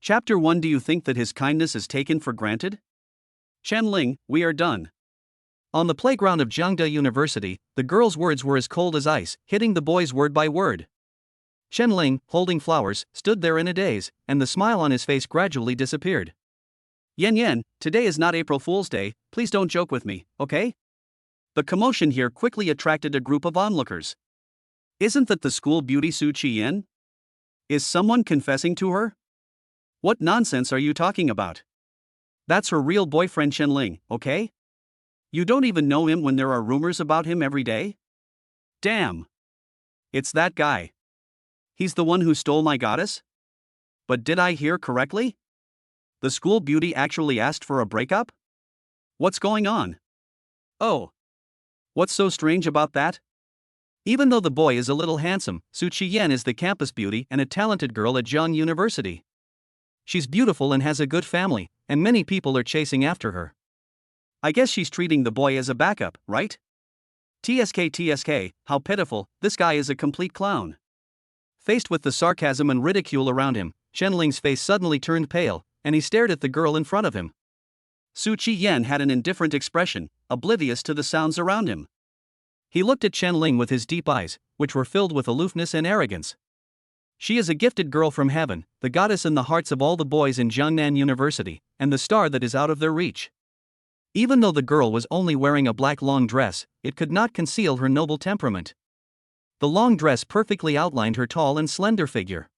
Chapter 1. Do you think that his kindness is taken for granted? Chen Ling, we are done. On the playground of Jiangda University, the girl's words were as cold as ice, hitting the boys word by word. Chen Ling, holding flowers, stood there in a daze, and the smile on his face gradually disappeared. Yan, today is not April Fool's Day, please don't joke with me, okay? The commotion here quickly attracted a group of onlookers. Isn't that the school beauty Su Qiyan? Is someone confessing to her? What nonsense are you talking about? That's her real boyfriend Chen Ling, okay? You don't even know him when there are rumors about him every day? Damn! It's that guy. He's the one who stole my goddess? But did I hear correctly? The school beauty actually asked for a breakup? What's going on? Oh. What's so strange about that? Even though the boy is a little handsome, Su Qiyan is the campus beauty and a talented girl at Zhang University. She's beautiful and has a good family, and many people are chasing after her. I guess she's treating the boy as a backup, right? TSK, how pitiful, this guy is a complete clown. Faced with the sarcasm and ridicule around him, Chen Ling's face suddenly turned pale, and he stared at the girl in front of him. Su Qiyan had an indifferent expression, oblivious to the sounds around him. He looked at Chen Ling with his deep eyes, which were filled with aloofness and arrogance. She is a gifted girl from heaven, the goddess in the hearts of all the boys in Jiangnan University, and the star that is out of their reach. Even though the girl was only wearing a black long dress, it could not conceal her noble temperament. The long dress perfectly outlined her tall and slender figure.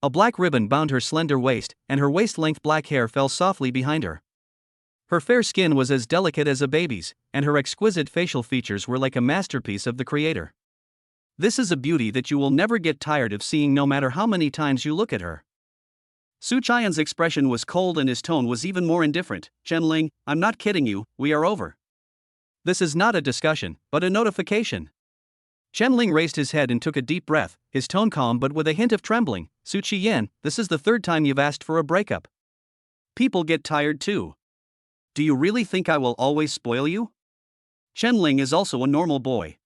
A black ribbon bound her slender waist, and her waist-length black hair fell softly behind her. Her fair skin was as delicate as a baby's, and her exquisite facial features were like a masterpiece of the creator. This is a beauty that you will never get tired of seeing no matter how many times you look at her. Su Qian's expression was cold and his tone was even more indifferent. Chen Ling, I'm not kidding you, we are over. This is not a discussion, but a notification. Chen Ling raised his head and took a deep breath, his tone calm but with a hint of trembling. Su Qiyan, this is the third time you've asked for a breakup. People get tired too. Do you really think I will always spoil you? Chen Ling is also a normal boy.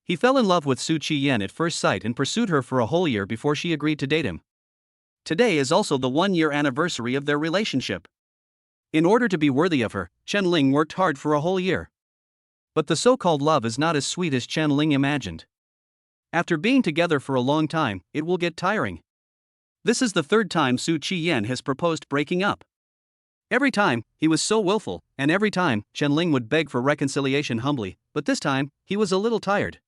He fell in love with Su Qiyan at first sight and pursued her for a whole year before she agreed to date him. Today is also the 1-year anniversary of their relationship. In order to be worthy of her, Chen Ling worked hard for a whole year. But the so-called love is not as sweet as Chen Ling imagined. After being together for a long time, it will get tiring. This is the third time Su Qiyan has proposed breaking up. Every time, he was so willful, and every time, Chen Ling would beg for reconciliation humbly, but this time, he was a little tired.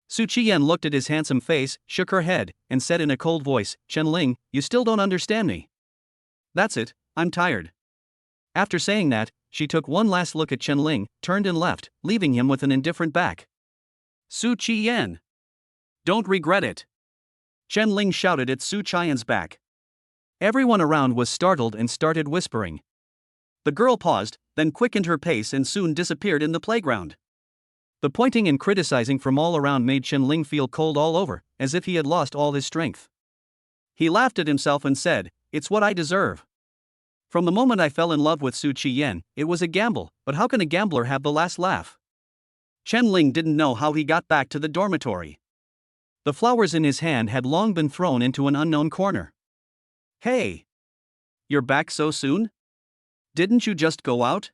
Su Qiyan looked at his handsome face, shook her head, and said in a cold voice, Chen Ling, you still don't understand me. That's it, I'm tired. After saying that, she took one last look at Chen Ling, turned and left, leaving him with an indifferent back. Su Qiyan. Don't regret it. Chen Ling shouted at Su Qian's back. Everyone around was startled and started whispering. The girl paused, then quickened her pace and soon disappeared in the playground. The pointing and criticizing from all around made Chen Ling feel cold all over, as if he had lost all his strength. He laughed at himself and said, it's what I deserve. From the moment I fell in love with Su Qiyan, it was a gamble, but how can a gambler have the last laugh? Chen Ling didn't know how he got back to the dormitory. The flowers in his hand had long been thrown into an unknown corner. Hey! You're back so soon? Didn't you just go out?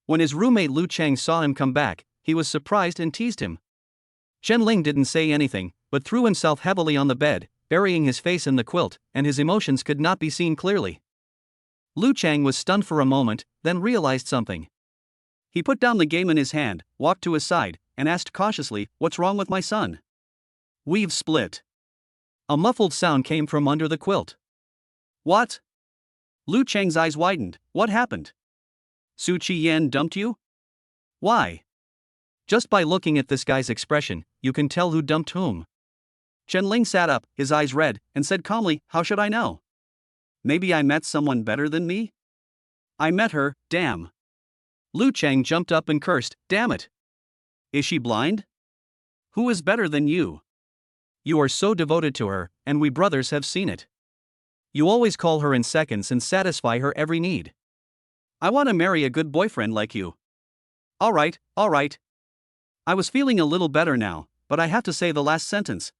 When his roommate Lu Cheng saw him come back, he was surprised and teased him. Chen Ling didn't say anything, but threw himself heavily on the bed, burying his face in the quilt, and his emotions could not be seen clearly. Lu Cheng was stunned for a moment, then realized something. He put down the game in his hand, walked to his side, and asked cautiously, what's wrong with my son? We've split. A muffled sound came from under the quilt. What? Lu Cheng's eyes widened. What happened? Su Qiyan dumped you? Why? Just by looking at this guy's expression, you can tell who dumped whom. Chen Ling sat up, his eyes red, and said calmly, how should I know? Maybe I met someone better than me? I met her, damn. Lu Cheng jumped up and cursed, damn it. Is she blind? Who is better than you? You are so devoted to her, and we brothers have seen it. You always call her in seconds and satisfy her every need. I want to marry a good boyfriend like you. All right. I was feeling a little better now, but I have to say the last sentence.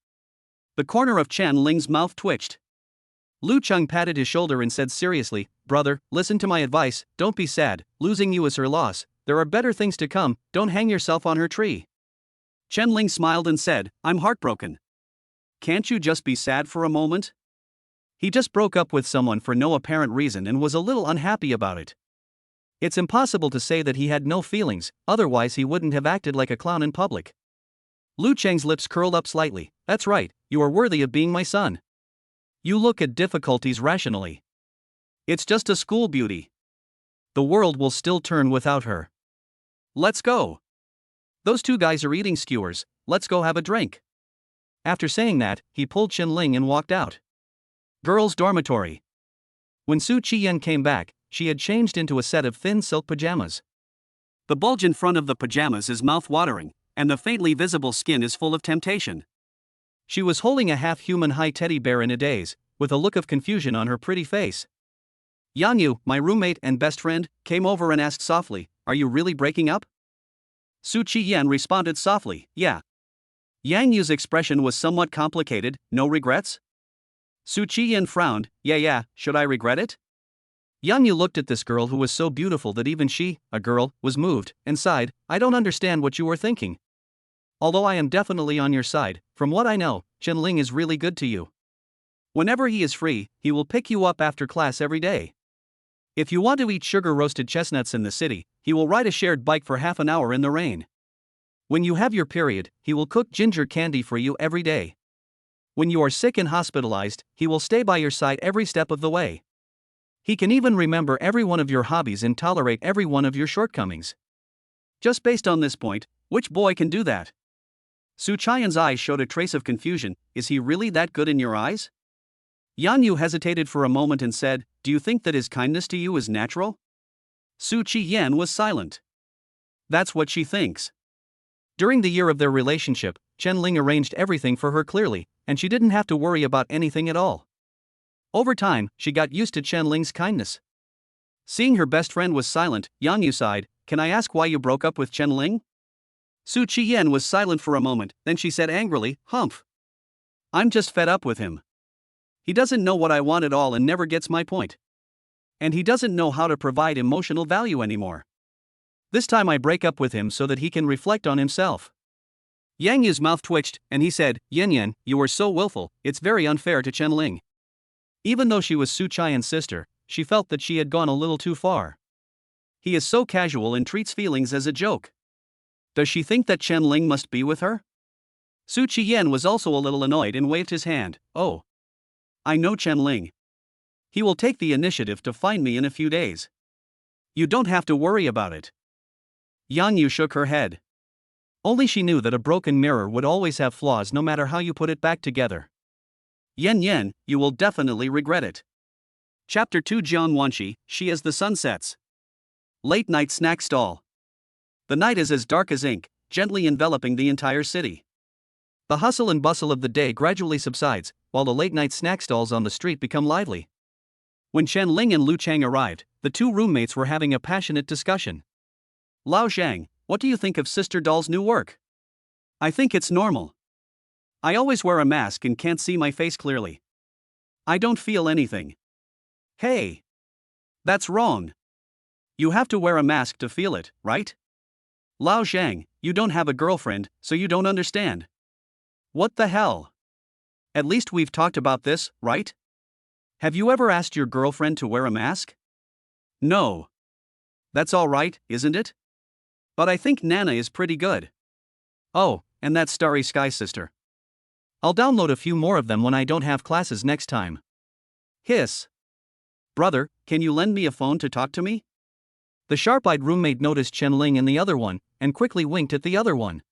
The corner of Chen Ling's mouth twitched. Lu Cheng patted his shoulder and said seriously, "Brother, listen to my advice, don't be sad, losing you is her loss, there are better things to come, don't hang yourself on her tree." Chen Ling smiled and said, "I'm heartbroken." "Can't you just be sad for a moment?" He just broke up with someone for no apparent reason and was a little unhappy about it. It's impossible to say that he had no feelings, otherwise he wouldn't have acted like a clown in public. Lu Cheng's lips curled up slightly. "That's right, you are worthy of being my son. You look at difficulties rationally. It's just a school beauty. The world will still turn without her. Let's go. Those two guys are eating skewers, let's go have a drink." After saying that, he pulled Chen Ling and walked out. Girls' dormitory. When Su Qiyan came back, she had changed into a set of thin silk pajamas. The bulge in front of the pajamas is mouth-watering, and the faintly visible skin is full of temptation. She was holding a half-human high teddy bear in a daze, with a look of confusion on her pretty face. Yang Yu, my roommate and best friend, came over and asked softly, "Are you really breaking up?" Su Qiyan responded softly, "Yeah." Yang Yu's expression was somewhat complicated. "No regrets?" Su Qiyan frowned. Yeah, should I regret it?" Yang Yu looked at this girl who was so beautiful that even she, a girl, was moved, and sighed, "I don't understand what you were thinking. Although I am definitely on your side, from what I know, Chen Ling is really good to you. Whenever he is free, he will pick you up after class every day. If you want to eat sugar-roasted chestnuts in the city, he will ride a shared bike for half an hour in the rain. When you have your period, he will cook ginger candy for you every day. When you are sick and hospitalized, he will stay by your side every step of the way. He can even remember every one of your hobbies and tolerate every one of your shortcomings. Just based on this point, which boy can do that?" Su Qian's eyes showed a trace of confusion. "Is he really that good in your eyes?" Yang Yu hesitated for a moment and said, "Do you think that his kindness to you is natural?" Su Qiyan was silent. That's what she thinks. During the year of their relationship, Chen Ling arranged everything for her clearly, and she didn't have to worry about anything at all. Over time, she got used to Chen Ling's kindness. Seeing her best friend was silent, Yang Yu sighed, "Can I ask why you broke up with Chen Ling?" Su Qiyan was silent for a moment, then she said angrily, "Humph. I'm just fed up with him. He doesn't know what I want at all and never gets my point. And he doesn't know how to provide emotional value anymore. This time I break up with him so that he can reflect on himself." Yang Yu's mouth twitched, and he said, "Yin, you are so willful, it's very unfair to Chen Ling." Even though she was Su Qian's sister, she felt that she had gone a little too far. He is so casual and treats feelings as a joke. Does she think that Chen Ling must be with her? Su Qiyan was also a little annoyed and waved his hand. "Oh. I know Chen Ling. He will take the initiative to find me in a few days. You don't have to worry about it." Yang Yu shook her head. Only she knew that a broken mirror would always have flaws no matter how you put it back together. Yen, you will definitely regret it. Chapter 2 Jiang Wanxi, she as the sun sets. Late night snack stall. The night is as dark as ink, gently enveloping the entire city. The hustle and bustle of the day gradually subsides, while the late night snack stalls on the street become lively. When Chen Ling and Lu Cheng arrived, the two roommates were having a passionate discussion. "Lao Zhang, what do you think of Sister Doll's new work?" "I think it's normal. I always wear a mask and can't see my face clearly. I don't feel anything." "Hey! That's wrong. You have to wear a mask to feel it, right? Lao Zhang, you don't have a girlfriend, so you don't understand." "What the hell? At least we've talked about this, right? Have you ever asked your girlfriend to wear a mask?" "No. That's all right, isn't it? But I think Nana is pretty good." "Oh, and that Starry Sky sister. I'll download a few more of them when I don't have classes next time." Hiss. "Brother, can you lend me a phone to talk to me?" The sharp-eyed roommate noticed Chen Ling in the other one, and quickly winked at the other one.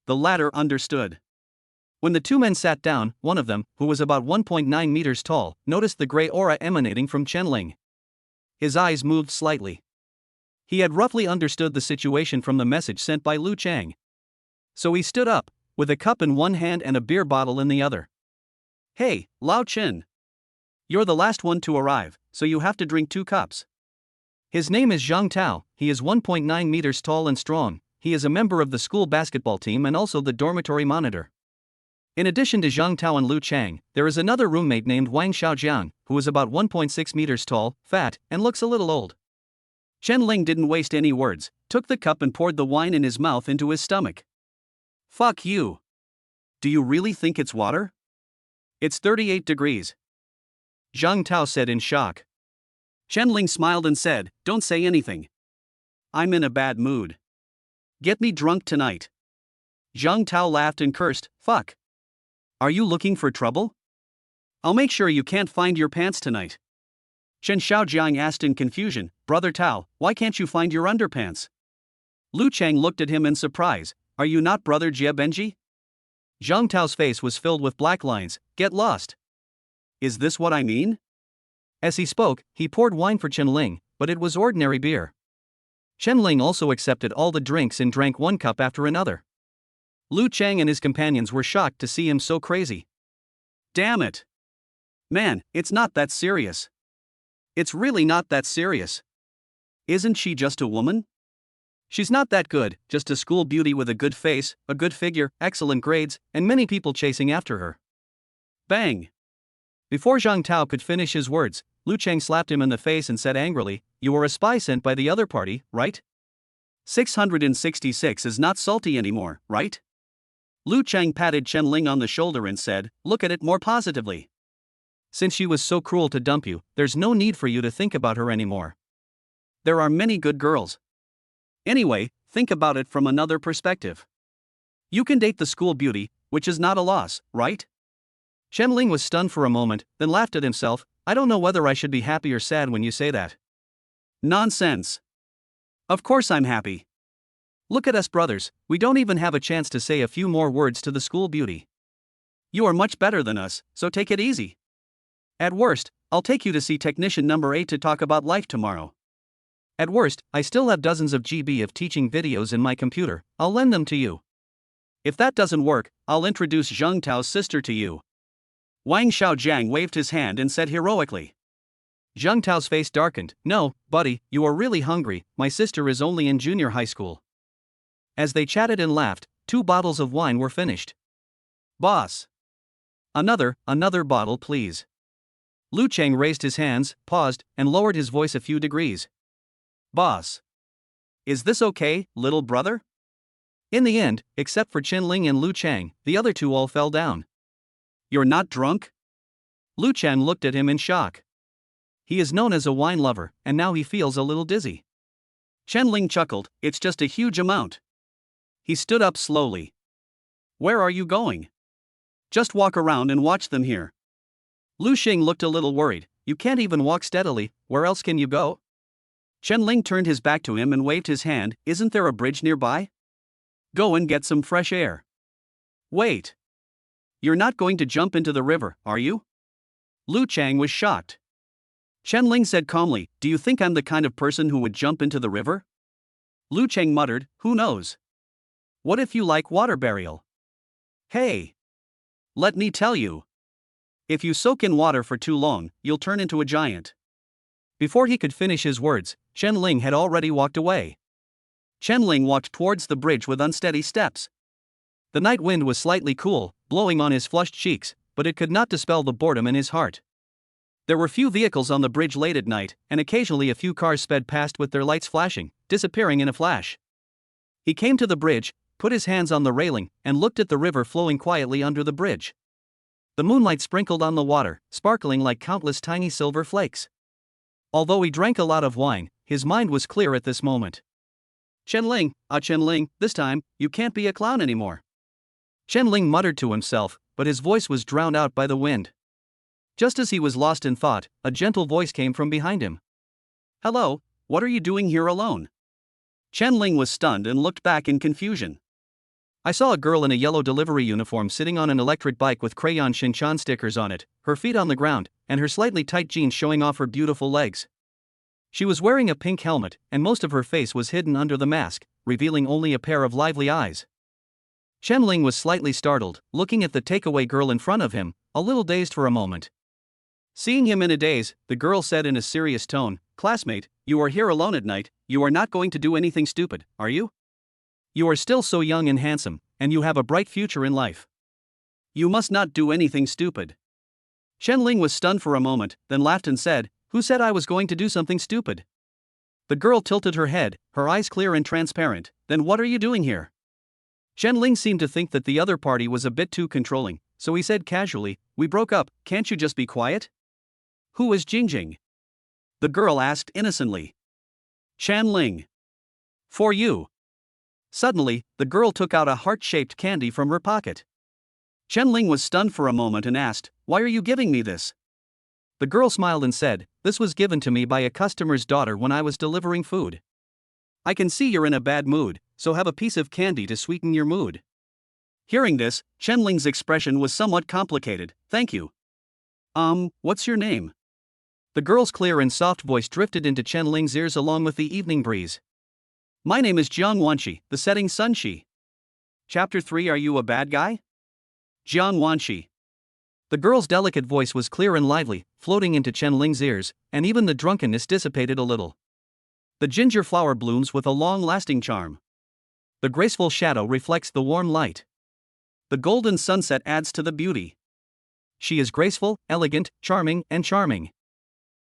The latter understood. When the two men sat down, one of them, who was about 1.9 meters tall, noticed the gray aura emanating from Chen Ling. His eyes moved slightly. He had roughly understood the situation from the message sent by Lu Cheng. So he stood up, with a cup in one hand and a beer bottle in the other. "Hey, Lao Chen. You're the last one to arrive, so you have to drink 2 cups. His name is Zhang Tao, he is 1.9 meters tall and strong, he is a member of the school basketball team and also the dormitory monitor. In addition to Zhang Tao and Lu Chang, there is another roommate named Wang Xiaojiang, who is about 1.6 meters tall, fat, and looks a little old. Chen Ling didn't waste any words, took the cup and poured the wine in his mouth into his stomach. Fuck you. Do you really think it's water? It's 38 degrees. Zhang Tao said in shock. Chen Ling smiled and said, don't say anything. I'm in a bad mood. Get me drunk tonight. Zhang Tao laughed and cursed, fuck. Are you looking for trouble? I'll make sure you can't find your pants tonight. Chen Xiaojiang asked in confusion, Brother Tao, why can't you find your underpants? Lu Chang looked at him in surprise, are you not Brother Jie Benji? Zhang Tao's face was filled with black lines, get lost. Is this what I mean? As he spoke, he poured wine for Chen Ling, but it was ordinary beer. Chen Ling also accepted all the drinks and drank one cup after another. Lu Chang and his companions were shocked to see him so crazy. Damn it. Man, it's not that serious. It's really not that serious. Isn't she just a woman? She's not that good, just a school beauty with a good face, a good figure, excellent grades, and many people chasing after her. Bang! Before Zhang Tao could finish his words, Lu Chang slapped him in the face and said angrily, you are a spy sent by the other party, right? 666 is not salty anymore, right? Lu Chang patted Chen Ling on the shoulder and said, look at it more positively. Since she was so cruel to dump you, there's no need for you to think about her anymore. There are many good girls. Anyway, think about it from another perspective. You can date the school beauty, which is not a loss, right? Chen Ling was stunned for a moment, then laughed at himself, I don't know whether I should be happy or sad when you say that. Nonsense. Of course I'm happy. Look at us brothers, we don't even have a chance to say a few more words to the school beauty. You are much better than us, so take it easy. At worst, I'll take you to see technician number 8 to talk about life tomorrow. At worst, I still have dozens of GB of teaching videos in my computer, I'll lend them to you. If that doesn't work, I'll introduce Zhang Tao's sister to you. Wang Xiaojiang waved his hand and said heroically. Zhang Tao's face darkened, no, buddy, you are really hungry, my sister is only in junior high school. As they chatted and laughed, 2 bottles of wine were finished. Boss. Another bottle please. Lu Chang raised his hands, paused, and lowered his voice a few degrees. Boss. Is this okay, little brother? In the end, except for Chen Ling and Lu Chang, the other 2 all fell down. You're not drunk? Lu Chang looked at him in shock. He is known as a wine lover, and now he feels a little dizzy. Chen Ling chuckled, it's just a huge amount. He stood up slowly. Where are you going? Just walk around and watch them here. Lu Xing looked a little worried, you can't even walk steadily, where else can you go? Chen Ling turned his back to him and waved his hand, isn't there a bridge nearby? Go and get some fresh air. Wait. You're not going to jump into the river, are you? Lu Chang was shocked. Chen Ling said calmly, do you think I'm the kind of person who would jump into the river? Lu Chang muttered, who knows? What if you like water burial? Hey! Let me tell you. If you soak in water for too long, you'll turn into a giant. Before he could finish his words, Chen Ling had already walked away. Chen Ling walked towards the bridge with unsteady steps. The night wind was slightly cool, blowing on his flushed cheeks, but it could not dispel the boredom in his heart. There were few vehicles on the bridge late at night, and occasionally a few cars sped past with their lights flashing, disappearing in a flash. He came to the bridge, put his hands on the railing, and looked at the river flowing quietly under the bridge. The moonlight sprinkled on the water, sparkling like countless tiny silver flakes. Although he drank a lot of wine, his mind was clear at this moment. Chen Ling, this time, you can't be a clown anymore. Chen Ling muttered to himself, but his voice was drowned out by the wind. Just as he was lost in thought, a gentle voice came from behind him. Hello, what are you doing here alone? Chen Ling was stunned and looked back in confusion. I saw a girl in a yellow delivery uniform sitting on an electric bike with crayon Shinchan stickers on it, her feet on the ground, and her slightly tight jeans showing off her beautiful legs. She was wearing a pink helmet, and most of her face was hidden under the mask, revealing only a pair of lively eyes. Chen Ling was slightly startled, looking at the takeaway girl in front of him, a little dazed for a moment. Seeing him in a daze, the girl said in a serious tone, Classmate, you are here alone at night, you are not going to do anything stupid, are you? You are still so young and handsome, and you have a bright future in life. You must not do anything stupid. Chen Ling was stunned for a moment, then laughed and said, Who said I was going to do something stupid? The girl tilted her head, her eyes clear and transparent. Then what are you doing here? Chen Ling seemed to think that the other party was a bit too controlling, so he said casually, We broke up, can't you just be quiet? Who is Jingjing? The girl asked innocently. Chen Ling. For you. Suddenly, the girl took out a heart-shaped candy from her pocket. Chen Ling was stunned for a moment and asked, Why are you giving me this? The girl smiled and said, This was given to me by a customer's daughter when I was delivering food. I can see you're in a bad mood, so have a piece of candy to sweeten your mood. Hearing this, Chen Ling's expression was somewhat complicated. Thank you. What's your name? The girl's clear and soft voice drifted into Chen Ling's ears along with the evening breeze. My name is Jiang Wanqi, the setting sun Shi. Chapter 3 Are you a bad guy? Jiang Wanqi. The girl's delicate voice was clear and lively, floating into Chen Ling's ears, and even the drunkenness dissipated a little. The ginger flower blooms with a long-lasting charm. The graceful shadow reflects the warm light. The golden sunset adds to the beauty. She is graceful, elegant, charming, and charming.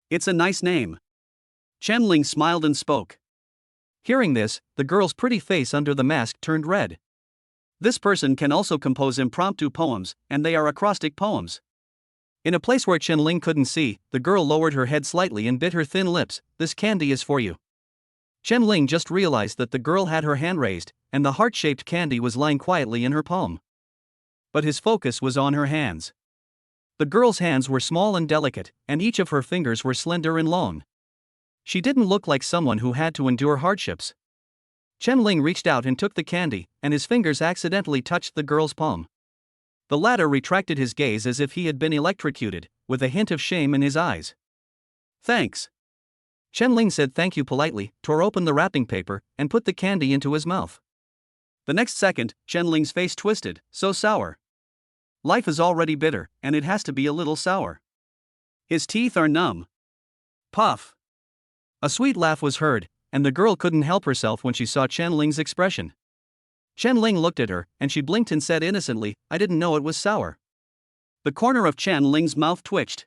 It's a nice name. Chen Ling smiled and spoke. Hearing this, the girl's pretty face under the mask turned red. This person can also compose impromptu poems, and they are acrostic poems. In a place where Chen Ling couldn't see, the girl lowered her head slightly and bit her thin lips. This candy is for you. Chen Ling just realized that the girl had her hand raised, and the heart-shaped candy was lying quietly in her palm. But his focus was on her hands. The girl's hands were small and delicate, and each of her fingers were slender and long. She didn't look like someone who had to endure hardships. Chen Ling reached out and took the candy, and his fingers accidentally touched the girl's palm. The latter retracted his gaze as if he had been electrocuted, with a hint of shame in his eyes. Thanks. Chen Ling said thank you politely, tore open the wrapping paper, and put the candy into his mouth. The next second, Chen Ling's face twisted. So sour. Life is already bitter, and it has to be a little sour. His teeth are numb. Puff. A sweet laugh was heard, and the girl couldn't help herself when she saw Chen Ling's expression. Chen Ling looked at her, and she blinked and said innocently, I didn't know it was sour. The corner of Chen Ling's mouth twitched.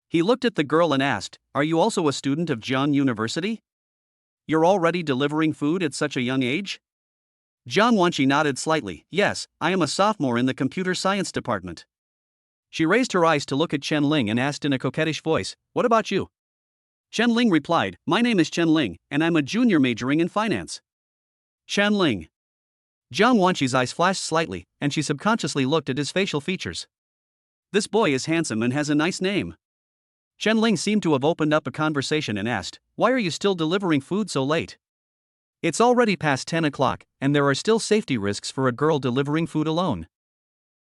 He looked at the girl and asked, Are you also a student of Jiang University? You're already delivering food at such a young age? Jiang Wanqi nodded slightly. Yes, I am a sophomore in the computer science department. She raised her eyes to look at Chen Ling and asked in a coquettish voice, What about you? Chen Ling replied, My name is Chen Ling, and I'm a junior majoring in finance. Chen Ling. Jiang Wanqi's eyes flashed slightly, and she subconsciously looked at his facial features. This boy is handsome and has a nice name. Chen Ling seemed to have opened up a conversation and asked, Why are you still delivering food so late? It's already past 10 o'clock, and there are still safety risks for a girl delivering food alone.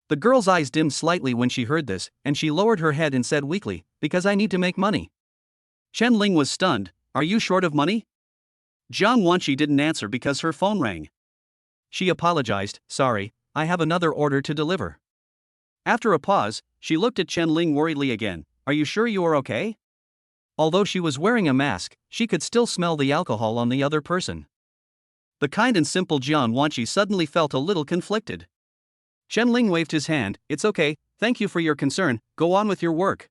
The girl's eyes dimmed slightly when she heard this, and she lowered her head and said weakly, Because I need to make money. Chen Ling was stunned. Are you short of money? Jiang Wanqi didn't answer because her phone rang. She apologized, Sorry, I have another order to deliver. After a pause, she looked at Chen Ling worriedly again. Are you sure you are okay? Although she was wearing a mask, she could still smell the alcohol on the other person. The kind and simple Jiang Wanqi suddenly felt a little conflicted. Chen Ling waved his hand. It's okay, thank you for your concern, go on with your work.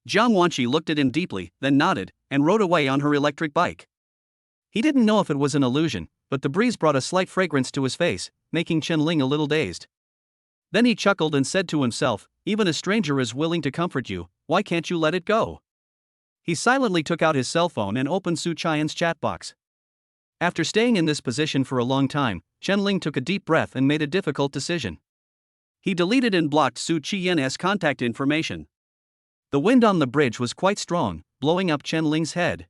Jiang Wanqi looked at him deeply, then nodded, and rode away on her electric bike. He didn't know if it was an illusion, but the breeze brought a slight fragrance to his face, making Chen Ling a little dazed. Then he chuckled and said to himself, Even a stranger is willing to comfort you, why can't you let it go? He silently took out his cell phone and opened Su Qian's chat box. After staying in this position for a long time, Chen Ling took a deep breath and made a difficult decision. He deleted and blocked Su Qian's contact information. The wind on the bridge was quite strong, blowing up Chen Ling's head.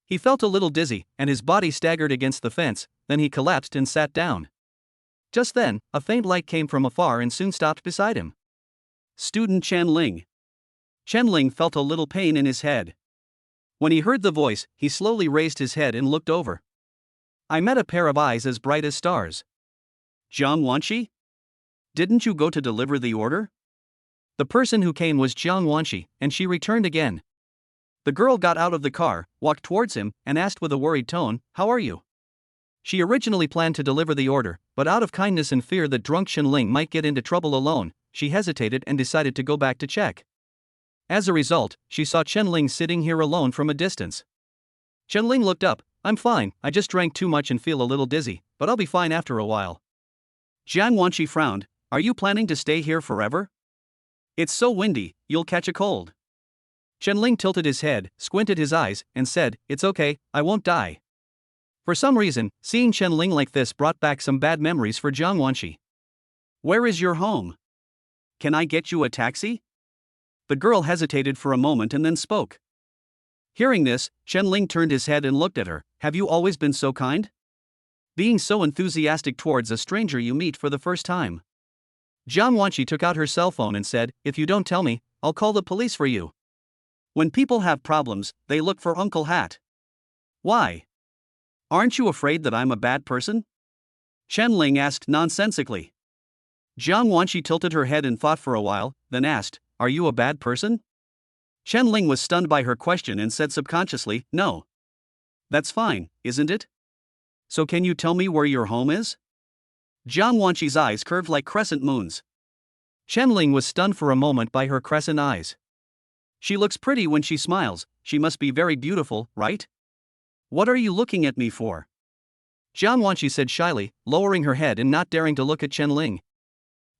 He felt a little dizzy, and his body staggered against the fence, then he collapsed and sat down. Just then, a faint light came from afar and soon stopped beside him. Student Chen Ling. Chen Ling felt a little pain in his head. When he heard the voice, he slowly raised his head and looked over. I met a pair of eyes as bright as stars. Jiang Wanqi? Didn't you go to deliver the order? The person who came was Jiang Wanqi, and she returned again. The girl got out of the car, walked towards him, and asked with a worried tone, How are you? She originally planned to deliver the order, but out of kindness and fear that drunk Chen Ling might get into trouble alone, she hesitated and decided to go back to check. As a result, she saw Chen-Ling sitting here alone from a distance. Chen-Ling looked up. I'm fine, I just drank too much and feel a little dizzy, but I'll be fine after a while. Jiang Wanqi frowned. Are you planning to stay here forever? It's so windy, you'll catch a cold. Chen-Ling tilted his head, squinted his eyes, and said, It's okay, I won't die. For some reason, seeing Chen-Ling like this brought back some bad memories for Jiang Wanqi. Where is your home? Can I get you a taxi? The girl hesitated for a moment and then spoke. Hearing this, Chen-Ling turned his head and looked at her. Have you always been so kind? Being so enthusiastic towards a stranger you meet for the first time. Jiang Wanqi took out her cell phone and said, If you don't tell me, I'll call the police for you. When people have problems, they look for Uncle Hat. Why? Aren't you afraid that I'm a bad person? Chen-Ling asked nonsensically. Jiang Wanqi tilted her head and thought for a while, then asked, Are you a bad person? Chen-Ling was stunned by her question and said subconsciously, No. That's fine, isn't it? So can you tell me where your home is? Jiang Wanqi's eyes curved like crescent moons. Chen-Ling was stunned for a moment by her crescent eyes. She looks pretty when she smiles, she must be very beautiful, right? What are you looking at me for? Jiang Wanqi said shyly, lowering her head and not daring to look at Chen-Ling.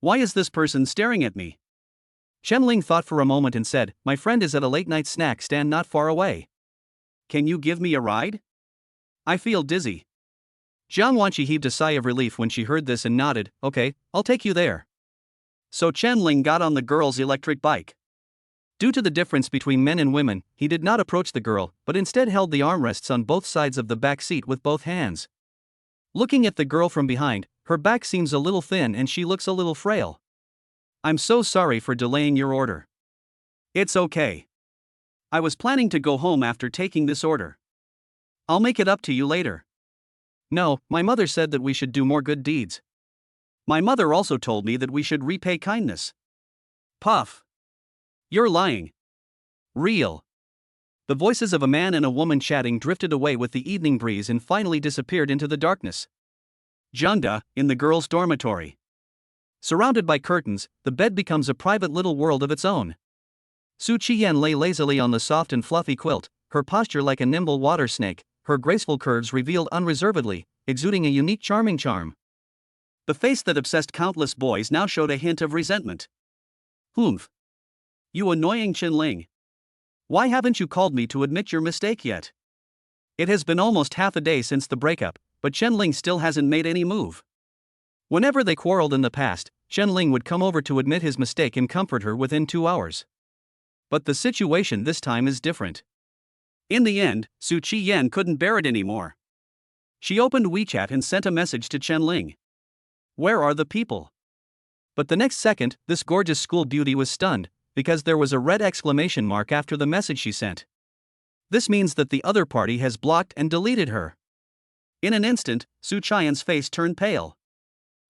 Why is this person staring at me? Chen-Ling thought for a moment and said, My friend is at a late-night snack stand not far away. Can you give me a ride? I feel dizzy. Jiang Wanqi heaved a sigh of relief when she heard this and nodded, Okay, I'll take you there. So Chen-Ling got on the girl's electric bike. Due to the difference between men and women, he did not approach the girl, but instead held the armrests on both sides of the back seat with both hands. Looking at the girl from behind, her back seems a little thin and she looks a little frail. I'm so sorry for delaying your order. It's okay. I was planning to go home after taking this order. I'll make it up to you later. No, my mother said that we should do more good deeds. My mother also told me that we should repay kindness. Puff. You're lying. Real. The voices of a man and a woman chatting drifted away with the evening breeze and finally disappeared into the darkness. Zhengda, in the girls' dormitory. Surrounded by curtains, the bed becomes a private little world of its own. Su Qiyan lay lazily on the soft and fluffy quilt, her posture like a nimble water snake, her graceful curves revealed unreservedly, exuding a unique charming charm. The face that obsessed countless boys now showed a hint of resentment. Humph. You annoying Chen-Ling. Why haven't you called me to admit your mistake yet? It has been almost half a day since the breakup, but Chen-Ling still hasn't made any move. Whenever they quarreled in the past, Chen-Ling would come over to admit his mistake and comfort her within 2 hours. But the situation this time is different. In the end, Su Qiyan couldn't bear it anymore. She opened WeChat and sent a message to Chen-Ling. Where are the people? But the next second, this gorgeous school beauty was stunned, because there was a red exclamation mark after the message she sent. This means that the other party has blocked and deleted her. In an instant, Su Qian's face turned pale.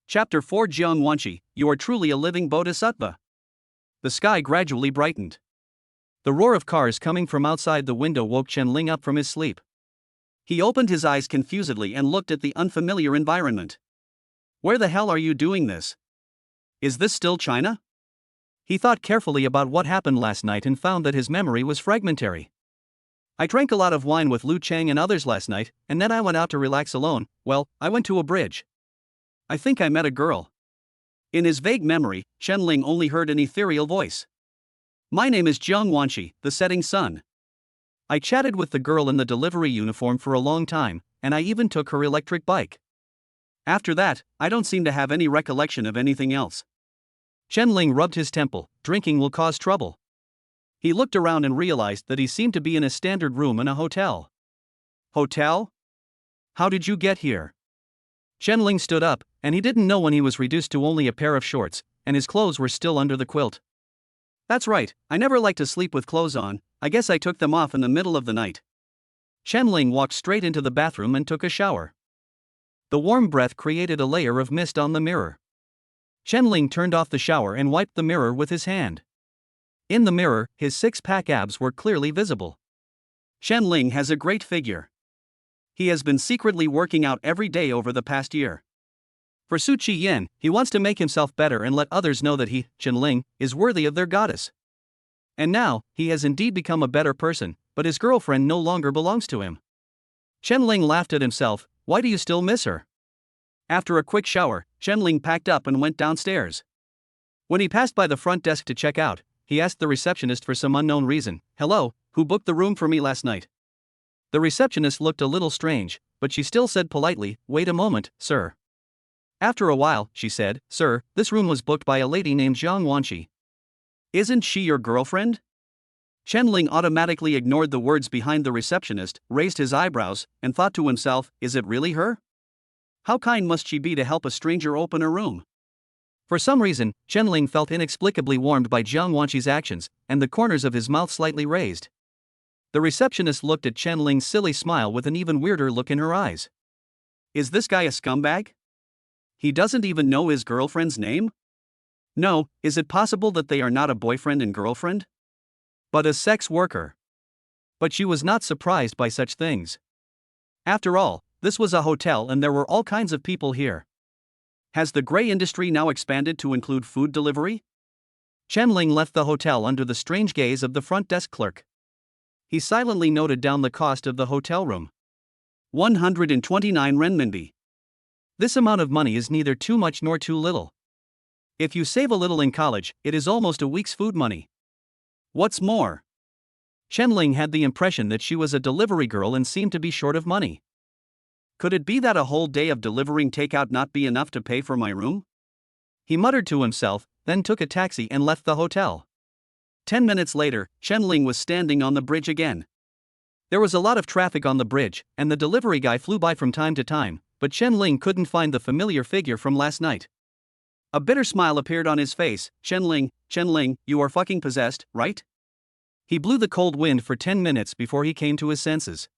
Chapter 4 Jiang Wanqi, you are truly a living bodhisattva. The sky gradually brightened. The roar of cars coming from outside the window woke Chen-Ling up from his sleep. He opened his eyes confusedly and looked at the unfamiliar environment. Where the hell are you doing this? Is this still China? He thought carefully about what happened last night and found that his memory was fragmentary. I drank a lot of wine with Lu Chang and others last night, and then I went out to relax alone. Well, I went to a bridge. I think I met a girl. In his vague memory, Chen-Ling only heard an ethereal voice. My name is Jiang Wanqi, the setting sun. I chatted with the girl in the delivery uniform for a long time, and I even took her electric bike. After that, I don't seem to have any recollection of anything else. Chen-Ling rubbed his temple. Drinking will cause trouble. He looked around and realized that he seemed to be in a standard room in a hotel. Hotel? How did you get here? Chen-Ling stood up, and he didn't know when he was reduced to only a pair of shorts, and his clothes were still under the quilt. That's right, I never like to sleep with clothes on, I guess I took them off in the middle of the night. Chen-Ling walked straight into the bathroom and took a shower. The warm breath created a layer of mist on the mirror. Chen-Ling turned off the shower and wiped the mirror with his hand. In the mirror, his six-pack abs were clearly visible. Chen-Ling has a great figure. He has been secretly working out every day over the past year. For Su Chi Yen, he wants to make himself better and let others know that he, Chen Ling, is worthy of their goddess. And now, he has indeed become a better person, but his girlfriend no longer belongs to him. Chen Ling laughed at himself. Why do you still miss her? After a quick shower, Chen Ling packed up and went downstairs. When he passed by the front desk to check out, he asked the receptionist for some unknown reason, "Hello, who booked the room for me last night?" The receptionist looked a little strange, but she still said politely, "Wait a moment, sir." After a while, she said, "Sir, this room was booked by a lady named Zhang Wanqi." "Isn't she your girlfriend?" Chen Ling automatically ignored the words behind the receptionist, raised his eyebrows, and thought to himself, "Is it really her? How kind must she be to help a stranger open a room?" For some reason, Chen Ling felt inexplicably warmed by Zhang Wanqi's actions, and the corners of his mouth slightly raised. The receptionist looked at Chen Ling's silly smile with an even weirder look in her eyes. Is this guy a scumbag? He doesn't even know his girlfriend's name? No, is it possible that they are not a boyfriend and girlfriend? But a sex worker. But she was not surprised by such things. After all, this was a hotel and there were all kinds of people here. Has the gray industry now expanded to include food delivery? Chen Ling left the hotel under the strange gaze of the front desk clerk. He silently noted down the cost of the hotel room. 129 renminbi. This amount of money is neither too much nor too little. If you save a little in college, it is almost a week's food money. What's more, Chen Ling had the impression that she was a delivery girl and seemed to be short of money. Could it be that a whole day of delivering takeout not be enough to pay for my room? He muttered to himself, then took a taxi and left the hotel. 10 minutes later, Chen Ling was standing on the bridge again. There was a lot of traffic on the bridge, and the delivery guy flew by from time to time, but Chen Ling couldn't find the familiar figure from last night. A bitter smile appeared on his face. Chen Ling, you are fucking possessed, right? He blew the cold wind for 10 minutes before he came to his senses.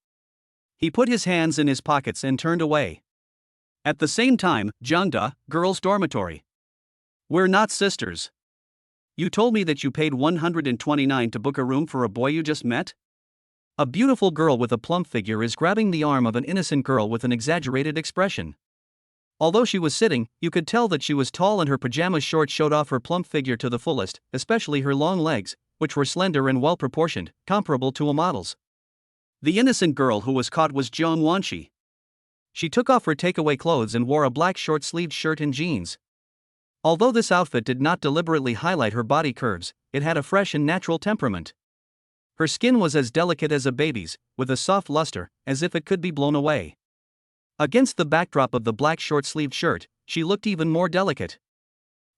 He put his hands in his pockets and turned away. At the same time, Jiangda, girls' dormitory. We're not sisters. You told me that you paid 129 to book a room for a boy you just met? A beautiful girl with a plump figure is grabbing the arm of an innocent girl with an exaggerated expression. Although she was sitting, you could tell that she was tall and her pajama shorts showed off her plump figure to the fullest, especially her long legs, which were slender and well proportioned, comparable to a model's. The innocent girl who was caught was Zhang Wanqi. She took off her takeaway clothes and wore a black short-sleeved shirt and jeans. Although this outfit did not deliberately highlight her body curves, it had a fresh and natural temperament. Her skin was as delicate as a baby's, with a soft luster, as if it could be blown away. Against the backdrop of the black short-sleeved shirt, she looked even more delicate.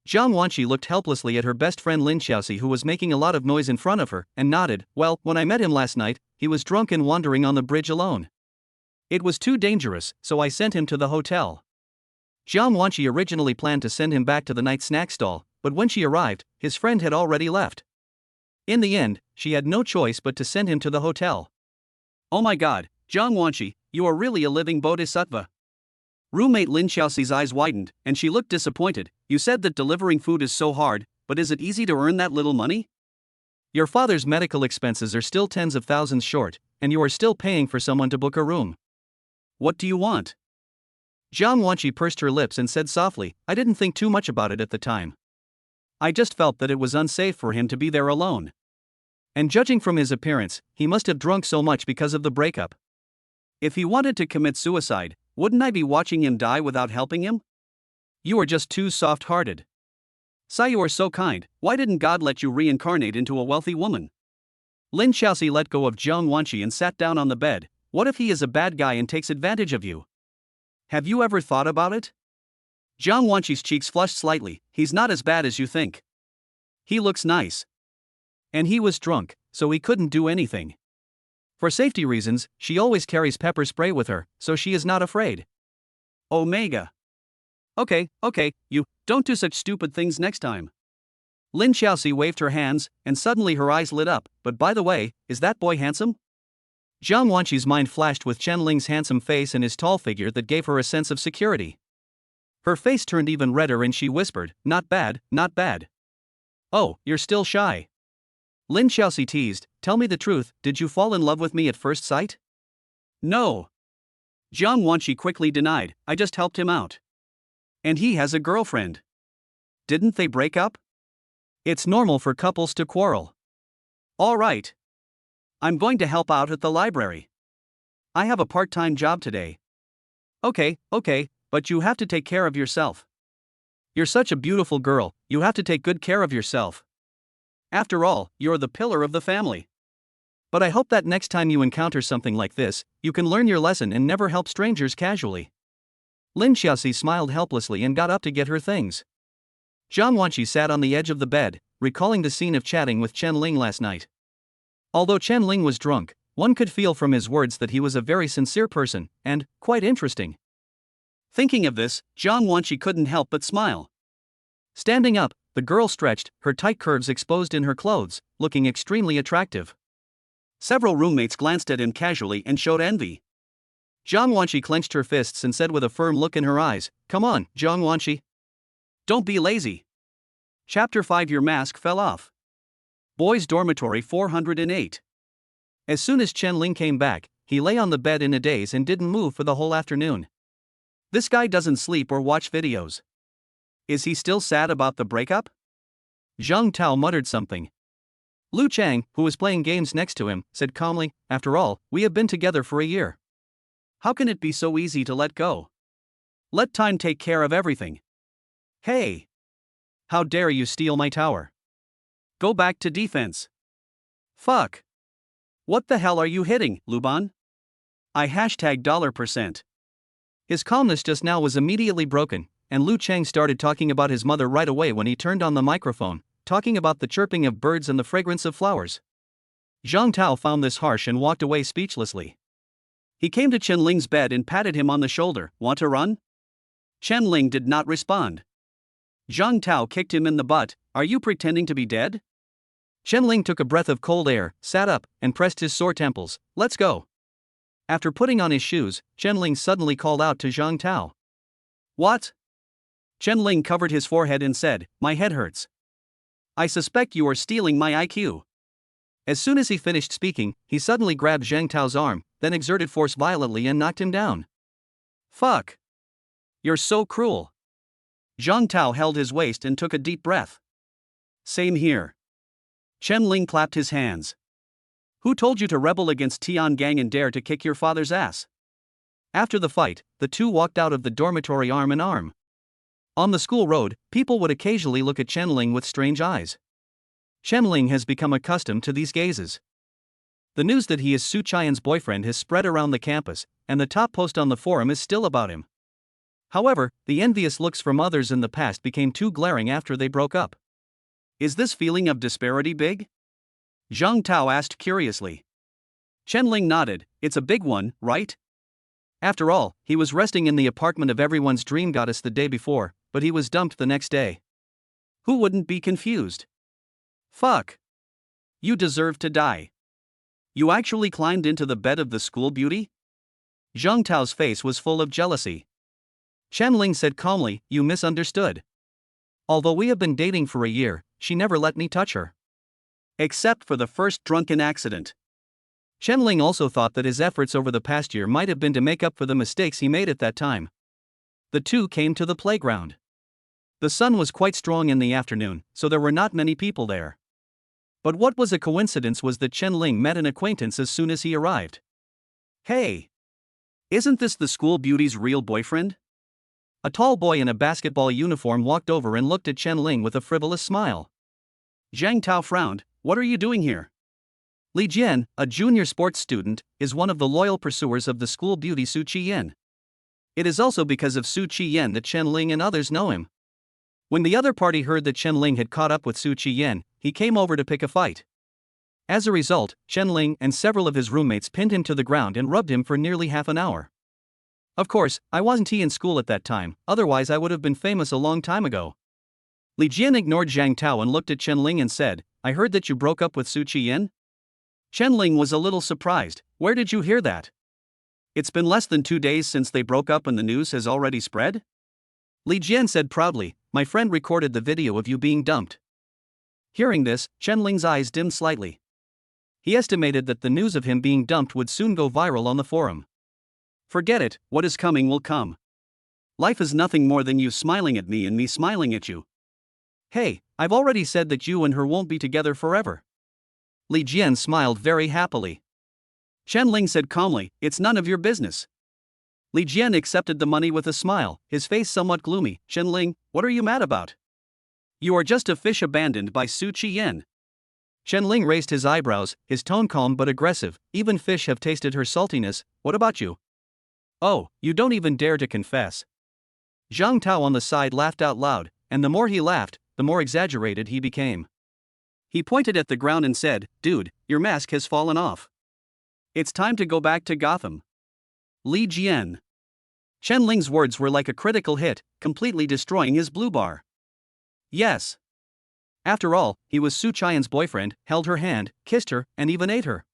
Zhang Wanqi looked helplessly at her best friend Lin Xiaoxi, who was making a lot of noise in front of her, and nodded. Well, when I met him last night, he was drunk and wandering on the bridge alone. It was too dangerous, so I sent him to the hotel. Zhang Wanqi originally planned to send him back to the night snack stall, but when she arrived, his friend had already left. In the end, she had no choice but to send him to the hotel. Oh my god, Zhang Wanqi, you are really a living bodhisattva. Roommate Lin Xiaoxi's eyes widened, and she looked disappointed. You said that delivering food is so hard, but is it easy to earn that little money? Your father's medical expenses are still tens of thousands short, and you are still paying for someone to book a room. What do you want? Zhang Wanqi pursed her lips and said softly, I didn't think too much about it at the time. I just felt that it was unsafe for him to be there alone. And judging from his appearance, he must have drunk so much because of the breakup. If he wanted to commit suicide, wouldn't I be watching him die without helping him? You are just too soft-hearted. Sai, you are so kind, why didn't God let you reincarnate into a wealthy woman? Lin Xiaoxi let go of Zhang Wanqi and sat down on the bed. What if he is a bad guy and takes advantage of you? Have you ever thought about it? Zhang Wanqi's cheeks flushed slightly. He's not as bad as you think. He looks nice. And he was drunk, so he couldn't do anything. For safety reasons, she always carries pepper spray with her, so she is not afraid. Omega. Okay, you don't do such stupid things next time. Lin Xiaoxi waved her hands, and suddenly her eyes lit up. But by the way, is that boy handsome? Zhang Wanqi's mind flashed with Chen Ling's handsome face and his tall figure that gave her a sense of security. Her face turned even redder and she whispered, not bad, not bad. Oh, you're still shy. Lin Xiaoxi teased, tell me the truth, did you fall in love with me at first sight? No. Zhang Wanqi quickly denied, I just helped him out. And he has a girlfriend. Didn't they break up? It's normal for couples to quarrel. All right. I'm going to help out at the library. I have a part-time job today. Okay, but you have to take care of yourself. You're such a beautiful girl, you have to take good care of yourself. After all, you're the pillar of the family. But I hope that next time you encounter something like this, you can learn your lesson and never help strangers casually. Lin Xiaoxi smiled helplessly and got up to get her things. Zhang Wanqi sat on the edge of the bed, recalling the scene of chatting with Chen Ling last night. Although Chen Ling was drunk, one could feel from his words that he was a very sincere person, and quite interesting. Thinking of this, Zhang Wanqi couldn't help but smile. Standing up, the girl stretched, her tight curves exposed in her clothes, looking extremely attractive. Several roommates glanced at him casually and showed envy. Zhang Wanqi clenched her fists and said with a firm look in her eyes, "Come on, Zhang Wanqi. Don't be lazy." Chapter 5 Your mask fell off. Boys' Dormitory 408. As soon as Chen Ling came back, he lay on the bed in a daze and didn't move for the whole afternoon. This guy doesn't sleep or watch videos. Is he still sad about the breakup? Zhang Tao muttered something. Lu Chang, who was playing games next to him, said calmly, "After all, we have been together for a year. How can it be so easy to let go? Let time take care of everything." Hey! How dare you steal my tower? Go back to defense. Fuck. What the hell are you hitting, Luban? I $%. His calmness just now was immediately broken, and Lu Chang started talking about his mother right away when he turned on the microphone, talking about the chirping of birds and the fragrance of flowers. Zhang Tao found this harsh and walked away speechlessly. He came to Chen Ling's bed and patted him on the shoulder. "Want to run?" Chen Ling did not respond. Zhang Tao kicked him in the butt. "Are you pretending to be dead?" Chen Ling took a breath of cold air, sat up, and pressed his sore temples. "Let's go." After putting on his shoes, Chen Ling suddenly called out to Zhang Tao. "What?" Chen Ling covered his forehead and said, "My head hurts. I suspect you are stealing my IQ." As soon as he finished speaking, he suddenly grabbed Zhang Tao's arm, then exerted force violently and knocked him down. "Fuck. You're so cruel." Zhang Tao held his waist and took a deep breath. "Same here." Chen Ling clapped his hands. "Who told you to rebel against Tian Gang and dare to kick your father's ass?" After the fight, the two walked out of the dormitory arm in arm. On the school road, people would occasionally look at Chen Ling with strange eyes. Chen Ling has become accustomed to these gazes. The news that he is Su Qian's boyfriend has spread around the campus, and the top post on the forum is still about him. However, the envious looks from others in the past became too glaring after they broke up. Is this feeling of disparity big? Zhang Tao asked curiously. Chen Ling nodded. It's a big one, right? After all, he was resting in the apartment of everyone's dream goddess the day before, but he was dumped the next day. Who wouldn't be confused? Fuck. You deserve to die. You actually climbed into the bed of the school beauty? Zhang Tao's face was full of jealousy. Chen Ling said calmly, "You misunderstood. Although we have been dating for a year, she never let me touch her. Except for the first drunken accident." Chen Ling also thought that his efforts over the past year might have been to make up for the mistakes he made at that time. The two came to the playground. The sun was quite strong in the afternoon, so there were not many people there. But what was a coincidence was that Chen Ling met an acquaintance as soon as he arrived. Hey! Isn't this the school beauty's real boyfriend? A tall boy in a basketball uniform walked over and looked at Chen Ling with a frivolous smile. Zhang Tao frowned. What are you doing here? Li Jian, a junior sports student, is one of the loyal pursuers of the school beauty Su Qiyan. It is also because of Su Qiyan that Chen Ling and others know him. When the other party heard that Chen Ling had caught up with Su Qiyan, he came over to pick a fight. As a result, Chen Ling and several of his roommates pinned him to the ground and rubbed him for nearly half an hour. Of course, I wasn't in school at that time, otherwise I would have been famous a long time ago. Li Jian ignored Zhang Tao and looked at Chen Ling and said, I heard that you broke up with Su Qiyan? Chen Ling was a little surprised. Where did you hear that? It's been less than 2 days since they broke up and the news has already spread? Li Jian said proudly, my friend recorded the video of you being dumped. Hearing this, Chen Ling's eyes dimmed slightly. He estimated that the news of him being dumped would soon go viral on the forum. Forget it, what is coming will come. Life is nothing more than you smiling at me and me smiling at you. Hey, I've already said that you and her won't be together forever. Li Jian smiled very happily. Chen Ling said calmly, it's none of your business. Li Jian accepted the money with a smile, his face somewhat gloomy. Chen Ling, what are you mad about? You are just a fish abandoned by Su Qiyan. Chen Ling raised his eyebrows, his tone calm but aggressive. Even fish have tasted her saltiness, what about you? Oh, you don't even dare to confess. Zhang Tao on the side laughed out loud, and the more he laughed, the more exaggerated he became. He pointed at the ground and said, dude, your mask has fallen off. It's time to go back to Gotham. Li Jian. Chen Ling's words were like a critical hit, completely destroying his blue bar. Yes. After all, he was Su Qian's boyfriend, held her hand, kissed her, and even ate her.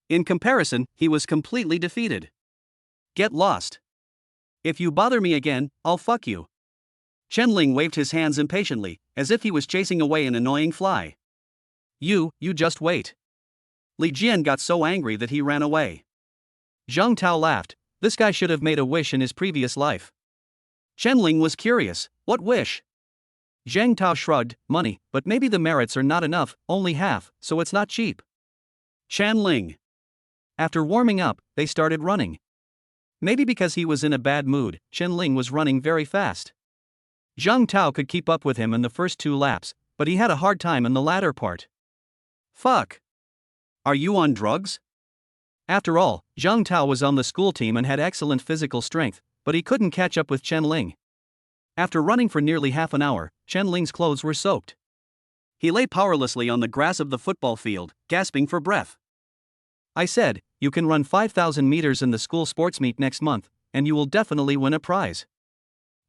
In comparison, he was completely defeated. Get lost. If you bother me again, I'll fuck you. Chen Ling waved his hands impatiently, as if he was chasing away an annoying fly. You just wait. Li Jian got so angry that he ran away. Zhang Tao laughed, this guy should have made a wish in his previous life. Chen Ling was curious, what wish? Zhang Tao shrugged, money, but maybe the merits are not enough, only half, so it's not cheap. Chen Ling. After warming up, they started running. Maybe because he was in a bad mood, Chen Ling was running very fast. Zhang Tao could keep up with him in the first 2 laps, but he had a hard time in the latter part. Fuck. Are you on drugs? After all, Zhang Tao was on the school team and had excellent physical strength, but he couldn't catch up with Chen Ling. After running for nearly half an hour, Chen Ling's clothes were soaked. He lay powerlessly on the grass of the football field, gasping for breath. I said, you can run 5,000 meters in the school sports meet next month, and you will definitely win a prize.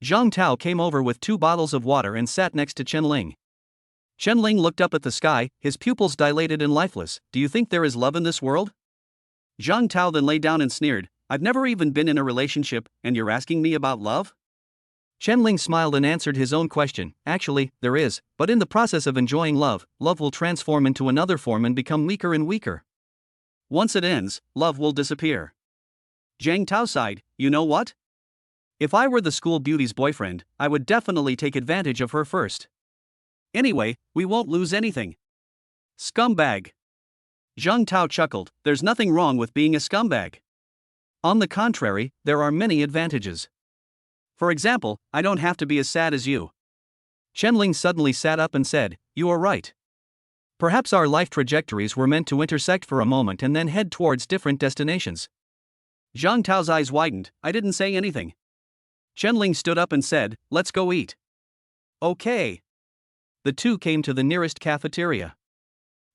Zhang Tao came over with 2 bottles of water and sat next to Chen Ling. Chen Ling looked up at the sky, his pupils dilated and lifeless. Do you think there is love in this world? Zhang Tao then lay down and sneered, I've never even been in a relationship, and you're asking me about love? Chen Ling smiled and answered his own question, actually, there is, but in the process of enjoying love, love will transform into another form and become weaker and weaker. Once it ends, love will disappear. Zhang Tao sighed, you know what? If I were the school beauty's boyfriend, I would definitely take advantage of her first. Anyway, we won't lose anything. Scumbag. Zhang Tao chuckled, there's nothing wrong with being a scumbag. On the contrary, there are many advantages. For example, I don't have to be as sad as you. Chen Ling suddenly sat up and said, you are right. Perhaps our life trajectories were meant to intersect for a moment and then head towards different destinations. Zhang Tao's eyes widened, I didn't say anything. Chen Ling stood up and said, let's go eat. Okay. The two came to the nearest cafeteria.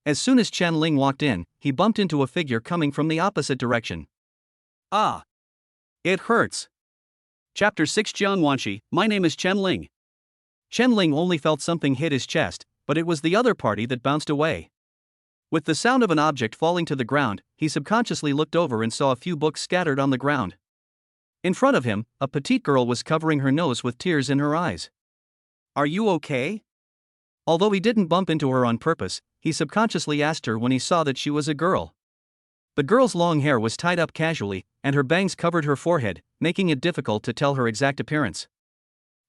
As soon as Chen Ling walked in, he bumped into a figure coming from the opposite direction. Ah. It hurts. Chapter 6 Jiangwanshi, my name is Chen Ling. Chen Ling only felt something hit his chest, but it was the other party that bounced away. With the sound of an object falling to the ground, he subconsciously looked over and saw a few books scattered on the ground. In front of him, a petite girl was covering her nose with tears in her eyes. Are you okay? Although he didn't bump into her on purpose, he subconsciously asked her when he saw that she was a girl. The girl's long hair was tied up casually, and her bangs covered her forehead, making it difficult to tell her exact appearance.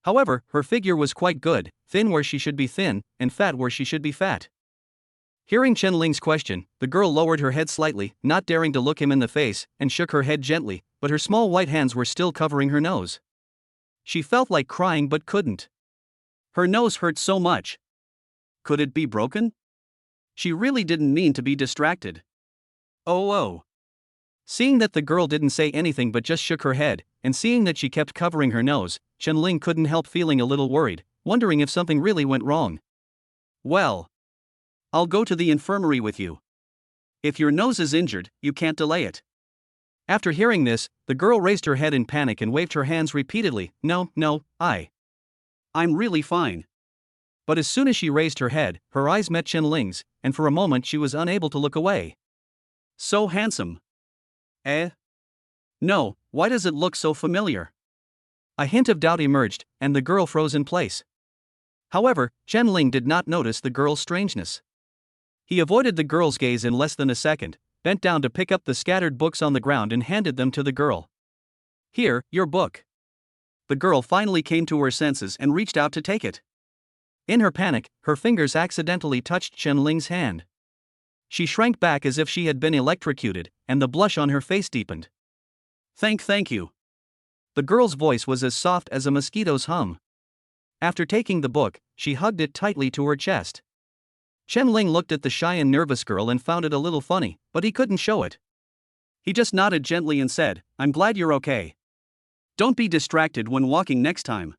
However, her figure was quite good, thin where she should be thin, and fat where she should be fat. Hearing Chen Ling's question, the girl lowered her head slightly, not daring to look him in the face, and shook her head gently, but her small white hands were still covering her nose. She felt like crying but couldn't. Her nose hurt so much. Could it be broken? She really didn't mean to be distracted. Oh. Seeing that the girl didn't say anything but just shook her head, and seeing that she kept covering her nose, Chen Ling couldn't help feeling a little worried, wondering if something really went wrong. Well, I'll go to the infirmary with you. If your nose is injured, you can't delay it. After hearing this, the girl raised her head in panic and waved her hands repeatedly. No, I'm really fine. But as soon as she raised her head, her eyes met Chen Ling's, and for a moment she was unable to look away. So handsome. No, why does it look so familiar? A hint of doubt emerged, and the girl froze in place. However, Chen Ling did not notice the girl's strangeness. He avoided the girl's gaze in less than a second, bent down to pick up the scattered books on the ground and handed them to the girl. Here, your book. the girl finally came to her senses and reached out to take it. In her panic, her fingers accidentally touched Chen Ling's hand. She shrank back as if she had been electrocuted, and the blush on her face deepened. Thank you. The girl's voice was as soft as a mosquito's hum. After taking the book, she hugged it tightly to her chest. Chen Ling looked at the shy and nervous girl and found it a little funny, but he couldn't show it. He just nodded gently and said, "I'm glad you're okay. Don't be distracted when walking next time."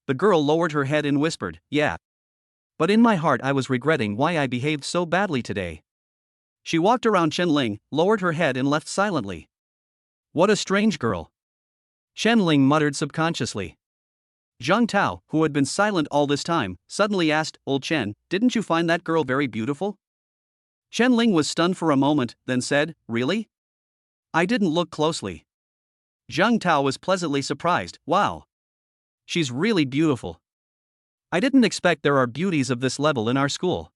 The girl lowered her head and whispered, "Yeah. But in my heart I was regretting why I behaved so badly today." She walked around Chen Ling, lowered her head and left silently. What a strange girl. Chen Ling muttered subconsciously. Zhang Tao, who had been silent all this time, suddenly asked, "Old Chen, didn't you find that girl very beautiful?" Chen Ling was stunned for a moment, then said, "Really? I didn't look closely." Zhang Tao was pleasantly surprised, "Wow. She's really beautiful. I didn't expect there are beauties of this level in our school."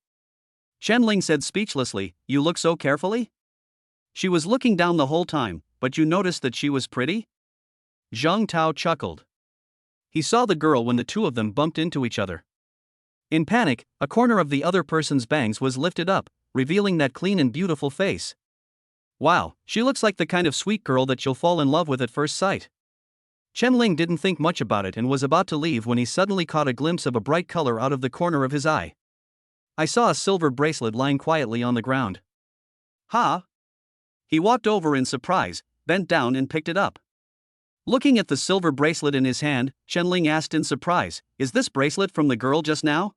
Chen Ling said speechlessly, "You look so carefully? She was looking down the whole time, but you noticed that she was pretty?" Zhang Tao chuckled. He saw the girl when the two of them bumped into each other. In panic, a corner of the other person's bangs was lifted up, revealing that clean and beautiful face. "Wow, she looks like the kind of sweet girl that you'll fall in love with at first sight." Chen Ling didn't think much about it and was about to leave when he suddenly caught a glimpse of a bright color out of the corner of his eye. "I saw a silver bracelet lying quietly on the ground." "Huh?" He walked over in surprise, bent down and picked it up. Looking at the silver bracelet in his hand, Chen Ling asked in surprise, "Is this bracelet from the girl just now?"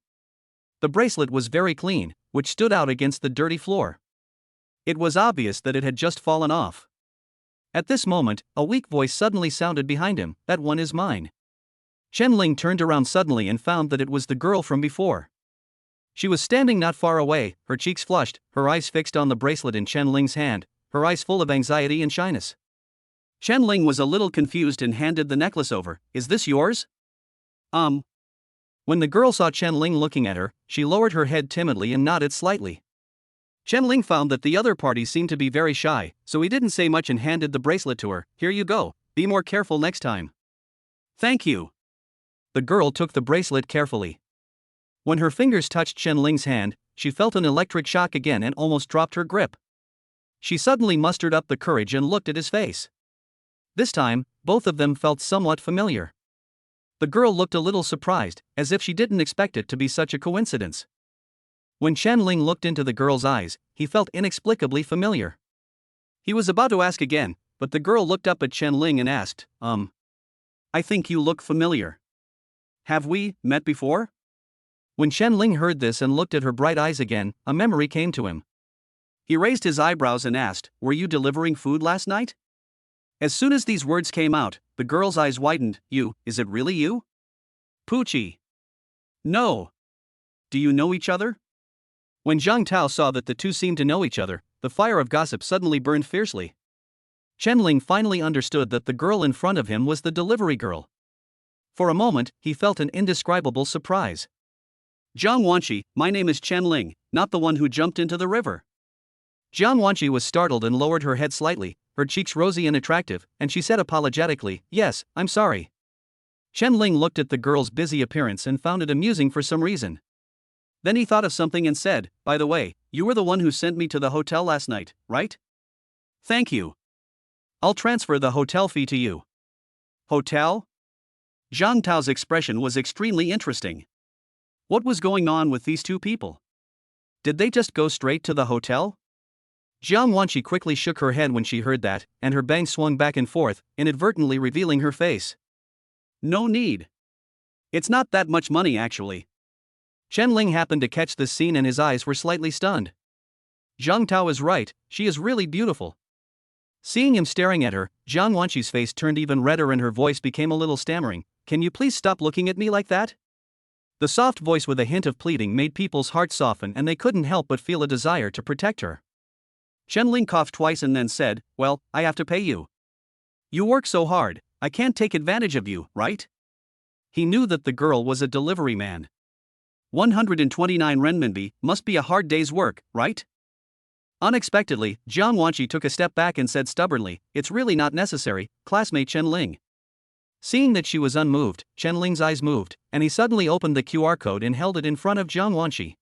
The bracelet was very clean, which stood out against the dirty floor. It was obvious that it had just fallen off. At this moment, a weak voice suddenly sounded behind him, "That one is mine." Chen Ling turned around suddenly and found that it was the girl from before. She was standing not far away, her cheeks flushed, her eyes fixed on the bracelet in Chen Ling's hand, her eyes full of anxiety and shyness. Chen Ling was a little confused and handed the necklace over. "Is this yours?" When the girl saw Chen Ling looking at her, she lowered her head timidly and nodded slightly. Chen Ling found that the other party seemed to be very shy, so he didn't say much and handed the bracelet to her. "Here you go, be more careful next time." "Thank you." The girl took the bracelet carefully. When her fingers touched Chen Ling's hand, she felt an electric shock again and almost dropped her grip. She suddenly mustered up the courage and looked at his face. This time, both of them felt somewhat familiar. The girl looked a little surprised, as if she didn't expect it to be such a coincidence. When Chen Ling looked into the girl's eyes, he felt inexplicably familiar. He was about to ask again, but the girl looked up at Chen Ling and asked, "I think you look familiar. Have we met before?" When Chen Ling heard this and looked at her bright eyes again, a memory came to him. He raised his eyebrows and asked, "Were you delivering food last night?" As soon as these words came out, the girl's eyes widened. "You, is it really you?" "Poochie. No. Do you know each other?" When Zhang Tao saw that the two seemed to know each other, the fire of gossip suddenly burned fiercely. Chen Ling finally understood that the girl in front of him was the delivery girl. For a moment, he felt an indescribable surprise. "Jiang Wanqi, my name is Chen Ling, not the one who jumped into the river." Jiang Wanqi was startled and lowered her head slightly, her cheeks rosy and attractive, and she said apologetically, "Yes, I'm sorry." Chen Ling looked at the girl's busy appearance and found it amusing for some reason. Then he thought of something and said, "By the way, you were the one who sent me to the hotel last night, right?" "Thank you. I'll transfer the hotel fee to you." "Hotel?" Zhang Tao's expression was extremely interesting. What was going on with these two people? Did they just go straight to the hotel? Jiang Wanqi quickly shook her head when she heard that, and her bangs swung back and forth, inadvertently revealing her face. "No need. It's not that much money actually." Chen Ling happened to catch this scene and his eyes were slightly stunned. Zhang Tao is right, she is really beautiful. Seeing him staring at her, Jiang Wanqi's face turned even redder and her voice became a little stammering. "Can you please stop looking at me like that?" The soft voice with a hint of pleading made people's hearts soften and they couldn't help but feel a desire to protect her. Chen Ling coughed twice and then said, "Well, I have to pay you. You work so hard, I can't take advantage of you, right?" He knew that the girl was a delivery man. 129 renminbi must be a hard day's work, right? Unexpectedly, Jiang Wanqi took a step back and said stubbornly, "It's really not necessary, classmate Chen Ling." Seeing that she was unmoved, Chen Ling's eyes moved, and he suddenly opened the QR code and held it in front of Jiang Wanqi.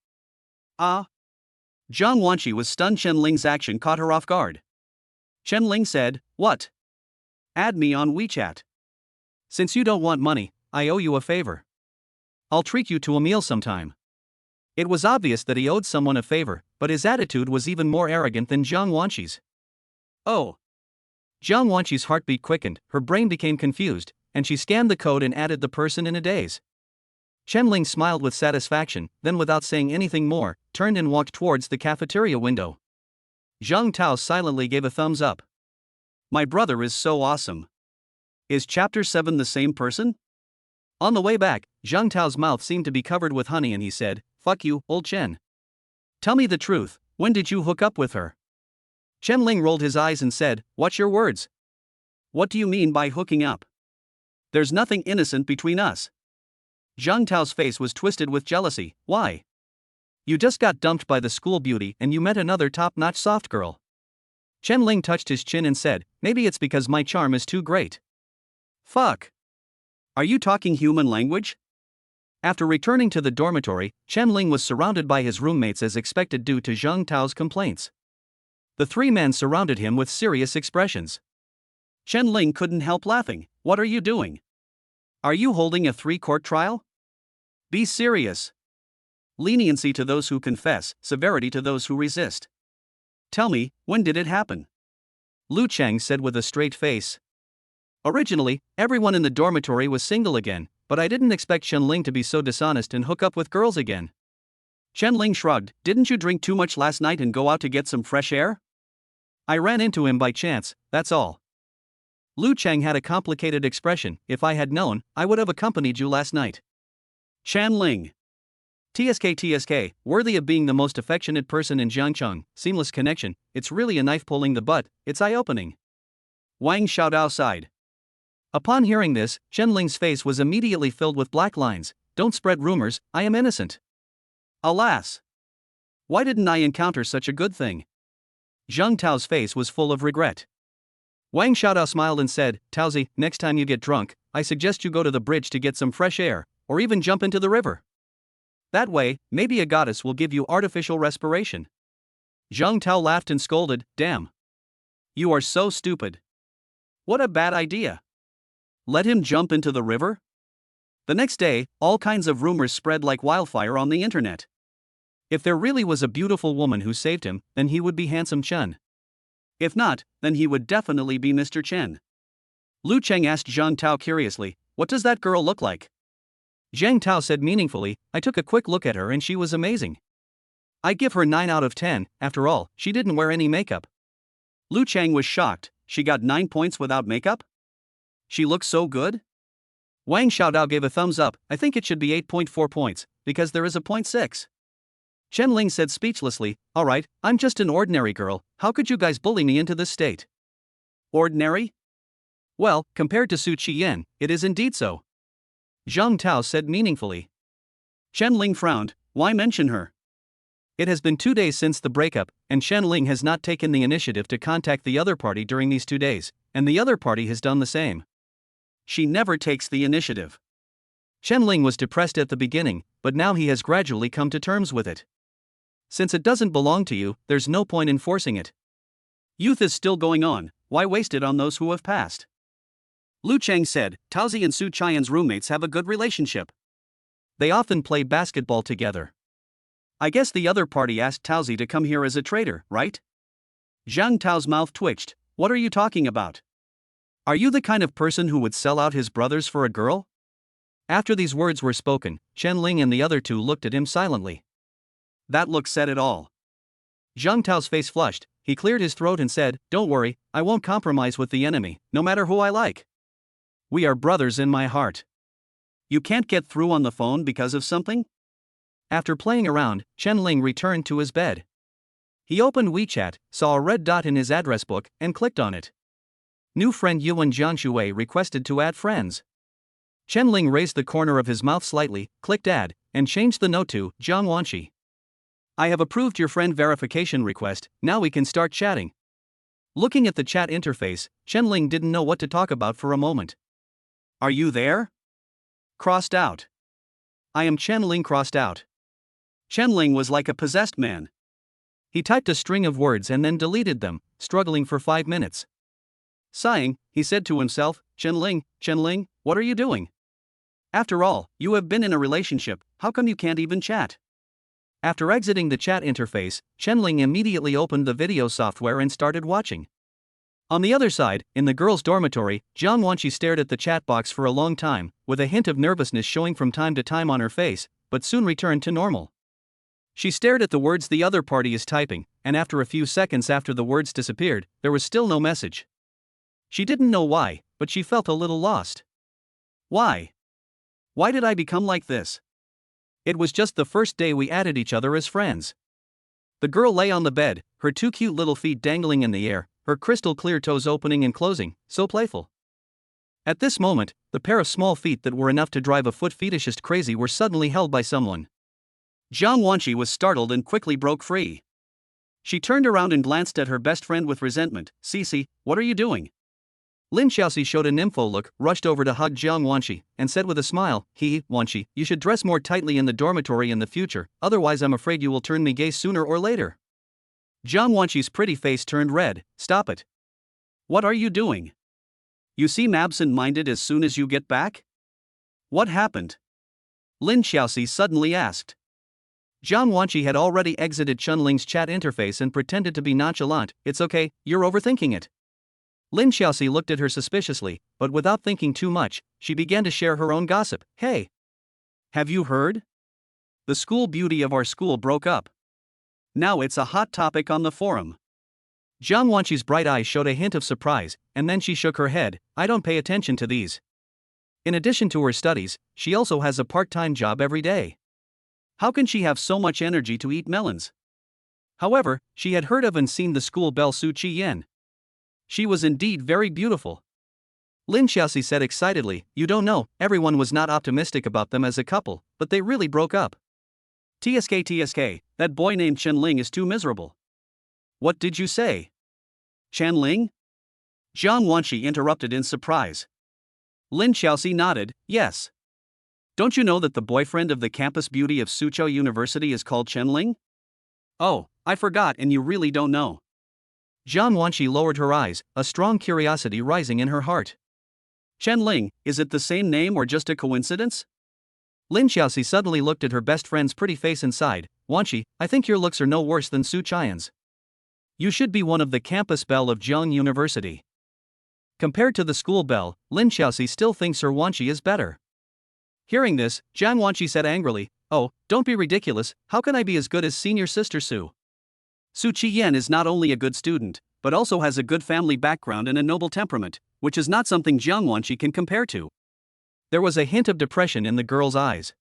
Ah! Jiang Wanqi was stunned. Chen Ling's action caught her off guard. Chen Ling said, "What? Add me on WeChat. Since you don't want money, I owe you a favor. I'll treat you to a meal sometime." It was obvious that he owed someone a favor, but his attitude was even more arrogant than Jiang Wanqi's. Oh! Jiang Wanqi's heartbeat quickened, her brain became confused, and she scanned the code and added the person in a daze. Chen Ling smiled with satisfaction, then without saying anything more, turned and walked towards the cafeteria window. Zhang Tao silently gave a thumbs up. My brother is so awesome. Is Chapter 7 the same person? On the way back, Zhang Tao's mouth seemed to be covered with honey and he said, "Fuck you, old Chen. Tell me the truth, when did you hook up with her?" Chen Ling rolled his eyes and said, "Watch your words. What do you mean by hooking up? There's nothing innocent between us." Zhang Tao's face was twisted with jealousy. Why? You just got dumped by the school beauty and you met another top-notch soft girl. Chen Ling touched his chin and said, "Maybe it's because my charm is too great." Fuck. Are you talking human language? After returning to the dormitory, Chen Ling was surrounded by his roommates as expected due to Zhang Tao's complaints. The three men surrounded him with serious expressions. Chen Ling couldn't help laughing. What are you doing? Are you holding a 3-court trial? Be serious. Leniency to those who confess, severity to those who resist. Tell me, when did it happen? Lu Cheng said with a straight face. Originally, everyone in the dormitory was single again, but I didn't expect Chen Ling to be so dishonest and hook up with girls again. Chen Ling shrugged. Didn't you drink too much last night and go out to get some fresh air? I ran into him by chance, that's all. Lu Cheng had a complicated expression. If I had known, I would have accompanied you last night. Chen Ling. TSK, worthy of being the most affectionate person in Jiangcheng, seamless connection, it's really a knife pulling the butt, it's eye-opening. Wang Xiaodao sighed. Upon hearing this, Chen Ling's face was immediately filled with black lines. Don't spread rumors, I am innocent. Alas! Why didn't I encounter such a good thing? Zhang Tao's face was full of regret. Wang Xiaodao smiled and said, Taozi, next time you get drunk, I suggest you go to the bridge to get some fresh air, or even jump into the river. That way, maybe a goddess will give you artificial respiration. Zhang Tao laughed and scolded, damn. You are so stupid. What a bad idea. Let him jump into the river? The next day, all kinds of rumors spread like wildfire on the internet. If there really was a beautiful woman who saved him, then he would be handsome Chen. If not, then he would definitely be Mr. Chen. Lu Cheng asked Zhang Tao curiously, what does that girl look like? Zhang Tao said meaningfully, I took a quick look at her and she was amazing. I give her 9 out of 10, after all, she didn't wear any makeup. Lu Cheng was shocked, she got 9 points without makeup? She looks so good? Wang Xiaodao gave a thumbs up, I think it should be 8.4 points, because there is a 0.6. Chen Ling said speechlessly, alright, I'm just an ordinary girl, how could you guys bully me into this state? Ordinary? Well, compared to Su Qiyan, it is indeed so. Zhang Tao said meaningfully. Chen Ling frowned, why mention her? It has been 2 days since the breakup, and Chen Ling has not taken the initiative to contact the other party during these 2 days, and the other party has done the same. She never takes the initiative. Chen Ling was depressed at the beginning, but now he has gradually come to terms with it. Since it doesn't belong to you, there's no point in forcing it. Youth is still going on, why waste it on those who have passed? Lu Cheng said, Taozi and Su Qian's roommates have a good relationship. They often play basketball together. I guess the other party asked Taozi to come here as a traitor, right? Zhang Tao's mouth twitched, what are you talking about? Are you the kind of person who would sell out his brothers for a girl? After these words were spoken, Chen Ling and the other two looked at him silently. That look said it all. Zhang Tao's face flushed, he cleared his throat and said, don't worry, I won't compromise with the enemy, no matter who I like. We are brothers in my heart. You can't get through on the phone because of something? After playing around, Chen Ling returned to his bed. He opened WeChat, saw a red dot in his address book, and clicked on it. New friend Yuan Jianshui requested to add friends. Chen Ling raised the corner of his mouth slightly, clicked add, and changed the note to Jiang Wanqi. I have approved your friend verification request, now we can start chatting. Looking at the chat interface, Chen Ling didn't know what to talk about for a moment. Are you there? Crossed out. I am Chen Ling crossed out. Chen Ling was like a possessed man. He typed a string of words and then deleted them, struggling for 5 minutes. Sighing, he said to himself, Chen Ling, what are you doing? After all, you have been in a relationship, how come you can't even chat? After exiting the chat interface, Chen Ling immediately opened the video software and started watching. On the other side, in the girls' dormitory, Jiang Wanqi stared at the chat box for a long time, with a hint of nervousness showing from time to time on her face, but soon returned to normal. She stared at the words the other party is typing, and after a few seconds after the words disappeared, there was still no message. She didn't know why, but she felt a little lost. Why? Why did I become like this? It was just the first day we added each other as friends. The girl lay on the bed, her 2 cute little feet dangling in the air, her crystal clear toes opening and closing, so playful. At this moment, the pair of small feet that were enough to drive a foot fetishist crazy were suddenly held by someone. Jiang Wanqi was startled and quickly broke free. She turned around and glanced at her best friend with resentment. Cici, what are you doing? Lin Xiaoxi showed a nympho look, rushed over to hug Jiang Wanqi, and said with a smile, Wanqi, you should dress more tightly in the dormitory in the future, otherwise I'm afraid you will turn me gay sooner or later. Jiang Wanqi's pretty face turned red. Stop it. What are you doing? You seem absent-minded as soon as you get back? What happened? Lin Xiaoxi suddenly asked. Jiang Wanqi had already exited Chen Ling's chat interface and pretended to be nonchalant. It's okay, you're overthinking it. Lin Xiaoxi looked at her suspiciously, but without thinking too much, she began to share her own gossip. Hey! Have you heard? The school beauty of our school broke up. Now it's a hot topic on the forum. Jiang Wanqi's bright eyes showed a hint of surprise, and then she shook her head. I don't pay attention to these. In addition to her studies, she also has a part-time job every day. How can she have so much energy to eat melons? However, she had heard of and seen the school belle Su Qiyan. She was indeed very beautiful. Lin Xiaoxi said excitedly, you don't know, everyone was not optimistic about them as a couple, but they really broke up. TSK, that boy named Chen Ling is too miserable. What did you say? Chen Ling? Jiang Wanqi interrupted in surprise. Lin Xiaoxi nodded, yes. Don't you know that the boyfriend of the campus beauty of Suzhou University is called Chen Ling? Oh, I forgot and you really don't know. Jiang Wanqi lowered her eyes, a strong curiosity rising in her heart. Chen Ling, is it the same name or just a coincidence? Lin Xiaoxi suddenly looked at her best friend's pretty face and sighed. Wanqi, I think your looks are no worse than Su Qian's. You should be one of the campus belle of Zhejiang University. Compared to the school belle, Lin Xiaoxi still thinks her Wanqi is better. Hearing this, Jiang Wanqi said angrily, oh, don't be ridiculous, how can I be as good as senior sister Su? Su Qiyan is not only a good student, but also has a good family background and a noble temperament, which is not something Jiang Wanqi can compare to. There was a hint of depression in the girl's eyes.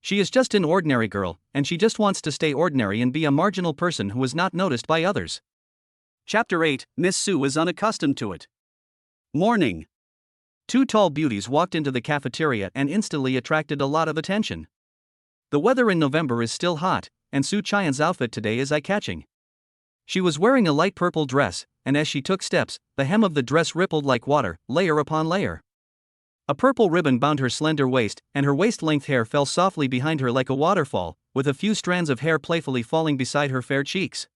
She is just an ordinary girl, and she just wants to stay ordinary and be a marginal person who is not noticed by others. Chapter 8, Miss Su is unaccustomed to it. Morning. 2 tall beauties walked into the cafeteria and instantly attracted a lot of attention. The weather in November is still hot, and Su Qian's outfit today is eye-catching. She was wearing a light purple dress, and as she took steps, the hem of the dress rippled like water, layer upon layer. A purple ribbon bound her slender waist, and her waist-length hair fell softly behind her like a waterfall, with a few strands of hair playfully falling beside her fair cheeks.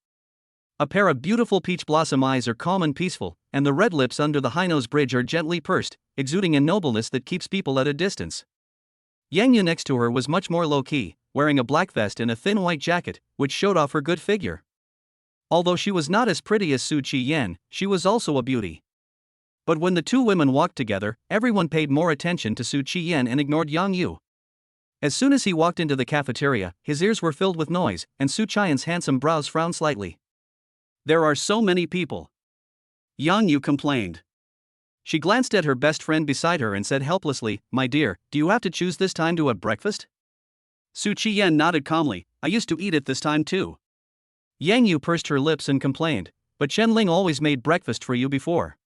A pair of beautiful peach blossom eyes are calm and peaceful, and the red lips under the high nose bridge are gently pursed, exuding a nobleness that keeps people at a distance. Yang Yu next to her was much more low-key, wearing a black vest and a thin white jacket, which showed off her good figure. Although she was not as pretty as Su Qiyan, she was also a beauty. But when the 2 women walked together, everyone paid more attention to Su Qiyan and ignored Yang Yu. As soon as he walked into the cafeteria, his ears were filled with noise, and Su Qian's handsome brows frowned slightly. There are so many people. Yang Yu complained. She glanced at her best friend beside her and said helplessly, my dear, do you have to choose this time to have breakfast? Su Qiyan nodded calmly, I used to eat at this time too. Yang Yu pursed her lips and complained, but Chen Ling always made breakfast for you before.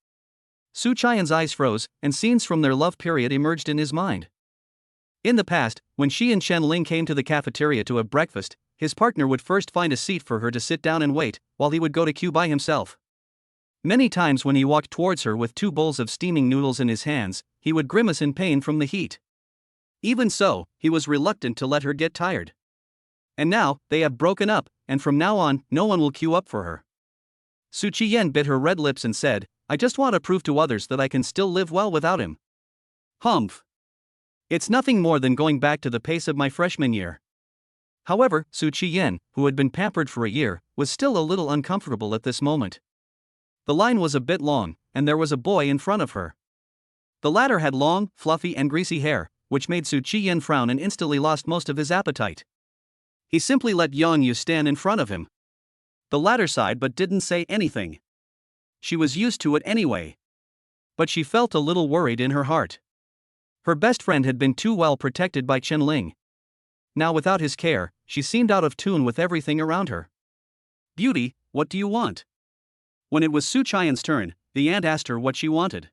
Su Qian's eyes froze, and scenes from their love period emerged in his mind. In the past, when she and Chen Ling came to the cafeteria to have breakfast, his partner would first find a seat for her to sit down and wait, while he would go to queue by himself. Many times when he walked towards her with 2 bowls of steaming noodles in his hands, he would grimace in pain from the heat. Even so, he was reluctant to let her get tired. And now, they have broken up, and from now on, no one will queue up for her. Su Qiyan bit her red lips and said, I just want to prove to others that I can still live well without him. Humph. It's nothing more than going back to the pace of my freshman year. However, Su Qiyan, who had been pampered for a year, was still a little uncomfortable at this moment. The line was a bit long, and there was a boy in front of her. The latter had long, fluffy and greasy hair, which made Su Qiyan frown and instantly lost most of his appetite. He simply let Yang Yu stand in front of him. The latter sighed but didn't say anything. She was used to it anyway. But she felt a little worried in her heart. Her best friend had been too well protected by Chen Ling. Now without his care, she seemed out of tune with everything around her. Beauty, what do you want? When it was Su Qian's turn, the aunt asked her what she wanted.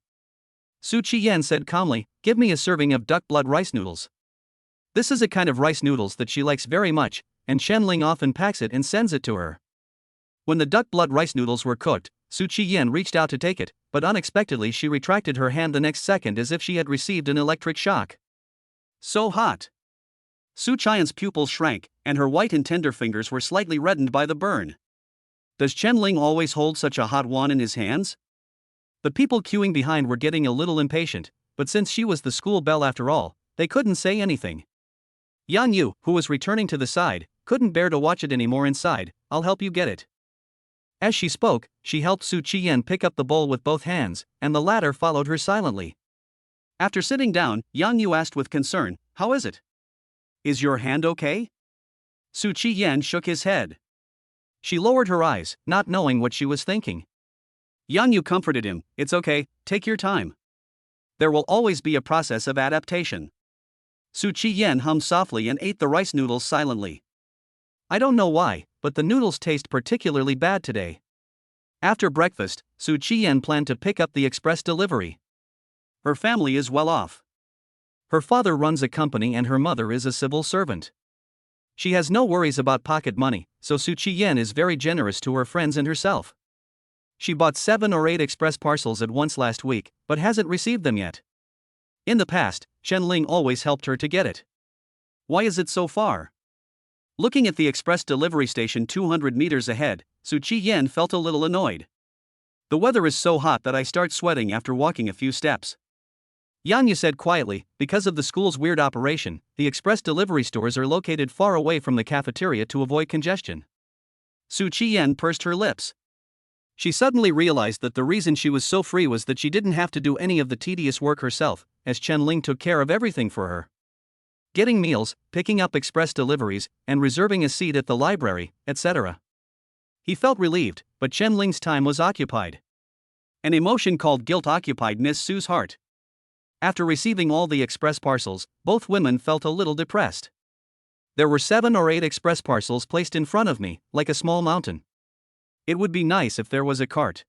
Su Qiyan said calmly, give me a serving of duck blood rice noodles. This is a kind of rice noodles that she likes very much, and Chen Ling often packs it and sends it to her. When the duck blood rice noodles were cooked, Su Qiyan reached out to take it, but unexpectedly she retracted her hand the next second as if she had received an electric shock. So hot! Su Qian's pupils shrank, and her white and tender fingers were slightly reddened by the burn. Does Chen Ling always hold such a hot wand in his hands? The people queuing behind were getting a little impatient, but since she was the school belle after all, they couldn't say anything. Yang Yu, who was returning to the side, couldn't bear to watch it anymore inside. I'll help you get it. As she spoke, she helped Su Qiyan pick up the bowl with both hands, and the latter followed her silently. After sitting down, Yang Yu asked with concern, how is it? Is your hand okay? Su Qiyan shook his head. She lowered her eyes, not knowing what she was thinking. Yang Yu comforted him, it's okay, take your time. There will always be a process of adaptation. Su Qiyan hummed softly and ate the rice noodles silently. I don't know why, but the noodles taste particularly bad today. After breakfast, Su Qiyan planned to pick up the express delivery. Her family is well off. Her father runs a company and her mother is a civil servant. She has no worries about pocket money, so Su Qiyan is very generous to her friends and herself. She bought 7 or 8 express parcels at once last week, but hasn't received them yet. In the past, Chen Ling always helped her to get it. Why is it so far? Looking at the express delivery station 200 meters ahead, Su Qiyan felt a little annoyed. The weather is so hot that I start sweating after walking a few steps. Yang Yu said quietly, because of the school's weird operation, the express delivery stores are located far away from the cafeteria to avoid congestion. Su Qiyan pursed her lips. She suddenly realized that the reason she was so free was that she didn't have to do any of the tedious work herself, as Chen Ling took care of everything for her. Getting meals, picking up express deliveries, and reserving a seat at the library, etc. He felt relieved, but Chen Ling's time was occupied. An emotion called guilt occupied Miss Su's heart. After receiving all the express parcels, both women felt a little depressed. There were 7 or 8 express parcels placed in front of me, like a small mountain. It would be nice if there was a cart.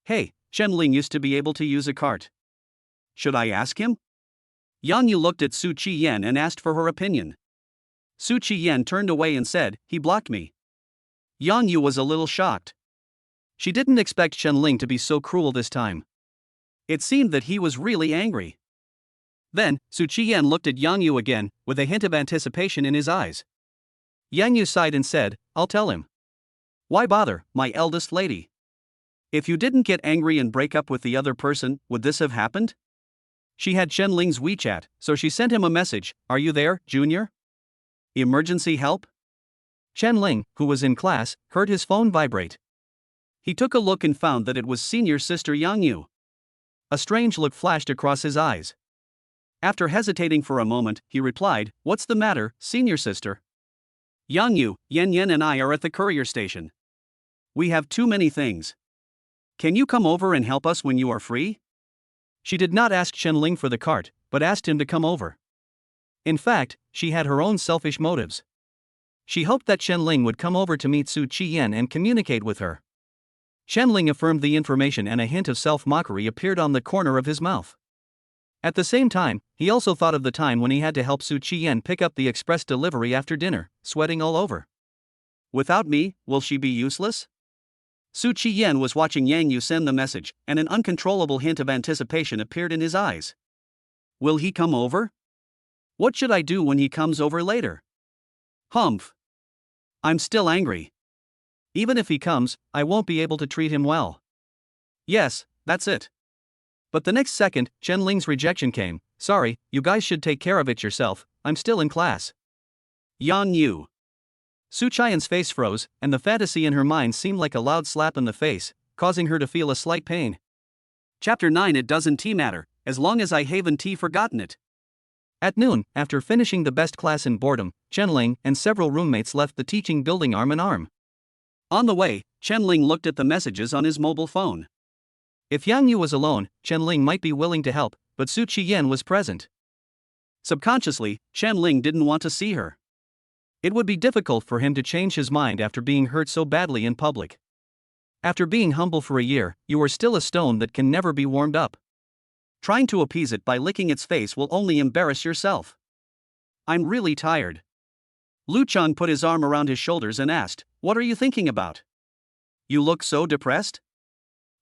Hey, Chen Ling used to be able to use a cart. Should I ask him? Yang Yu looked at Su Qiyan and asked for her opinion. Su Qiyan turned away and said, he blocked me. Yang Yu was a little shocked. She didn't expect Chen Ling to be so cruel this time. It seemed that he was really angry. Then, Su Qiyan looked at Yang Yu again, with a hint of anticipation in his eyes. Yang Yu sighed and said, I'll tell him. Why bother, my eldest lady? If you didn't get angry and break up with the other person, would this have happened? She had Chen Ling's WeChat, so she sent him a message, are you there, Junior? Emergency help? Chen Ling, who was in class, heard his phone vibrate. He took a look and found that it was senior sister Yang Yu. A strange look flashed across his eyes. After hesitating for a moment, he replied, what's the matter, senior sister? Yang Yu, Yan Yan and I are at the courier station. We have too many things. Can you come over and help us when you are free? She did not ask Chen Ling for the cart, but asked him to come over. In fact, she had her own selfish motives. She hoped that Chen Ling would come over to meet Su Qiyan and communicate with her. Chen Ling affirmed the information and a hint of self-mockery appeared on the corner of his mouth. At the same time, he also thought of the time when he had to help Su Qiyan pick up the express delivery after dinner, sweating all over. Without me, will she be useless? Su Qiyan was watching Yang Yu send the message, and an uncontrollable hint of anticipation appeared in his eyes. Will he come over? What should I do when he comes over later? Humph. I'm still angry. Even if he comes, I won't be able to treat him well. Yes, that's it. But the next second, Chen Ling's rejection came. Sorry, you guys should take care of it yourself, I'm still in class. Yang Yu. Su Qian's face froze, and the fantasy in her mind seemed like a loud slap in the face, causing her to feel a slight pain. Chapter 9. It doesn't matter, as long as I haven't forgotten it. At noon, after finishing the best class in boredom, Chen Ling and several roommates left the teaching building arm in arm. On the way, Chen Ling looked at the messages on his mobile phone. If Yang Yu was alone, Chen Ling might be willing to help, but Su Qian was present. Subconsciously, Chen Ling didn't want to see her. It would be difficult for him to change his mind after being hurt so badly in public. After being humble for a year, you are still a stone that can never be warmed up. Trying to appease it by licking its face will only embarrass yourself. I'm really tired. Lu Cheng put his arm around his shoulders and asked, What are you thinking about? You look so depressed?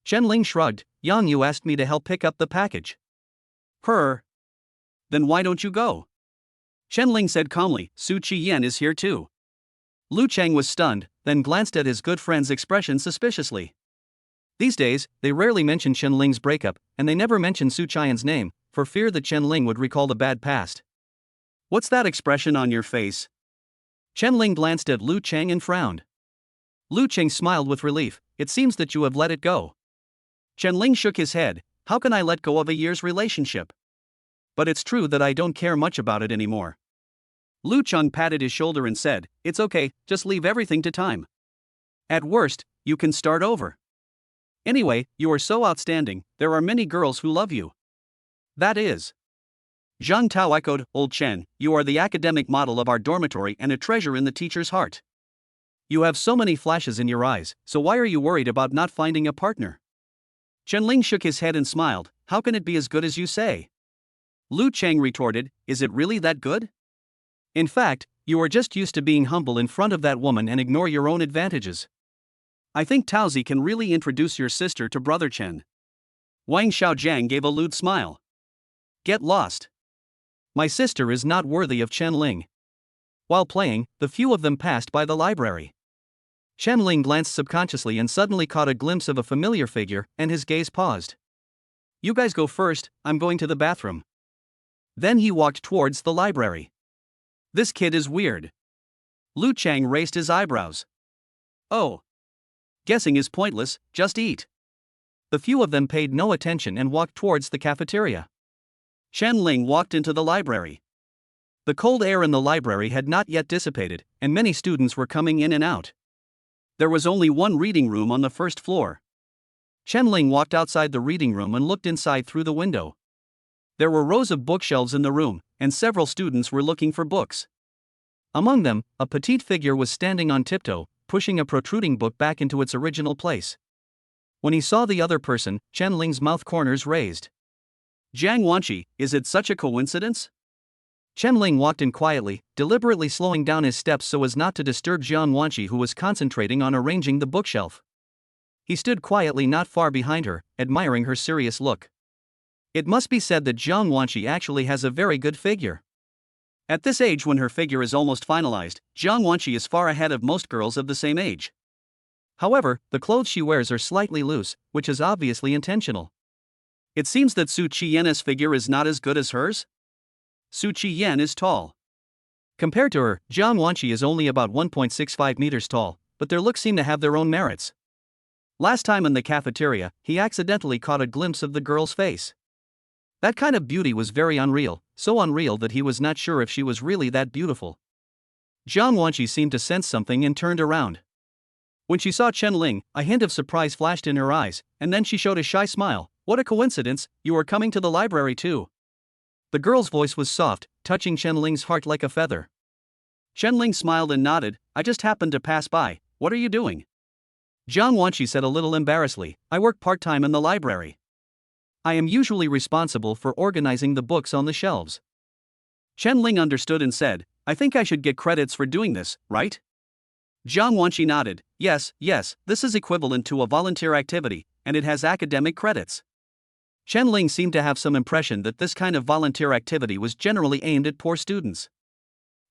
Chen Ling shrugged. Yang Yu asked me to help pick up the package. Her. Then why don't you go? Chen Ling said calmly, Su Qian is here too. Lu Cheng was stunned, then glanced at his good friend's expression suspiciously. These days, they rarely mention Chen Ling's breakup, and they never mention Su Qian's name, for fear that Chen Ling would recall the bad past. What's that expression on your face? Chen Ling glanced at Lu Cheng and frowned. Lu Cheng smiled with relief. It seems that you have let it go. Chen Ling shook his head. How can I let go of a year's relationship? But it's true that I don't care much about it anymore. Lu Cheng patted his shoulder and said, It's okay, just leave everything to time. At worst, you can start over. Anyway, you are so outstanding, there are many girls who love you. That is. Zhang Tao echoed, Old Chen, you are the academic model of our dormitory and a treasure in the teacher's heart. You have so many flashes in your eyes, so why are you worried about not finding a partner? Chen Ling shook his head and smiled. How can it be as good as you say? Lu Cheng retorted, Is it really that good? In fact, you are just used to being humble in front of that woman and ignore your own advantages. I think Taozi can really introduce your sister to Brother Chen. Wang Xiaojiang gave a lewd smile. Get lost. My sister is not worthy of Chen Ling. While playing, the few of them passed by the library. Chen Ling glanced subconsciously and suddenly caught a glimpse of a familiar figure, and his gaze paused. You guys go first, I'm going to the bathroom. Then he walked towards the library. This kid is weird. Lu Cheng raised his eyebrows. Oh. Guessing is pointless, just eat. The few of them paid no attention and walked towards the cafeteria. Chen Ling walked into the library. The cold air in the library had not yet dissipated, and many students were coming in and out. There was only one reading room on the first floor. Chen Ling walked outside the reading room and looked inside through the window. There were rows of bookshelves in the room, and several students were looking for books. Among them, a petite figure was standing on tiptoe, pushing a protruding book back into its original place. When he saw the other person, Chen Ling's mouth corners raised. Jiang Wanqi, is it such a coincidence? Chen Ling walked in quietly, deliberately slowing down his steps so as not to disturb Jiang Wanqi, who was concentrating on arranging the bookshelf. He stood quietly not far behind her, admiring her serious look. It must be said that Jiang Wanqi actually has a very good figure. At this age, when her figure is almost finalized, Jiang Wanqi is far ahead of most girls of the same age. However, the clothes she wears are slightly loose, which is obviously intentional. It seems that Su Qian's figure is not as good as hers. Su Qian is tall. Compared to her, Jiang Wanqi is only about 1.65 meters tall, but their looks seem to have their own merits. Last time in the cafeteria, he accidentally caught a glimpse of the girl's face. That kind of beauty was very unreal, so unreal that he was not sure if she was really that beautiful. Jiang Wanqi seemed to sense something and turned around. When she saw Chen Ling, a hint of surprise flashed in her eyes, and then she showed a shy smile. What a coincidence, you are coming to the library too. The girl's voice was soft, touching Chen Ling's heart like a feather. Chen Ling smiled and nodded. I just happened to pass by. What are you doing? Jiang Wanqi said a little embarrassedly. I work part-time in the library. I am usually responsible for organizing the books on the shelves. Chen Ling understood and said, I think I should get credits for doing this, right? Jiang Wanqi nodded. Yes, this is equivalent to a volunteer activity, and it has academic credits. Chen Ling seemed to have some impression that this kind of volunteer activity was generally aimed at poor students.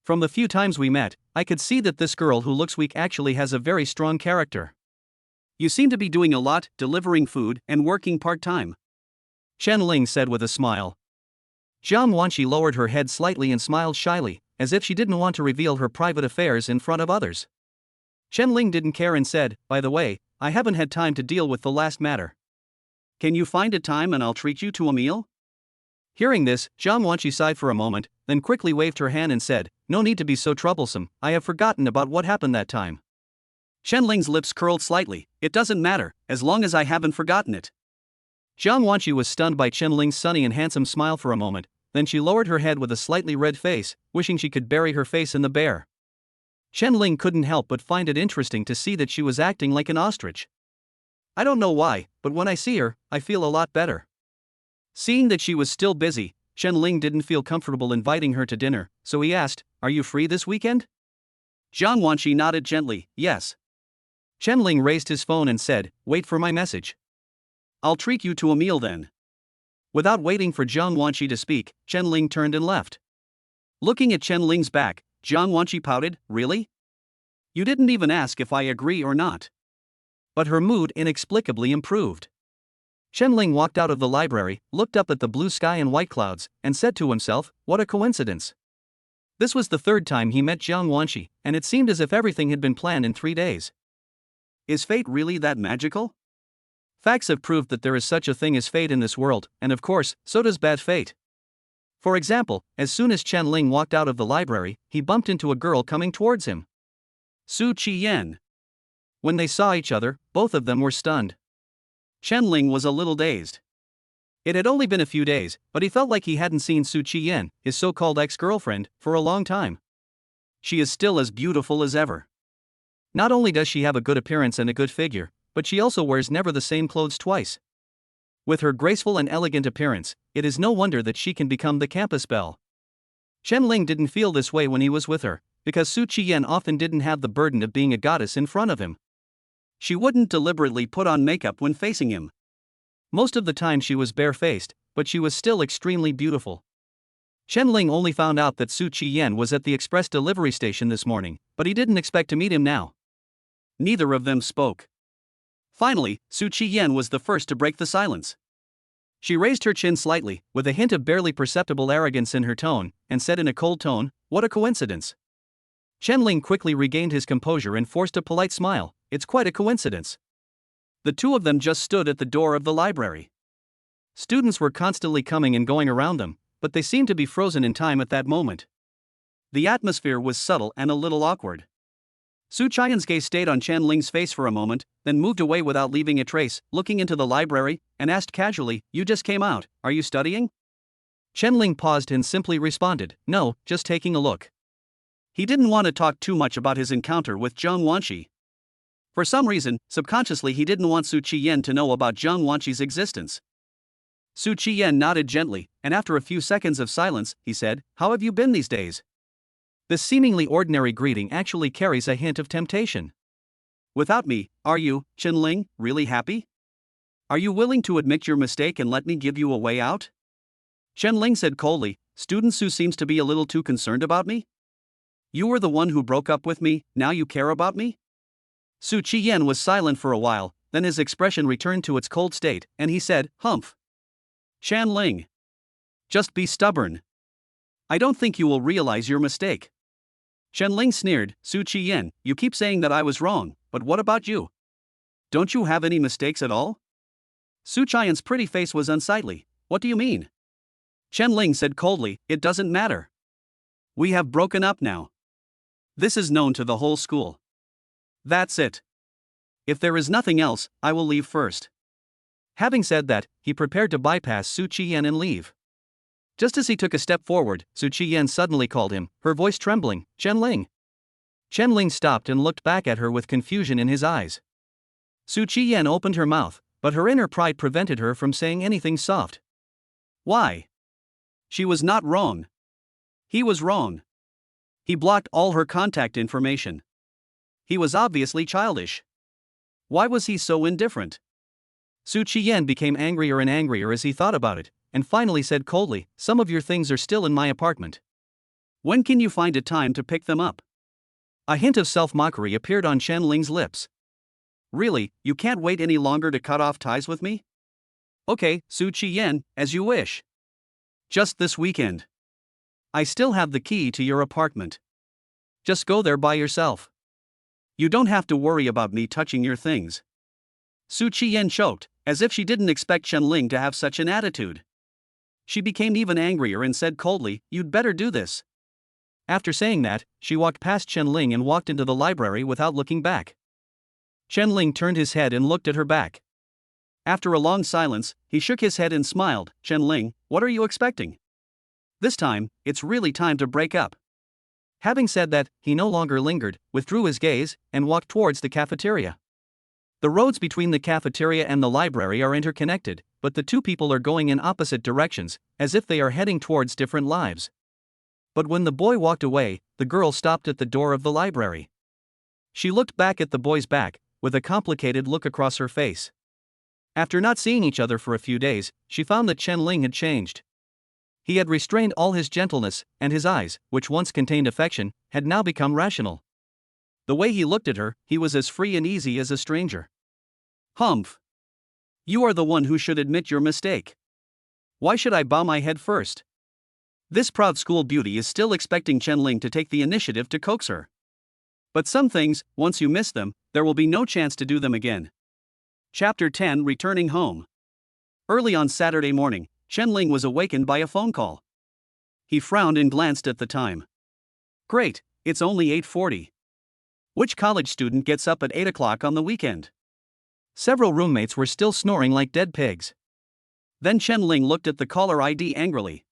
From the few times we met, I could see that this girl who looks weak actually has a very strong character. You seem to be doing a lot, delivering food, and working part-time, Chen Ling said with a smile. Jiang Wanqi lowered her head slightly and smiled shyly, as if she didn't want to reveal her private affairs in front of others. Chen Ling didn't care and said, by the way, I haven't had time to deal with the last matter. Can you find a time and I'll treat you to a meal? Hearing this, Jiang Wanqi sighed for a moment, then quickly waved her hand and said, no need to be so troublesome, I have forgotten about what happened that time. Chen Ling's lips curled slightly, it doesn't matter, as long as I haven't forgotten it. Jiang Wanqi was stunned by Chen Ling's sunny and handsome smile for a moment, then she lowered her head with a slightly red face, wishing she could bury her face in the bear. Chen Ling couldn't help but find it interesting to see that she was acting like an ostrich. I don't know why, but when I see her, I feel a lot better. Seeing that she was still busy, Chen Ling didn't feel comfortable inviting her to dinner, so he asked, are you free this weekend? Jiang Wanqi nodded gently, yes. Chen Ling raised his phone and said, wait for my message. I'll treat you to a meal then. Without waiting for Jiang Wanqi to speak, Chen Ling turned and left. Looking at Chen Ling's back, Jiang Wanqi pouted, really? You didn't even ask if I agree or not. But her mood inexplicably improved. Chen Ling walked out of the library, looked up at the blue sky and white clouds, and said to himself, what a coincidence. This was the third time he met Jiang Wanqi, and it seemed as if everything had been planned in 3 days. Is fate really that magical? Facts have proved that there is such a thing as fate in this world, and of course, so does bad fate. For example, as soon as Chen Ling walked out of the library, he bumped into a girl coming towards him. Su Qiyan. When they saw each other, both of them were stunned. Chen Ling was a little dazed. It had only been a few days, but he felt like he hadn't seen Su Qiyan, his so-called ex-girlfriend, for a long time. She is still as beautiful as ever. Not only does she have a good appearance and a good figure, but she also wears never the same clothes twice. With her graceful and elegant appearance, it is no wonder that she can become the campus belle. Chen Ling didn't feel this way when he was with her, because Su Qiyan often didn't have the burden of being a goddess in front of him. She wouldn't deliberately put on makeup when facing him. Most of the time she was bare-faced, but she was still extremely beautiful. Chen Ling only found out that Su Qiyan was at the express delivery station this morning, but he didn't expect to meet him now. Neither of them spoke. Finally, Su Qiyan was the first to break the silence. She raised her chin slightly, with a hint of barely perceptible arrogance in her tone, and said in a cold tone, what a coincidence. Chen Ling quickly regained his composure and forced a polite smile, it's quite a coincidence. The two of them just stood at the door of the library. Students were constantly coming and going around them, but they seemed to be frozen in time at that moment. The atmosphere was subtle and a little awkward. Su Qian's gaze stayed on Chen Ling's face for a moment, then moved away without leaving a trace, looking into the library, and asked casually, you just came out, are you studying? Chen Ling paused and simply responded, no, just taking a look. He didn't want to talk too much about his encounter with Jiang Wanqi. For some reason, subconsciously he didn't want Su Qiyan to know about Jiang Wanqi's existence. Su Qiyan nodded gently, and after a few seconds of silence, he said, how have you been these days? This seemingly ordinary greeting actually carries a hint of temptation. Without me, are you, Chen Ling, really happy? Are you willing to admit your mistake and let me give you a way out? Chen Ling said coldly, student Su seems to be a little too concerned about me? You were the one who broke up with me, now you care about me? Su Qiyan was silent for a while, then his expression returned to its cold state, and he said, humph. Chen Ling. Just be stubborn. I don't think you will realize your mistake. Chen Ling sneered, Su Qiyan, you keep saying that I was wrong, but what about you? Don't you have any mistakes at all? Su Qian's pretty face was unsightly, what do you mean? Chen Ling said coldly, it doesn't matter. We have broken up now. This is known to the whole school. That's it. If there is nothing else, I will leave first. Having said that, he prepared to bypass Su Qiyan and leave. Just as he took a step forward, Su Qiyan suddenly called him, her voice trembling, Chen Ling. Chen Ling stopped and looked back at her with confusion in his eyes. Su Qiyan opened her mouth, but her inner pride prevented her from saying anything soft. Why? She was not wrong. He was wrong. He blocked all her contact information. He was obviously childish. Why was he so indifferent? Su Qian became angrier and angrier as he thought about it, and finally said coldly, "Some of your things are still in my apartment. When can you find a time to pick them up?" A hint of self-mockery appeared on Chen Ling's lips. "Really, you can't wait any longer to cut off ties with me? Okay, Su Qian, as you wish. Just this weekend. I still have the key to your apartment. Just go there by yourself. You don't have to worry about me touching your things." Su Qian choked, as if she didn't expect Chen Ling to have such an attitude. She became even angrier and said coldly, "You'd better do this." After saying that, she walked past Chen Ling and walked into the library without looking back. Chen Ling turned his head and looked at her back. After a long silence, he shook his head and smiled. "Chen Ling, what are you expecting? This time, it's really time to break up." Having said that, he no longer lingered, withdrew his gaze, and walked towards the cafeteria. The roads between the cafeteria and the library are interconnected, but the two people are going in opposite directions, as if they are heading towards different lives. But when the boy walked away, the girl stopped at the door of the library. She looked back at the boy's back, with a complicated look across her face. After not seeing each other for a few days, she found that Chen Ling had changed. He had restrained all his gentleness, and his eyes, which once contained affection, had now become rational. The way he looked at her, he was as free and easy as a stranger. "Humph. You are the one who should admit your mistake. Why should I bow my head first?" This proud school beauty is still expecting Chen Ling to take the initiative to coax her. But some things, once you miss them, there will be no chance to do them again. Chapter 10: Returning Home. Early on Saturday morning, Chen Ling was awakened by a phone call. He frowned and glanced at the time. Great, it's only 8:40. Which college student gets up at 8 o'clock on the weekend? Several roommates were still snoring like dead pigs. Then Chen Ling looked at the caller ID angrily.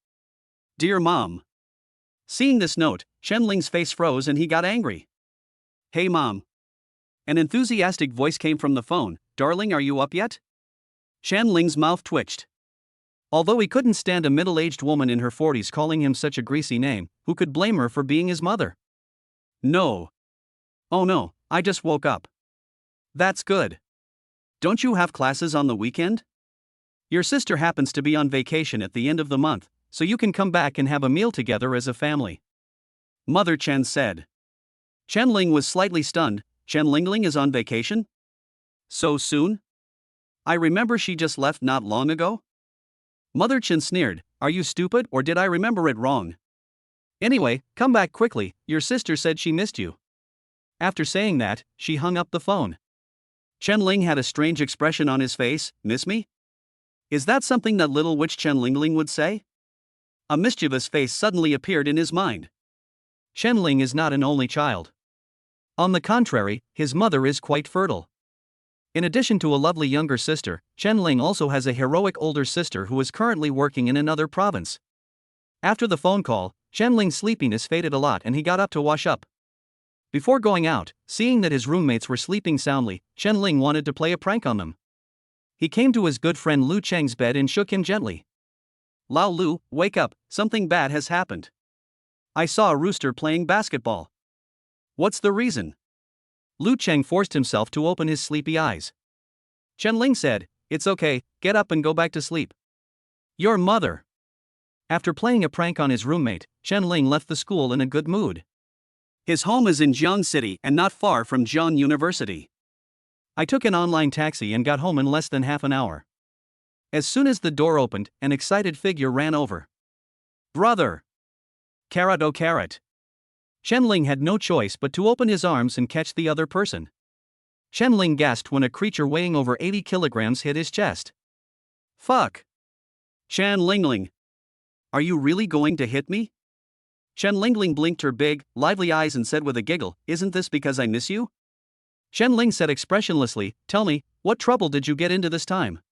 "Dear Mom." Seeing this note, Chen Ling's face froze and he got angry. "Hey Mom." An enthusiastic voice came from the phone. "Darling, are you up yet?" Chen Ling's mouth twitched. Although he couldn't stand a middle-aged woman in her 40s calling him such a greasy name, who could blame her for being his mother? "No. Oh no, I just woke up." "That's good. Don't you have classes on the weekend? Your sister happens to be on vacation at the end of the month, so you can come back and have a meal together as a family," Mother Chen said. Chen Ling was slightly stunned. Chen Lingling is on vacation? So soon? I remember she just left not long ago? Mother Chen sneered. "Are you stupid or did I remember it wrong? Anyway, come back quickly, your sister said she missed you." After saying that, she hung up the phone. Chen Ling had a strange expression on his face. "Miss me? Is that something that little witch Chen Lingling would say?" A mischievous face suddenly appeared in his mind. Chen Ling is not an only child. On the contrary, his mother is quite fertile. In addition to a lovely younger sister, Chen Ling also has a heroic older sister who is currently working in another province. After the phone call, Chen Ling's sleepiness faded a lot and he got up to wash up. Before going out, seeing that his roommates were sleeping soundly, Chen Ling wanted to play a prank on them. He came to his good friend Lu Cheng's bed and shook him gently. "Lao Lu, wake up, something bad has happened. I saw a rooster playing basketball." "What's the reason?" Lu Cheng forced himself to open his sleepy eyes. Chen Ling said, "It's okay, get up and go back to sleep." "Your mother." After playing a prank on his roommate, Chen Ling left the school in a good mood. His home is in Jiang City and not far from Jiang University. I took an online taxi and got home in less than half an hour. As soon as the door opened, an excited figure ran over. "Brother! Carrot oh carrot!" Chen Ling had no choice but to open his arms and catch the other person. Chen Ling gasped when a creature weighing over 80 kilograms hit his chest. "Fuck! Chen Lingling! Are you really going to hit me?" Chen Lingling blinked her big, lively eyes and said with a giggle, "Isn't this because I miss you?" Chen Ling said expressionlessly, "Tell me, what trouble did you get into this time?"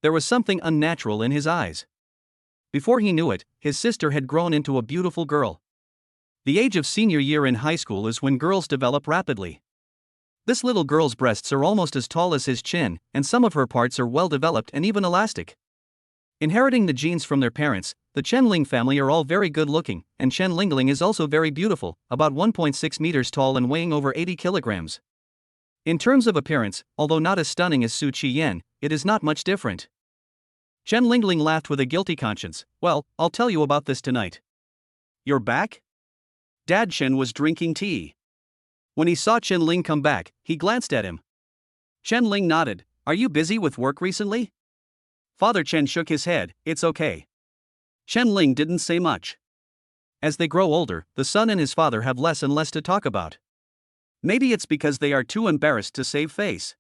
There was something unnatural in his eyes. Before he knew it, his sister had grown into a beautiful girl. The age of senior year in high school is when girls develop rapidly. This little girl's breasts are almost as tall as his chin, and some of her parts are well developed and even elastic. Inheriting the genes from their parents, the Chen Ling family are all very good looking, and Chen Lingling is also very beautiful, about 1.6 meters tall and weighing over 80 kilograms. In terms of appearance, although not as stunning as Su Qiyan, it is not much different. Chen Lingling laughed with a guilty conscience. Well, I'll tell you about this tonight. You're back? Dad Chen was drinking tea. When he saw Chen Ling come back, he glanced at him. Chen Ling nodded. Are you busy with work recently? Father Chen shook his head. It's okay. Chen Ling didn't say much. As they grow older, the son and his father have less and less to talk about. Maybe it's because they are too embarrassed to save face.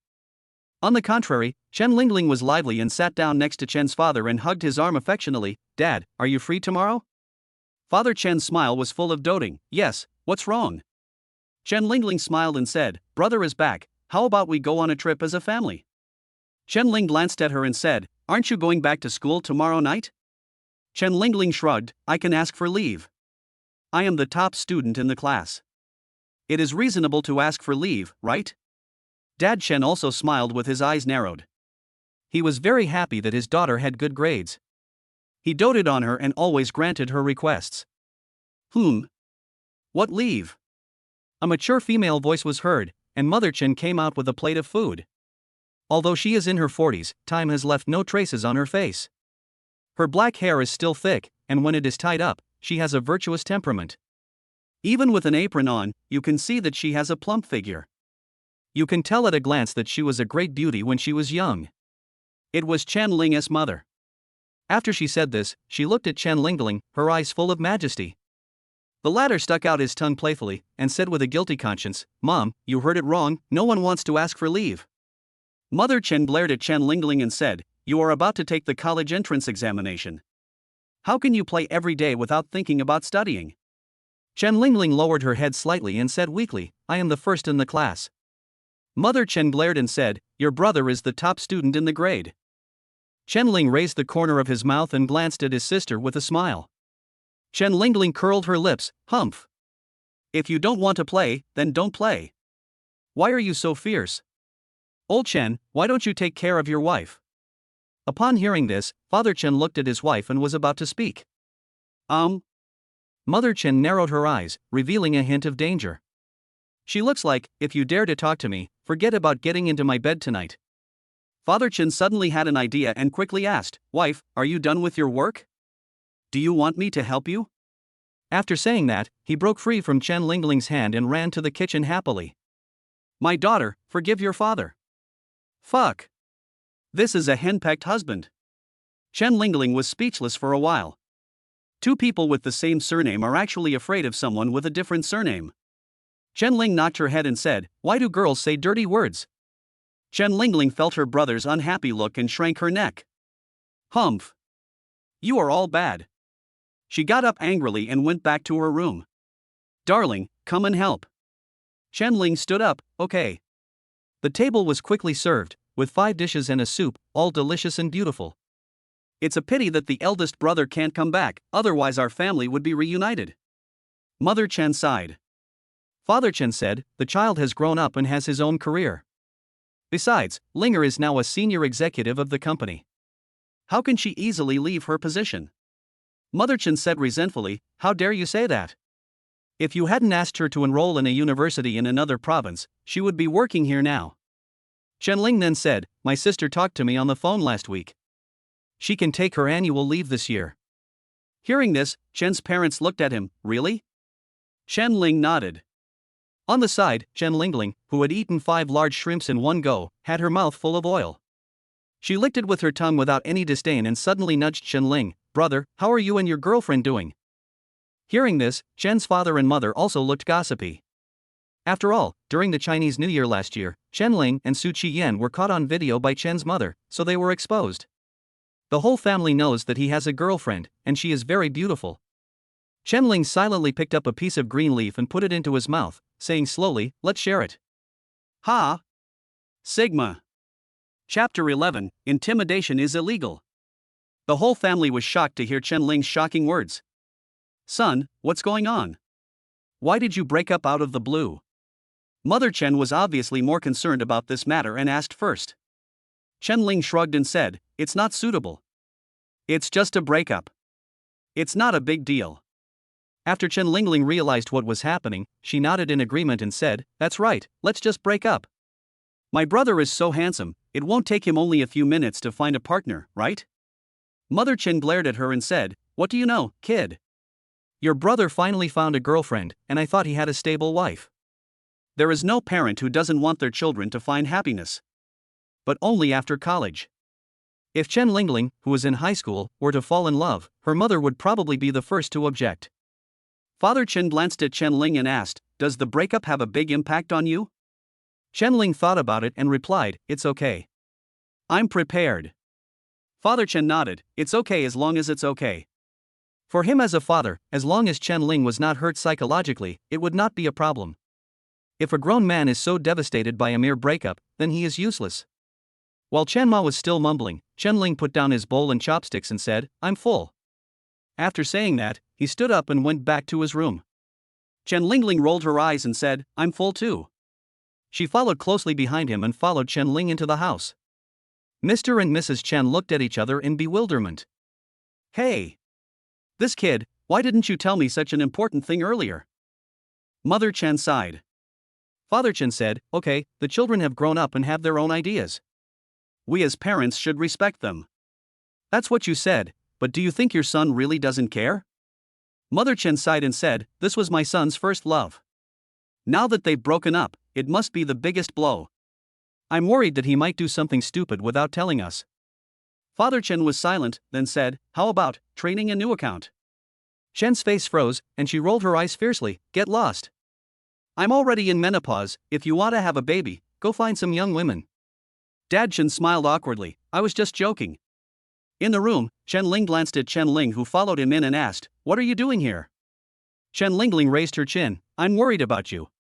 On the contrary, Chen Lingling was lively and sat down next to Chen's father and hugged his arm affectionately. Dad, are you free tomorrow? Father Chen's smile was full of doting. Yes, what's wrong? Chen Lingling smiled and said, Brother is back, how about we go on a trip as a family? Chen Ling glanced at her and said, Aren't you going back to school tomorrow night? Chen Lingling shrugged, I can ask for leave. I am the top student in the class. It is reasonable to ask for leave, right? Dad Chen also smiled with his eyes narrowed. He was very happy that his daughter had good grades. He doted on her and always granted her requests. What leave? A mature female voice was heard, and Mother Chen came out with a plate of food. Although she is in her 40s, time has left no traces on her face. Her black hair is still thick, and when it is tied up, she has a virtuous temperament. Even with an apron on, you can see that she has a plump figure. You can tell at a glance that she was a great beauty when she was young. It was Chen Ling's mother. After she said this, she looked at Chen Lingling, her eyes full of majesty. The latter stuck out his tongue playfully, and said with a guilty conscience, Mom, you heard it wrong, no one wants to ask for leave. Mother Chen glared at Chen Lingling and said, You are about to take the college entrance examination. How can you play every day without thinking about studying? Chen Lingling lowered her head slightly and said weakly, I am the first in the class. Mother Chen glared and said, Your brother is the top student in the grade. Chen Ling raised the corner of his mouth and glanced at his sister with a smile. Chen Lingling curled her lips, humph. If you don't want to play, then don't play. Why are you so fierce? Old Chen, why don't you take care of your wife? Upon hearing this, Father Chen looked at his wife and was about to speak. Mother Chen narrowed her eyes, revealing a hint of danger. She looks like, if you dare to talk to me, forget about getting into my bed tonight. Father Chen suddenly had an idea and quickly asked, Wife, are you done with your work? Do you want me to help you? After saying that, he broke free from Chen Lingling's hand and ran to the kitchen happily. My daughter, forgive your father. Fuck. This is a henpecked husband. Chen Lingling was speechless for a while. Two people with the same surname are actually afraid of someone with a different surname. Chen Ling knocked her head and said, Why do girls say dirty words? Chen Lingling felt her brother's unhappy look and shrank her neck. Humph. You are all bad. She got up angrily and went back to her room. Darling, come and help. Chen Ling stood up, okay. The table was quickly served, with 5 dishes and a soup, all delicious and beautiful. It's a pity that the eldest brother can't come back, otherwise our family would be reunited. Mother Chen sighed. Father Chen said, the child has grown up and has his own career. Besides, Linger is now a senior executive of the company. How can she easily leave her position? Mother Chen said resentfully, How dare you say that? If you hadn't asked her to enroll in a university in another province, she would be working here now. Chen Ling then said, My sister talked to me on the phone last week. She can take her annual leave this year. Hearing this, Chen's parents looked at him, Really? Chen Ling nodded. On the side, Chen Lingling, who had eaten 5 large shrimps in one go, had her mouth full of oil. She licked it with her tongue without any disdain and suddenly nudged Chen Ling, Brother, how are you and your girlfriend doing? Hearing this, Chen's father and mother also looked gossipy. After all, during the Chinese New Year last year, Chen Ling and Su Qiyan were caught on video by Chen's mother, so they were exposed. The whole family knows that he has a girlfriend, and she is very beautiful. Chen Ling silently picked up a piece of green leaf and put it into his mouth, saying slowly, Let's share it. Ha! Sigma. Chapter 11, Intimidation is illegal. The whole family was shocked to hear Chen Ling's shocking words. Son, what's going on? Why did you break up out of the blue? Mother Chen was obviously more concerned about this matter and asked first. Chen Ling shrugged and said, It's not suitable. It's just a breakup. It's not a big deal. After Chen Lingling realized what was happening, she nodded in agreement and said, That's right, let's just break up. My brother is so handsome, it won't take him only a few minutes to find a partner, right? Mother Chen glared at her and said, "What do you know, kid? Your brother finally found a girlfriend, and I thought he had a stable wife." There is no parent who doesn't want their children to find happiness. But only after college. If Chen Lingling, who was in high school, were to fall in love, her mother would probably be the first to object. Father Chen glanced at Chen Ling and asked, "Does the breakup have a big impact on you?" Chen Ling thought about it and replied, "It's okay. I'm prepared." Father Chen nodded, "It's okay as long as it's okay." For him as a father, as long as Chen Ling was not hurt psychologically, it would not be a problem. If a grown man is so devastated by a mere breakup, then he is useless. While Chen Ma was still mumbling, Chen Ling put down his bowl and chopsticks and said, "I'm full." After saying that, he stood up and went back to his room. Chen Lingling rolled her eyes and said, "I'm full too." She followed closely behind him and followed Chen Ling into the house. Mr. and Mrs. Chen looked at each other in bewilderment. "Hey! This kid, why didn't you tell me such an important thing earlier?" Mother Chen sighed. Father Chen said, "Okay, the children have grown up and have their own ideas. We as parents should respect them." "That's what you said, but do you think your son really doesn't care?" Mother Chen sighed and said, "This was my son's first love. Now that they've broken up, it must be the biggest blow. I'm worried that he might do something stupid without telling us." Father Chen was silent, then said, "How about training a new account?" Chen's face froze, and she rolled her eyes fiercely. "Get lost. I'm already in menopause. If you want to have a baby, go find some young women." Dad Chen smiled awkwardly, "I was just joking." In the room, Chen Ling glanced at Chen Ling, who followed him in and asked, "What are you doing here?" Chen Lingling raised her chin, "I'm worried about you.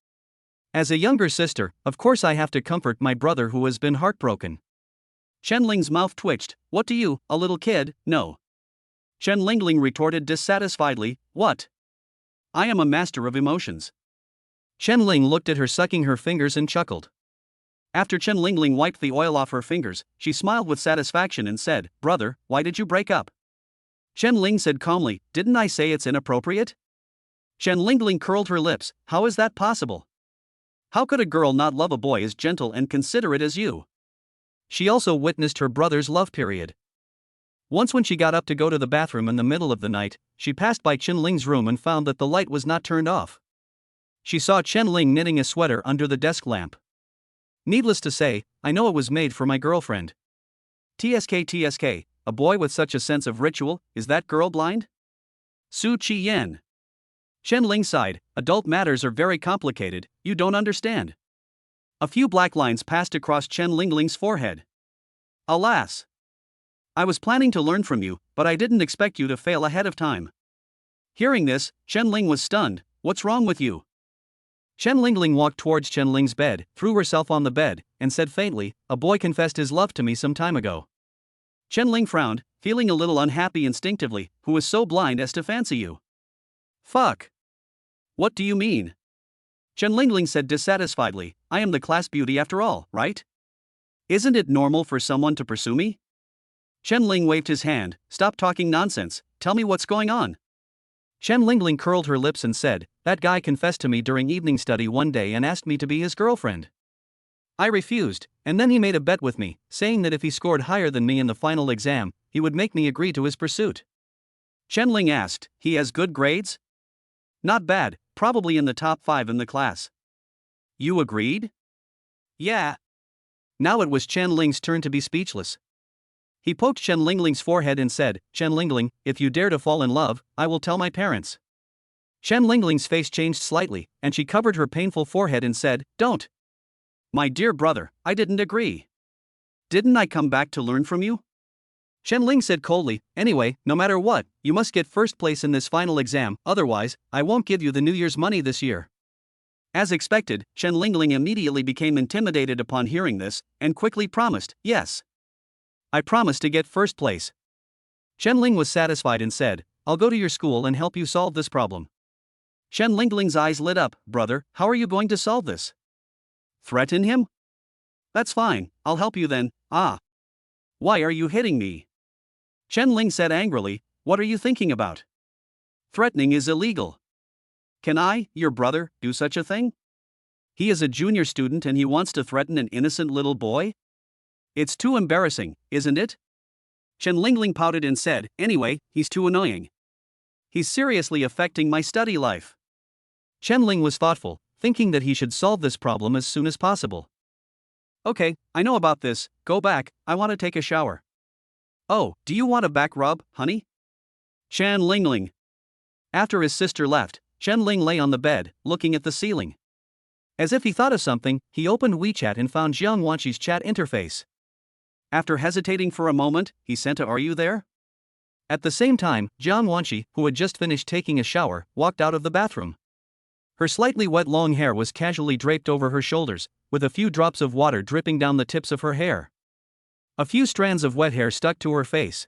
As a younger sister, of course I have to comfort my brother who has been heartbroken." Chen Ling's mouth twitched. "What do you, a little kid, know?" Chen Lingling retorted dissatisfiedly, "What? I am a master of emotions." Chen Ling looked at her sucking her fingers and chuckled. After Chen Lingling wiped the oil off her fingers, she smiled with satisfaction and said, "Brother, why did you break up?" Chen Ling said calmly, "Didn't I say it's inappropriate?" Chen Lingling curled her lips, "How is that possible? How could a girl not love a boy as gentle and considerate as you?" She also witnessed her brother's love period. Once when she got up to go to the bathroom in the middle of the night, she passed by Chen Ling's room and found that the light was not turned off. She saw Chen Ling knitting a sweater under the desk lamp. "Needless to say, I know it was made for my girlfriend." TSK, a boy with such a sense of ritual, is that girl blind? Su Chi Yen. Chen Ling sighed, "Adult matters are very complicated, you don't understand." A few black lines passed across Chen Lingling's forehead. "Alas! I was planning to learn from you, but I didn't expect you to fail ahead of time." Hearing this, Chen Ling was stunned. "What's wrong with you?" Chen Lingling walked towards Chen Ling's bed, threw herself on the bed, and said faintly, "A boy confessed his love to me some time ago." Chen Ling frowned, feeling a little unhappy instinctively. "Who was so blind as to fancy you?" "Fuck. What do you mean?" Chen Lingling said dissatisfiedly, "I am the class beauty after all, right? Isn't it normal for someone to pursue me?" Chen Ling waved his hand, "Stop talking nonsense, tell me what's going on." Chen Lingling curled her lips and said, "That guy confessed to me during evening study one day and asked me to be his girlfriend. I refused, and then he made a bet with me, saying that if he scored higher than me in the final exam, he would make me agree to his pursuit." Chen Ling asked, "He has good grades?" "Not bad, probably in the top 5 in the class." "You agreed?" "Yeah." Now it was Chen Ling's turn to be speechless. He poked Chen Lingling's forehead and said, "Chen Lingling, if you dare to fall in love, I will tell my parents." Chen Lingling's face changed slightly, and she covered her painful forehead and said, "Don't." "My dear brother, I didn't agree. Didn't I come back to learn from you?" Chen Ling said coldly, "Anyway, no matter what, you must get first place in this final exam, otherwise, I won't give you the New Year's money this year." As expected, Chen Lingling immediately became intimidated upon hearing this, and quickly promised, "Yes. I promise to get first place." Chen Ling was satisfied and said, "I'll go to your school and help you solve this problem." Chen Lingling's eyes lit up. "Brother, how are you going to solve this? Threaten him? That's fine, I'll help you then." "Ah. Why are you hitting me?" Chen Ling said angrily, "What are you thinking about? Threatening is illegal. Can I, your brother, do such a thing? He is a junior student and he wants to threaten an innocent little boy?" It's too embarrassing, isn't it? Chen Lingling pouted and said, anyway, he's too annoying. He's seriously affecting my study life. Chen Ling was thoughtful, thinking that he should solve this problem as soon as possible. Okay, I know about this, go back, I want to take a shower. Oh, do you want a back rub, honey? Chen Lingling. After his sister left, Chen Ling lay on the bed, looking at the ceiling. As if he thought of something, he opened WeChat and found Jiang Wanqi's chat interface. After hesitating for a moment, he sent a "Are you there?" At the same time, Jiang Wanqi, who had just finished taking a shower, walked out of the bathroom. Her slightly wet long hair was casually draped over her shoulders, with a few drops of water dripping down the tips of her hair. A few strands of wet hair stuck to her face.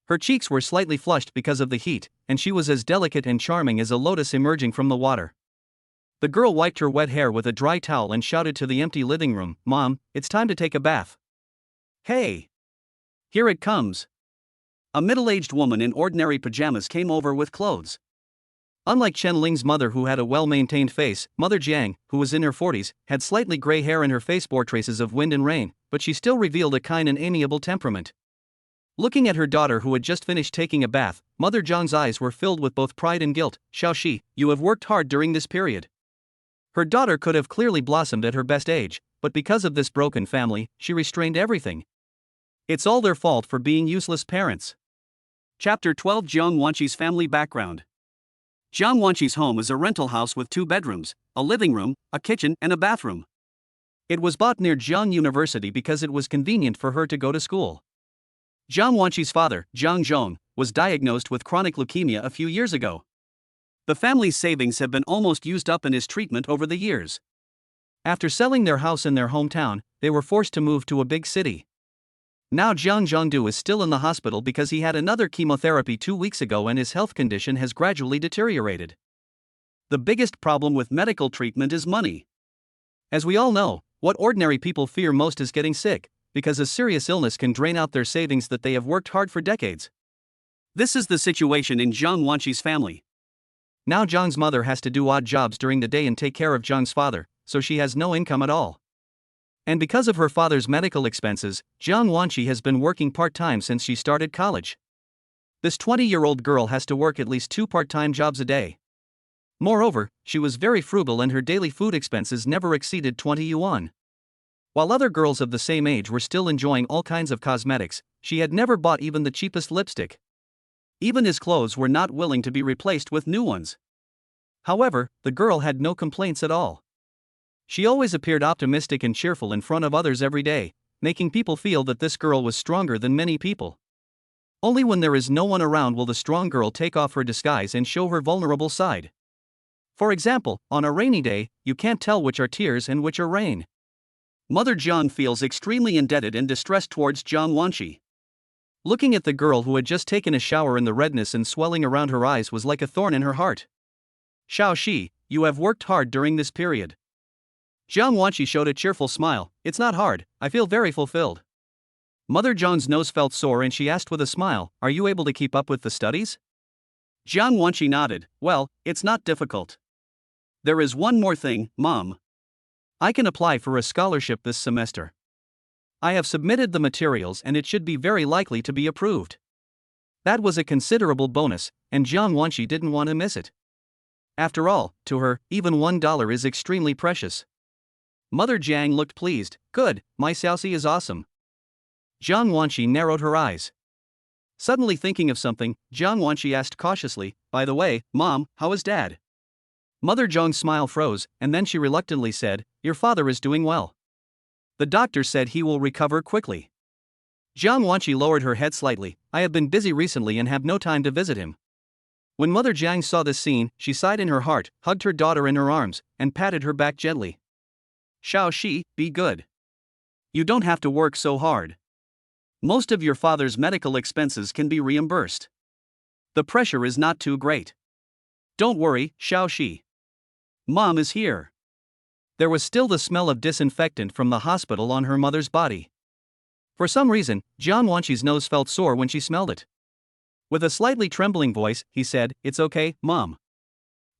Her cheeks were slightly flushed because of the heat, and she was as delicate and charming as a lotus emerging from the water. The girl wiped her wet hair with a dry towel and shouted to the empty living room, "Mom, it's time to take a bath." Hey! Here it comes. A middle-aged woman in ordinary pajamas came over with clothes. Unlike Chen Ling's mother, who had a well-maintained face, Mother Jiang, who was in her 40s, had slightly gray hair and her face bore traces of wind and rain, but she still revealed a kind and amiable temperament. Looking at her daughter who had just finished taking a bath, Mother Jiang's eyes were filled with both pride and guilt. "Xiaoxi, you have worked hard during this period." Her daughter could have clearly blossomed at her best age, but because of this broken family, she restrained everything. It's all their fault for being useless parents. Chapter 12: Jiang Wanqi's family background. Jiang Wanqi's home is a rental house with 2 bedrooms, a living room, a kitchen, and a bathroom. It was bought near Jiang University because it was convenient for her to go to school. Jiang Wanqi's father, Jiang Zhong, was diagnosed with chronic leukemia a few years ago. The family's savings have been almost used up in his treatment over the years. After selling their house in their hometown, they were forced to move to a big city. Now Jiang Zhongdu is still in the hospital because he had another chemotherapy 2 weeks ago and his health condition has gradually deteriorated. The biggest problem with medical treatment is money. As we all know, what ordinary people fear most is getting sick, because a serious illness can drain out their savings that they have worked hard for decades. This is the situation in Jiang Wanqi's family. Now Jiang's mother has to do odd jobs during the day and take care of Jiang's father, so she has no income at all. And because of her father's medical expenses, Jiang Wanqi has been working part-time since she started college. This 20-year-old girl has to work at least 2 part-time jobs a day. Moreover, she was very frugal and her daily food expenses never exceeded 20 yuan. While other girls of the same age were still enjoying all kinds of cosmetics, she had never bought even the cheapest lipstick. Even his clothes were not willing to be replaced with new ones. However, the girl had no complaints at all. She always appeared optimistic and cheerful in front of others every day, making people feel that this girl was stronger than many people. Only when there is no one around will the strong girl take off her disguise and show her vulnerable side. For example, on a rainy day, you can't tell which are tears and which are rain. Mother Jiang feels extremely indebted and distressed towards Jiang Wanqi. Looking at the girl who had just taken a shower in the redness and swelling around her eyes was like a thorn in her heart. "Xiaoxi, you have worked hard during this period." Jiang Wanqi showed a cheerful smile. "It's not hard, I feel very fulfilled." Mother Jiang's nose felt sore and she asked with a smile, "Are you able to keep up with the studies?" Jiang Wanqi nodded. "Well, it's not difficult. There is one more thing, Mom. I can apply for a scholarship this semester. I have submitted the materials and it should be very likely to be approved." That was a considerable bonus, and Jiang Wanqi didn't want to miss it. After all, to her, even $1 is extremely precious. Mother Jiang looked pleased. "Good, my Xiaoxi is awesome." Jiang Wanqi narrowed her eyes. Suddenly thinking of something, Jiang Wanqi asked cautiously, "By the way, Mom, how is Dad?" Mother Jiang's smile froze, and then she reluctantly said, "Your father is doing well. The doctor said he will recover quickly." Jiang Wanqi lowered her head slightly. "I have been busy recently and have no time to visit him." When Mother Jiang saw this scene, she sighed in her heart, hugged her daughter in her arms, and patted her back gently. "Xiaoxi, be good. You don't have to work so hard. Most of your father's medical expenses can be reimbursed. The pressure is not too great. Don't worry, Xiaoxi. Mom is here." There was still the smell of disinfectant from the hospital on her mother's body. For some reason, Jiang Wanqi's nose felt sore when she smelled it. With a slightly trembling voice, he said, "It's okay, Mom.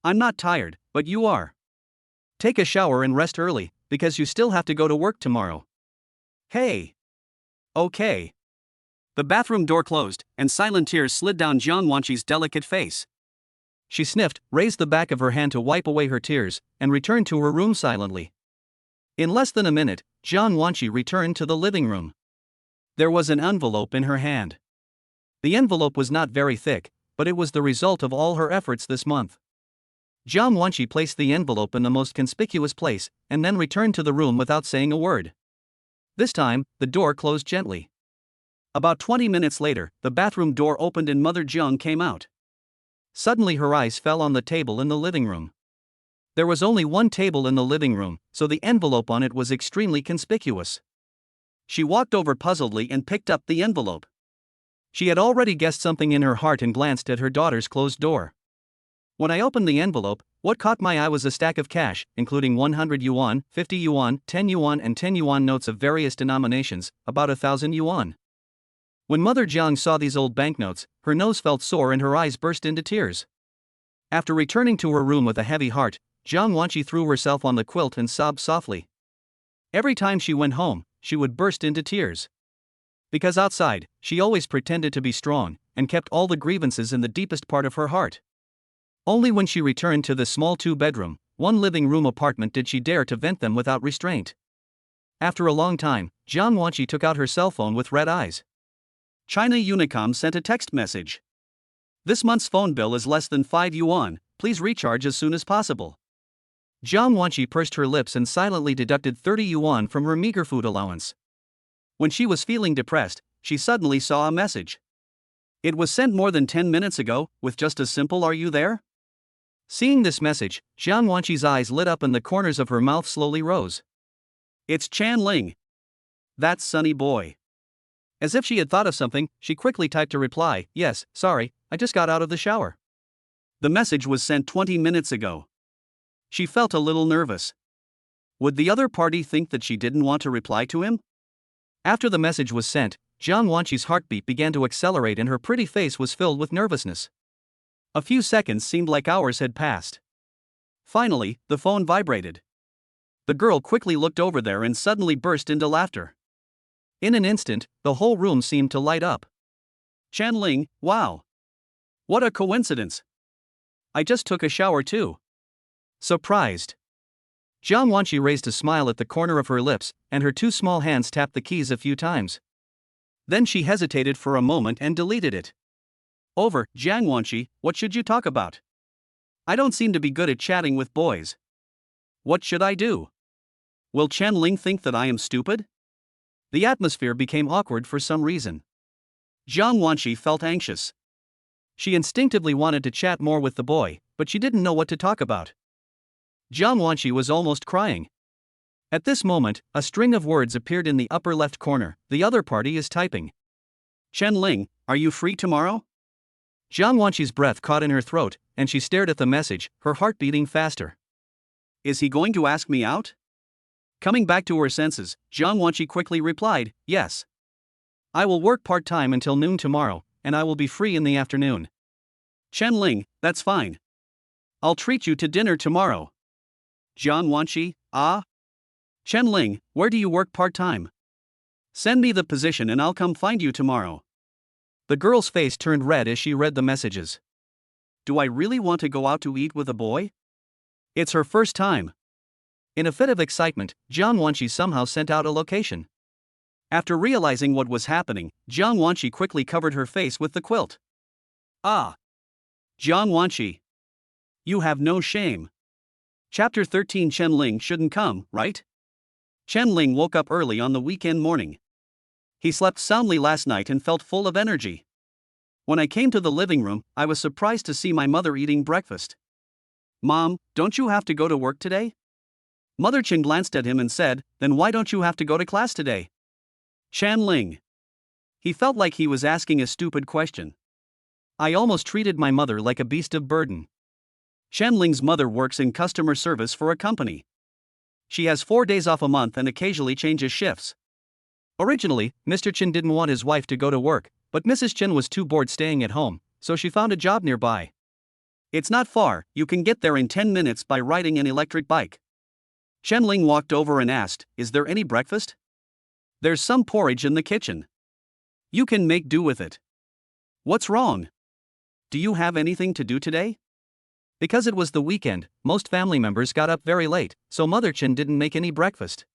I'm not tired, but you are. Take a shower and rest early, because you still have to go to work tomorrow." "Hey! Okay. The bathroom door closed, and silent tears slid down Jiang Wanqi's delicate face. She sniffed, raised the back of her hand to wipe away her tears, and returned to her room silently. In less than a minute, Jiang Wanqi returned to the living room. There was an envelope in her hand. The envelope was not very thick, but it was the result of all her efforts this month. Jiang Wanqi placed the envelope in the most conspicuous place, and then returned to the room without saying a word. This time, the door closed gently. About 20 minutes later, the bathroom door opened and Mother Jiang came out. Suddenly her eyes fell on the table in the living room. There was only one table in the living room, so the envelope on it was extremely conspicuous. She walked over puzzledly and picked up the envelope. She had already guessed something in her heart and glanced at her daughter's closed door. When I opened the envelope, what caught my eye was a stack of cash, including 100 yuan, 50 yuan, 10 yuan and 10 yuan notes of various denominations, about 1,000 yuan. When Mother Jiang saw these old banknotes, her nose felt sore and her eyes burst into tears. After returning to her room with a heavy heart, Jiang Wanqi threw herself on the quilt and sobbed softly. Every time she went home, she would burst into tears. Because outside, she always pretended to be strong, and kept all the grievances in the deepest part of her heart. Only when she returned to the small two-bedroom, one living room apartment did she dare to vent them without restraint. After a long time, Jiang Wanqi took out her cell phone with red eyes. China Unicom sent a text message. This month's phone bill is less than 5 yuan, please recharge as soon as possible. Jiang Wanqi pursed her lips and silently deducted 30 yuan from her meager food allowance. When she was feeling depressed, she suddenly saw a message. It was sent more than 10 minutes ago, with just a simple "Are you there?" Seeing this message, Jiang Wanqi's eyes lit up and the corners of her mouth slowly rose. It's Chan Ling. That sunny boy. As if she had thought of something, she quickly typed a reply, "Yes, sorry, I just got out of the shower." The message was sent 20 minutes ago. She felt a little nervous. Would the other party think that she didn't want to reply to him? After the message was sent, Jiang Wanqi's heartbeat began to accelerate and her pretty face was filled with nervousness. A few seconds seemed like hours had passed. Finally, the phone vibrated. The girl quickly looked over there and suddenly burst into laughter. In an instant, the whole room seemed to light up. Chan Ling, wow! What a coincidence! I just took a shower too. Surprised. Jiang Wanqi raised a smile at the corner of her lips, and her two small hands tapped the keys a few times. Then she hesitated for a moment and deleted it. Over, Jiang Wanqi, what should you talk about? I don't seem to be good at chatting with boys. What should I do? Will Chen Ling think that I am stupid? The atmosphere became awkward for some reason. Jiang Wanqi felt anxious. She instinctively wanted to chat more with the boy, but she didn't know what to talk about. Jiang Wanqi was almost crying. At this moment, a string of words appeared in the upper left corner. The other party is typing. Chen Ling, are you free tomorrow? Jiang Wanqi's breath caught in her throat, and she stared at the message, her heart beating faster. Is he going to ask me out? Coming back to her senses, Jiang Wanqi quickly replied, yes. I will work part-time until noon tomorrow, and I will be free in the afternoon. Chen Ling, that's fine. I'll treat you to dinner tomorrow. Jiang Wanqi, ah? Chen Ling, where do you work part-time? Send me the position and I'll come find you tomorrow. The girl's face turned red as she read the messages. Do I really want to go out to eat with a boy? It's her first time. In a fit of excitement, Jiang Wanqi somehow sent out a location. After realizing what was happening, Jiang Wanqi quickly covered her face with the quilt. Ah! Jiang Wanqi. You have no shame. Chapter 13. Chen Ling shouldn't come, right? Chen Ling woke up early on the weekend morning. He slept soundly last night and felt full of energy. When I came to the living room, I was surprised to see my mother eating breakfast. Mom, don't you have to go to work today? Mother Chen glanced at him and said, then why don't you have to go to class today? Chen Ling. He felt like he was asking a stupid question. I almost treated my mother like a beast of burden. Chen Ling's mother works in customer service for a company. She has 4 days off a month and occasionally changes shifts. Originally, Mr. Chen didn't want his wife to go to work, but Mrs. Chen was too bored staying at home, so she found a job nearby. It's not far, you can get there in 10 minutes by riding an electric bike. Chen Ling walked over and asked, is there any breakfast? There's some porridge in the kitchen. You can make do with it. What's wrong? Do you have anything to do today? Because it was the weekend, most family members got up very late, so Mother Chen didn't make any breakfast.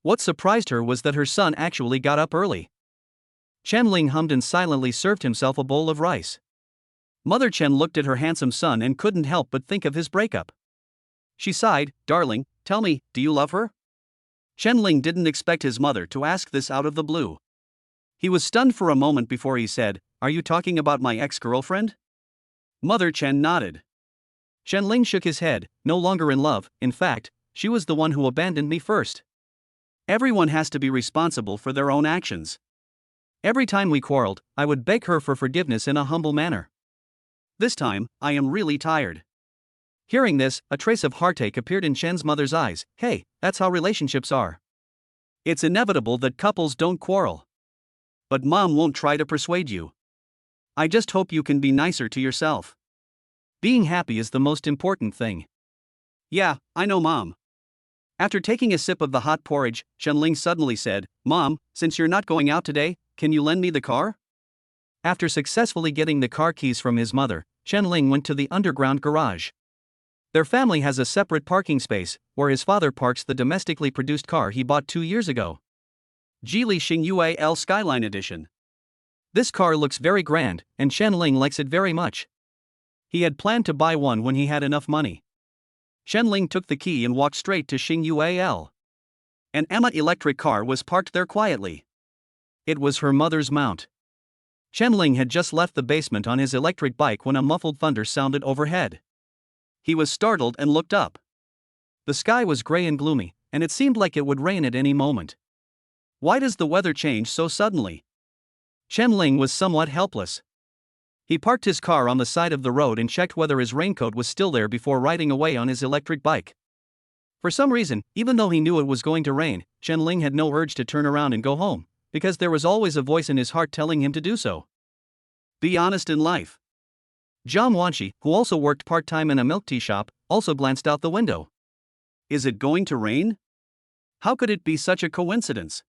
What surprised her was that her son actually got up early. Chen Ling hummed and silently served himself a bowl of rice. Mother Chen looked at her handsome son and couldn't help but think of his breakup. She sighed, "Darling, tell me, do you love her?" Chen Ling didn't expect his mother to ask this out of the blue. He was stunned for a moment before he said, "Are you talking about my ex-girlfriend?" Mother Chen nodded. Chen Ling shook his head, "No longer in love, in fact, she was the one who abandoned me first. Everyone has to be responsible for their own actions. Every time we quarreled, I would beg her for forgiveness in a humble manner. This time, I am really tired." Hearing this, a trace of heartache appeared in Chen's mother's eyes. "Hey, that's how relationships are. It's inevitable that couples don't quarrel. But Mom won't try to persuade you. I just hope you can be nicer to yourself. Being happy is the most important thing." "Yeah, I know, Mom." After taking a sip of the hot porridge, Chen Ling suddenly said, "Mom, since you're not going out today, can you lend me the car?" After successfully getting the car keys from his mother, Chen Ling went to the underground garage. Their family has a separate parking space, where his father parks the domestically produced car he bought 2 years ago. Geely Xingyue L Skyline Edition. This car looks very grand, and Chen Ling likes it very much. He had planned to buy one when he had enough money. Chen Ling took the key and walked straight to Xingyue L. An Emma electric car was parked there quietly. It was her mother's mount. Chen Ling had just left the basement on his electric bike when a muffled thunder sounded overhead. He was startled and looked up. The sky was gray and gloomy, and it seemed like it would rain at any moment. Why does the weather change so suddenly? Chen Ling was somewhat helpless. He parked his car on the side of the road and checked whether his raincoat was still there before riding away on his electric bike. For some reason, even though he knew it was going to rain, Chen Ling had no urge to turn around and go home, because there was always a voice in his heart telling him to do so. Be honest in life. Jiang Wanqi, who also worked part-time in a milk tea shop, also glanced out the window. Is it going to rain? How could it be such a coincidence?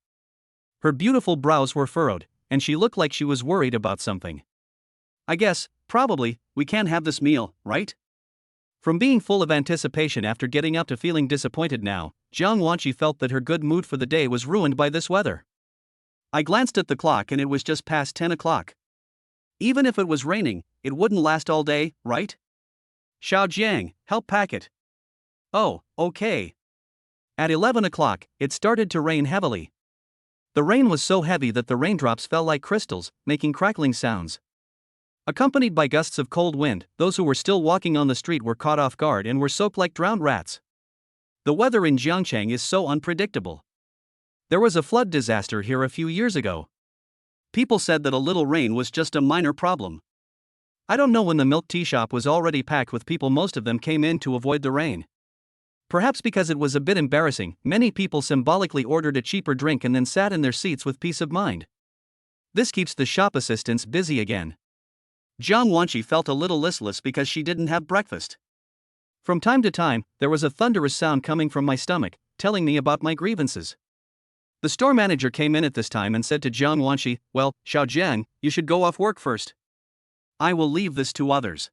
Her beautiful brows were furrowed, and she looked like she was worried about something. I guess, probably, we can't have this meal, right? From being full of anticipation after getting up to feeling disappointed now, Jiang Wanqi felt that her good mood for the day was ruined by this weather. I glanced at the clock and it was just past 10 o'clock. Even if it was raining, it wouldn't last all day, right? Xiao Jiang, help pack it. Oh, okay. At 11 o'clock, it started to rain heavily. The rain was so heavy that the raindrops fell like crystals, making crackling sounds. Accompanied by gusts of cold wind, those who were still walking on the street were caught off guard and were soaked like drowned rats. The weather in Jiangcheng is so unpredictable. There was a flood disaster here a few years ago. People said that a little rain was just a minor problem. I don't know when the milk tea shop was already packed with people. Most of them came in to avoid the rain. Perhaps because it was a bit embarrassing, many people symbolically ordered a cheaper drink and then sat in their seats with peace of mind. This keeps the shop assistants busy again. Jiang Wanqi felt a little listless because she didn't have breakfast. From time to time, there was a thunderous sound coming from my stomach, telling me about my grievances. The store manager came in at this time and said to Jiang Wanqi, "Well, Xiao Jiang, you should go off work first. I will leave this to others."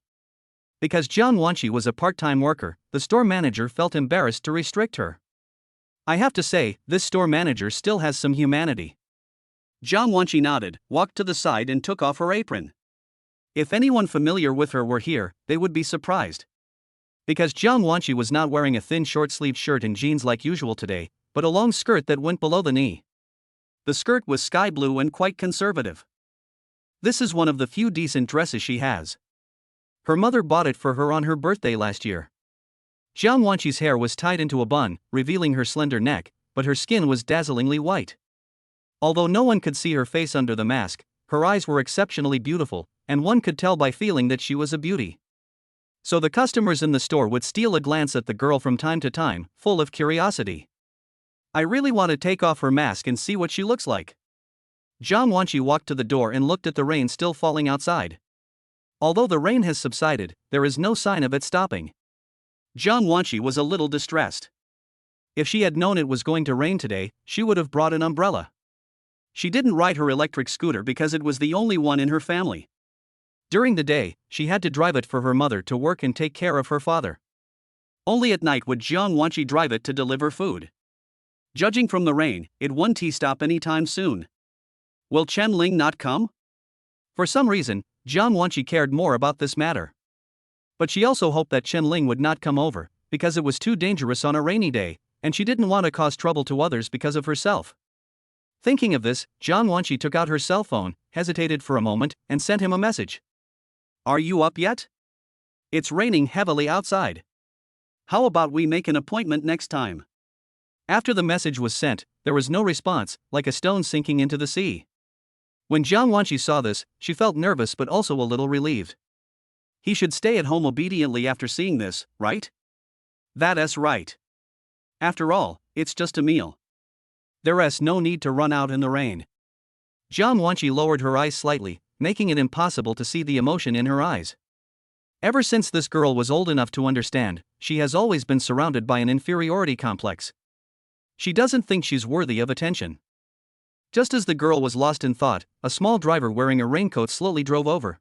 Because Jiang Wanqi was a part-time worker, the store manager felt embarrassed to restrict her. I have to say, this store manager still has some humanity. Jiang Wanqi nodded, walked to the side and took off her apron. If anyone familiar with her were here, they would be surprised. Because Jiang Wanqi was not wearing a thin short-sleeved shirt and jeans like usual today, but a long skirt that went below the knee. The skirt was sky blue and quite conservative. This is one of the few decent dresses she has. Her mother bought it for her on her birthday last year. Jiang Wanqi's hair was tied into a bun, revealing her slender neck, but her skin was dazzlingly white. Although no one could see her face under the mask, her eyes were exceptionally beautiful, and one could tell by feeling that she was a beauty. So the customers in the store would steal a glance at the girl from time to time, full of curiosity. I really want to take off her mask and see what she looks like. Jiang Wanqi walked to the door and looked at the rain still falling outside. Although the rain has subsided, there is no sign of it stopping. Jiang Wanqi was a little distressed. If she had known it was going to rain today, she would have brought an umbrella. She didn't ride her electric scooter because it was the only one in her family. During the day, she had to drive it for her mother to work and take care of her father. Only at night would Jiang Wanqi drive it to deliver food. Judging from the rain, it won't stop anytime soon. Will Chen Ling not come? For some reason, Jiang Wanqi cared more about this matter. But she also hoped that Chen Ling would not come over, because it was too dangerous on a rainy day, and she didn't want to cause trouble to others because of herself. Thinking of this, Jiang Wanqi took out her cell phone, hesitated for a moment, and sent him a message. Are you up yet? It's raining heavily outside. How about we make an appointment next time? After the message was sent, there was no response, like a stone sinking into the sea. When Jiang Wanqi saw this, she felt nervous but also a little relieved. He should stay at home obediently after seeing this, right? That's right. After all, it's just a meal. There's no need to run out in the rain. Jiang Wanqi lowered her eyes slightly, making it impossible to see the emotion in her eyes. Ever since this girl was old enough to understand, she has always been surrounded by an inferiority complex. She doesn't think she's worthy of attention. Just as the girl was lost in thought, a small driver wearing a raincoat slowly drove over.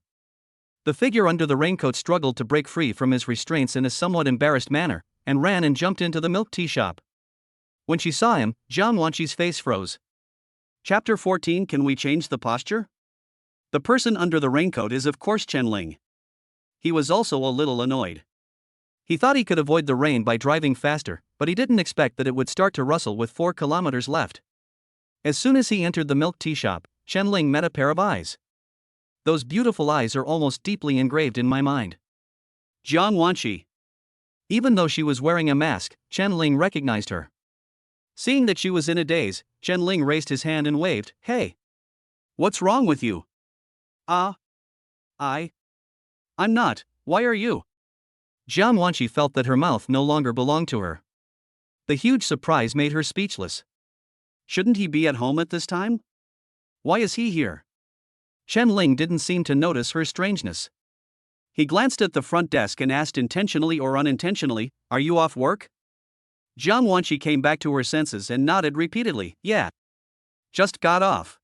The figure under the raincoat struggled to break free from his restraints in a somewhat embarrassed manner, and ran and jumped into the milk tea shop. When she saw him, Jiang Wanqi's face froze. Chapter 14. Can we change the posture? The person under the raincoat is of course Chen Ling. He was also a little annoyed. He thought he could avoid the rain by driving faster, but he didn't expect that it would start to rustle with 4 kilometers left. As soon as he entered the milk tea shop, Chen Ling met a pair of eyes. Those beautiful eyes are almost deeply engraved in my mind. Jiang Wanqi. Even though she was wearing a mask, Chen Ling recognized her. Seeing that she was in a daze, Chen Ling raised his hand and waved, "Hey! What's wrong with you?" I'm not, why are you? Jiang Wanqi felt that her mouth no longer belonged to her. The huge surprise made her speechless. Shouldn't he be at home at this time? Why is he here? Chen Ling didn't seem to notice her strangeness. He glanced at the front desk and asked intentionally or unintentionally, "Are you off work?" Jiang Wanqi came back to her senses and nodded repeatedly, "Yeah. Just got off."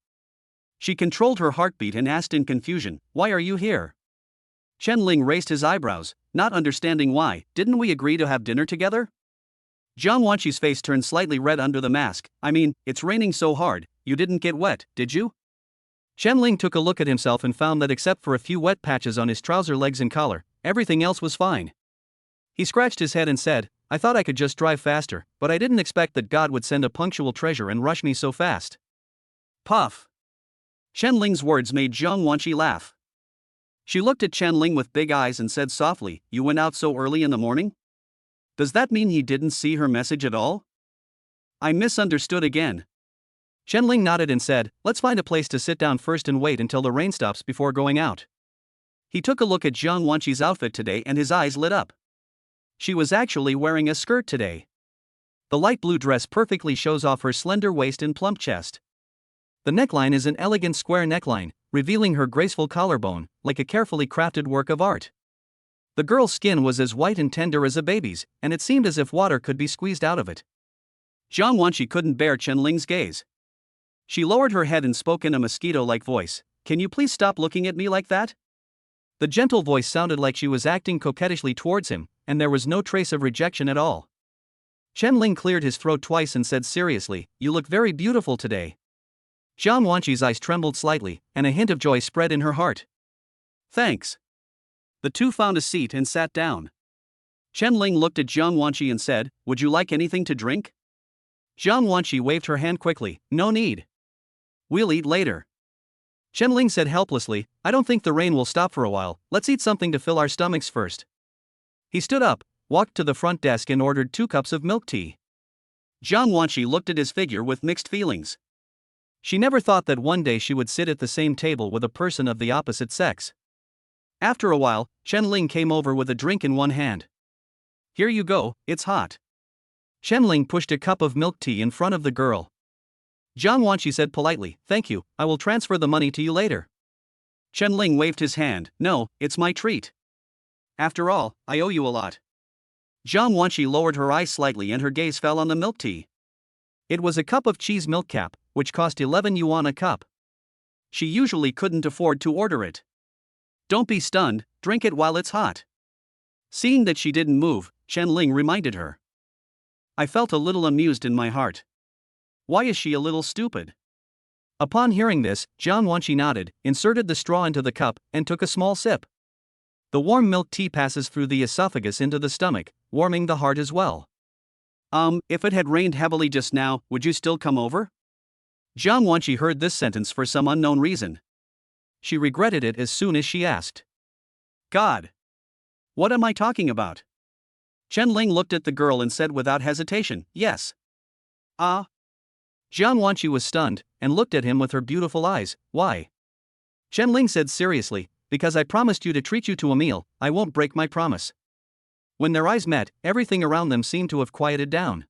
She controlled her heartbeat and asked in confusion, "Why are you here?" Chen Ling raised his eyebrows, not understanding why. "Didn't we agree to have dinner together?" Jiang Wanqi's face turned slightly red under the mask. "I mean, it's raining so hard, you didn't get wet, did you?" Chen Ling took a look at himself and found that except for a few wet patches on his trouser legs and collar, everything else was fine. He scratched his head and said, "I thought I could just drive faster, but I didn't expect that God would send a punctual treasure and rush me so fast." Puff. Chen Ling's words made Jiang Wanqi laugh. She looked at Chen Ling with big eyes and said softly, "You went out so early in the morning? Does that mean he didn't see her message at all?" I misunderstood again. Chen Ling nodded and said, "Let's find a place to sit down first and wait until the rain stops before going out." He took a look at Jiang Wanqi's outfit today and his eyes lit up. She was actually wearing a skirt today. The light blue dress perfectly shows off her slender waist and plump chest. The neckline is an elegant square neckline, revealing her graceful collarbone, like a carefully crafted work of art. The girl's skin was as white and tender as a baby's, and it seemed as if water could be squeezed out of it. Jiang Wanqi couldn't bear Chen Ling's gaze. She lowered her head and spoke in a mosquito-like voice, "Can you please stop looking at me like that?" The gentle voice sounded like she was acting coquettishly towards him, and there was no trace of rejection at all. Chen Ling cleared his throat twice and said seriously, "You look very beautiful today." Jiang Wanqi's eyes trembled slightly, and a hint of joy spread in her heart. "Thanks." The two found a seat and sat down. Chen Ling looked at Jiang Wanqi and said, "Would you like anything to drink?" Jiang Wanqi waved her hand quickly, "No need. We'll eat later." Chen Ling said helplessly, "I don't think the rain will stop for a while, let's eat something to fill our stomachs first." He stood up, walked to the front desk and ordered 2 cups of milk tea. Jiang Wanqi looked at his figure with mixed feelings. She never thought that one day she would sit at the same table with a person of the opposite sex. After a while, Chen Ling came over with a drink in one hand. "Here you go, it's hot." Chen Ling pushed a cup of milk tea in front of the girl. Jiang Wanqi said politely, "Thank you, I will transfer the money to you later." Chen Ling waved his hand, "No, it's my treat. After all, I owe you a lot." Jiang Wanqi lowered her eyes slightly and her gaze fell on the milk tea. It was a cup of cheese milk cap, which cost 11 yuan a cup. She usually couldn't afford to order it. Don't be stunned, drink it while it's hot. Seeing that she didn't move, Chen Ling reminded her. I felt a little amused in my heart. Why is she a little stupid? Upon hearing this, Jiang Wanqi nodded, inserted the straw into the cup, and took a small sip. The warm milk tea passes through the esophagus into the stomach, warming the heart as well. If it had rained heavily just now, would you still come over? Jiang Wanqi heard this sentence for some unknown reason. She regretted it as soon as she asked. God! What am I talking about? Chen Ling looked at the girl and said without hesitation, yes. Ah? Jiang Wanqi was stunned, and looked at him with her beautiful eyes. Why? Chen Ling said seriously, because I promised you to treat you to a meal, I won't break my promise. When their eyes met, everything around them seemed to have quieted down.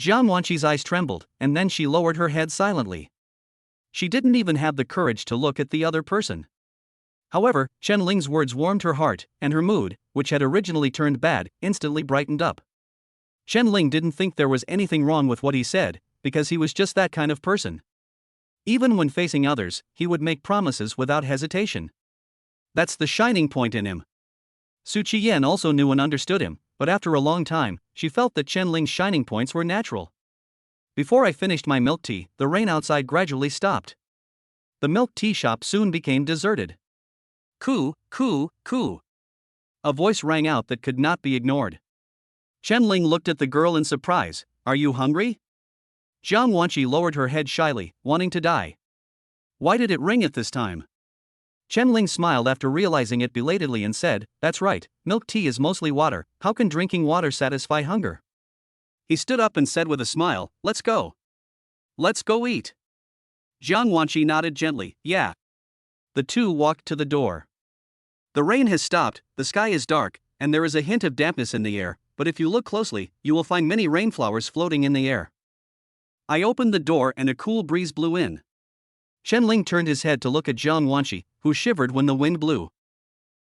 Jiang Wanqi's eyes trembled, and then she lowered her head silently. She didn't even have the courage to look at the other person. However, Chen Ling's words warmed her heart, and her mood, which had originally turned bad, instantly brightened up. Chen Ling didn't think there was anything wrong with what he said, because he was just that kind of person. Even when facing others, he would make promises without hesitation. That's the shining point in him. Su Qiyan also knew and understood him, but after a long time, she felt that Chen Ling's shining points were natural. Before I finished my milk tea, the rain outside gradually stopped. The milk tea shop soon became deserted. Coo, coo, coo. A voice rang out that could not be ignored. Chen Ling looked at the girl in surprise. Are you hungry? Jiang Wanqi lowered her head shyly, wanting to die. Why did it ring at this time? Chen Ling smiled after realizing it belatedly and said, that's right, milk tea is mostly water, how can drinking water satisfy hunger? He stood up and said with a smile, let's go. Let's go eat. Jiang Wanqi nodded gently, yeah. The two walked to the door. The rain has stopped, the sky is dark, and there is a hint of dampness in the air, but if you look closely, you will find many rainflowers floating in the air. I opened the door and a cool breeze blew in. Chen Ling turned his head to look at Jiang Wanqi, who shivered when the wind blew.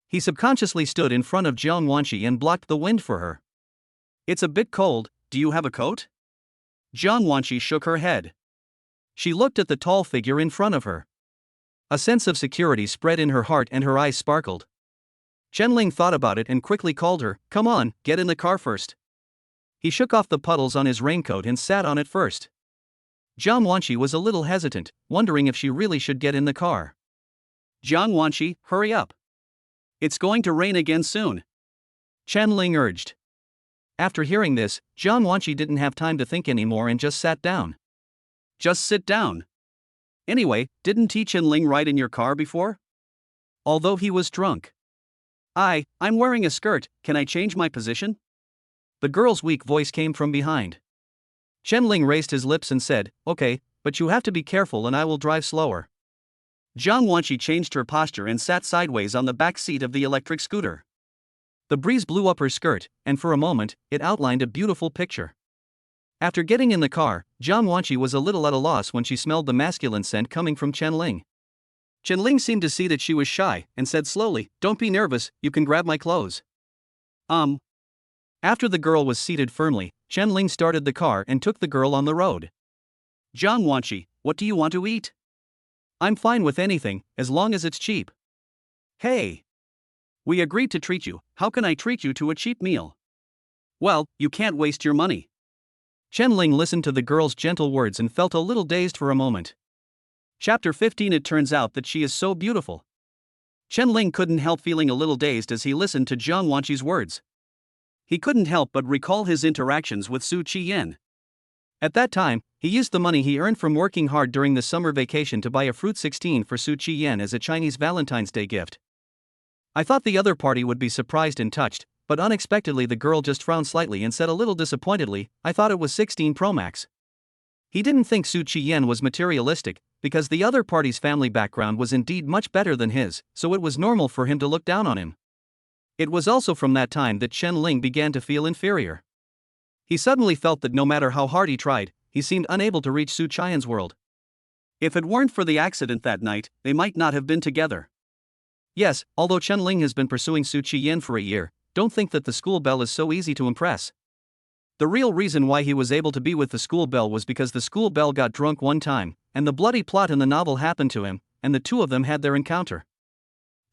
He subconsciously stood in front of Jiang Wanqi and blocked the wind for her. It's a bit cold, do you have a coat? Jiang Wanqi shook her head. She looked at the tall figure in front of her. A sense of security spread in her heart and her eyes sparkled. Chen Ling thought about it and quickly called her, come on, get in the car first. He shook off the puddles on his raincoat and sat on it first. Jiang Wanqi was a little hesitant, wondering if she really should get in the car. Jiang Wanqi, hurry up. It's going to rain again soon. Chen Ling urged. After hearing this, Jiang Wanqi didn't have time to think anymore and just sat down. Just sit down. Anyway, didn't Chen Ling ride in your car before? Although he was drunk. I'm wearing a skirt, can I change my position? The girl's weak voice came from behind. Chen Ling raised his lips and said, okay, but you have to be careful and I will drive slower. Jiang Wanqi changed her posture and sat sideways on the back seat of the electric scooter. The breeze blew up her skirt, and for a moment, it outlined a beautiful picture. After getting in the car, Jiang Wanqi was a little at a loss when she smelled the masculine scent coming from Chen Ling. Chen Ling seemed to see that she was shy, and said slowly, don't be nervous, you can grab my clothes. After the girl was seated firmly, Chen Ling started the car and took the girl on the road. Jiang Wanqi, what do you want to eat? I'm fine with anything, as long as it's cheap. Hey! We agreed to treat you, how can I treat you to a cheap meal? Well, you can't waste your money. Chen Ling listened to the girl's gentle words and felt a little dazed for a moment. Chapter 15. It turns out that she is so beautiful. Chen Ling couldn't help feeling a little dazed as he listened to Jiang Wanqi's words. He couldn't help but recall his interactions with Su Qiyan. At that time, he used the money he earned from working hard during the summer vacation to buy a Fruit 16 for Su Qiyan as a Chinese Valentine's Day gift. I thought the other party would be surprised and touched, but unexpectedly the girl just frowned slightly and said a little disappointedly, I thought it was 16 Pro Max. He didn't think Su Qiyan was materialistic, because the other party's family background was indeed much better than his, so it was normal for him to look down on him. It was also from that time that Chen Ling began to feel inferior. He suddenly felt that no matter how hard he tried, he seemed unable to reach Su Qian's world. If it weren't for the accident that night, they might not have been together. Yes, although Chen Ling has been pursuing Su Qiyan for a year, don't think that the school Belle is so easy to impress. The real reason why he was able to be with the school belle was because the school belle got drunk one time, and the bloody plot in the novel happened to him, and the two of them had their encounter.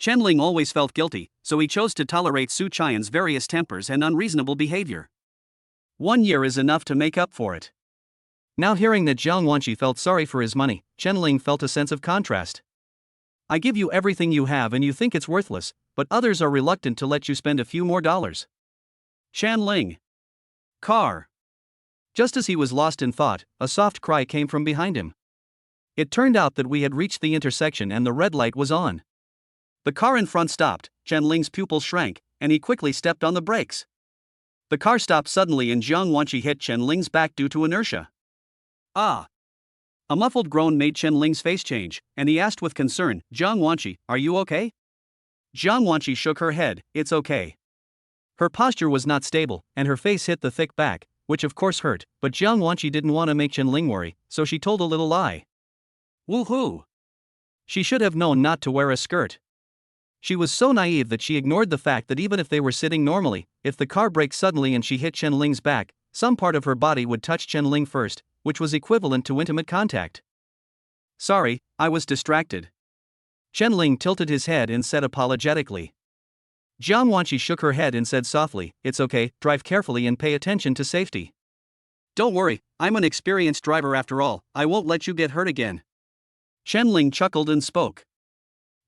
Chen-Ling always felt guilty, so he chose to tolerate Su Qian's various tempers and unreasonable behavior. 1 year is enough to make up for it. Now hearing that Jiang Wanqi felt sorry for his money, Chen-Ling felt a sense of contrast. I give you everything you have and you think it's worthless, but others are reluctant to let you spend a few more dollars. Chen-Ling. Car. Just as he was lost in thought, a soft cry came from behind him. It turned out that we had reached the intersection and the red light was on. The car in front stopped, Chen-Ling's pupils shrank, and he quickly stepped on the brakes. The car stopped suddenly and Jiang Wanqi hit Chen-Ling's back due to inertia. Ah! A muffled groan made Chen-Ling's face change, and he asked with concern, Jiang Wanqi, are you okay? Jiang Wanqi shook her head, it's okay. Her posture was not stable, and her face hit the thick back, which of course hurt, but Jiang Wanqi didn't want to make Chen-Ling worry, so she told a little lie. Woohoo! She should have known not to wear a skirt. She was so naive that she ignored the fact that even if they were sitting normally, if the car braked suddenly and she hit Chen-Ling's back, some part of her body would touch Chen-Ling first, which was equivalent to intimate contact. Sorry, I was distracted. Chen-Ling tilted his head and said apologetically. Jiang Wanqi shook her head and said softly, it's okay, drive carefully and pay attention to safety. Don't worry, I'm an experienced driver after all, I won't let you get hurt again. Chen-Ling chuckled and spoke.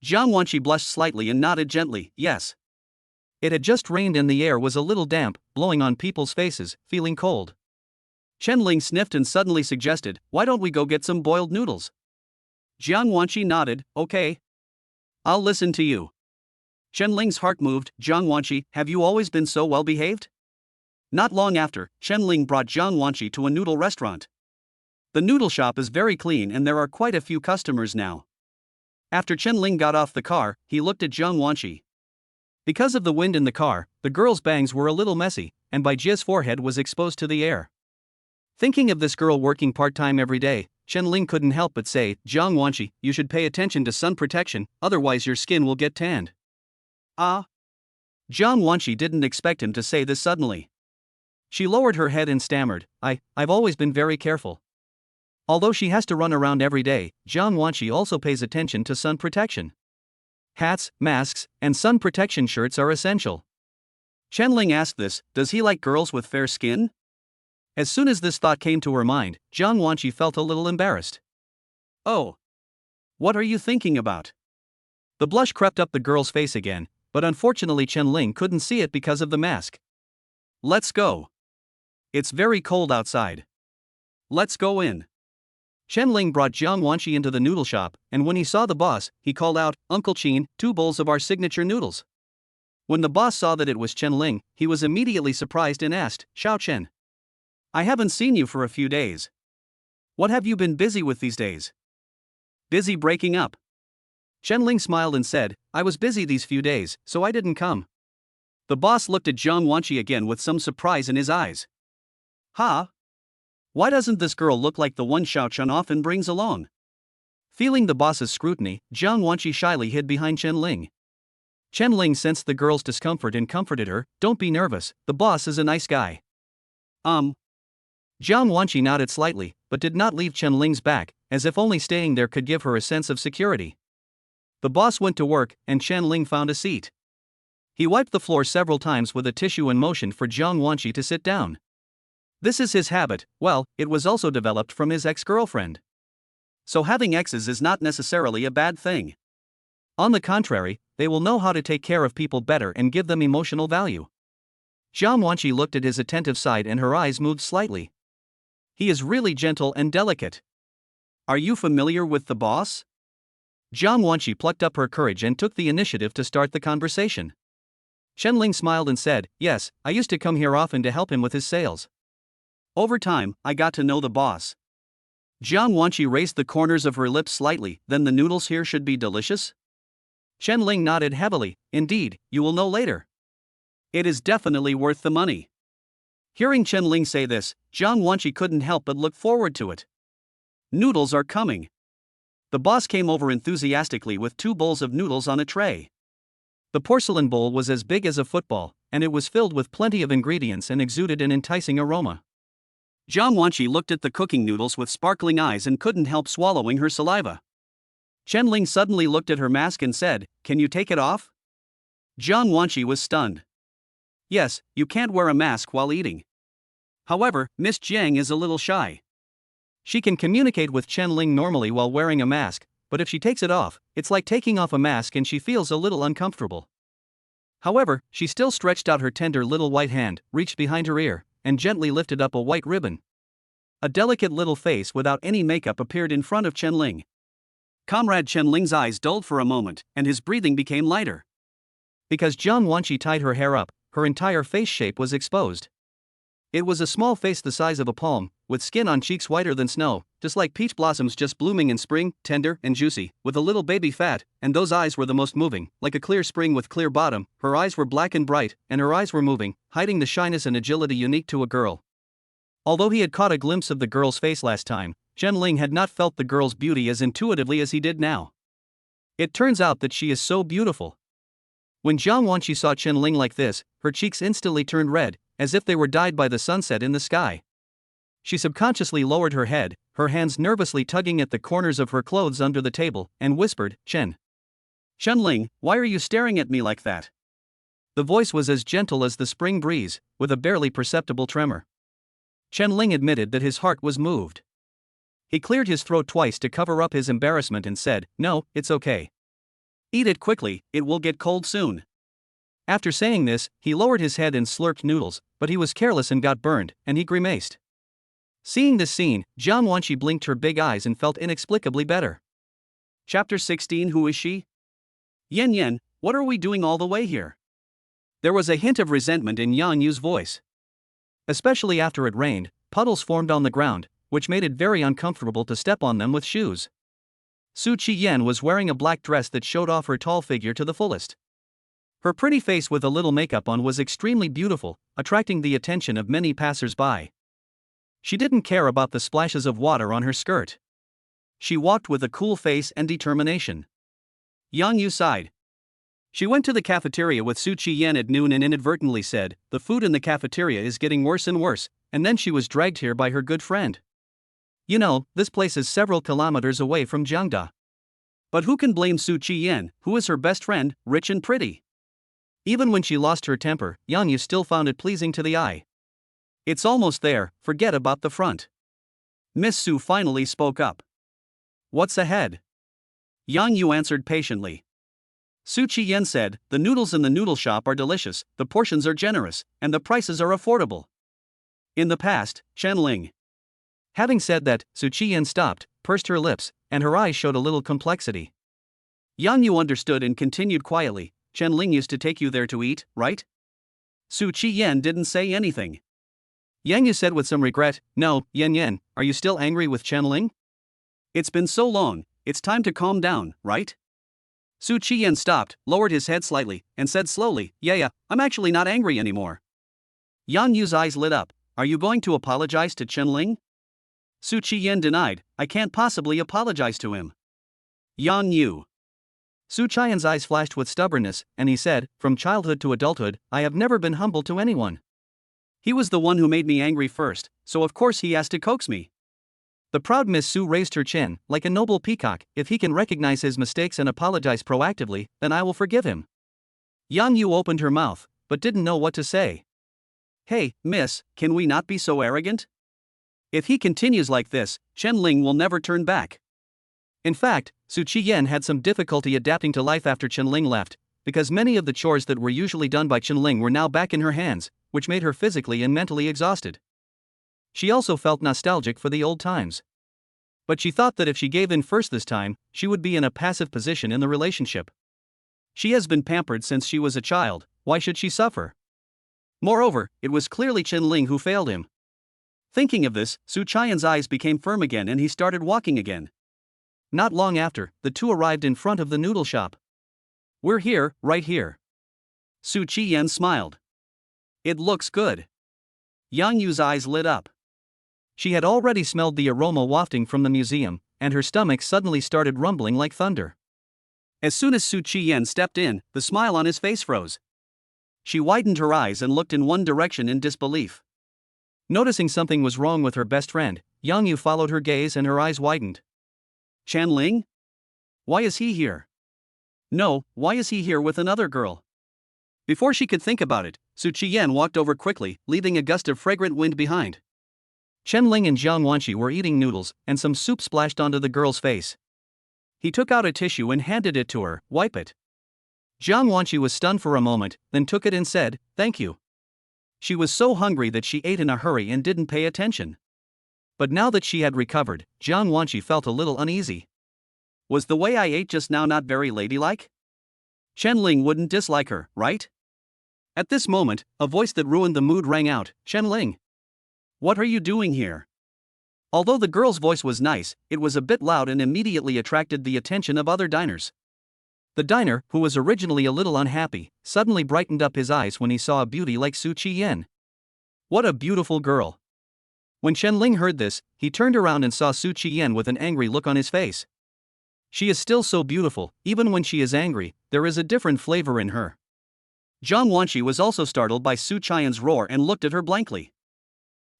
Jiang Wanqi blushed slightly and nodded gently, yes. It had just rained and the air was a little damp, blowing on people's faces, feeling cold. Chen-Ling sniffed and suddenly suggested, why don't we go get some boiled noodles? Jiang Wanqi nodded, okay. I'll listen to you. Chen-Ling's heart moved, Jiang Wanqi, have you always been so well behaved? Not long after, Chen-Ling brought Jiang Wanqi to a noodle restaurant. The noodle shop is very clean and there are quite a few customers now. After Chen-Ling got off the car, he looked at Jiang Wanqi. Because of the wind in the car, the girl's bangs were a little messy, and Bai Jia's forehead was exposed to the air. Thinking of this girl working part-time every day, Chen-Ling couldn't help but say, Jiang Wanqi, you should pay attention to sun protection, otherwise your skin will get tanned. Ah? Jiang Wanqi didn't expect him to say this suddenly. She lowered her head and stammered, I've always been very careful. Although she has to run around every day, Jiang Wanqi also pays attention to sun protection. Hats, masks, and sun protection shirts are essential. Chen-Ling asked this, does he like girls with fair skin? As soon as this thought came to her mind, Jiang Wanqi felt a little embarrassed. Oh. What are you thinking about? The blush crept up the girl's face again, but unfortunately Chen-Ling couldn't see it because of the mask. Let's go. It's very cold outside. Let's go in. Chen-Ling brought Jiang Wanqi into the noodle shop, and when he saw the boss, he called out, Uncle Qin, 2 bowls of our signature noodles. When the boss saw that it was Chen-Ling, he was immediately surprised and asked, Xiao Chen. I haven't seen you for a few days. What have you been busy with these days? Busy breaking up. Chen-Ling smiled and said, I was busy these few days, so I didn't come. The boss looked at Jiang Wanqi again with some surprise in his eyes. Huh? Why doesn't this girl look like the one Xiao Chen often brings along? Feeling the boss's scrutiny, Jiang Wanqi shyly hid behind Chen-Ling. Chen-Ling sensed the girl's discomfort and comforted her, don't be nervous, the boss is a nice guy. Jiang Wanqi nodded slightly, but did not leave Chen-Ling's back, as if only staying there could give her a sense of security. The boss went to work, and Chen-Ling found a seat. He wiped the floor several times with a tissue and motioned for Jiang Wanqi to sit down. This is his habit, well, it was also developed from his ex-girlfriend. So having exes is not necessarily a bad thing. On the contrary, they will know how to take care of people better and give them emotional value. Jiang Wanqi looked at his attentive side and her eyes moved slightly. He is really gentle and delicate. Are you familiar with the boss? Jiang Wanqi plucked up her courage and took the initiative to start the conversation. Chen-Ling smiled and said, yes, I used to come here often to help him with his sales. Over time, I got to know the boss. Jiang Wanqi raised the corners of her lips slightly, then the noodles here should be delicious? Chen-Ling nodded heavily, indeed, you will know later. It is definitely worth the money. Hearing Chen-Ling say this, Jiang Wanqi couldn't help but look forward to it. Noodles are coming. The boss came over enthusiastically with 2 bowls of noodles on a tray. The porcelain bowl was as big as a football, and it was filled with plenty of ingredients and exuded an enticing aroma. Jiang Wanqi looked at the cooking noodles with sparkling eyes and couldn't help swallowing her saliva. Chen Ling suddenly looked at her mask and said, "Can you take it off?" Jiang Wanqi was stunned. "Yes, you can't wear a mask while eating." However, Miss Jiang is a little shy. She can communicate with Chen Ling normally while wearing a mask, but if she takes it off, it's like taking off a mask and she feels a little uncomfortable. However, she still stretched out her tender little white hand, reached behind her ear, and gently lifted up a white ribbon. A delicate little face without any makeup appeared in front of Chen Ling. Comrade Chen Ling's eyes dulled for a moment, and his breathing became lighter. Because Jiang Wanqi tied her hair up, her entire face shape was exposed. It was a small face the size of a palm, with skin on cheeks whiter than snow, just like peach blossoms just blooming in spring, tender and juicy, with a little baby fat, and those eyes were the most moving, like a clear spring with clear bottom. Her eyes were black and bright, and her eyes were moving, hiding the shyness and agility unique to a girl. Although he had caught a glimpse of the girl's face last time, Chen Ling had not felt the girl's beauty as intuitively as he did now. It turns out that she is so beautiful. When Jiang Wanqi saw Chen Ling like this, her cheeks instantly turned red, as if they were dyed by the sunset in the sky. She subconsciously lowered her head, her hands nervously tugging at the corners of her clothes under the table, and whispered, Chen Ling, why are you staring at me like that?" The voice was as gentle as the spring breeze, with a barely perceptible tremor. Chen Ling admitted that his heart was moved. He cleared his throat twice to cover up his embarrassment and said, "No, it's okay. Eat it quickly, it will get cold soon." After saying this, he lowered his head and slurped noodles, but he was careless and got burned, and he grimaced. Seeing this scene, Jiang Wanqi blinked her big eyes and felt inexplicably better. Chapter 16. Who is she? Yan, what are we doing all the way here? There was a hint of resentment in Yang Yu's voice. Especially after it rained, puddles formed on the ground, which made it very uncomfortable to step on them with shoes. Su Qiyan was wearing a black dress that showed off her tall figure to the fullest. Her pretty face with a little makeup on was extremely beautiful, attracting the attention of many passers-by. She didn't care about the splashes of water on her skirt. She walked with a cool face and determination. Yang Yu sighed. She went to the cafeteria with Su Qiyan at noon and inadvertently said, "The food in the cafeteria is getting worse and worse," and then she was dragged here by her good friend. You know, this place is several kilometers away from Jiangda. But who can blame Su Qiyan, who is her best friend, rich and pretty? Even when she lost her temper, Yang Yu still found it pleasing to the eye. "It's almost there, forget about the front." Miss Su finally spoke up. "What's ahead?" Yang Yu answered patiently. Su Qiyan said, "The noodles in the noodle shop are delicious, the portions are generous, and the prices are affordable." In the past, Chen Ling. Having said that, Su Qiyan stopped, pursed her lips, and her eyes showed a little complexity. Yang Yu understood and continued quietly, "Chen Ling used to take you there to eat, right?" Su Qiyan didn't say anything. Yang Yu said with some regret, "No, Yan, are you still angry with Chen Ling? It's been so long, it's time to calm down, right?" Su Qiyan stopped, lowered his head slightly, and said slowly, Yeah, I'm actually not angry anymore." Yang Yu's eyes lit up. "Are you going to apologize to Chen Ling?" Su Qiyan denied, "I can't possibly apologize to him." Yang Yu. Su Qian's eyes flashed with stubbornness, and he said, "From childhood to adulthood, I have never been humble to anyone. He was the one who made me angry first, so of course he has to coax me." The proud Miss Su raised her chin, like a noble peacock. "If he can recognize his mistakes and apologize proactively, then I will forgive him." Yang Yu opened her mouth, but didn't know what to say. "Hey, miss, can we not be so arrogant? If he continues like this, Chen Ling will never turn back." In fact, Su Qiyan had some difficulty adapting to life after Chen Ling left, because many of the chores that were usually done by Chen Ling were now back in her hands, which made her physically and mentally exhausted. She also felt nostalgic for the old times. But she thought that if she gave in first this time, she would be in a passive position in the relationship. She has been pampered since she was a child, why should she suffer? Moreover, it was clearly Chen Ling who failed him. Thinking of this, Su Qian's eyes became firm again and he started walking again. Not long after, the two arrived in front of the noodle shop. "We're here, right here." Su Qiyan smiled. "It looks good." Yang Yu's eyes lit up. She had already smelled the aroma wafting from the museum, and her stomach suddenly started rumbling like thunder. As soon as Su Qiyan stepped in, the smile on his face froze. She widened her eyes and looked in one direction in disbelief. Noticing something was wrong with her best friend, Yang Yu followed her gaze and her eyes widened. Chan Ling? Why is he here? No, why is he here with another girl? Before she could think about it, Su Qiyan walked over quickly, leaving a gust of fragrant wind behind. Chen Ling and Jiang Wanqi were eating noodles, and some soup splashed onto the girl's face. He took out a tissue and handed it to her. Wipe it. Jiang Wanqi was stunned for a moment, then took it and said, "Thank you." She was so hungry that she ate in a hurry and didn't pay attention. But now that she had recovered, Jiang Wanqi felt a little uneasy. Was the way I ate just now not very ladylike? Chen Ling wouldn't dislike her, right? At this moment, a voice that ruined the mood rang out. Chen Ling. What are you doing here? Although the girl's voice was nice, it was a bit loud and immediately attracted the attention of other diners. The diner, who was originally a little unhappy, suddenly brightened up his eyes when he saw a beauty like Su Qiyan. What a beautiful girl. When Chen Ling heard this, he turned around and saw Su Qiyan with an angry look on his face. She is still so beautiful, even when she is angry, there is a different flavor in her. Jiang Wanqi was also startled by Su Qian's roar and looked at her blankly.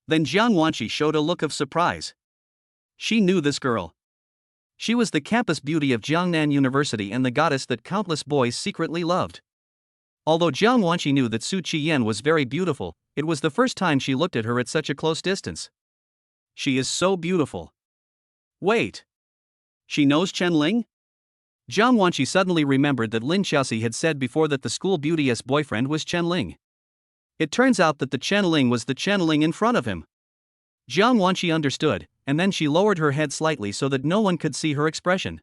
Then Jiang Wanqi showed a look of surprise. She knew this girl. She was the campus beauty of Jiangnan University and the goddess that countless boys secretly loved. Although Jiang Wanqi knew that Su Qiyan was very beautiful, it was the first time she looked at her at such a close distance. She is so beautiful. Wait. She knows Chen Ling? Jiang Wanqi suddenly remembered that Lin Xiaoxi had said before that the school beauty's boyfriend was Chen Ling. It turns out that the Chen Ling was the Chen Ling in front of him. Jiang Wanqi understood, and then she lowered her head slightly so that no one could see her expression.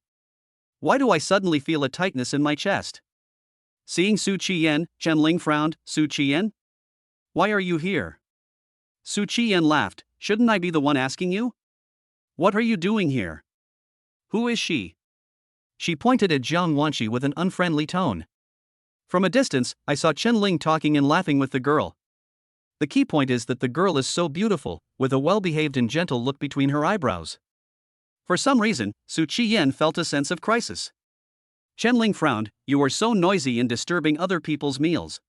Why do I suddenly feel a tightness in my chest? Seeing Su Qiyan, Chen Ling frowned. Su Qiyan? Why are you here? Su Qiyan laughed. Shouldn't I be the one asking you? What are you doing here? Who is she? She pointed at Jiang Wanqi with an unfriendly tone. From a distance, I saw Chen Ling talking and laughing with the girl. The key point is that the girl is so beautiful, with a well-behaved and gentle look between her eyebrows. For some reason, Su Qiyan felt a sense of crisis. Chen Ling frowned. You are so noisy and disturbing other people's meals.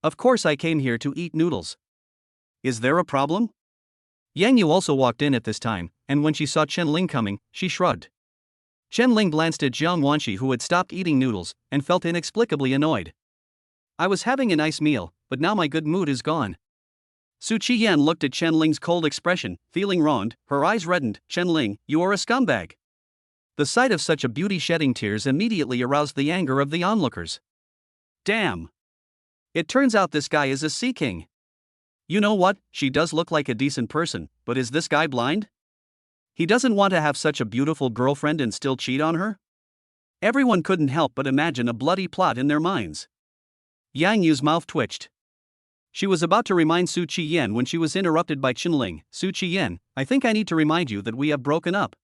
Of course I came here to eat noodles. Is there a problem? Yang Yu also walked in at this time, and when she saw Chen Ling coming, she shrugged. Chen Ling glanced at Jiang Wanqi, who had stopped eating noodles, and felt inexplicably annoyed. I was having a nice meal, but now my good mood is gone. Su Qiyan looked at Chen Ling's cold expression, feeling wronged. Her eyes reddened. Chen Ling, you are a scumbag. The sight of such a beauty shedding tears immediately aroused the anger of the onlookers. Damn. It turns out this guy is a sea king. You know what, she does look like a decent person, but is this guy blind? He doesn't want to have such a beautiful girlfriend and still cheat on her? Everyone couldn't help but imagine a bloody plot in their minds. Yang Yu's mouth twitched. She was about to remind Su Qiyan when she was interrupted by Chen Ling. Su Qiyan, I think I need to remind you that we have broken up.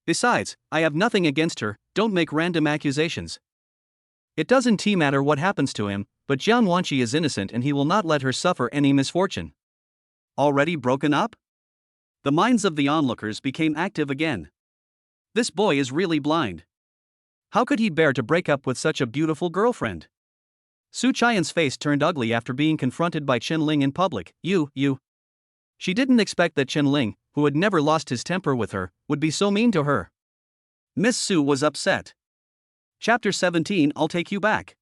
Besides, I have nothing against her, don't make random accusations. It doesn't matter what happens to him, but Jiang Wanqi is innocent and he will not let her suffer any misfortune. Already broken up? The minds of the onlookers became active again. This boy is really blind. How could he bear to break up with such a beautiful girlfriend? Su Qian's face turned ugly after being confronted by Chen Ling in public. You. She didn't expect that Chen Ling, who had never lost his temper with her, would be so mean to her. Miss Su was upset. Chapter 17. I'll take you back.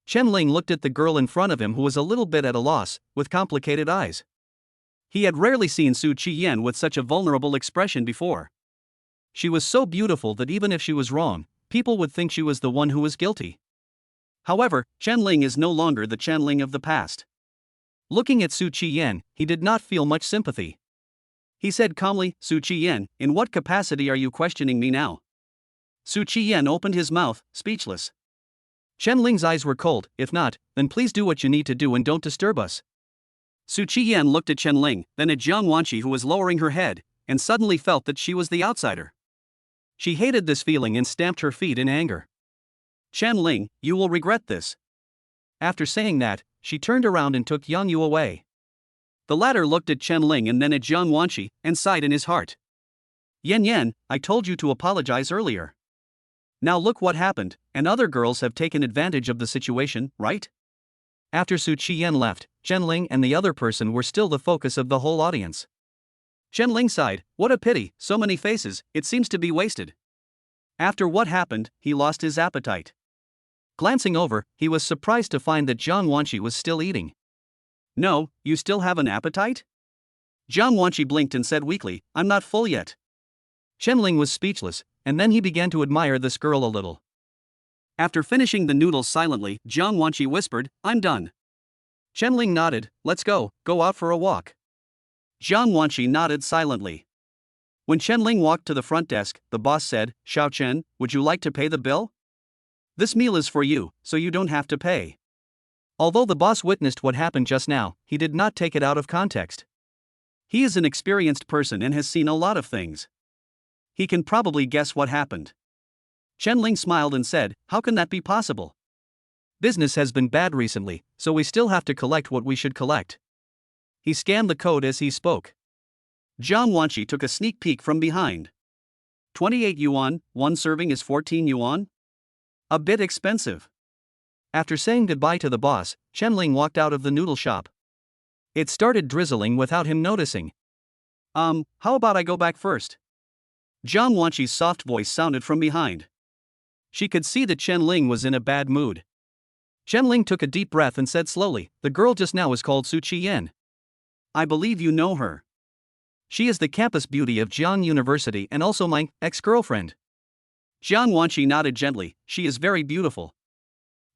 Chen Ling looked at the girl in front of him, who was a little bit at a loss, with complicated eyes. He had rarely seen Su Qiyan with such a vulnerable expression before. She was so beautiful that even if she was wrong, people would think she was the one who was guilty. However, Chen Ling is no longer the Chen Ling of the past. Looking at Su Qiyan, he did not feel much sympathy. He said calmly, Su Qiyan, in what capacity are you questioning me now? Su Qiyan opened his mouth, speechless. Chen Ling's eyes were cold. If not, then please do what you need to do and don't disturb us. Su Qiyan looked at Chen Ling, then at Jiang Wanqi, who was lowering her head, and suddenly felt that she was the outsider. She hated this feeling and stamped her feet in anger. Chen Ling, you will regret this. After saying that, she turned around and took Yang Yu away. The latter looked at Chen Ling and then at Jiang Wanqi, and sighed in his heart. Yan, I told you to apologize earlier. Now look what happened, and other girls have taken advantage of the situation, right? After Su Qiyan left, Chen Ling and the other person were still the focus of the whole audience. Chen Ling sighed, what a pity, so many faces, it seems to be wasted. After what happened, he lost his appetite. Glancing over, he was surprised to find that Jiang Wanqi was still eating. No, you still have an appetite? Jiang Wanqi blinked and said weakly, I'm not full yet. Chen Ling was speechless, and then he began to admire this girl a little. After finishing the noodles silently, Jiang Wanqi whispered, I'm done. Chen Ling nodded, let's go out for a walk. Jiang Wanqi nodded silently. When Chen Ling walked to the front desk, the boss said, Xiao Chen, would you like to pay the bill? This meal is for you, so you don't have to pay. Although the boss witnessed what happened just now, he did not take it out of context. He is an experienced person and has seen a lot of things. He can probably guess what happened. Chen Ling smiled and said, how can that be possible? Business has been bad recently, so we still have to collect what we should collect. He scanned the code as he spoke. Jiang Wanqi took a sneak peek from behind. 28 yuan, one serving is 14 yuan? A bit expensive. After saying goodbye to the boss, Chen Ling walked out of the noodle shop. It started drizzling without him noticing. How about I go back first? Jiang Wanqi's soft voice sounded from behind. She could see that Chen Ling was in a bad mood. Chen Ling took a deep breath and said slowly, the girl just now is called Su Qiyan. I believe you know her. She is the campus beauty of Jiang University and also my ex-girlfriend. Jiang Wanqi nodded gently, she is very beautiful.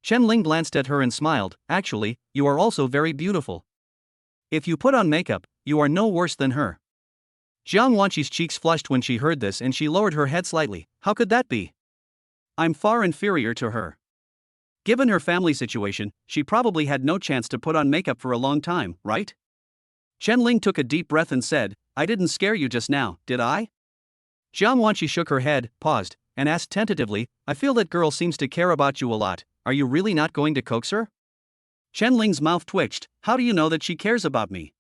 Chen Ling glanced at her and smiled, actually, you are also very beautiful. If you put on makeup, you are no worse than her. Jiang Wanqi's cheeks flushed when she heard this and she lowered her head slightly, how could that be? I'm far inferior to her. Given her family situation, she probably had no chance to put on makeup for a long time, right? Chen Ling took a deep breath and said, I didn't scare you just now, did I? Jiang Wanqi shook her head, paused, and asked tentatively, I feel that girl seems to care about you a lot, are you really not going to coax her? Chen Ling's mouth twitched, how do you know that she cares about me?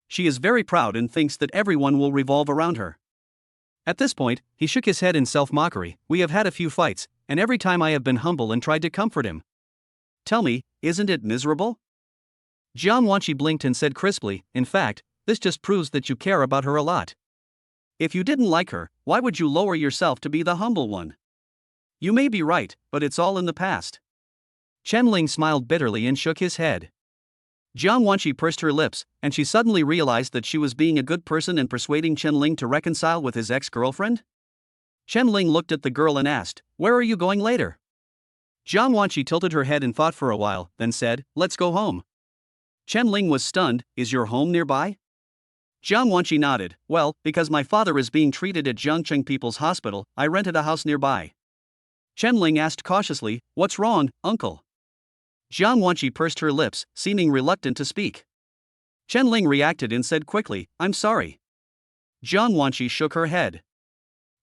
She is very proud and thinks that everyone will revolve around her. At this point, he shook his head in self-mockery, we have had a few fights, and every time I have been humble and tried to comfort him. Tell me, isn't it miserable? Jiang Wanqi blinked and said crisply, in fact, this just proves that you care about her a lot. If you didn't like her, why would you lower yourself to be the humble one? You may be right, but it's all in the past. Chen Ling smiled bitterly and shook his head. Jiang Wanqi pursed her lips, and she suddenly realized that she was being a good person and persuading Chen Ling to reconcile with his ex-girlfriend? Chen Ling looked at the girl and asked, where are you going later? Jiang Wanqi tilted her head and thought for a while, then said, let's go home. Chen Ling was stunned, is your home nearby? Jiang Wanqi nodded, well, because my father is being treated at Jiangcheng People's Hospital, I rented a house nearby. Chen Ling asked cautiously, what's wrong, uncle? Jiang Wanqi pursed her lips, seeming reluctant to speak. Chen Ling reacted and said quickly, I'm sorry. Jiang Wanqi shook her head.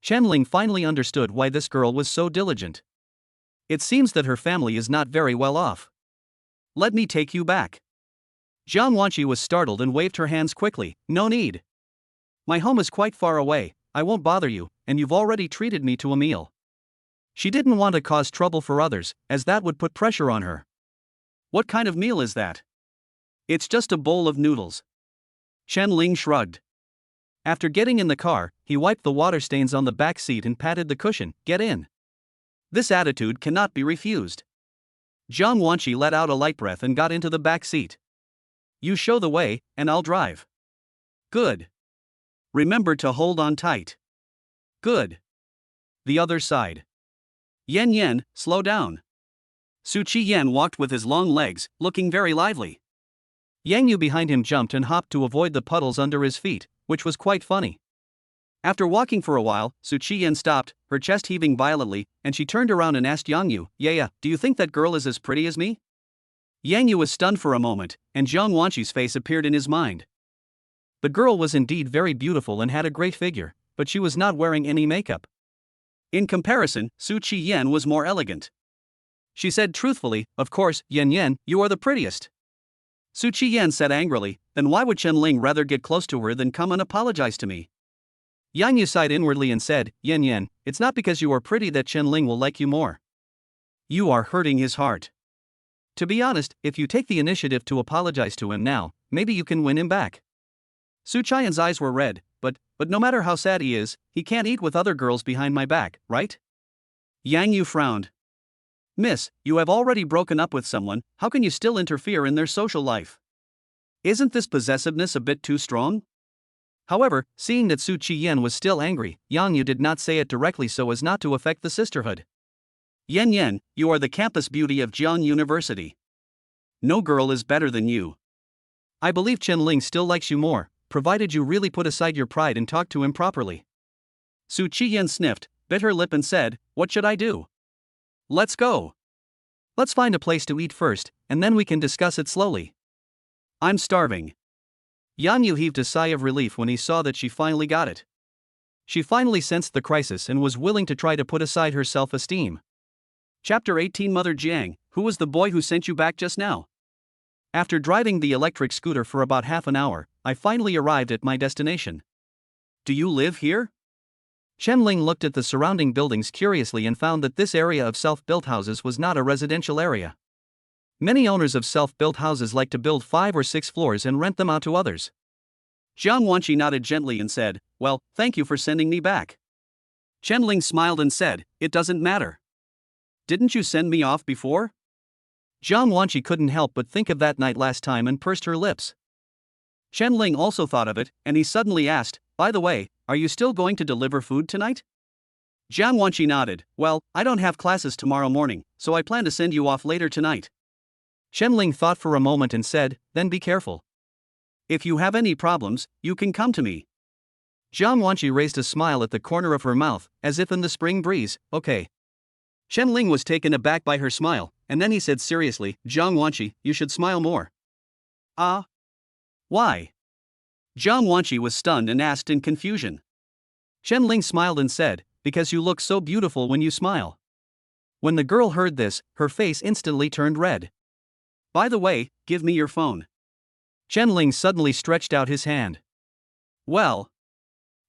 Chen Ling finally understood why this girl was so diligent. It seems that her family is not very well off. Let me take you back. Jiang Wanqi was startled and waved her hands quickly, no need. My home is quite far away, I won't bother you, and you've already treated me to a meal. She didn't want to cause trouble for others, as that would put pressure on her. What kind of meal is that? It's just a bowl of noodles. Chen Ling shrugged. After getting in the car, he wiped the water stains on the back seat and patted the cushion, get in. This attitude cannot be refused. Jiang Wanqi let out a light breath and got into the back seat. You show the way, and I'll drive. Good. Remember to hold on tight. Good. The other side. Yan, slow down. Su Qiyan walked with his long legs, looking very lively. Yang Yu behind him jumped and hopped to avoid the puddles under his feet, which was quite funny. After walking for a while, Su Qiyan stopped, her chest heaving violently, and she turned around and asked Yang Yu, yeah, do you think that girl is as pretty as me? Yang Yu was stunned for a moment, and Jiang Wanqi's face appeared in his mind. The girl was indeed very beautiful and had a great figure, but she was not wearing any makeup. In comparison, Su Qiyan was more elegant. She said truthfully, of course, Yan, you are the prettiest. Su Qiyan said angrily, then why would Chen Ling rather get close to her than come and apologize to me? Yang Yu sighed inwardly and said, Yan, it's not because you are pretty that Chen Ling will like you more. You are hurting his heart. To be honest, if you take the initiative to apologize to him now, maybe you can win him back. Su Qian's eyes were red, but no matter how sad he is, he can't eat with other girls behind my back, right? Yang Yu frowned. Miss, you have already broken up with someone, how can you still interfere in their social life? Isn't this possessiveness a bit too strong? However, seeing that Su Qian was still angry, Yang Yu did not say it directly so as not to affect the sisterhood. Yen Yen, you are the campus beauty of Jiang University. No girl is better than you. I believe Chen Ling still likes you more, provided you really put aside your pride and talk to him properly. Su Qian sniffed, bit her lip and said, what should I do? Let's go. Let's find a place to eat first, and then we can discuss it slowly. I'm starving. Yang Yu heaved a sigh of relief when he saw that she finally got it. She finally sensed the crisis and was willing to try to put aside her self-esteem. Chapter 18 Mother Jiang, who was the boy who sent you back just now? After driving the electric scooter for about half an hour, I finally arrived at my destination. Do you live here? Chen Ling looked at the surrounding buildings curiously and found that this area of self-built houses was not a residential area. Many owners of self-built houses like to build 5 or 6 floors and rent them out to others. Jiang Wanqi nodded gently and said, well, thank you for sending me back. Chen Ling smiled and said, it doesn't matter. Didn't you send me off before? Jiang Wanqi couldn't help but think of that night last time and pursed her lips. Chen Ling also thought of it, and he suddenly asked, by the way, are you still going to deliver food tonight? Jiang Wanqi nodded, well, I don't have classes tomorrow morning, so I plan to send you off later tonight. Chen Ling thought for a moment and said, then be careful. If you have any problems, you can come to me. Jiang Wanqi raised a smile at the corner of her mouth, as if in the spring breeze, okay. Chen Ling was taken aback by her smile, and then he said seriously, Jiang Wanqi, you should smile more. Why? Jiang Wanqi was stunned and asked in confusion. Chen Ling smiled and said, because you look so beautiful when you smile. When the girl heard this, her face instantly turned red. By the way, give me your phone. Chen Ling suddenly stretched out his hand. Well.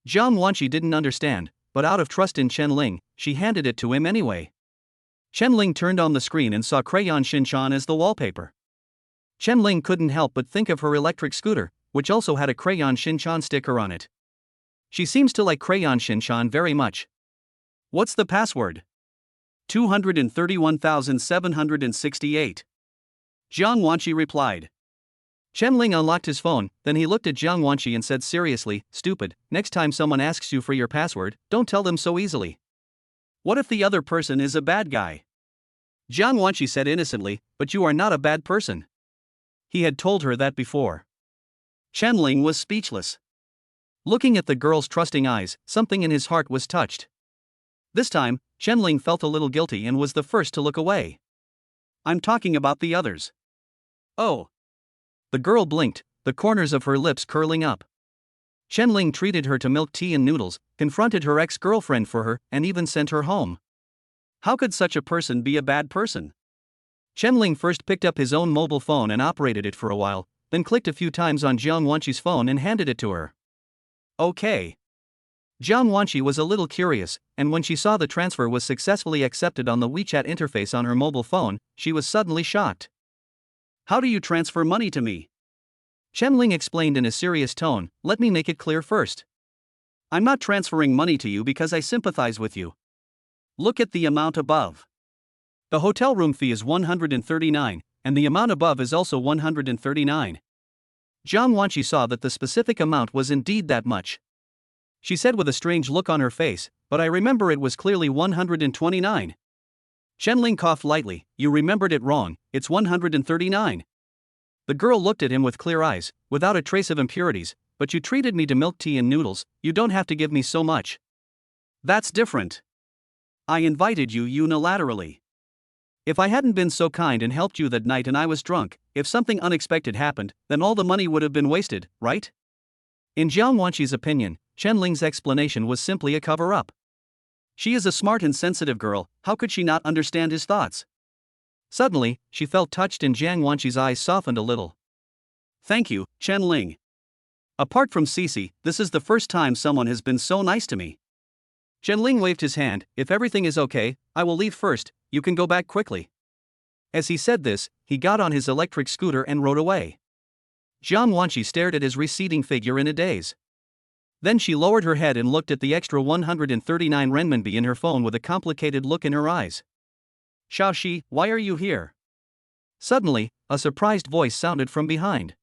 Jiang Wanqi didn't understand, but out of trust in Chen Ling, she handed it to him anyway. Chen Ling turned on the screen and saw Crayon Shinchan as the wallpaper. Chen Ling couldn't help but think of her electric scooter, which also had a Crayon Shinchan sticker on it. She seems to like Crayon Shinchan very much. What's the password? 231,768. Jiang Wanqi replied. Chen Ling unlocked his phone, then he looked at Jiang Wanqi and said seriously, stupid, next time someone asks you for your password, don't tell them so easily. What if the other person is a bad guy? Jiang Wanqi said innocently, but you are not a bad person. He had told her that before. Chen Ling was speechless. Looking at the girl's trusting eyes, something in his heart was touched. This time, Chen Ling felt a little guilty and was the first to look away. I'm talking about the others. Oh. The girl blinked, the corners of her lips curling up. Chen Ling treated her to milk tea and noodles, confronted her ex-girlfriend for her, and even sent her home. How could such a person be a bad person? Chen Ling first picked up his own mobile phone and operated it for a while, then clicked a few times on Jiang Wanqi's phone and handed it to her. Okay. Jiang Wanqi was a little curious, and when she saw the transfer was successfully accepted on the WeChat interface on her mobile phone, she was suddenly shocked. How do you transfer money to me? Chen Ling explained in a serious tone, let me make it clear first. I'm not transferring money to you because I sympathize with you. Look at the amount above. The hotel room fee is 139, and the amount above is also 139. Jiang Wanqi saw that the specific amount was indeed that much. She said with a strange look on her face, but I remember it was clearly 129. Chen Ling coughed lightly, you remembered it wrong, it's 139. The girl looked at him with clear eyes, without a trace of impurities, but you treated me to milk tea and noodles, you don't have to give me so much. That's different. I invited you unilaterally. If I hadn't been so kind and helped you that night and I was drunk, if something unexpected happened, then all the money would have been wasted, right? In Jiang Wanqi's opinion, Chen Ling's explanation was simply a cover-up. She is a smart and sensitive girl, how could she not understand his thoughts? Suddenly, she felt touched and Jiang Wanqi's eyes softened a little. Thank you, Chen Ling. Apart from Cece, this is the first time someone has been so nice to me. Chen Ling waved his hand, if everything is okay, I will leave first, you can go back quickly. As he said this, he got on his electric scooter and rode away. Jiang Wanqi stared at his receding figure in a daze. Then she lowered her head and looked at the extra 139 renminbi in her phone with a complicated look in her eyes. Xiaoxi, why are you here? Suddenly, a surprised voice sounded from behind.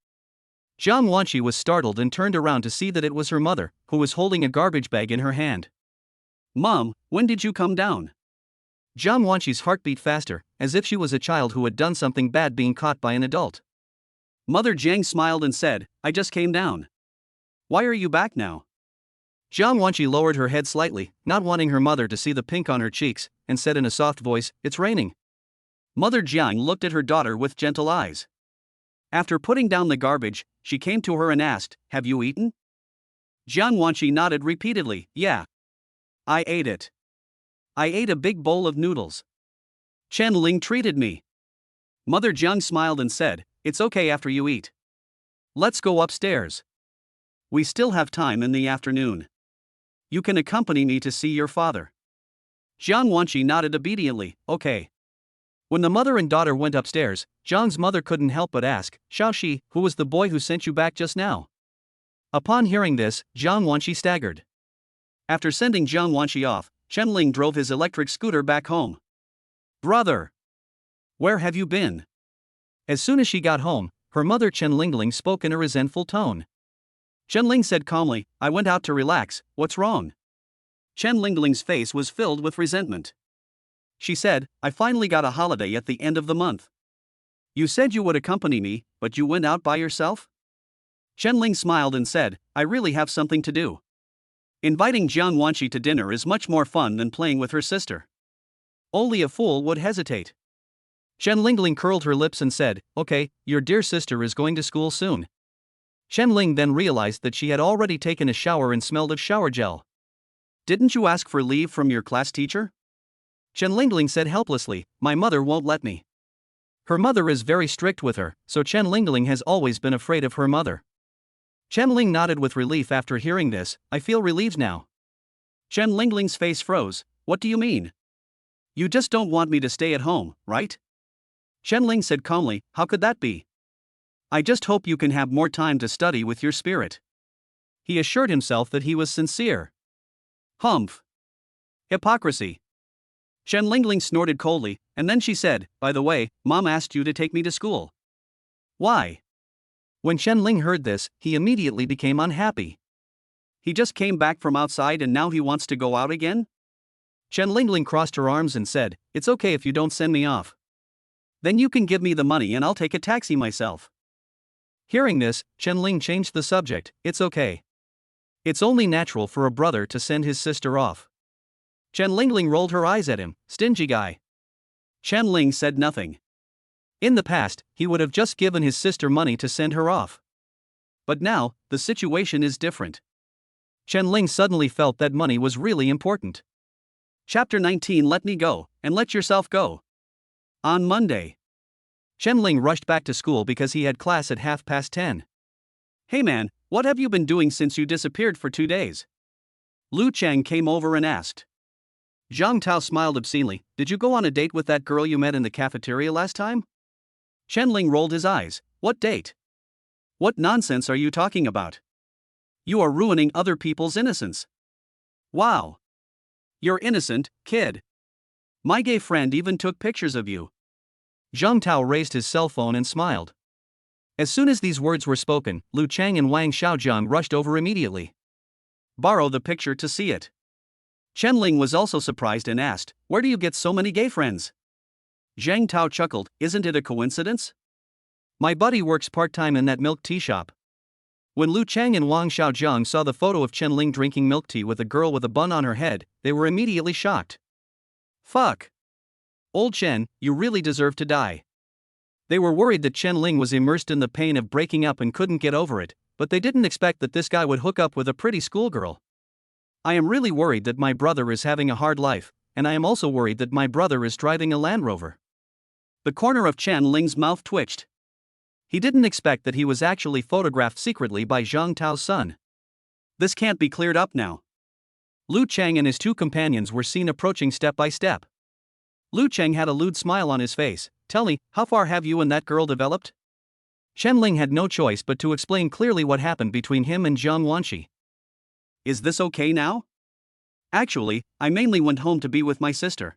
Jiang Wanqi was startled and turned around to see that it was her mother, who was holding a garbage bag in her hand. Mom, when did you come down? Jiang Wanqi's heart beat faster, as if she was a child who had done something bad being caught by an adult. Mother Jiang smiled and said, I just came down. Why are you back now? Jiang Wanqi lowered her head slightly, not wanting her mother to see the pink on her cheeks, and said in a soft voice, It's raining. Mother Jiang looked at her daughter with gentle eyes. After putting down the garbage, she came to her and asked, Have you eaten? Jiang Wanqi nodded repeatedly, Yeah. I ate it. I ate a big bowl of noodles. Chen Ling treated me. Mother Jiang smiled and said, It's okay after you eat. Let's go upstairs. We still have time in the afternoon. You can accompany me to see your father. Jiang Wanqi nodded obediently, Okay. When the mother and daughter went upstairs, Jiang's mother couldn't help but ask, Xiaoxi, who was the boy who sent you back just now? Upon hearing this, Jiang Wanqi staggered. After sending Jiang Wanqi off, Chen Ling drove his electric scooter back home. Brother! Where have you been? As soon as she got home, her mother Chen Lingling spoke in a resentful tone. Chen Ling said calmly, I went out to relax, what's wrong? Chen Lingling's face was filled with resentment. She said, I finally got a holiday at the end of the month. You said you would accompany me, but you went out by yourself? Chen Ling smiled and said, I really have something to do. Inviting Jiang Wanqi to dinner is much more fun than playing with her sister. Only a fool would hesitate. Chen Lingling curled her lips and said, Okay, your dear sister is going to school soon. Chen Ling then realized that she had already taken a shower and smelled of shower gel. Didn't you ask for leave from your class teacher? Chen Lingling said helplessly, My mother won't let me. Her mother is very strict with her, so Chen Lingling has always been afraid of her mother. Chen Ling nodded with relief after hearing this, I feel relieved now. Chen Lingling's face froze, What do you mean? You just don't want me to stay at home, right? Chen Ling said calmly, How could that be? I just hope you can have more time to study with your spirit. He assured himself that he was sincere. Humph. Hypocrisy. Chen Lingling snorted coldly, and then she said, By the way, Mom asked you to take me to school. Why? When Chen Ling heard this, he immediately became unhappy. He just came back from outside and now he wants to go out again? Chen Lingling crossed her arms and said, It's okay if you don't send me off. Then you can give me the money and I'll take a taxi myself. Hearing this, Chen Ling changed the subject, It's okay. It's only natural for a brother to send his sister off. Chen Lingling rolled her eyes at him, Stingy guy. Chen Ling said nothing. In the past, he would have just given his sister money to send her off. But now, the situation is different. Chen Ling suddenly felt that money was really important. Chapter 19 Let me go, and let yourself go. On Monday, Chen Ling rushed back to school because he had class at 10:30. Hey man, what have you been doing since you disappeared for 2 days? Lu Chang came over and asked. Zhang Tao smiled obscenely, Did you go on a date with that girl you met in the cafeteria last time? Chen Ling rolled his eyes, What date? What nonsense are you talking about? You are ruining other people's innocence. Wow. You're innocent, kid. My gay friend even took pictures of you. Zhang Tao raised his cell phone and smiled. As soon as these words were spoken, Lu Chang and Wang Xiaojiang rushed over immediately. Borrow the picture to see it. Chen Ling was also surprised and asked, Where do you get so many gay friends? Zhang Tao chuckled, Isn't it a coincidence? My buddy works part-time in that milk tea shop. When Lu Chang and Wang Xiaojiang saw the photo of Chen Ling drinking milk tea with a girl with a bun on her head, they were immediately shocked. Fuck. Old Chen, you really deserve to die. They were worried that Chen Ling was immersed in the pain of breaking up and couldn't get over it, but they didn't expect that this guy would hook up with a pretty schoolgirl. I am really worried that my brother is having a hard life, and I am also worried that my brother is driving a Land Rover. The corner of Chen Ling's mouth twitched. He didn't expect that he was actually photographed secretly by Zhang Tao's son. This can't be cleared up now. Lu Chang and his two companions were seen approaching step by step. Lu Cheng had a lewd smile on his face. Tell me, how far have you and that girl developed? Chen Ling had no choice but to explain clearly what happened between him and Jiang Wanshi. Is this okay now? Actually, I mainly went home to be with my sister.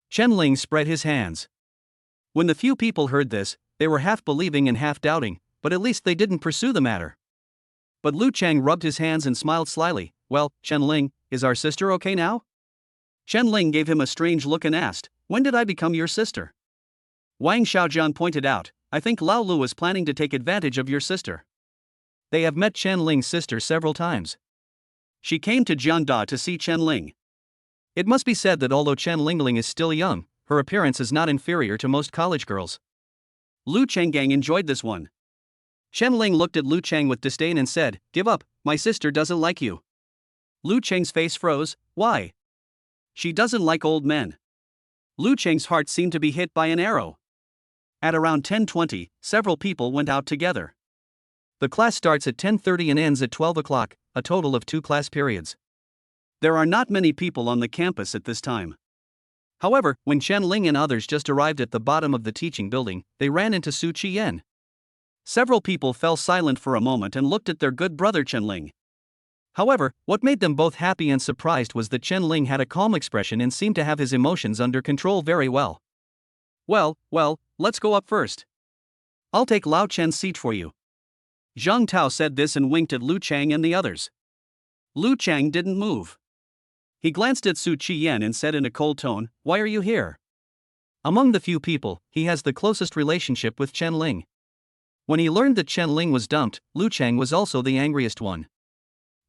Chen Ling spread his hands. When the few people heard this, they were half believing and half doubting, but at least they didn't pursue the matter. But Lu Cheng rubbed his hands and smiled slyly. Well, Chen Ling, is our sister okay now? Chen Ling gave him a strange look and asked, when did I become your sister? Wang Xiaojian pointed out, I think Lao Lu is planning to take advantage of your sister. They have met Chen Ling's sister several times. She came to Jiangda to see Chen Ling. It must be said that although Chen Lingling is still young, her appearance is not inferior to most college girls. Lu Chenggang enjoyed this one. Chen Ling looked at Lu Cheng with disdain and said, give up, my sister doesn't like you. Lu Cheng's face froze. Why? She doesn't like old men. Lu Cheng's heart seemed to be hit by an arrow. At around 10:20, several people went out together. The class starts at 10:30 and ends at 12 o'clock, a total of 2 class periods. There are not many people on the campus at this time. However, when Chen Ling and others just arrived at the bottom of the teaching building, they ran into Su Qiyan. Several people fell silent for a moment and looked at their good brother Chen Ling. However, what made them both happy and surprised was that Chen Ling had a calm expression and seemed to have his emotions under control very well. Well, let's go up first. I'll take Lao Chen's seat for you. Zhang Tao said this and winked at Lu Cheng and the others. Lu Cheng didn't move. He glanced at Su Qiyan and said in a cold tone, why are you here? Among the few people, he has the closest relationship with Chen Ling. When he learned that Chen Ling was dumped, Lu Cheng was also the angriest one.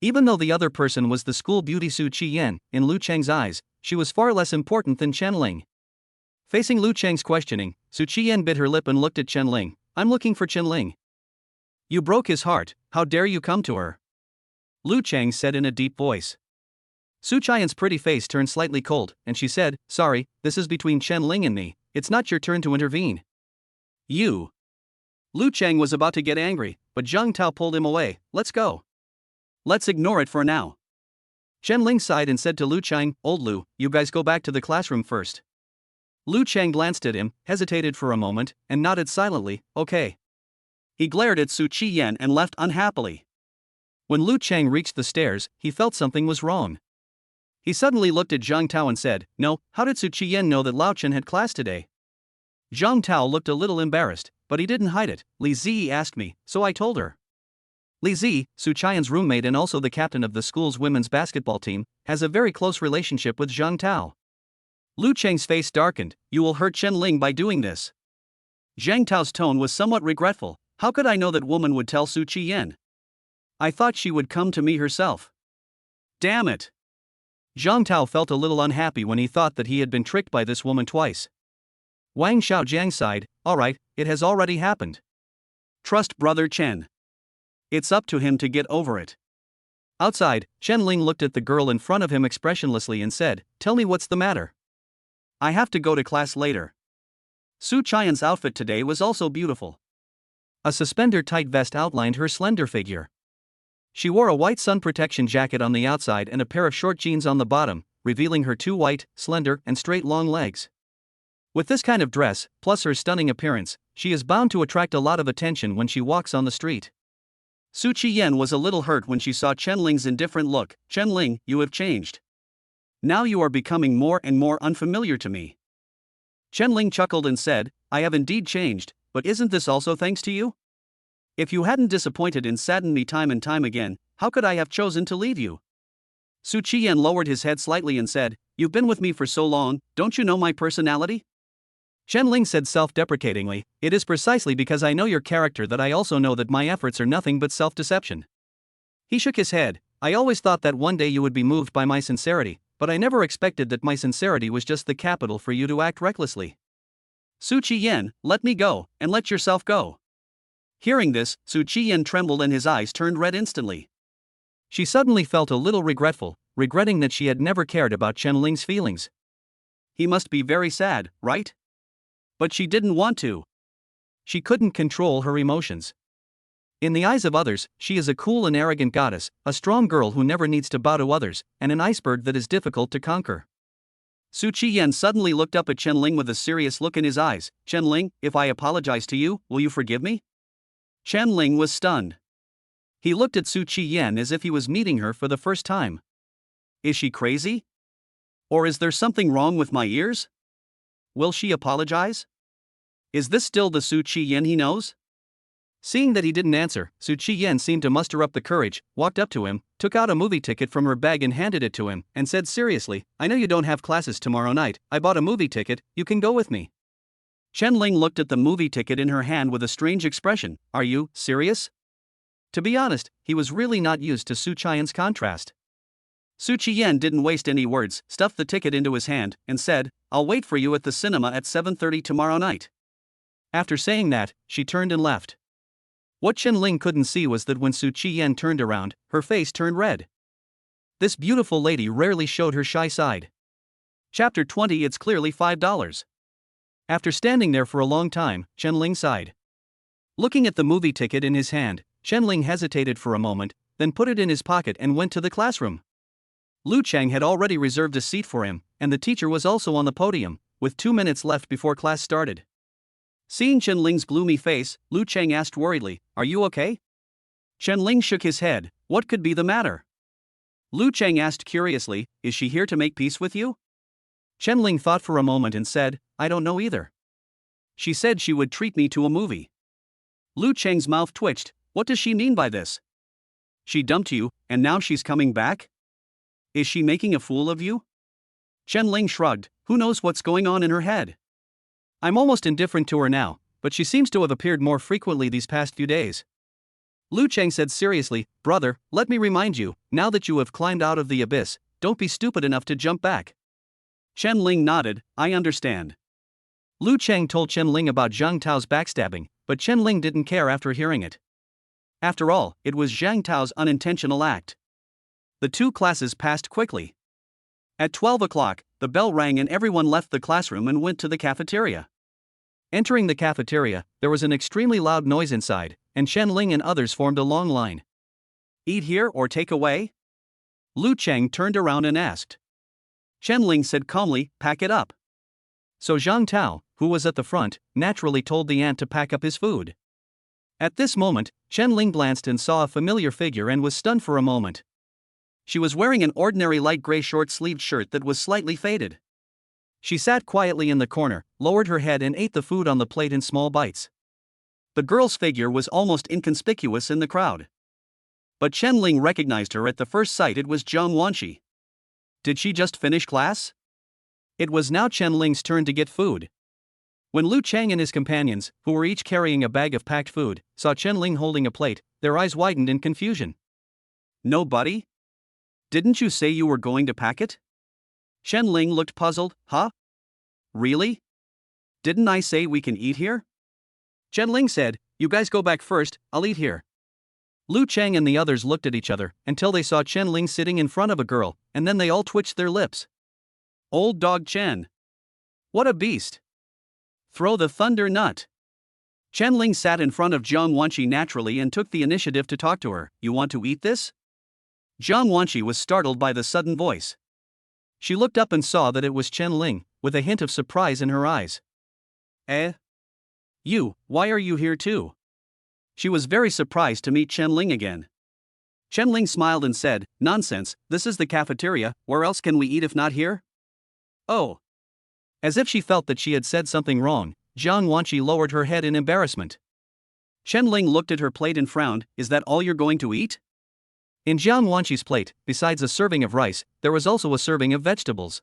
Even though the other person was the school beauty Su Qiyan, in Lu Cheng's eyes, she was far less important than Chen Ling. Facing Lu Cheng's questioning, Su Qiyan bit her lip and looked at Chen Ling. I'm looking for Chen Ling. You broke his heart, how dare you come to her? Lu Cheng said in a deep voice. Su Qian's pretty face turned slightly cold, and she said, sorry, this is between Chen Ling and me, it's not your turn to intervene. You. Lu Cheng was about to get angry, but Zhang Tao pulled him away. Let's go. Let's ignore it for now. Chen Ling sighed and said to Lu Cheng, old Lu, you guys go back to the classroom first. Lu Cheng glanced at him, hesitated for a moment, and nodded silently, okay. He glared at Su Qiyan and left unhappily. When Lu Cheng reached the stairs, he felt something was wrong. He suddenly looked at Zhang Tao and said, no, how did Su Qiyan know that Lao Chen had class today? Zhang Tao looked a little embarrassed, but he didn't hide it. Li Zi asked me, so I told her. Li Zi, Su Qian's roommate and also the captain of the school's women's basketball team, has a very close relationship with Zhang Tao. Lu Cheng's face darkened. You will hurt Chen Ling by doing this. Zhang Tao's tone was somewhat regretful. How could I know that woman would tell Su Qiyan? I thought she would come to me herself. Damn it. Zhang Tao felt a little unhappy when he thought that he had been tricked by this woman twice. Wang Xiaojiang sighed, alright, it has already happened. Trust brother Chen. It's up to him to get over it. Outside, Chen Ling looked at the girl in front of him expressionlessly and said, tell me what's the matter. I have to go to class later. Su Qian's outfit today was also beautiful. A suspender-tight vest outlined her slender figure. She wore a white sun protection jacket on the outside and a pair of short jeans on the bottom, revealing her 2 white, slender, and straight long legs. With this kind of dress, plus her stunning appearance, she is bound to attract a lot of attention when she walks on the street. Su Qiyan was a little hurt when she saw Chen Ling's indifferent look. Chen Ling, you have changed. Now you are becoming more and more unfamiliar to me. Chen Ling chuckled and said, I have indeed changed, but isn't this also thanks to you? If you hadn't disappointed and saddened me time and time again, how could I have chosen to leave you? Su Qiyan lowered his head slightly and said, you've been with me for so long, don't you know my personality? Chen Ling said self-deprecatingly, it is precisely because I know your character that I also know that my efforts are nothing but self-deception. He shook his head, I always thought that one day you would be moved by my sincerity, but I never expected that my sincerity was just the capital for you to act recklessly. Su Qiyan, let me go, and let yourself go. Hearing this, Su Qiyan trembled and his eyes turned red instantly. She suddenly felt a little regretful, regretting that she had never cared about Chen Ling's feelings. He must be very sad, right? But she didn't want to. She couldn't control her emotions. In the eyes of others, she is a cool and arrogant goddess, a strong girl who never needs to bow to others, and an iceberg that is difficult to conquer. Su Qiyan suddenly looked up at Chen Ling with a serious look in his eyes. Chen Ling, if I apologize to you, will you forgive me? Chen Ling was stunned. He looked at Su Qiyan as if he was meeting her for the first time. Is she crazy? Or is there something wrong with my ears? Will she apologize? Is this still the Su Qiyan he knows? Seeing that he didn't answer, Su Qiyan seemed to muster up the courage, walked up to him, took out a movie ticket from her bag and handed it to him, and said seriously, I know you don't have classes tomorrow night, I bought a movie ticket, you can go with me. Chen Ling looked at the movie ticket in her hand with a strange expression. Are you serious? To be honest, he was really not used to Su Qian's contrast. Su Qiyan didn't waste any words, stuffed the ticket into his hand, and said, I'll wait for you at the cinema at 7:30 tomorrow night. After saying that, she turned and left. What Chen Ling couldn't see was that when Su Qiyan turned around, her face turned red. This beautiful lady rarely showed her shy side. Chapter 20. It's clearly $5. After standing there for a long time, Chen Ling sighed. Looking at the movie ticket in his hand, Chen Ling hesitated for a moment, then put it in his pocket and went to the classroom. Lu Cheng had already reserved a seat for him, and the teacher was also on the podium, with 2 minutes left before class started. Seeing Chen Ling's gloomy face, Lu Cheng asked worriedly, Are you okay? Chen Ling shook his head. What could be the matter? Lu Cheng asked curiously, Is she here to make peace with you? Chen Ling thought for a moment and said, I don't know either. She said she would treat me to a movie. Lu Cheng's mouth twitched. What does she mean by this? She dumped you, and now she's coming back? Is she making a fool of you? Chen Ling shrugged. Who knows what's going on in her head? I'm almost indifferent to her now, but she seems to have appeared more frequently these past few days. Lu Cheng said seriously, Brother, let me remind you, now that you have climbed out of the abyss, don't be stupid enough to jump back. Chen Ling nodded, I understand. Lu Cheng told Chen Ling about Zhang Tao's backstabbing, but Chen Ling didn't care after hearing it. After all, it was Zhang Tao's unintentional act. The 2 classes passed quickly. At 12 o'clock, the bell rang and everyone left the classroom and went to the cafeteria. Entering the cafeteria, there was an extremely loud noise inside, and Chen Ling and others formed a long line. Eat here or take away? Lu Cheng turned around and asked. Chen Ling said calmly, Pack it up. So Zhang Tao, who was at the front, naturally told the ant to pack up his food. At this moment, Chen Ling glanced and saw a familiar figure and was stunned for a moment. She was wearing an ordinary light gray short-sleeved shirt that was slightly faded. She sat quietly in the corner, lowered her head and ate the food on the plate in small bites. The girl's figure was almost inconspicuous in the crowd. But Chen Ling recognized her at the first sight. It was Jiang Wanqi. Did she just finish class? It was now Chen Ling's turn to get food. When Lu Cheng and his companions, who were each carrying a bag of packed food, saw Chen Ling holding a plate, their eyes widened in confusion. Nobody? Didn't you say you were going to pack it? Chen Ling looked puzzled. Huh? Really? Didn't I say we can eat here? Chen Ling said, You guys go back first, I'll eat here. Lu Cheng and the others looked at each other until they saw Chen Ling sitting in front of a girl, and then they all twitched their lips. Old dog Chen. What a beast. Throw the thunder nut. Chen Ling sat in front of Jiang Wanqi naturally and took the initiative to talk to her. You want to eat this? Jiang Wanqi was startled by the sudden voice. She looked up and saw that it was Chen Ling, with a hint of surprise in her eyes. You, why are you here too? She was very surprised to meet Chen Ling again. Chen Ling smiled and said, Nonsense, this is the cafeteria, where else can we eat if not here? Oh. As if she felt that she had said something wrong, Jiang Wanqi lowered her head in embarrassment. Chen Ling looked at her plate and frowned, Is that all you're going to eat? In Jiang Wanqi's plate, besides a serving of rice, there was also a serving of vegetables.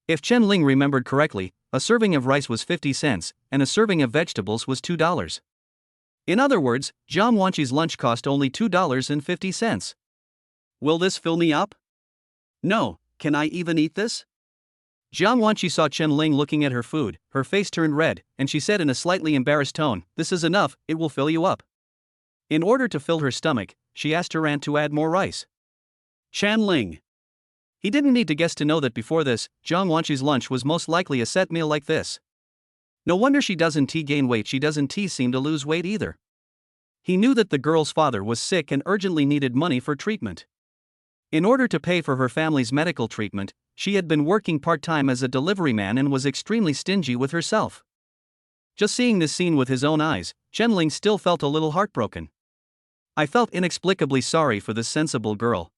If Chen Ling remembered correctly, a serving of rice was 50 cents, and a serving of vegetables was $2. In other words, Jiang Wanqi's lunch cost only $2.50. Will this fill me up? No, can I even eat this? Jiang Wanqi saw Chen Ling looking at her food, her face turned red, and she said in a slightly embarrassed tone, This is enough, it will fill you up. In order to fill her stomach, she asked her aunt to add more rice. Chen Ling. He didn't need to guess to know that before this, Jiang Wanqi's lunch was most likely a set meal like this. No wonder she doesn't gain weight. She doesn't seem to lose weight either. He knew that the girl's father was sick and urgently needed money for treatment. In order to pay for her family's medical treatment, she had been working part-time as a delivery man and was extremely stingy with herself. Just seeing this scene with his own eyes, Chen-Ling still felt a little heartbroken. I felt inexplicably sorry for this sensible girl.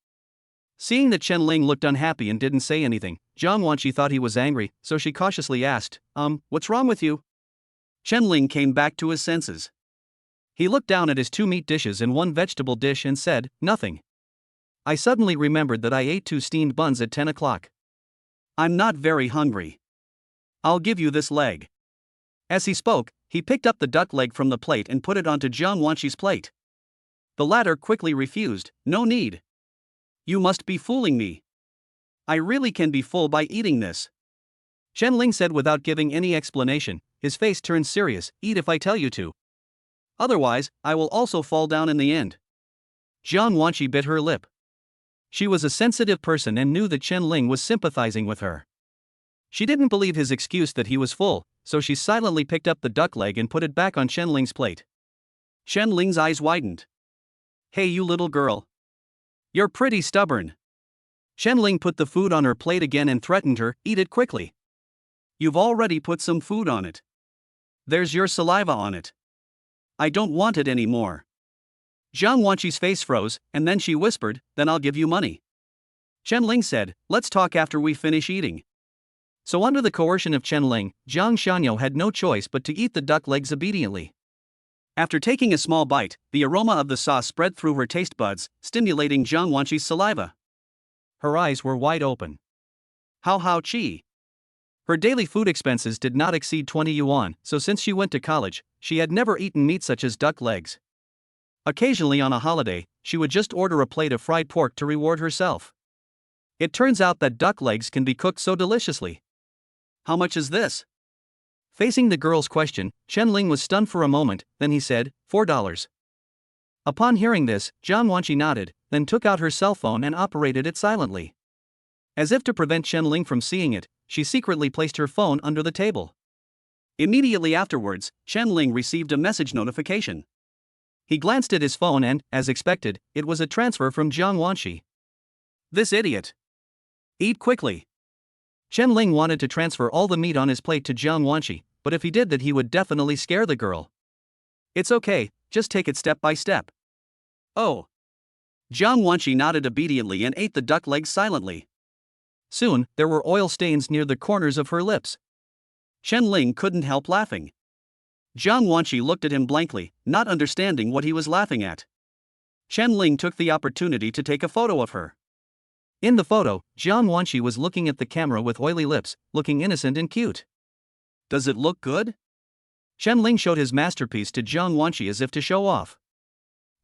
Seeing that Chen-Ling looked unhappy and didn't say anything, Jiang Wanqi thought he was angry, so she cautiously asked, what's wrong with you? Chen-Ling came back to his senses. He looked down at his 2 meat dishes and 1 vegetable dish and said, nothing. I suddenly remembered that I ate 2 steamed buns at 10 o'clock. I'm not very hungry. I'll give you this leg. As he spoke, he picked up the duck leg from the plate and put it onto Jiang Wanqi's plate. The latter quickly refused, no need. You must be fooling me. I really can be full by eating this. Chen-Ling said without giving any explanation, his face turned serious, eat if I tell you to. Otherwise, I will also fall down in the end. Jiang Wanqi bit her lip. She was a sensitive person and knew that Chen-Ling was sympathizing with her. She didn't believe his excuse that he was full, so she silently picked up the duck leg and put it back on Chen-Ling's plate. Chen-Ling's eyes widened. Hey you little girl. You're pretty stubborn. Chen-Ling put the food on her plate again and threatened her, eat it quickly. You've already put some food on it. There's your saliva on it. I don't want it anymore. Jiang Wanqi's face froze, and then she whispered, then I'll give you money. Chen-Ling said, let's talk after we finish eating. So under the coercion of Chen-Ling, Jiang Shanyo had no choice but to eat the duck legs obediently. After taking a small bite, the aroma of the sauce spread through her taste buds, stimulating Jiang Wanqi's saliva. Her eyes were wide open. How chi. Her daily food expenses did not exceed 20 yuan, so since she went to college, she had never eaten meat such as duck legs. Occasionally on a holiday, she would just order a plate of fried pork to reward herself. It turns out that duck legs can be cooked so deliciously. How much is this? Facing the girl's question, Chen-Ling was stunned for a moment, then he said, $4. Upon hearing this, Jiang Wanqi nodded, then took out her cell phone and operated it silently. As if to prevent Chen-Ling from seeing it, she secretly placed her phone under the table. Immediately afterwards, Chen-Ling received a message notification. He glanced at his phone and, as expected, it was a transfer from Jiang Wanqi. This idiot. Eat quickly. Chen-Ling wanted to transfer all the meat on his plate to Jiang Wanqi, but if he did that he would definitely scare the girl. It's okay, just take it step by step. Oh. Jiang Wanqi nodded obediently and ate the duck legs silently. Soon, there were oil stains near the corners of her lips. Chen-Ling couldn't help laughing. Jiang Wanqi looked at him blankly, not understanding what he was laughing at. Chen-Ling took the opportunity to take a photo of her. In the photo, Jiang Wanqi was looking at the camera with oily lips, looking innocent and cute. Does it look good? Chen-Ling showed his masterpiece to Jiang Wanqi as if to show off.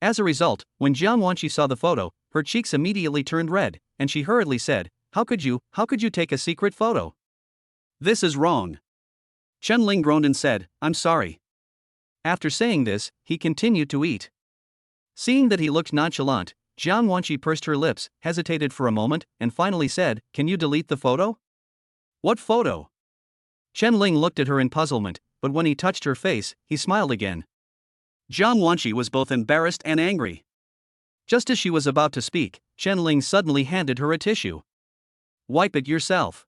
As a result, when Jiang Wanqi saw the photo, her cheeks immediately turned red, and she hurriedly said, How could you take a secret photo? This is wrong. Chen-Ling groaned and said, I'm sorry. After saying this, he continued to eat. Seeing that he looked nonchalant, Jiang Wanqi pursed her lips, hesitated for a moment, and finally said, Can you delete the photo? What photo? Chen-Ling looked at her in puzzlement, but when he touched her face, he smiled again. Jiang Wanqi was both embarrassed and angry. Just as she was about to speak, Chen-Ling suddenly handed her a tissue. Wipe it yourself.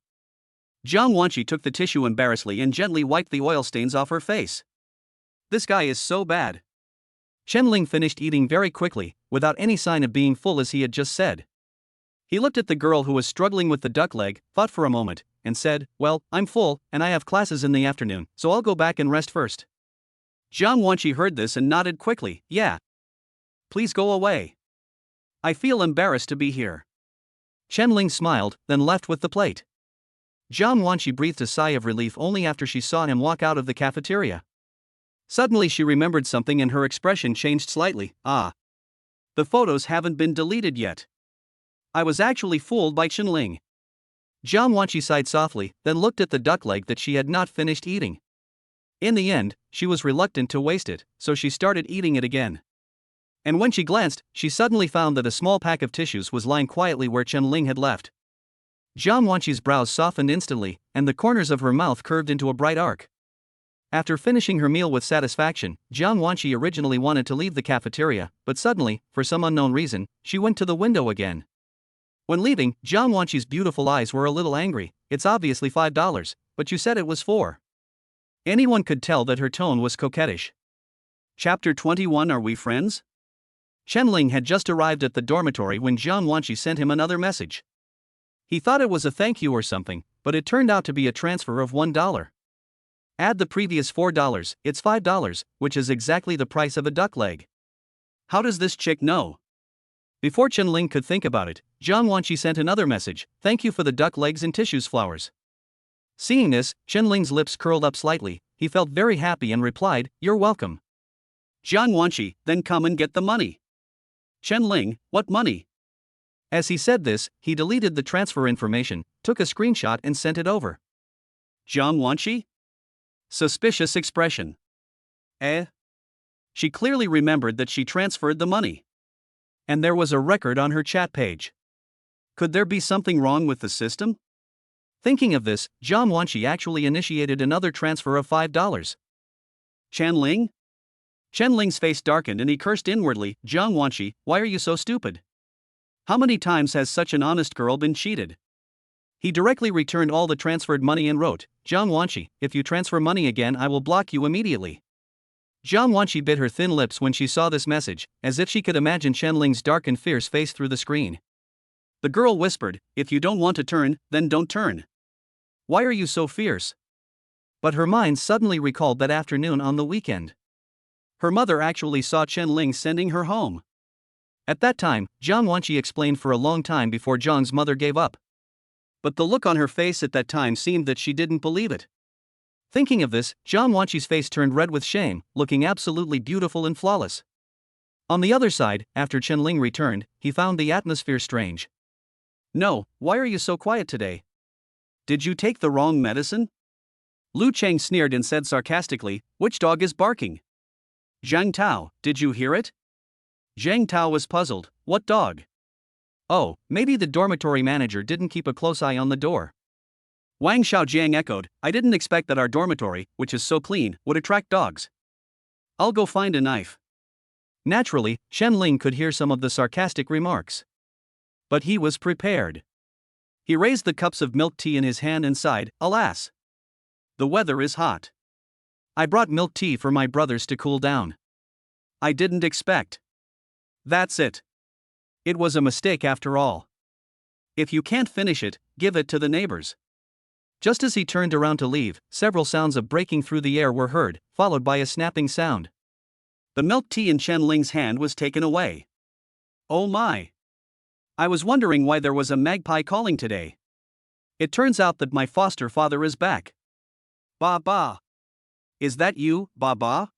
Jiang Wanqi took the tissue embarrassedly and gently wiped the oil stains off her face. This guy is so bad. Chen-Ling finished eating very quickly, without any sign of being full as he had just said. He looked at the girl who was struggling with the duck leg, thought for a moment, and said, Well, I'm full, and I have classes in the afternoon, so I'll go back and rest first. Jiang Wanqi heard this and nodded quickly, Yeah. Please go away. I feel embarrassed to be here. Chen-Ling smiled, then left with the plate. Jiang Wanqi breathed a sigh of relief only after she saw him walk out of the cafeteria. Suddenly she remembered something and her expression changed slightly. The photos haven't been deleted yet. I was actually fooled by Chen-Ling. Jiang Wanqi sighed softly, then looked at the duck leg that she had not finished eating. In the end, she was reluctant to waste it, so she started eating it again. And when she glanced, she suddenly found that a small pack of tissues was lying quietly where Chen-Ling had left. Jiang Wanqi's brows softened instantly, and the corners of her mouth curved into a bright arc. After finishing her meal with satisfaction, Jiang Wanqi originally wanted to leave the cafeteria, but suddenly, for some unknown reason, she went to the window again. When leaving, Jiang Wanqi's beautiful eyes were a little angry. It's obviously $5, but you said it was 4. Anyone could tell that her tone was coquettish. Chapter 21. Are we friends? Chen-Ling had just arrived at the dormitory when Jiang Wanqi sent him another message. He thought it was a thank you or something, but it turned out to be a transfer of $1. Add the previous $4, it's $5, which is exactly the price of a duck leg. How does this chick know? Before Chen-Ling could think about it, Jiang Wanqi sent another message, thank you for the duck legs and tissues flowers. Seeing this, Chen-Ling's lips curled up slightly. He felt very happy and replied, you're welcome. Jiang Wanqi, then come and get the money. Chen-Ling, what money? As he said this, he deleted the transfer information, took a screenshot and sent it over. Jiang Wanqi? Suspicious expression. She clearly remembered that she transferred the money. And there was a record on her chat page. Could there be something wrong with the system? Thinking of this, Jiang Wanqi actually initiated another transfer of $5. Chen-Ling? Chen-Ling's face darkened and he cursed inwardly, Jiang Wanqi, why are you so stupid? How many times has such an honest girl been cheated? He directly returned all the transferred money and wrote, Jiang Wanqi, if you transfer money again I will block you immediately. Jiang Wanqi bit her thin lips when she saw this message, as if she could imagine Chen-Ling's dark and fierce face through the screen. The girl whispered, if you don't want to turn, then don't turn. Why are you so fierce? But her mind suddenly recalled that afternoon on the weekend. Her mother actually saw Chen-Ling sending her home. At that time, Jiang Wanqi explained for a long time before Jiang's mother gave up. But the look on her face at that time seemed that she didn't believe it. Thinking of this, Jiang Wanqi's face turned red with shame, looking absolutely beautiful and flawless. On the other side, after Chen-Ling returned, he found the atmosphere strange. No, why are you so quiet today? Did you take the wrong medicine? Lu Cheng sneered and said sarcastically, which dog is barking? Zhang Tao, did you hear it? Zhang Tao was puzzled, what dog? Oh, maybe the dormitory manager didn't keep a close eye on the door. Wang Xiaojiang echoed, I didn't expect that our dormitory, which is so clean, would attract dogs. I'll go find a knife. Naturally, Chen-Ling could hear some of the sarcastic remarks. But he was prepared. He raised the cups of milk tea in his hand and sighed, alas! The weather is hot. I brought milk tea for my brothers to cool down. I didn't expect. That's it. It was a mistake after all. If you can't finish it, give it to the neighbors. Just as he turned around to leave, several sounds of breaking through the air were heard, followed by a snapping sound. The milk tea in Chen-Ling's hand was taken away. Oh my! I was wondering why there was a magpie calling today. It turns out that my foster father is back. Ba. Is that you, Ba?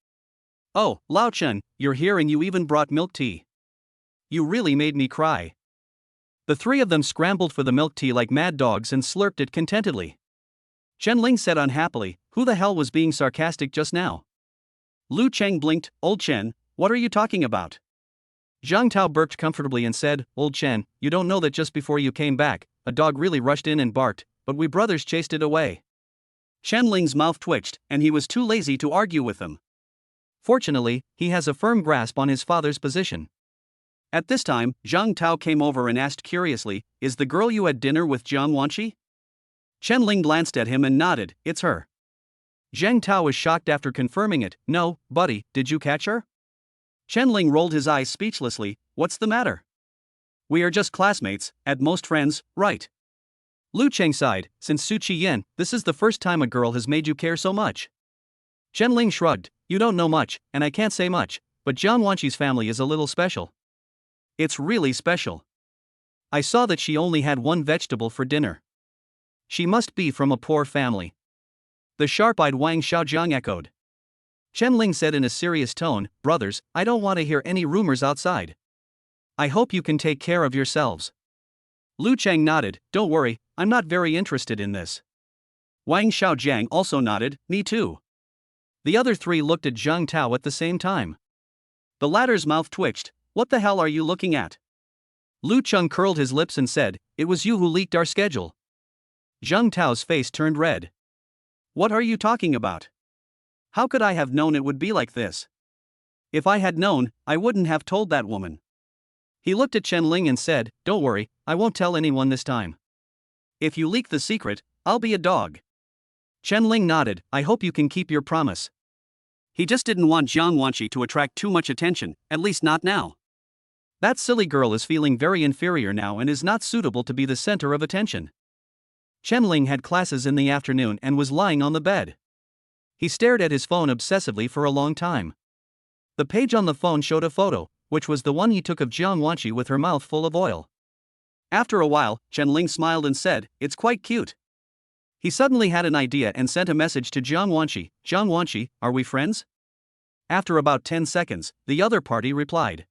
Oh, Lao Chen, you're here and you even brought milk tea. You really made me cry. The three of them scrambled for the milk tea like mad dogs and slurped it contentedly. Chen-Ling said unhappily, who the hell was being sarcastic just now? Lu Cheng blinked, old Chen, what are you talking about? Zhang Tao burped comfortably and said, old Chen, you don't know that just before you came back, a dog really rushed in and barked, but we brothers chased it away. Chen-Ling's mouth twitched, and he was too lazy to argue with them. Fortunately, he has a firm grasp on his father's position. At this time, Zhang Tao came over and asked curiously, is the girl you had dinner with Jiang Wanqi? Chen-Ling glanced at him and nodded, it's her. Zhang Tao was shocked after confirming it, no, buddy, did you catch her? Chen-Ling rolled his eyes speechlessly, what's the matter? We are just classmates, at most friends, right? Lu Cheng sighed, since Su Qiyan, this is the first time a girl has made you care so much. Chen-Ling shrugged, you don't know much, and I can't say much, but Jiang Wanqi's family is a little special. It's really special. I saw that she only had one vegetable for dinner. She must be from a poor family. The sharp-eyed Wang Xiaojiang echoed. Chen-Ling said in a serious tone, brothers, I don't want to hear any rumors outside. I hope you can take care of yourselves. Lu Cheng nodded, don't worry, I'm not very interested in this. Wang Xiaojiang also nodded, me too. The other three looked at Zhang Tao at the same time. The latter's mouth twitched, what the hell are you looking at? Lu Cheng curled his lips and said, it was you who leaked our schedule. Zhang Tao's face turned red. What are you talking about? How could I have known it would be like this? If I had known, I wouldn't have told that woman. He looked at Chen Ling and said, "Don't worry, I won't tell anyone this time. If you leak the secret, I'll be a dog." Chen Ling nodded. "I hope you can keep your promise." He just didn't want Jiang Wanqi to attract too much attention, at least not now. That silly girl is feeling very inferior now and is not suitable to be the center of attention. Chen Ling had classes in the afternoon and was lying on the bed. He stared at his phone obsessively for a long time. The page on the phone showed a photo, which was the one he took of Jiang Wanqi with her mouth full of oil. After a while, Chen Ling smiled and said, "It's quite cute." He suddenly had an idea and sent a message to Jiang Wanqi. "Jiang Wanqi, are we friends?" After about 10 seconds, the other party replied.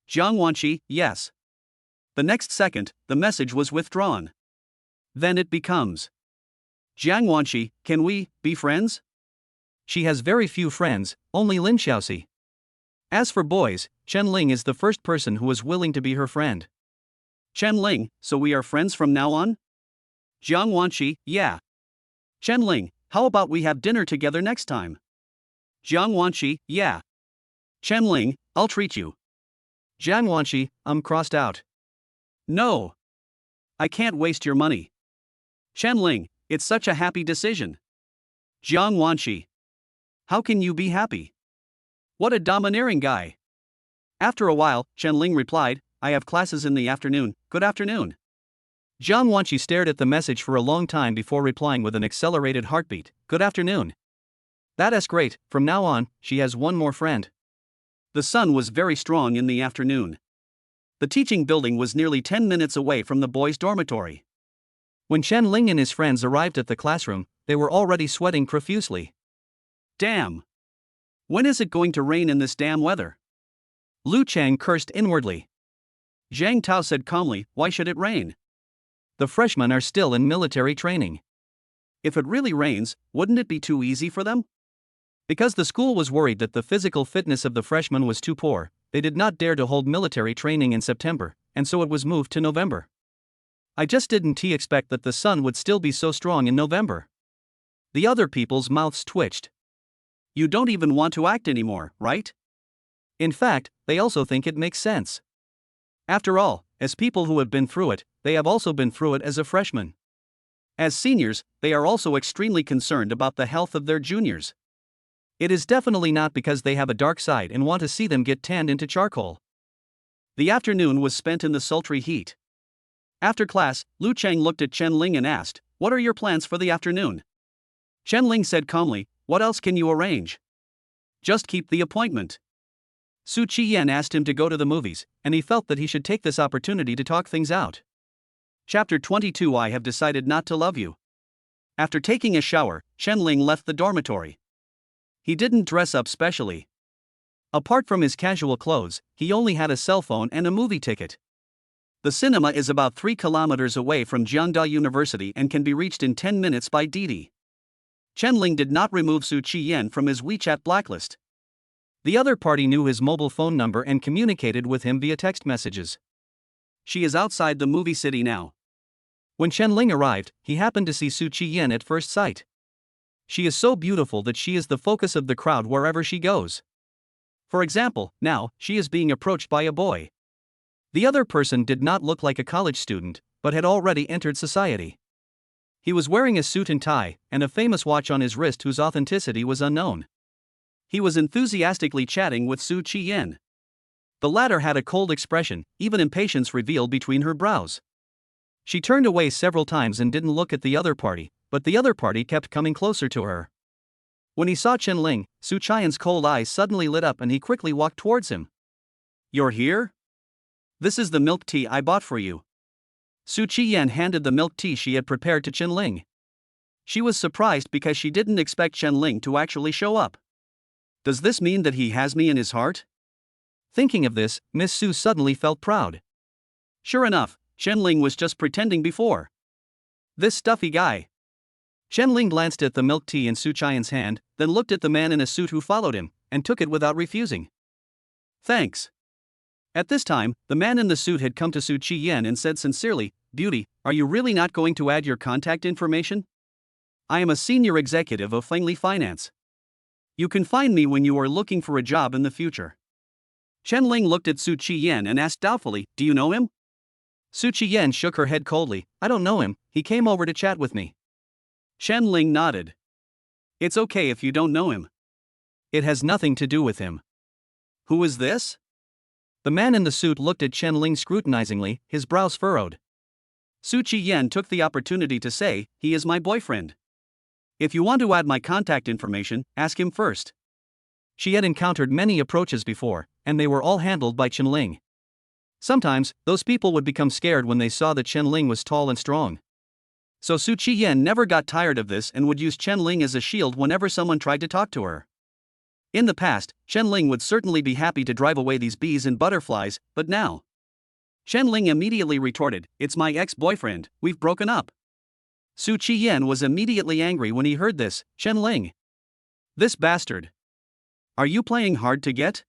Jiang Wanqi, yes. The next second, the message was withdrawn. Then it becomes, Jiang Wanqi, can we be friends? She has very few friends, only Lin Xiaoxi. As for boys, Chen Ling is the first person who is willing to be her friend. Chen Ling, so we are friends from now on? Jiang Wanqi, yeah. Chen Ling, how about we have dinner together next time? Jiang Wanqi, yeah. Chen Ling, I'll treat you. Jiang Wanqi, I'm crossed out. No. I can't waste your money. Chen Ling, it's such a happy decision. Jiang Wanqi. How can you be happy? What a domineering guy. After a while, Chen Ling replied, I have classes in the afternoon, good afternoon. Jiang Wanqi stared at the message for a long time before replying with an accelerated heartbeat, good afternoon. That's great, from now on, she has one more friend. The sun was very strong in the afternoon. The teaching building was nearly 10 minutes away from the boys' dormitory. When Chen Ling and his friends arrived at the classroom, they were already sweating profusely. Damn! When is it going to rain in this damn weather? Lu Chang cursed inwardly. Zhang Tao said calmly, why should it rain? The freshmen are still in military training. If it really rains, wouldn't it be too easy for them? Because the school was worried that the physical fitness of the freshmen was too poor, they did not dare to hold military training in September, and so it was moved to November. I just didn't expect that the sun would still be so strong in November. The other people's mouths twitched. You don't even want to act anymore, right? In fact, they also think it makes sense. After all, as people who have been through it, they have also been through it as a freshman. As seniors, they are also extremely concerned about the health of their juniors. It is definitely not because they have a dark side and want to see them get tanned into charcoal. The afternoon was spent in the sultry heat. After class, Lu Chang looked at Chen Ling and asked, what are your plans for the afternoon? Chen Ling said calmly, what else can you arrange? Just keep the appointment. Su Qiyan asked him to go to the movies, and he felt that he should take this opportunity to talk things out. Chapter 22 I have decided not to love you. After taking a shower, Chen Ling left the dormitory. He didn't dress up specially. Apart from his casual clothes, he only had a cell phone and a movie ticket. The cinema is about 3 kilometers away from Jiangda University and can be reached in 10 minutes by Didi. Chen Ling did not remove Su Qiyan from his WeChat blacklist. The other party knew his mobile phone number and communicated with him via text messages. She is outside the movie city now. When Chen Ling arrived, he happened to see Su Qiyan at first sight. She is so beautiful that she is the focus of the crowd wherever she goes. For example, now, she is being approached by a boy. The other person did not look like a college student, but had already entered society. He was wearing a suit and tie, and a famous watch on his wrist whose authenticity was unknown. He was enthusiastically chatting with Su Qiyan. The latter had a cold expression, even impatience revealed between her brows. She turned away several times and didn't look at the other party, but the other party kept coming closer to her. When he saw Chen Ling, Su Qian's cold eyes suddenly lit up and he quickly walked towards him. You're here? This is the milk tea I bought for you. Su Qiyan handed the milk tea she had prepared to Chen Ling. She was surprised because she didn't expect Chen Ling to actually show up. Does this mean that he has me in his heart? Thinking of this, Miss Su suddenly felt proud. Sure enough, Chen Ling was just pretending before. This stuffy guy. Chen Ling glanced at the milk tea in Su Qian's hand, then looked at the man in a suit who followed him, and took it without refusing. Thanks. At this time, the man in the suit had come to Su Qiyan and said sincerely, Beauty, are you really not going to add your contact information? I am a senior executive of Fengli Finance. You can find me when you are looking for a job in the future. Chen Ling looked at Su Qiyan and asked doubtfully, "Do you know him?" Su Qiyan shook her head coldly. "I don't know him, he came over to chat with me." Chen Ling nodded. "It's okay if you don't know him. It has nothing to do with him." "Who is this?" The man in the suit looked at Chen Ling scrutinizingly, his brows furrowed. Su Qiyan took the opportunity to say, "He is my boyfriend. If you want to add my contact information, ask him first." She had encountered many approaches before, and they were all handled by Chen Ling. Sometimes, those people would become scared when they saw that Chen Ling was tall and strong. So Su Qiyan never got tired of this and would use Chen Ling as a shield whenever someone tried to talk to her. In the past, Chen Ling would certainly be happy to drive away these bees and butterflies, but now. Chen Ling immediately retorted, "It's my ex-boyfriend, we've broken up." Su Qiyan was immediately angry when he heard this. "Chen Ling. This bastard. Are you playing hard to get?"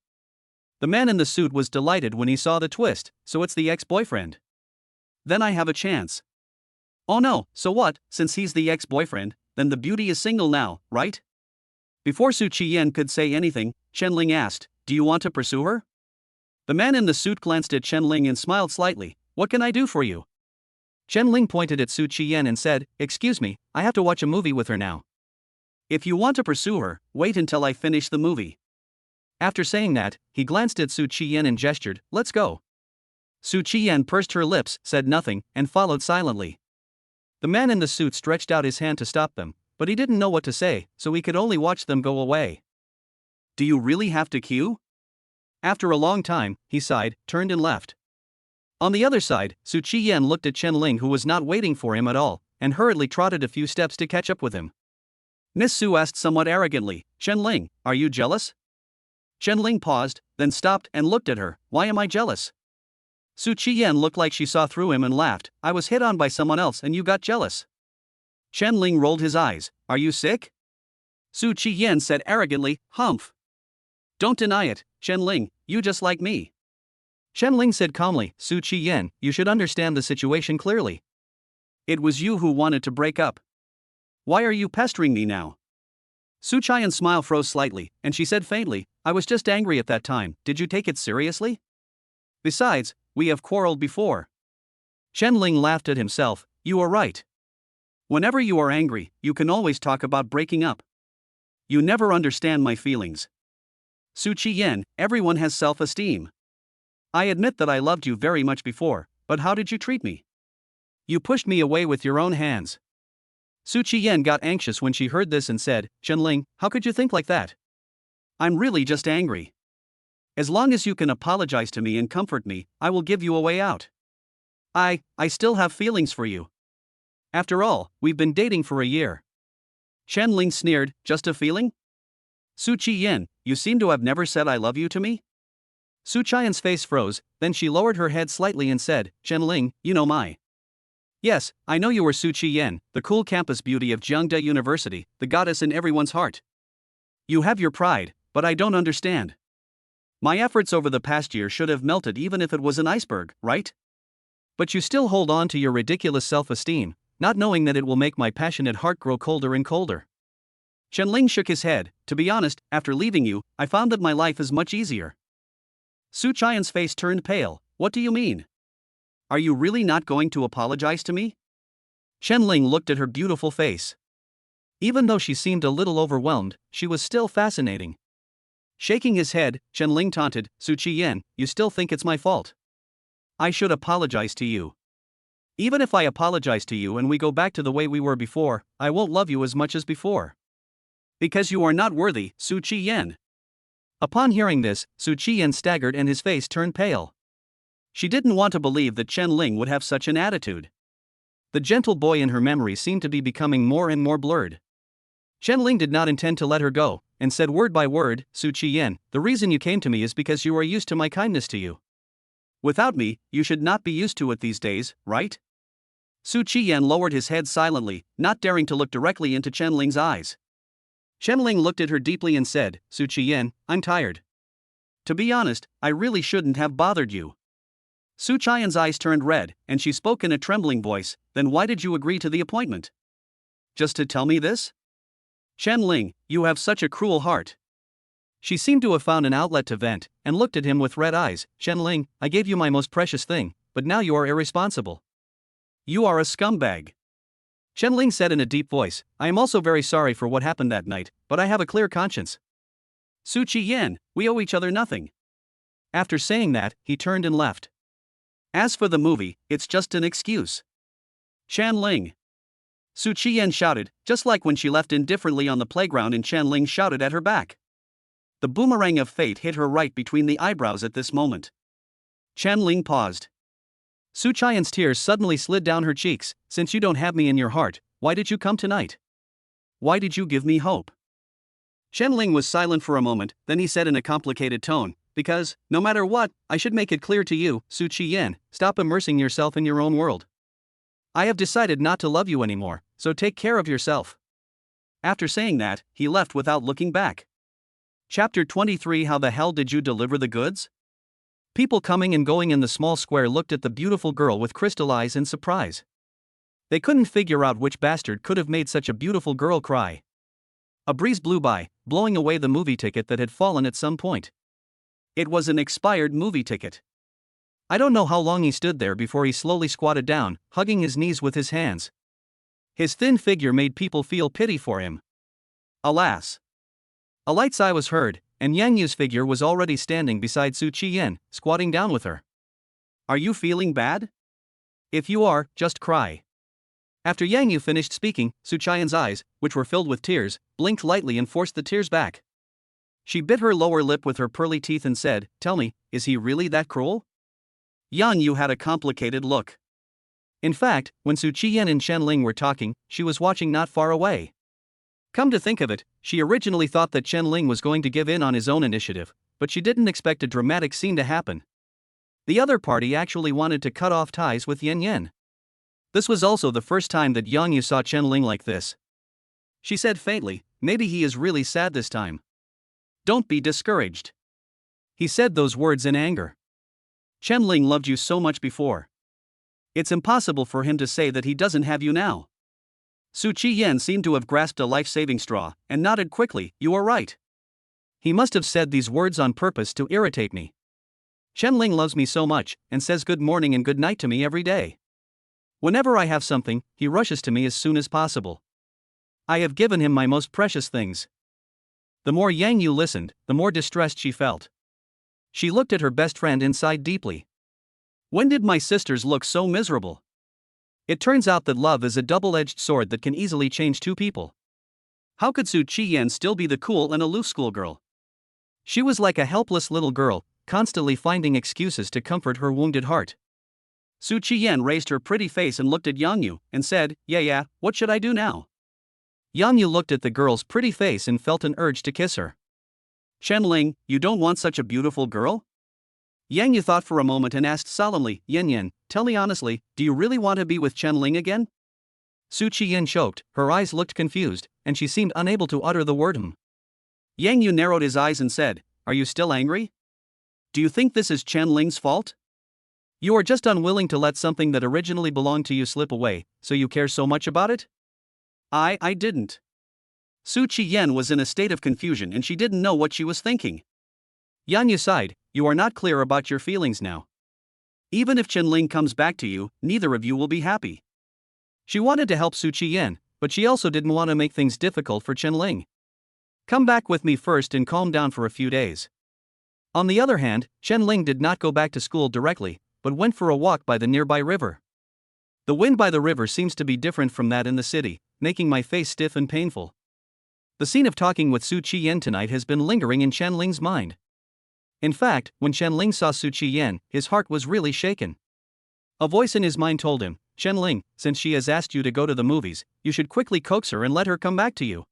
The man in the suit was delighted when he saw the twist, "So it's the ex-boyfriend. Then I have a chance." "Oh no, so what, since he's the ex-boyfriend, then the beauty is single now, right?" Before Su Qiyan could say anything, Chen Ling asked, "Do you want to pursue her?" The man in the suit glanced at Chen Ling and smiled slightly. "What can I do for you?" Chen Ling pointed at Su Qiyan and said, "Excuse me, I have to watch a movie with her now." "If you want to pursue her, wait until I finish the movie." After saying that, he glanced at Su Qiyan and gestured, "Let's go." Su Qiyan pursed her lips, said nothing, and followed silently. The man in the suit stretched out his hand to stop them, but he didn't know what to say, so he could only watch them go away. "Do you really have to queue?" After a long time, he sighed, turned and left. On the other side, Su Qiyan looked at Chen Ling, who was not waiting for him at all, and hurriedly trotted a few steps to catch up with him. Miss Su asked somewhat arrogantly, "Chen Ling, are you jealous?" Chen Ling paused, then stopped and looked at her. "Why am I jealous?" Su Qiyan looked like she saw through him and laughed. "I was hit on by someone else and you got jealous." Chen Ling rolled his eyes. "Are you sick?" Su Qiyan said arrogantly, "Humph. Don't deny it, Chen Ling, you just like me." Chen Ling said calmly, "Su Qiyan, you should understand the situation clearly. It was you who wanted to break up. Why are you pestering me now?" Su Qiyan's smile froze slightly, and she said faintly, "I was just angry at that time, did you take it seriously? Besides, we have quarreled before." Chen Ling laughed at himself. "You are right. Whenever you are angry, you can always talk about breaking up. You never understand my feelings. Su Qiyan, everyone has self-esteem. I admit that I loved you very much before, but how did you treat me? You pushed me away with your own hands." Su Qiyan got anxious when she heard this and said, "Chen Ling, how could you think like that? I'm really just angry. As long as you can apologize to me and comfort me, I will give you a way out. I still have feelings for you. After all, we've been dating for a year." Chen Ling sneered, "Just a feeling? Su Qiyan, you seem to have never said I love you to me?" Su Qian's face froze, then she lowered her head slightly and said, "Chen Ling, you know my." "Yes, I know you are Su Qiyan, the cool campus beauty of Jiangda University, the goddess in everyone's heart. You have your pride, but I don't understand. My efforts over the past year should have melted even if it was an iceberg, right? But you still hold on to your ridiculous self-esteem, not knowing that it will make my passionate heart grow colder and colder." Chen Ling shook his head. "To be honest, after leaving you, I found that my life is much easier." Su Qian's face turned pale. "What do you mean? Are you really not going to apologize to me?" Chen Ling looked at her beautiful face. Even though she seemed a little overwhelmed, she was still fascinating. Shaking his head, Chen Ling taunted, "Su Qiyan, you still think it's my fault? I should apologize to you. Even if I apologize to you and we go back to the way we were before, I won't love you as much as before. Because you are not worthy, Su Qiyan." Upon hearing this, Su Qiyan staggered and his face turned pale. She didn't want to believe that Chen Ling would have such an attitude. The gentle boy in her memory seemed to be becoming more and more blurred. Chen Ling did not intend to let her go, and said word by word, "Su Qiyan, the reason you came to me is because you are used to my kindness to you. Without me, you should not be used to it these days, right?" Su Qiyan lowered his head silently, not daring to look directly into Chen Ling's eyes. Chen Ling looked at her deeply and said, "Su Qiyan, I'm tired. To be honest, I really shouldn't have bothered you." Su Qian's eyes turned red, and she spoke in a trembling voice, "Then why did you agree to the appointment? Just to tell me this? Chen Ling, you have such a cruel heart." She seemed to have found an outlet to vent, and looked at him with red eyes. Chen-Ling, I gave you my most precious thing, but now you are irresponsible. You are a scumbag. Chen-Ling said in a deep voice, I am also very sorry for what happened that night, but I have a clear conscience. Su Qiyan, we owe each other nothing. After saying that, he turned and left. As for the movie, it's just an excuse. Chen-Ling. Su Qiyan shouted, just like when she left indifferently on the playground and Chen-Ling shouted at her back. The boomerang of fate hit her right between the eyebrows at this moment. Chen-Ling paused. Su Qian's tears suddenly slid down her cheeks. Since you don't have me in your heart, why did you come tonight? Why did you give me hope? Chen-Ling was silent for a moment, then he said in a complicated tone, because, no matter what, I should make it clear to you, Su Qiyan, stop immersing yourself in your own world. I have decided not to love you anymore, so take care of yourself. After saying that, he left without looking back. Chapter 23 How the hell did you deliver the goods? People coming and going in the small square looked at the beautiful girl with crystal eyes in surprise. They couldn't figure out which bastard could have made such a beautiful girl cry. A breeze blew by, blowing away the movie ticket that had fallen at some point. It was an expired movie ticket. I don't know how long he stood there before he slowly squatted down, hugging his knees with his hands. His thin figure made people feel pity for him. Alas! A light sigh was heard, and Yang Yu's figure was already standing beside Su Qiyan, squatting down with her. Are you feeling bad? If you are, just cry. After Yang Yu finished speaking, Su Qian's eyes, which were filled with tears, blinked lightly and forced the tears back. She bit her lower lip with her pearly teeth and said, Tell me, is he really that cruel? Yang Yu had a complicated look. In fact, when Su Qiyan and Chen-Ling were talking, she was watching not far away. Come to think of it, she originally thought that Chen-Ling was going to give in on his own initiative, but she didn't expect a dramatic scene to happen. The other party actually wanted to cut off ties with Yan Yan. This was also the first time that Yang Yu saw Chen-Ling like this. She said faintly, maybe he is really sad this time. Don't be discouraged. He said those words in anger. Chen-Ling loved you so much before. It's impossible for him to say that he doesn't have you now. Su Qiyan seemed to have grasped a life-saving straw, and nodded quickly, you are right. He must have said these words on purpose to irritate me. Chen-Ling loves me so much, and says good morning and good night to me every day. Whenever I have something, he rushes to me as soon as possible. I have given him my most precious things. The more Yang Yu listened, the more distressed she felt. She looked at her best friend and sighed deeply. When did my sisters look so miserable? It turns out that love is a double-edged sword that can easily change two people. How could Su Qiyan still be the cool and aloof schoolgirl? She was like a helpless little girl, constantly finding excuses to comfort her wounded heart. Su Qiyan raised her pretty face and looked at Yang Yu, and said, Yeah, what should I do now? Yang Yu looked at the girl's pretty face and felt an urge to kiss her. Chen-Ling, you don't want such a beautiful girl? Yang Yu thought for a moment and asked solemnly, Yan Yan, tell me honestly, do you really want to be with Chen-Ling again? Su Qiyan choked, her eyes looked confused, and she seemed unable to utter the word Yang Yu narrowed his eyes and said, Are you still angry? Do you think this is Chen-Ling's fault? You are just unwilling to let something that originally belonged to you slip away, so you care so much about it? I didn't. Su Qiyan was in a state of confusion and she didn't know what she was thinking. Yang Yu sighed, you are not clear about your feelings now. Even if Chen-Ling comes back to you, neither of you will be happy. She wanted to help Su Qiyan, but she also didn't want to make things difficult for Chen-Ling. Come back with me first and calm down for a few days. On the other hand, Chen-Ling did not go back to school directly, but went for a walk by the nearby river. The wind by the river seems to be different from that in the city, making my face stiff and painful. The scene of talking with Su Qiyan tonight has been lingering in Chen-Ling's mind. In fact, when Chen-Ling saw Su Qiyan, his heart was really shaken. A voice in his mind told him, Chen-Ling, since she has asked you to go to the movies, you should quickly coax her and let her come back to you.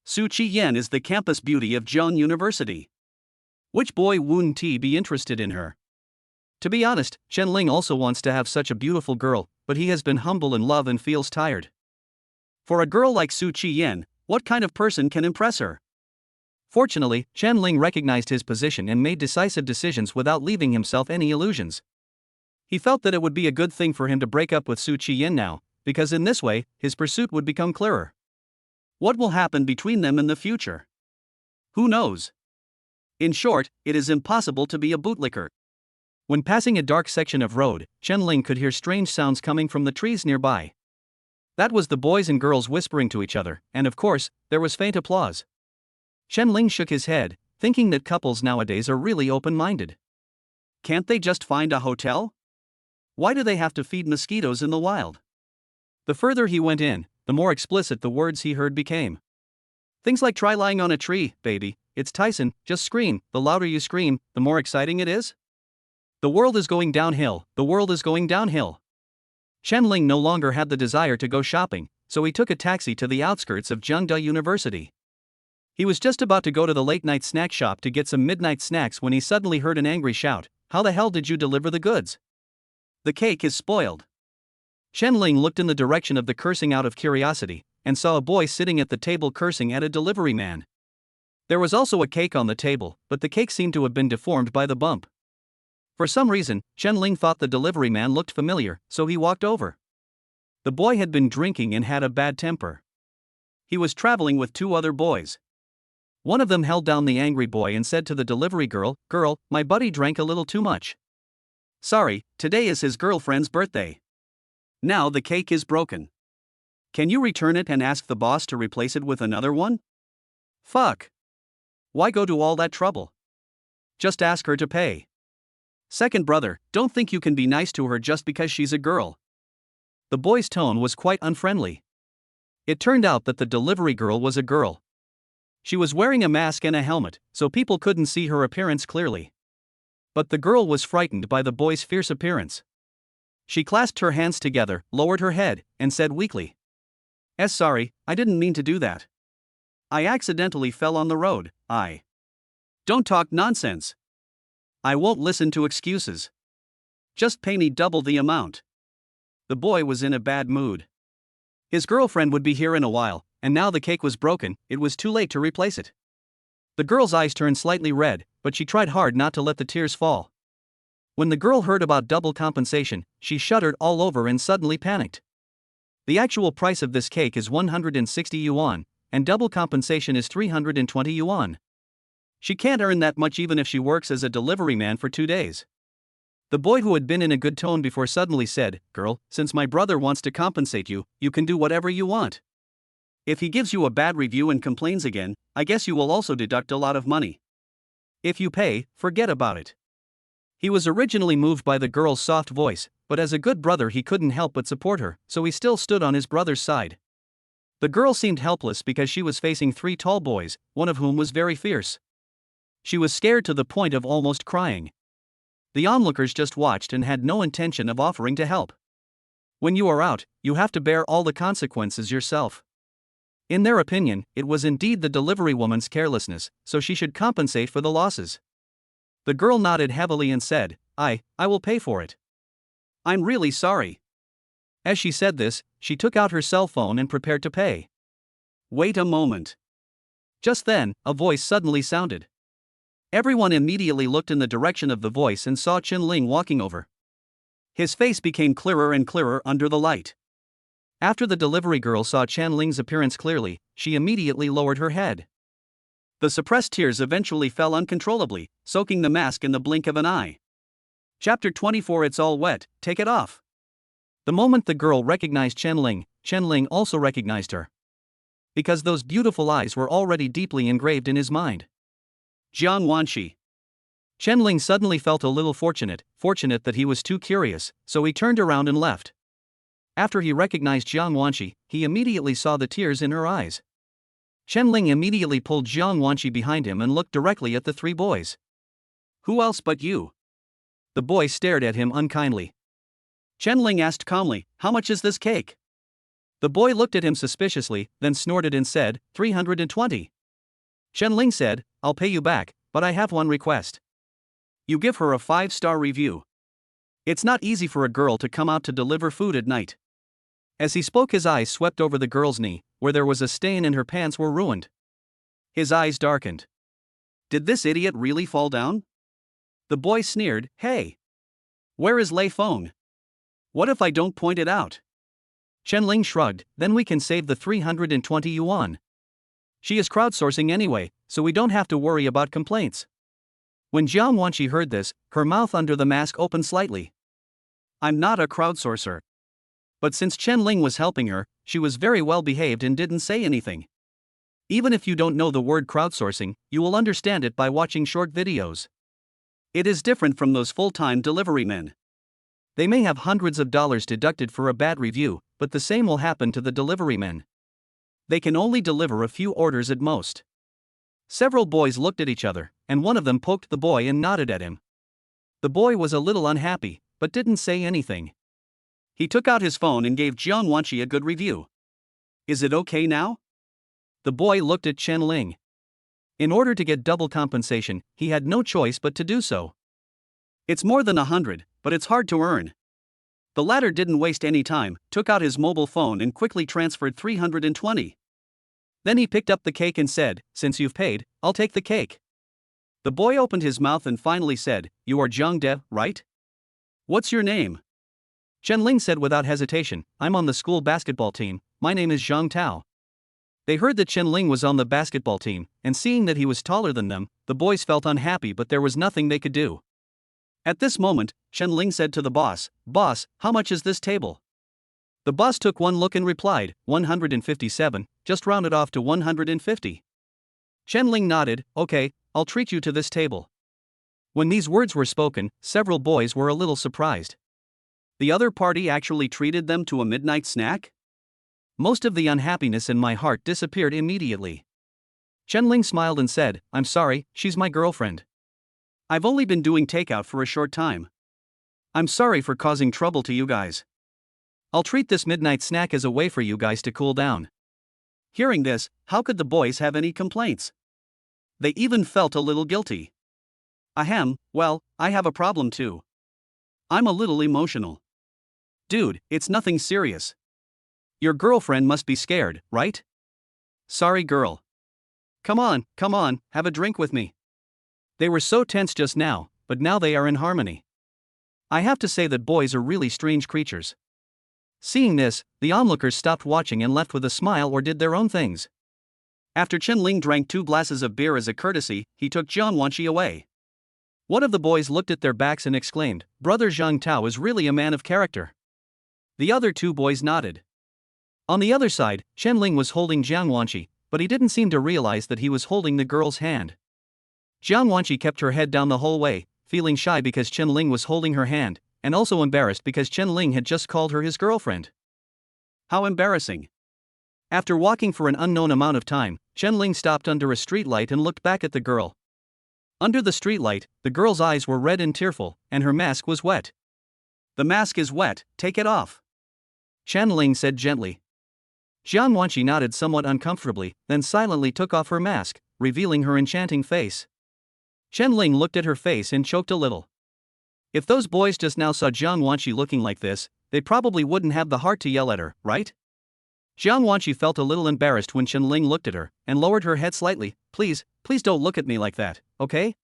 Su Qiyan is the campus beauty of Zhang University. Which boy wouldn't be interested in her? To be honest, Chen-Ling also wants to have such a beautiful girl, but he has been humble in love and feels tired. For a girl like Su Qiyan, what kind of person can impress her? Fortunately, Chen-Ling recognized his position and made decisive decisions without leaving himself any illusions. He felt that it would be a good thing for him to break up with Su Qiyan now, because in this way, his pursuit would become clearer. What will happen between them in the future? Who knows? In short, it is impossible to be a bootlicker. When passing a dark section of road, Chen Ling could hear strange sounds coming from the trees nearby. That was the boys and girls whispering to each other, and of course, there was faint applause. Chen Ling shook his head, thinking that couples nowadays are really open-minded. Can't they just find a hotel? Why do they have to feed mosquitoes in the wild? The further he went in, the more explicit the words he heard became. Things like try lying on a tree, baby, it's Tyson, just scream, the louder you scream, the more exciting it is. The world is going downhill, the world is going downhill. Chen Ling no longer had the desire to go shopping, so he took a taxi to the outskirts of Jiangda University. He was just about to go to the late-night snack shop to get some midnight snacks when he suddenly heard an angry shout, "How the hell did you deliver the goods? The cake is spoiled." Chen Ling looked in the direction of the cursing out of curiosity, and saw a boy sitting at the table cursing at a delivery man. There was also a cake on the table, but the cake seemed to have been deformed by the bump. For some reason, Chen Ling thought the delivery man looked familiar, so he walked over. The boy had been drinking and had a bad temper. He was traveling with two other boys. One of them held down the angry boy and said to the delivery girl, "Girl, my buddy drank a little too much. Sorry, today is his girlfriend's birthday. Now the cake is broken. Can you return it and ask the boss to replace it with another one?" Fuck. Why go to all that trouble? Just ask her to pay. Second brother, don't think you can be nice to her just because she's a girl. The boy's tone was quite unfriendly. It turned out that the delivery girl was a girl. She was wearing a mask and a helmet, so people couldn't see her appearance clearly. But the girl was frightened by the boy's fierce appearance. She clasped her hands together, lowered her head, and said weakly, Sorry, I didn't mean to do that. I accidentally fell on the road, Don't talk nonsense. I won't listen to excuses. Just pay me double the amount." The boy was in a bad mood. His girlfriend would be here in a while, and now the cake was broken, it was too late to replace it. The girl's eyes turned slightly red, but she tried hard not to let the tears fall. When the girl heard about double compensation, she shuddered all over and suddenly panicked. The actual price of this cake is 160 yuan, and double compensation is 320 yuan. She can't earn that much even if she works as a delivery man for 2 days. The boy, who had been in a good tone before, suddenly said, "Girl, since my brother wants to compensate you, you can do whatever you want. If he gives you a bad review and complains again, I guess you will also deduct a lot of money. If you pay, forget about it." He was originally moved by the girl's soft voice, but as a good brother he couldn't help but support her, so he still stood on his brother's side. The girl seemed helpless because she was facing 3 tall boys, one of whom was very fierce. She was scared to the point of almost crying. The onlookers just watched and had no intention of offering to help. When you are out, you have to bear all the consequences yourself. In their opinion, it was indeed the delivery woman's carelessness, so she should compensate for the losses. The girl nodded heavily and said, I will pay for it. I'm really sorry." As she said this, she took out her cell phone and prepared to pay. Wait a moment. Just then, a voice suddenly sounded. Everyone immediately looked in the direction of the voice and saw Chen Ling walking over. His face became clearer and clearer under the light. After the delivery girl saw Chen Ling's appearance clearly, she immediately lowered her head. The suppressed tears eventually fell uncontrollably, soaking the mask in the blink of an eye. Chapter 24. It's all wet, take it off. The moment the girl recognized Chen Ling also recognized her. Because those beautiful eyes were already deeply engraved in his mind. Jiang Wanxi. Chen Ling suddenly felt a little fortunate that he was too curious, so he turned around and left. After he recognized Jiang Wanxi, he immediately saw the tears in her eyes. Chen Ling immediately pulled Jiang Wanxi behind him and looked directly at the 3 boys. "Who else but you?" The boy stared at him unkindly. Chen Ling asked calmly, "How much is this cake?" The boy looked at him suspiciously, then snorted and said, 320. Chen Ling said, "I'll pay you back, but I have one request. You give her a 5-star review. It's not easy for a girl to come out to deliver food at night." As he spoke, his eyes swept over the girl's knee, where there was a stain and her pants were ruined. His eyes darkened. Did this idiot really fall down? The boy sneered, "Hey! Where is Lei Feng? What if I don't point it out?" Chen Ling shrugged, "Then we can save the 320 yuan. She is crowdsourcing anyway, so we don't have to worry about complaints." When Jiang Wanqi heard this, her mouth under the mask opened slightly. I'm not a crowdsourcer. But since Chen Ling was helping her, she was very well behaved and didn't say anything. Even if you don't know the word crowdsourcing, you will understand it by watching short videos. It is different from those full-time delivery men. They may have hundreds of dollars deducted for a bad review, but the same will happen to the delivery men. They can only deliver a few orders at most. Several boys looked at each other, and one of them poked the boy and nodded at him. The boy was a little unhappy, but didn't say anything. He took out his phone and gave Jiang Wanqi a good review. Is it okay now? The boy looked at Chen Ling. In order to get double compensation, he had no choice but to do so. It's more than 100, but it's hard to earn. The latter didn't waste any time, took out his mobile phone and quickly transferred 320. Then he picked up the cake and said, since you've paid, I'll take the cake. The boy opened his mouth and finally said, You are Zhang De, right? What's your name? Chen Ling said without hesitation, I'm on the school basketball team, my name is Zhang Tao. They heard that Chen Ling was on the basketball team, and seeing that he was taller than them, the boys felt unhappy but there was nothing they could do. At this moment, Chen Ling said to the boss, Boss, how much is this table? The boss took one look and replied, 157, just rounded off to 150. Chen Ling nodded, Okay, I'll treat you to this table. When these words were spoken, several boys were a little surprised. The other party actually treated them to a midnight snack? Most of the unhappiness in my heart disappeared immediately. Chen Ling smiled and said, I'm sorry, she's my girlfriend. I've only been doing takeout for a short time. I'm sorry for causing trouble to you guys. I'll treat this midnight snack as a way for you guys to cool down. Hearing this, how could the boys have any complaints? They even felt a little guilty. Ahem, well, I have a problem too. I'm a little emotional. Dude, it's nothing serious. Your girlfriend must be scared, right? Sorry, girl. Come on, have a drink with me. They were so tense just now, but now they are in harmony. I have to say that boys are really strange creatures. Seeing this, the onlookers stopped watching and left with a smile or did their own things. After Chen Ling drank 2 glasses of beer as a courtesy, he took Jiang Wanqi away. One of the boys looked at their backs and exclaimed, Brother Zhang Tao is really a man of character. The other 2 boys nodded. On the other side, Chen Ling was holding Jiang Wanqi, but he didn't seem to realize that he was holding the girl's hand. Jiang Wanqi kept her head down the whole way, feeling shy because Chen Ling was holding her hand, and also embarrassed because Chen Ling had just called her his girlfriend. How embarrassing. After walking for an unknown amount of time, Chen Ling stopped under a streetlight and looked back at the girl. Under the streetlight, the girl's eyes were red and tearful, and her mask was wet. The mask is wet, take it off. Chen Ling said gently. Jiang Wanqi nodded somewhat uncomfortably, then silently took off her mask, revealing her enchanting face. Chen Ling looked at her face and choked a little. If those boys just now saw Jiang Wanqi looking like this, they probably wouldn't have the heart to yell at her, right? Jiang Wanqi felt a little embarrassed when Chen Ling looked at her, and lowered her head slightly. Please don't look at me like that, okay?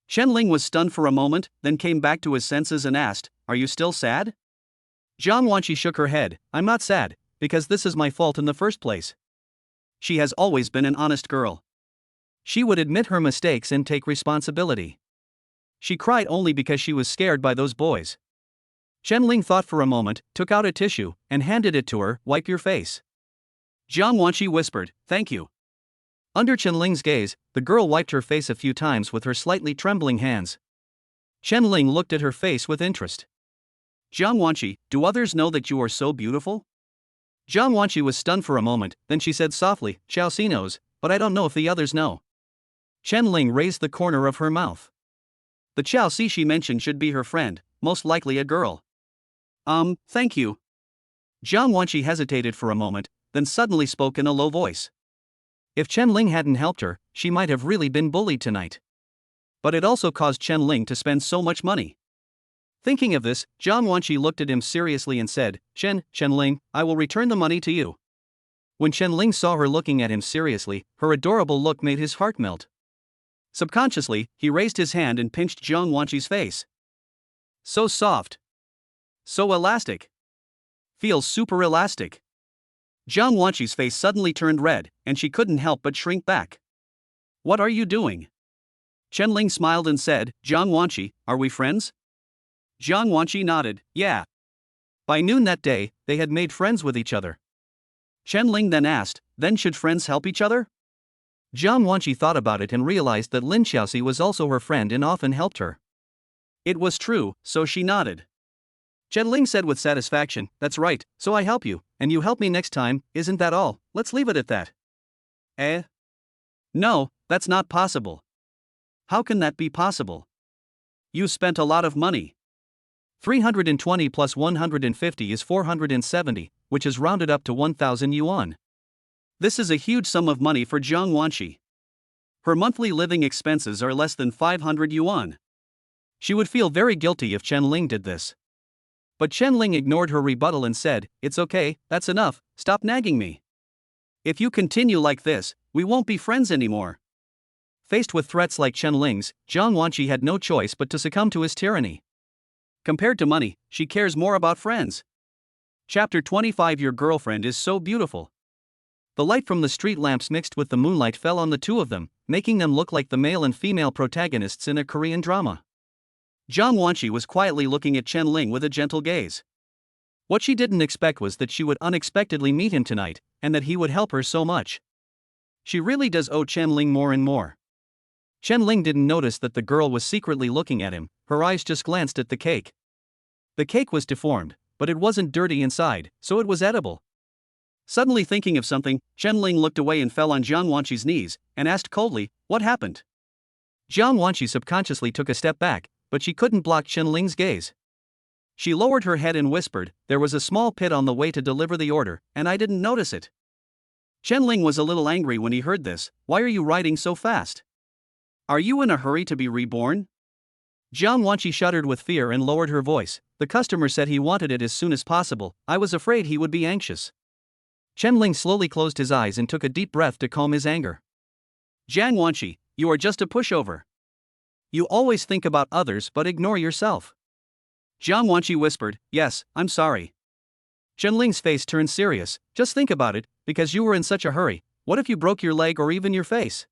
Chen Ling was stunned for a moment, then came back to his senses and asked, Are you still sad? Jiang Wanqi shook her head, I'm not sad, because this is my fault in the first place. She has always been an honest girl. She would admit her mistakes and take responsibility. She cried only because she was scared by those boys. Chen Ling thought for a moment, took out a tissue, and handed it to her, Wipe your face. Jiang Wanqi whispered, Thank you. Under Chen Ling's gaze, the girl wiped her face a few times with her slightly trembling hands. Chen Ling looked at her face with interest. Jiang Wanqi, do others know that you are so beautiful? Jiang Wanqi was stunned for a moment, then she said softly, Xiao Si knows, but I don't know if the others know. Chen Ling raised the corner of her mouth. The Xiao Si she mentioned should be her friend, most likely a girl. Thank you. Jiang Wanqi hesitated for a moment, then suddenly spoke in a low voice. If Chen Ling hadn't helped her, she might have really been bullied tonight. But it also caused Chen Ling to spend so much money. Thinking of this, Jiang Wanqi looked at him seriously and said, Chen Ling, I will return the money to you. When Chen Ling saw her looking at him seriously, her adorable look made his heart melt. Subconsciously, he raised his hand and pinched Jiang Wanqi's face. So soft. So elastic. Feels super elastic. Jiang Wanqi's face suddenly turned red, and she couldn't help but shrink back. What are you doing? Chen Ling smiled and said, Jiang Wanqi, are we friends? Jiang Wanqi nodded, yeah. By noon that day, they had made friends with each other. Chen Ling then asked, then should friends help each other? Jiang Wanqi thought about it and realized that Lin Xiaoxi was also her friend and often helped her. It was true, so she nodded. Chen Ling said with satisfaction, that's right, so I help you, and you help me next time, isn't that all? Let's leave it at that. Eh? No, that's not possible. How can that be possible? You spent a lot of money. 320 plus 150 is 470, which is rounded up to 1,000 yuan. This is a huge sum of money for Jiang Wanqi. Her monthly living expenses are less than 500 yuan. She would feel very guilty if Chen Ling did this. But Chen Ling ignored her rebuttal and said, it's okay, that's enough, stop nagging me. If you continue like this, we won't be friends anymore. Faced with threats like Chen Ling's, Jiang Wanqi had no choice but to succumb to his tyranny. Compared to money, she cares more about friends. Chapter 25. Your girlfriend is so beautiful. The light from the street lamps mixed with the moonlight fell on the two of them, making them look like the male and female protagonists in a Korean drama. Jiang Wanqi was quietly looking at Chen Ling with a gentle gaze. What she didn't expect was that she would unexpectedly meet him tonight, and that he would help her so much. She really does owe Chen Ling more and more. Chen Ling didn't notice that the girl was secretly looking at him, her eyes just glanced at the cake. The cake was deformed, but it wasn't dirty inside, so it was edible. Suddenly thinking of something, Chen Ling looked away and fell on Jiang Wanqi's knees, and asked coldly, what happened? Jiang Wanqi subconsciously took a step back, but she couldn't block Chen Ling's gaze. She lowered her head and whispered, there was a small pit on the way to deliver the order, and I didn't notice it. Chen Ling was a little angry when he heard this. Why are you riding so fast? Are you in a hurry to be reborn? Jiang Wanqi shuddered with fear and lowered her voice. The customer said he wanted it as soon as possible. I was afraid he would be anxious. Chen Ling slowly closed his eyes and took a deep breath to calm his anger. Jiang Wanqi, you are just a pushover. You always think about others but ignore yourself. Jiang Wanqi whispered, yes, I'm sorry. Chen Ling's face turned serious. Just think about it, because you were in such a hurry, what if you broke your leg or even your face?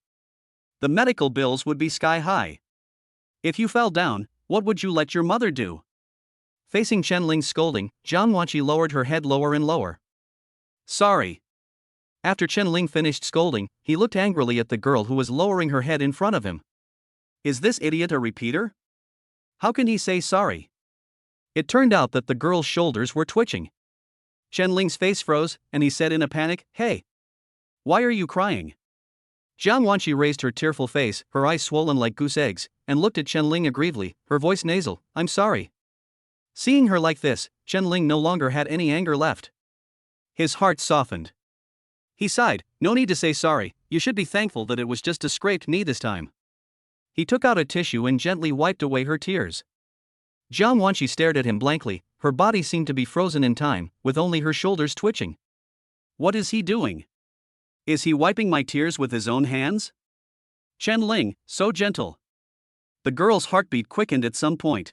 The medical bills would be sky high. If you fell down, what would you let your mother do? Facing Chen Ling's scolding, Jiang Wanqi lowered her head lower and lower. Sorry. After Chen Ling finished scolding, he looked angrily at the girl who was lowering her head in front of him. Is this idiot a repeater? How can he say sorry? It turned out that the girl's shoulders were twitching. Chen Ling's face froze, and he said in a panic, hey. Why are you crying? Jiang Wanqi raised her tearful face, her eyes swollen like goose eggs, and looked at Chen Ling aggrievedly, her voice nasal, I'm sorry. Seeing her like this, Chen Ling no longer had any anger left. His heart softened. He sighed, no need to say sorry, you should be thankful that it was just a scraped knee this time. He took out a tissue and gently wiped away her tears. Jiang Wanqi stared at him blankly, her body seemed to be frozen in time, with only her shoulders twitching. What is he doing? Is he wiping my tears with his own hands? Chen Ling, so gentle. The girl's heartbeat quickened at some point.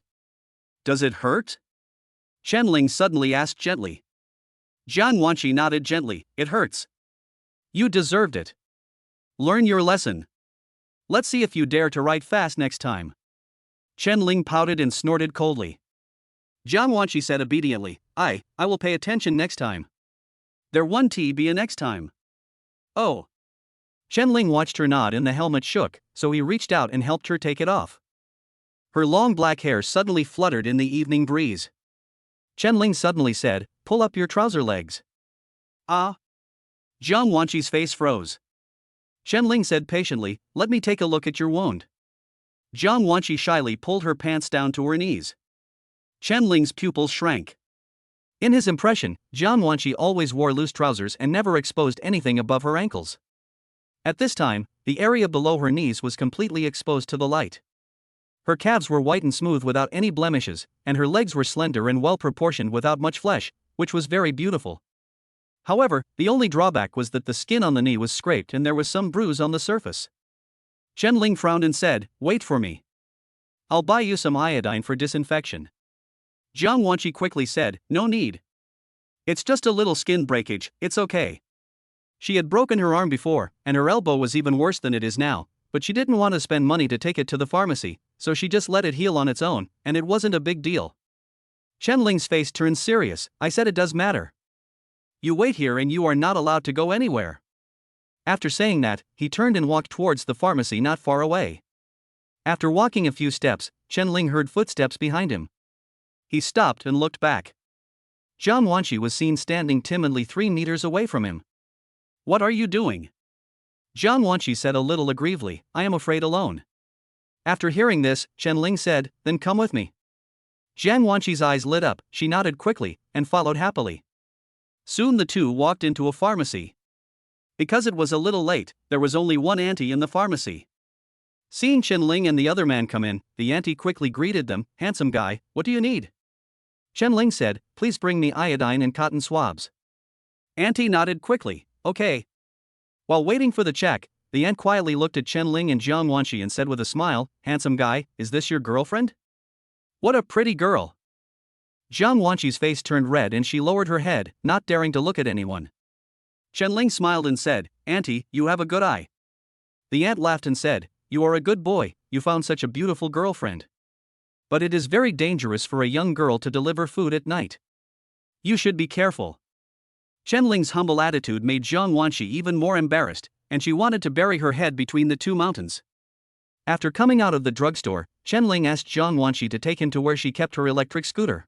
Does it hurt? Chen Ling suddenly asked gently. Jiang Wanqi nodded gently, it hurts. You deserved it. Learn your lesson. Let's see if you dare to ride fast next time. Chen Ling pouted and snorted coldly. Jiang Wanqi said obediently, I will pay attention next time. There won't be a next time. Oh. Chen Ling watched her nod and the helmet shook, so he reached out and helped her take it off. Her long black hair suddenly fluttered in the evening breeze. Chen Ling suddenly said, pull up your trouser legs. Ah. Jiang Wanqi's face froze. Chen Ling said patiently, let me take a look at your wound. Jiang Wanqi shyly pulled her pants down to her knees. Chen Ling's pupils shrank. In his impression, Jiang Wanqi always wore loose trousers and never exposed anything above her ankles. At this time, the area below her knees was completely exposed to the light. Her calves were white and smooth without any blemishes, and her legs were slender and well proportioned without much flesh, which was very beautiful. However, the only drawback was that the skin on the knee was scraped and there was some bruise on the surface. Chen Ling frowned and said, wait for me. I'll buy you some iodine for disinfection. Jiang Wanqi quickly said, no need. It's just a little skin breakage, it's okay. She had broken her arm before, and her elbow was even worse than it is now, but she didn't want to spend money to take it to the pharmacy, so she just let it heal on its own, and it wasn't a big deal. Chen Ling's face turned serious. I said it does matter. You wait here and you are not allowed to go anywhere. After saying that, he turned and walked towards the pharmacy not far away. After walking a few steps, Chen Ling heard footsteps behind him. He stopped and looked back. Jiang Wanqi was seen standing timidly 3 meters away from him. What are you doing? Jiang Wanqi said a little aggrievedly, I am afraid alone. After hearing this, Chen Ling said, then come with me. Jiang Wanqi's eyes lit up, she nodded quickly, and followed happily. Soon the two walked into a pharmacy. Because it was a little late, there was only one auntie in the pharmacy. Seeing Chen Ling and the other man come in, the auntie quickly greeted them, handsome guy, what do you need? Chen Ling said, please bring me iodine and cotton swabs. Auntie nodded quickly, okay. While waiting for the check, the aunt quietly looked at Chen Ling and Jiang Wanqi and said with a smile, handsome guy, is this your girlfriend? What a pretty girl. Jiang Wanqi's face turned red and she lowered her head, not daring to look at anyone. Chen Ling smiled and said, Auntie, you have a good eye. The aunt laughed and said, you are a good boy, you found such a beautiful girlfriend. But it is very dangerous for a young girl to deliver food at night. You should be careful. Chen Ling's humble attitude made Jiang Wanqi even more embarrassed, and she wanted to bury her head between the two mountains. After coming out of the drugstore, Chen Ling asked Jiang Wanqi to take him to where she kept her electric scooter.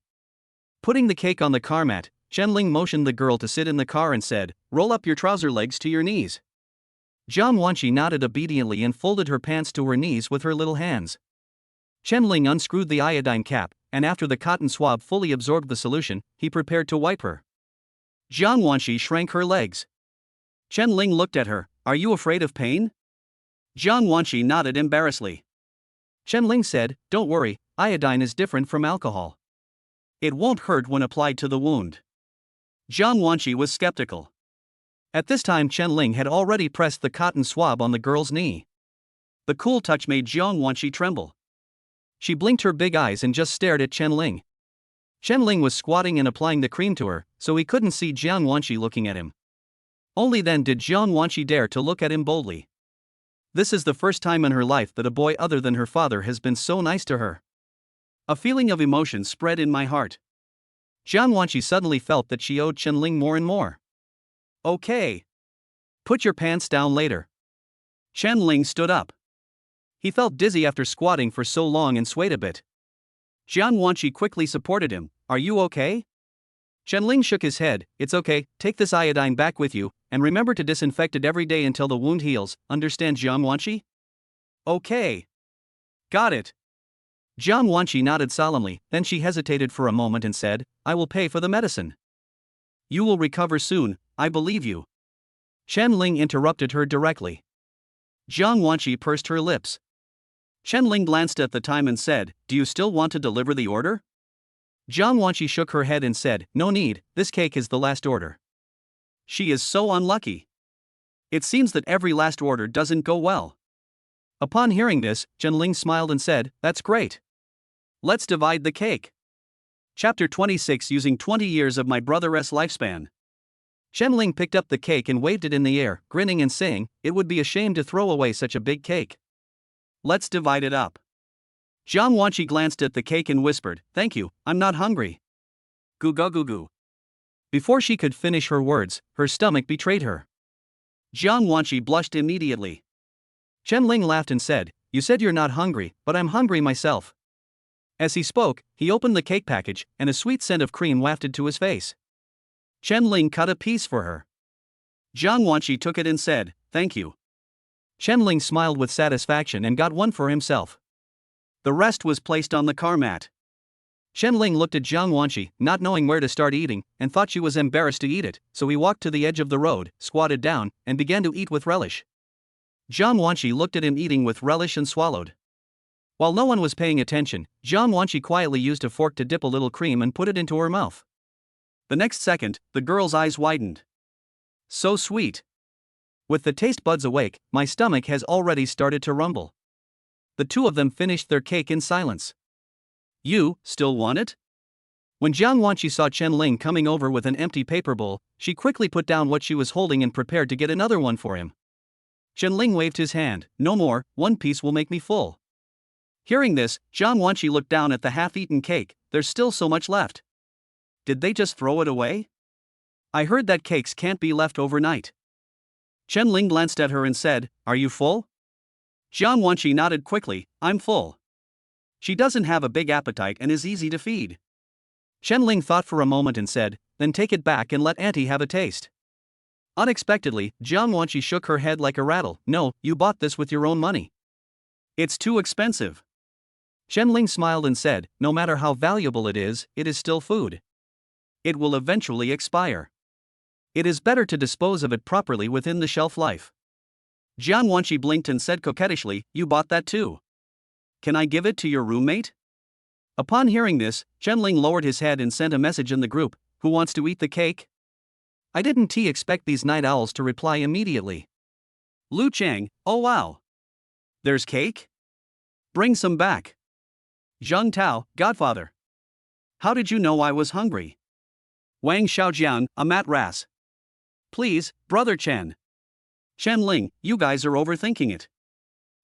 Putting the cake on the car mat, Chen Ling motioned the girl to sit in the car and said, roll up your trouser legs to your knees. Jiang Wanqi nodded obediently and folded her pants to her knees with her little hands. Chen Ling unscrewed the iodine cap, and after the cotton swab fully absorbed the solution, he prepared to wipe her. Jiang Wanqi shrank her legs. Chen Ling looked at her, are you afraid of pain? Jiang Wanqi nodded embarrassedly. Chen Ling said, don't worry, iodine is different from alcohol. It won't hurt when applied to the wound. Jiang Wanqi was skeptical. At this time Chen Ling had already pressed the cotton swab on the girl's knee. The cool touch made Jiang Wanqi tremble. She blinked her big eyes and just stared at Chen Ling. Chen Ling was squatting and applying the cream to her, so he couldn't see Jiang Wanqi looking at him. Only then did Jiang Wanqi dare to look at him boldly. This is the first time in her life that a boy other than her father has been so nice to her. A feeling of emotion spread in my heart. Jiang Wanqi suddenly felt that she owed Chen Ling more and more. Okay. Put your pants down later. Chen Ling stood up. He felt dizzy after squatting for so long and swayed a bit. Jiang Wanqi quickly supported him, are you okay? Chen Ling shook his head, it's okay, take this iodine back with you, and remember to disinfect it every day until the wound heals, understand Jiang Wanqi? Okay. Got it. Jiang Wanqi nodded solemnly, then she hesitated for a moment and said, I will pay for the medicine. You will recover soon, I believe you. Chen Ling interrupted her directly. Jiang Wanqi pursed her lips. Chen Ling glanced at the time and said, do you still want to deliver the order? Jiang Wanqi shook her head and said, no need, this cake is the last order. She is so unlucky. It seems that every last order doesn't go well. Upon hearing this, Chen Ling smiled and said, that's great. Let's divide the cake. Chapter 26 Using 20 years of my brother's lifespan. Chen Ling picked up the cake and waved it in the air, grinning and saying, it would be a shame to throw away such a big cake. Let's divide it up. Jiang Wanqi glanced at the cake and whispered, thank you, I'm not hungry. Goo goo goo goo. Before she could finish her words, her stomach betrayed her. Jiang Wanqi blushed immediately. Chen Ling laughed and said, you said you're not hungry, but I'm hungry myself. As he spoke, he opened the cake package, and a sweet scent of cream wafted to his face. Chen Ling cut a piece for her. Jiang Wanqi took it and said, thank you. Chen Ling smiled with satisfaction and got one for himself. The rest was placed on the car mat. Chen Ling looked at Jiang Wanqi, not knowing where to start eating, and thought she was embarrassed to eat it, so he walked to the edge of the road, squatted down, and began to eat with relish. Jiang Wanqi looked at him eating with relish and swallowed. While no one was paying attention, Jiang Wanqi quietly used a fork to dip a little cream and put it into her mouth. The next second, the girl's eyes widened. So sweet. With the taste buds awake, my stomach has already started to rumble. The two of them finished their cake in silence. You, still want it? When Jiang Wanqi saw Chen Ling coming over with an empty paper bowl, she quickly put down what she was holding and prepared to get another one for him. Chen-Ling waved his hand. No more, one piece will make me full. Hearing this, Jiang Wanqi looked down at the half-eaten cake. There's still so much left. Did they just throw it away? I heard that cakes can't be left overnight. Chen-Ling glanced at her and said, Are you full? Jiang Wanqi nodded quickly. I'm full. She doesn't have a big appetite and is easy to feed. Chen-Ling thought for a moment and said, Then take it back and let Auntie have a taste. Unexpectedly, Jiang Wanqi shook her head like a rattle. No, you bought this with your own money. It's too expensive. Chen-Ling smiled and said, No matter how valuable it is still food. It will eventually expire. It is better to dispose of it properly within the shelf life. Jiang Wanqi blinked and said coquettishly, You bought that too. Can I give it to your roommate? Upon hearing this, Chen-Ling lowered his head and sent a message in the group, Who wants to eat the cake? I didn't expect these night owls to reply immediately. Lu Chang, oh wow. There's cake? Bring some back. Zheng Tao, Godfather. How did you know I was hungry? Wang Xiaojiang, Amat Ras. Please, Brother Chen. Chen-Ling, you guys are overthinking it.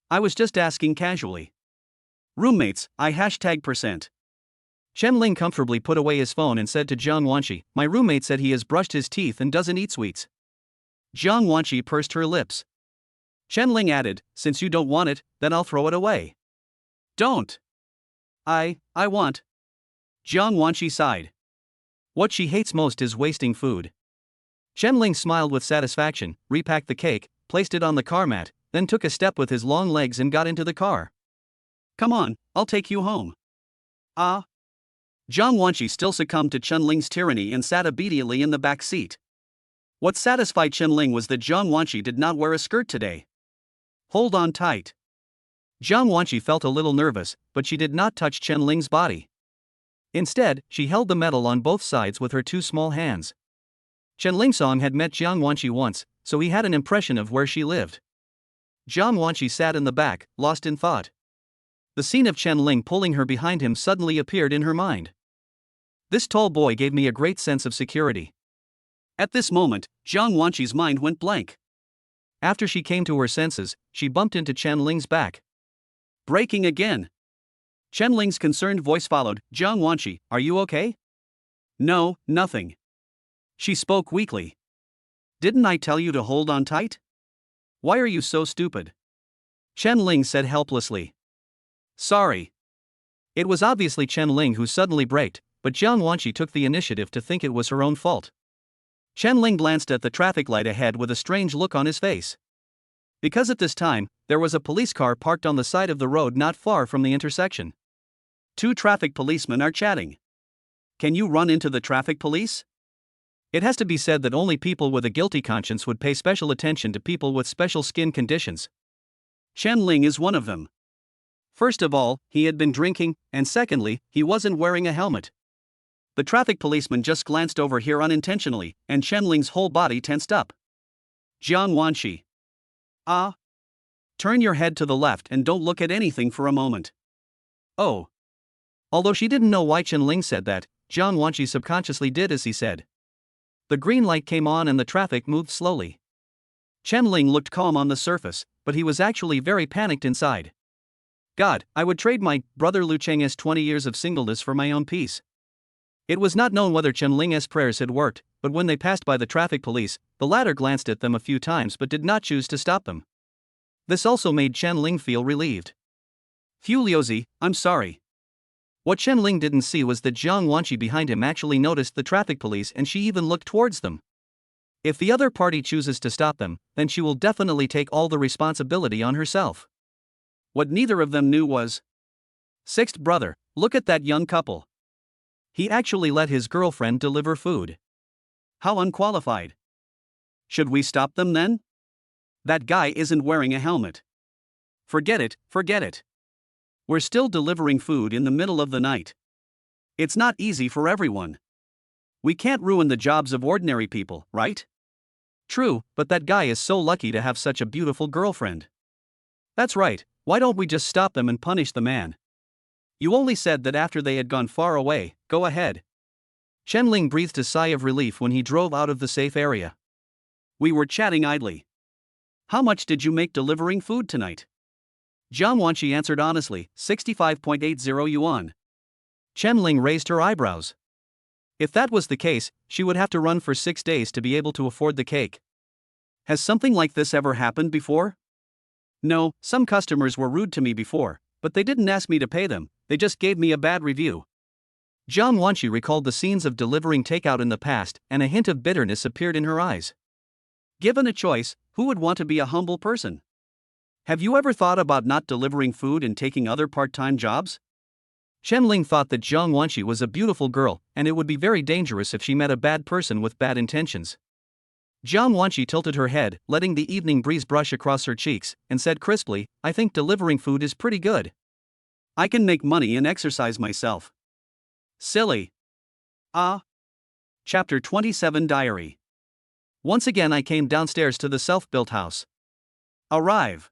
I was just asking casually. Roommates, I #%. Chen-Ling comfortably put away his phone and said to Jiang Wanqi, My roommate said he has brushed his teeth and doesn't eat sweets. Jiang Wanqi pursed her lips. Chen-Ling added, Since you don't want it, then I'll throw it away. Don't. I want. Jiang Wanqi sighed. What she hates most is wasting food. Chen-Ling smiled with satisfaction, repacked the cake, placed it on the car mat, then took a step with his long legs and got into the car. Come on, I'll take you home. Ah. Jiang Wanqi still succumbed to Chen-Ling's tyranny and sat obediently in the back seat. What satisfied Chen-Ling was that Jiang Wanqi did not wear a skirt today. Hold on tight. Jiang Wanqi felt a little nervous, but she did not touch Chen-Ling's body. Instead, she held the metal on both sides with her two small hands. Chen-Ling Song had met Jiang Wanqi once, so he had an impression of where she lived. Jiang Wanqi sat in the back, lost in thought. The scene of Chen-Ling pulling her behind him suddenly appeared in her mind. This tall boy gave me a great sense of security. At this moment, Jiang Wanqi's mind went blank. After she came to her senses, she bumped into Chen-Ling's back. Breaking again. Chen-Ling's concerned voice followed, Jiang Wanqi, are you okay? No, nothing. She spoke weakly. Didn't I tell you to hold on tight? Why are you so stupid? Chen-Ling said helplessly. Sorry. It was obviously Chen-Ling who suddenly braked, but Jiang Wanqi took the initiative to think it was her own fault. Chen-Ling glanced at the traffic light ahead with a strange look on his face. Because at this time, there was a police car parked on the side of the road not far from the intersection. Two traffic policemen are chatting. Can you run into the traffic police? It has to be said that only people with a guilty conscience would pay special attention to people with special skin conditions. Chen-Ling is one of them. First of all, he had been drinking, and secondly, he wasn't wearing a helmet. The traffic policeman just glanced over here unintentionally, and Chen-Ling's whole body tensed up. Jiang Wanqi. Ah. Turn your head to the left and don't look at anything for a moment. Oh. Although she didn't know why Chen-Ling said that, Jiang Wanqi subconsciously did as he said. The green light came on and the traffic moved slowly. Chen-Ling looked calm on the surface, but he was actually very panicked inside. God, I would trade my brother Lu Cheng's 20 years of singleness for my own peace. It was not known whether Chen-Ling's prayers had worked, but when they passed by the traffic police, the latter glanced at them a few times but did not choose to stop them. This also made Chen-Ling feel relieved. Fu Liuzi, I'm sorry. What Chen-Ling didn't see was that Jiang Wanqi behind him actually noticed the traffic police and she even looked towards them. If the other party chooses to stop them, then she will definitely take all the responsibility on herself. What neither of them knew was, Sixth brother, look at that young couple. He actually let his girlfriend deliver food. How unqualified. Should we stop them then? That guy isn't wearing a helmet. Forget it, forget it. We're still delivering food in the middle of the night. It's not easy for everyone. We can't ruin the jobs of ordinary people, right? True, but that guy is so lucky to have such a beautiful girlfriend. That's right, why don't we just stop them and punish the man? You only said that after they had gone far away, go ahead. Chen-Ling breathed a sigh of relief when he drove out of the safe area. We were chatting idly. How much did you make delivering food tonight? Jiang Wanqi answered honestly, 65.80 yuan. Chen Ling raised her eyebrows. If that was the case, she would have to run for 6 days to be able to afford the cake. Has something like this ever happened before? No, some customers were rude to me before, but they didn't ask me to pay them, they just gave me a bad review. Jiang Wanqi recalled the scenes of delivering takeout in the past, and a hint of bitterness appeared in her eyes. Given a choice, who would want to be a humble person? Have you ever thought about not delivering food and taking other part-time jobs? Chen Ling thought that Jiang Wanqi was a beautiful girl, and it would be very dangerous if she met a bad person with bad intentions. Jiang Wanqi tilted her head, letting the evening breeze brush across her cheeks, and said crisply, I think delivering food is pretty good. I can make money and exercise myself. Silly. Chapter 27 Diary. Once again I came downstairs to the self-built house. Arrive.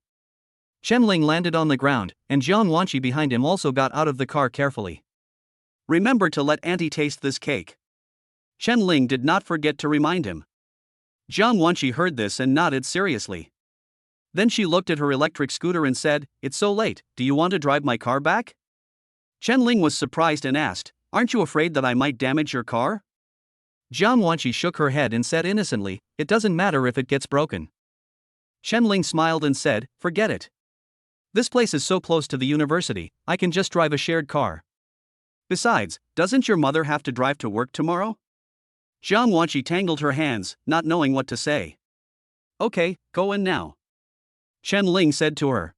Chen Ling landed on the ground, and Jiang Wanqi behind him also got out of the car carefully. Remember to let Auntie taste this cake. Chen Ling did not forget to remind him. Jiang Wanqi heard this and nodded seriously. Then she looked at her electric scooter and said, It's so late, do you want to drive my car back? Chen Ling was surprised and asked, Aren't you afraid that I might damage your car? Jiang Wanqi shook her head and said innocently, It doesn't matter if it gets broken. Chen Ling smiled and said, Forget it. This place is so close to the university, I can just drive a shared car. Besides, doesn't your mother have to drive to work tomorrow? Jiang Wanqi tangled her hands, not knowing what to say. Okay, go in now. Chen Ling said to her.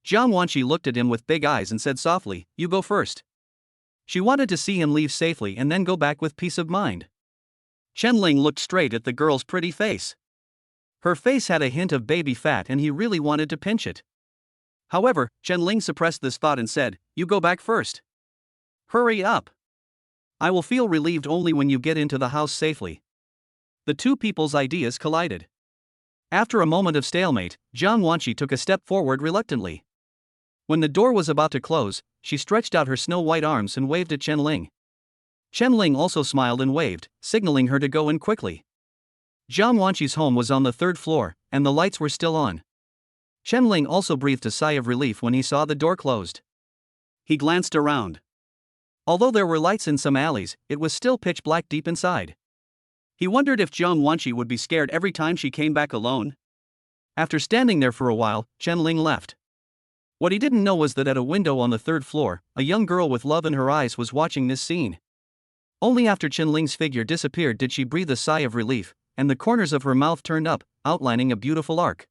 Jiang Wanqi looked at him with big eyes and said softly, You go first. She wanted to see him leave safely and then go back with peace of mind. Chen Ling looked straight at the girl's pretty face. Her face had a hint of baby fat and he really wanted to pinch it. However, Chen Ling suppressed this thought and said, You go back first. Hurry up. I will feel relieved only when you get into the house safely. The two people's ideas collided. After a moment of stalemate, Jiang Wanqi took a step forward reluctantly. When the door was about to close, she stretched out her snow-white arms and waved at Chen Ling. Chen Ling also smiled and waved, signaling her to go in quickly. Jiang Wanqi's home was on the 3rd floor, and the lights were still on. Chen Ling also breathed a sigh of relief when he saw the door closed. He glanced around. Although there were lights in some alleys, it was still pitch black deep inside. He wondered if Jiang Wanqi would be scared every time she came back alone. After standing there for a while, Chen Ling left. What he didn't know was that at a window on the 3rd floor, a young girl with love in her eyes was watching this scene. Only after Chen Ling's figure disappeared did she breathe a sigh of relief, and the corners of her mouth turned up, outlining a beautiful arc.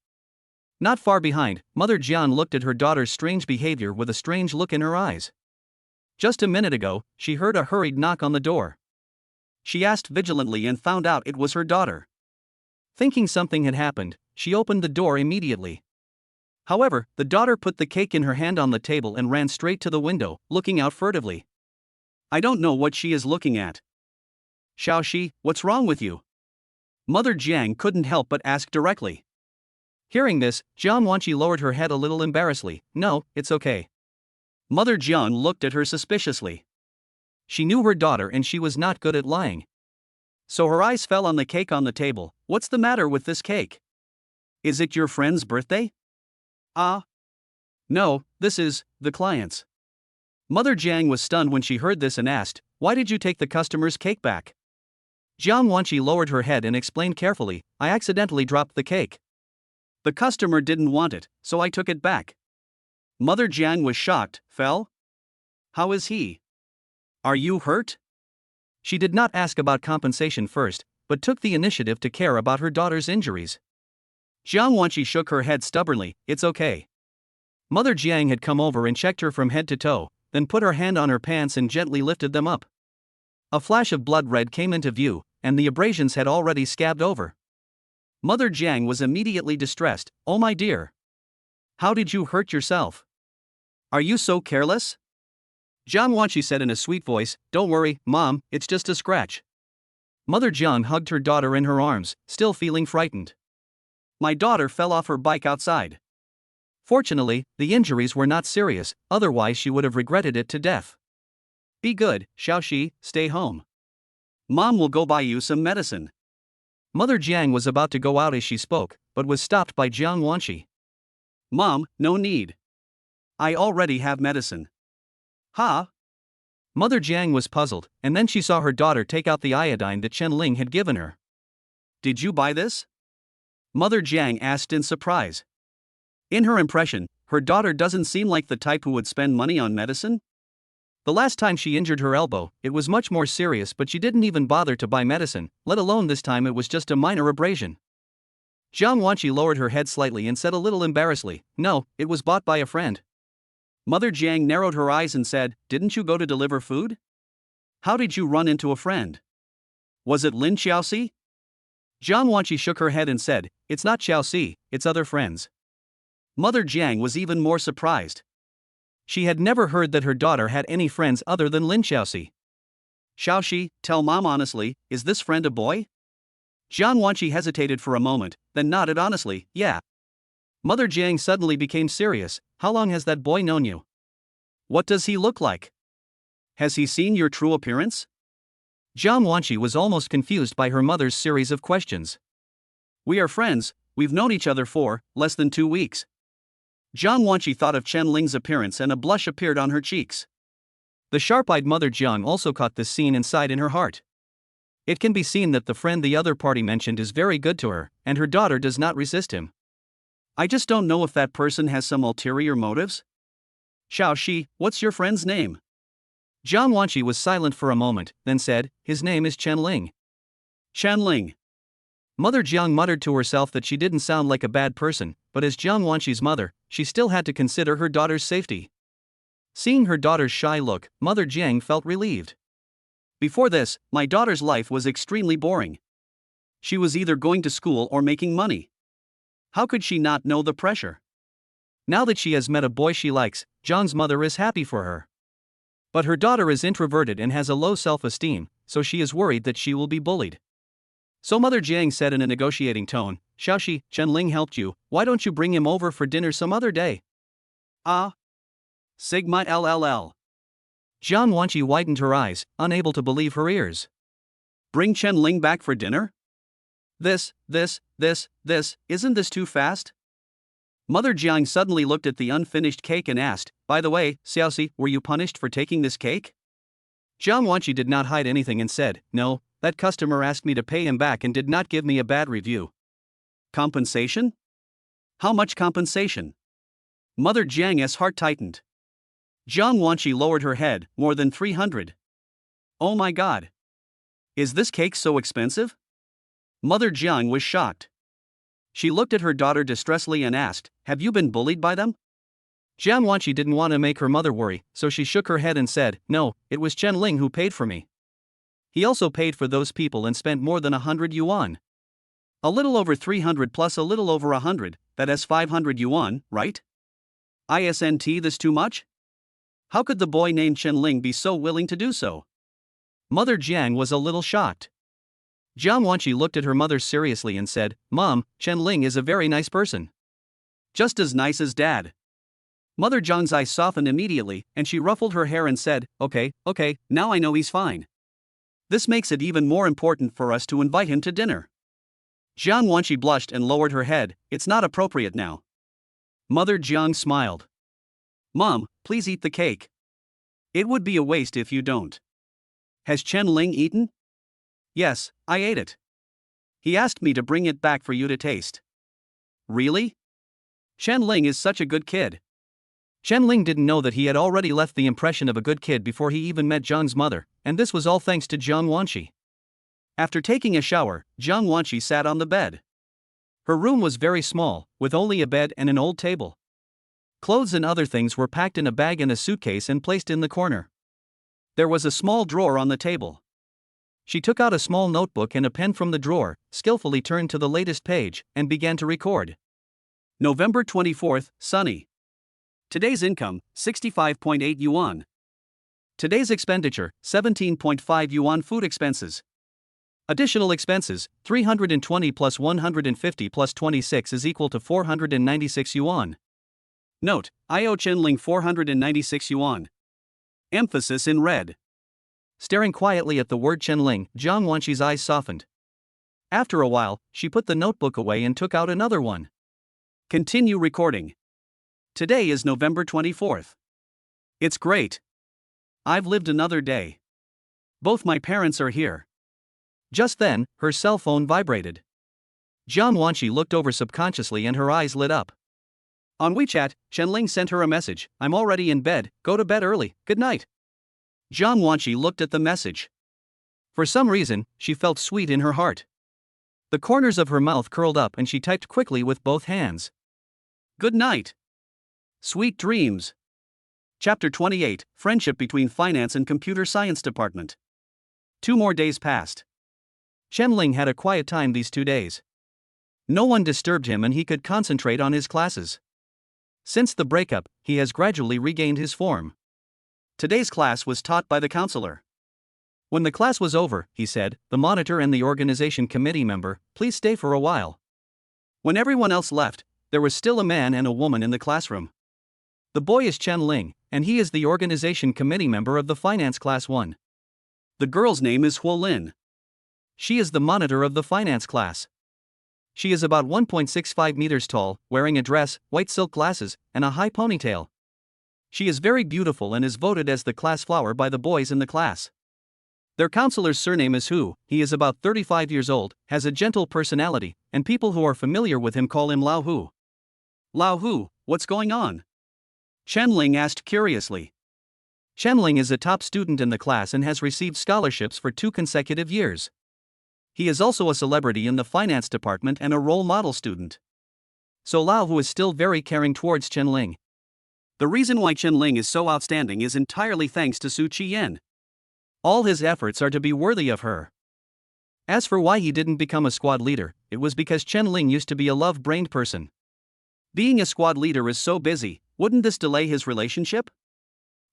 Not far behind, Mother Jian looked at her daughter's strange behavior with a strange look in her eyes. Just a minute ago, she heard a hurried knock on the door. She asked vigilantly and found out it was her daughter. Thinking something had happened, she opened the door immediately. However, the daughter put the cake in her hand on the table and ran straight to the window, looking out furtively. I don't know what she is looking at. Xiaoxi, what's wrong with you? Mother Jiang couldn't help but ask directly. Hearing this, Jiang Wanqi lowered her head a little embarrassedly. No, it's okay. Mother Jiang looked at her suspiciously. She knew her daughter and she was not good at lying. So her eyes fell on the cake on the table. What's the matter with this cake? Is it your friend's birthday? No, this is the client's. Mother Jiang was stunned when she heard this and asked, Why did you take the customer's cake back? Jiang Wanqi lowered her head and explained carefully, I accidentally dropped the cake. The customer didn't want it, so I took it back. Mother Jiang was shocked. Fell? How is he? Are you hurt? She did not ask about compensation first, but took the initiative to care about her daughter's injuries. Jiang Wanqi shook her head stubbornly. It's okay. Mother Jiang had come over and checked her from head to toe, then put her hand on her pants and gently lifted them up. A flash of blood red came into view, and the abrasions had already scabbed over. Mother Jiang was immediately distressed. Oh my dear. How did you hurt yourself? Are you so careless? Jiang Wanqi said in a sweet voice, Don't worry, Mom, it's just a scratch. Mother Jiang hugged her daughter in her arms, still feeling frightened. My daughter fell off her bike outside. Fortunately, the injuries were not serious, otherwise she would have regretted it to death. Be good, Xiaoxi, stay home. Mom will go buy you some medicine. Mother Jiang was about to go out as she spoke, but was stopped by Jiang Wanqi. Mom, no need. I already have medicine. Huh? Mother Jiang was puzzled, and then she saw her daughter take out the iodine that Chen Ling had given her. Did you buy this? Mother Jiang asked in surprise. In her impression, her daughter doesn't seem like the type who would spend money on medicine. The last time she injured her elbow, it was much more serious, but she didn't even bother to buy medicine, let alone this time it was just a minor abrasion. Jiang Wanqi lowered her head slightly and said a little embarrassedly, "No, it was bought by a friend." Mother Jiang narrowed her eyes and said, "Didn't you go to deliver food? How did you run into a friend? Was it Lin Xiaoxi?" Jiang Wanqi shook her head and said, "It's not Xiaoxi, it's other friends." Mother Jiang was even more surprised. She had never heard that her daughter had any friends other than Lin Xiaoxi. "Xiaoxi, tell Mom honestly, is this friend a boy?" Jiang Wanqi hesitated for a moment, then nodded honestly, "Yeah." Mother Jiang suddenly became serious. "How long has that boy known you? What does he look like? Has he seen your true appearance?" Jiang Wanqi was almost confused by her mother's series of questions. "We are friends, we've known each other for less than 2 weeks." Jiang Wanqi thought of Chen Ling's appearance and a blush appeared on her cheeks. The sharp-eyed Mother Jiang also caught this scene and sighed in her heart. It can be seen that the friend the other party mentioned is very good to her, and her daughter does not resist him. "I just don't know if that person has some ulterior motives." "Xiaoxi, what's your friend's name?" Jiang Wanqi was silent for a moment, then said, "His name is Chen Ling." "Chen Ling." Mother Jiang muttered to herself that she didn't sound like a bad person, but as Jiang Wanqi's mother, she still had to consider her daughter's safety. Seeing her daughter's shy look, Mother Jiang felt relieved. "Before this, my daughter's life was extremely boring. She was either going to school or making money. How could she not know the pressure? Now that she has met a boy she likes, Jiang's mother is happy for her. But her daughter is introverted and has a low self-esteem, so she is worried that she will be bullied. So Mother Jiang said in a negotiating tone, "Xiaoxi, Chen Ling helped you, why don't you bring him over for dinner some other day?" "Ah. Sigma LLL." Jiang Wanqi widened her eyes, unable to believe her ears. "Bring Chen Ling back for dinner? This, isn't this too fast?" Mother Jiang suddenly looked at the unfinished cake and asked, "By the way, Xiaoxi, were you punished for taking this cake?" Jiang Wanqi did not hide anything and said, "No, that customer asked me to pay him back and did not give me a bad review." "Compensation? How much compensation?" Mother Jiang's heart tightened. Jiang Wanqi lowered her head, "More than 300. Oh my god. Is this cake so expensive?" Mother Jiang was shocked. She looked at her daughter distressfully and asked, "Have you been bullied by them?" Jiang Wanqi didn't want to make her mother worry, so she shook her head and said, "No, it was Chen Ling who paid for me. He also paid for those people and spent more than 100 yuan. A little over 300 plus a little over 100, that is 500 yuan, right? Isn't this too much? How could the boy named Chen Ling be so willing to do so?" Mother Jiang was a little shocked. Jiang Wanqi looked at her mother seriously and said, "Mom, Chen Ling is a very nice person. Just as nice as Dad." Mother Jiang's eyes softened immediately, and she ruffled her hair and said, Okay, now I know he's fine. This makes it even more important for us to invite him to dinner." Jiang Wanqi blushed and lowered her head, "It's not appropriate now." Mother Jiang smiled. "Mom, please eat the cake. It would be a waste if you don't." "Has Chen Ling eaten?" "Yes, I ate it. He asked me to bring it back for you to taste." "Really? Chen Ling is such a good kid." Chen Ling didn't know that he had already left the impression of a good kid before he even met Jiang's mother, and this was all thanks to Jiang Wanqi. After taking a shower, Jiang Wanqi sat on the bed. Her room was very small, with only a bed and an old table. Clothes and other things were packed in a bag and a suitcase and placed in the corner. There was a small drawer on the table. She took out a small notebook and a pen from the drawer, skillfully turned to the latest page, and began to record. November 24th, sunny. Today's income, 65.8 yuan. Today's expenditure, 17.5 yuan food expenses. Additional expenses, 320 plus 150 plus 26 is equal to 496 yuan. Note, I owe Chen Ling 496 yuan. Emphasis in red. Staring quietly at the word Chen Ling, Jiang Wanqi's eyes softened. After a while, she put the notebook away and took out another one. Continue recording. Today is November 24th. It's great. I've lived another day. Both my parents are here. Just then, her cell phone vibrated. Jiang Wanqi looked over subconsciously and her eyes lit up. On WeChat, Chen-Ling sent her a message, "I'm already in bed, go to bed early, good night." Jiang Wanqi looked at the message. For some reason, she felt sweet in her heart. The corners of her mouth curled up and she typed quickly with both hands. Good night. Sweet dreams. Chapter 28, Friendship between Finance and Computer Science Department. 2 more days passed. Chen-Ling had a quiet time these 2 days. No one disturbed him and he could concentrate on his classes. Since the breakup, he has gradually regained his form. Today's class was taught by the counselor. When the class was over, he said, "The monitor and the organization committee member, please stay for a while." When everyone else left, there was still a man and a woman in the classroom. The boy is Chen-Ling, and he is the organization committee member of the finance class 1. The girl's name is Huolin. She is the monitor of the finance class. She is about 1.65 meters tall, wearing a dress, white silk glasses, and a high ponytail. She is very beautiful and is voted as the class flower by the boys in the class. Their counselor's surname is Hu. He is about 35 years old, has a gentle personality, and people who are familiar with him call him Lao Hu. Lao Hu, what's going on? Chen-Ling asked curiously. Chen-Ling is a top student in the class and has received scholarships for 2 consecutive years. He is also a celebrity in the finance department and a role model student. So Lao Hu is still very caring towards Chen-Ling. The reason why Chen-Ling is so outstanding is entirely thanks to Su Qiyan. All his efforts are to be worthy of her. As for why he didn't become a squad leader, it was because Chen-Ling used to be a love-brained person. Being a squad leader is so busy, wouldn't this delay his relationship?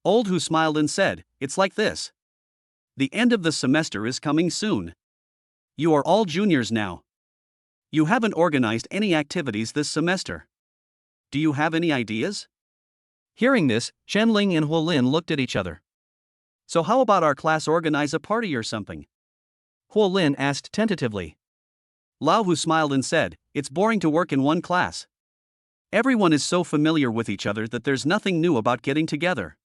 Old Hu smiled and said, "It's like this. The end of the semester is coming soon. You are all juniors now. You haven't organized any activities this semester. Do you have any ideas?" Hearing this, Chen-Ling and Huolin looked at each other. "So how about our class organize a party or something?" Huolin asked tentatively. Lao Hu smiled and said, "It's boring to work in one class. Everyone is so familiar with each other that there's nothing new about getting together."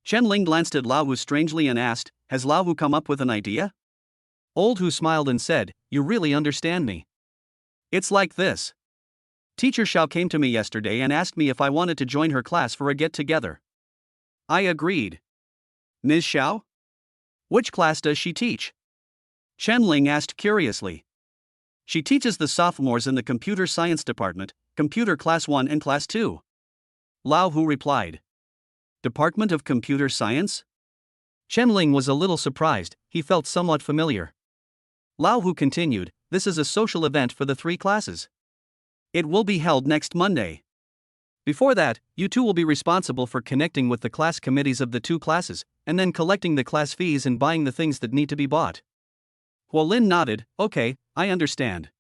Chen-Ling glanced at Lao Hu strangely and asked, "Has Lao Hu come up with an idea?" Old Hu smiled and said, "You really understand me. It's like this. Teacher Xiao came to me yesterday and asked me if I wanted to join her class for a get-together. I agreed." "Ms. Xiao? Which class does she teach?" Chen-Ling asked curiously. "She teaches the sophomores in the computer science department, computer class 1 and class 2. Lao Hu replied. "Department of Computer Science?" Chen-Ling was a little surprised, he felt somewhat familiar. Lao Hu continued, "This is a social event for the 3 classes. It will be held next Monday. Before that, you 2 will be responsible for connecting with the class committees of the 2 classes, and then collecting the class fees and buying the things that need to be bought." Huolin nodded, "Okay, I understand."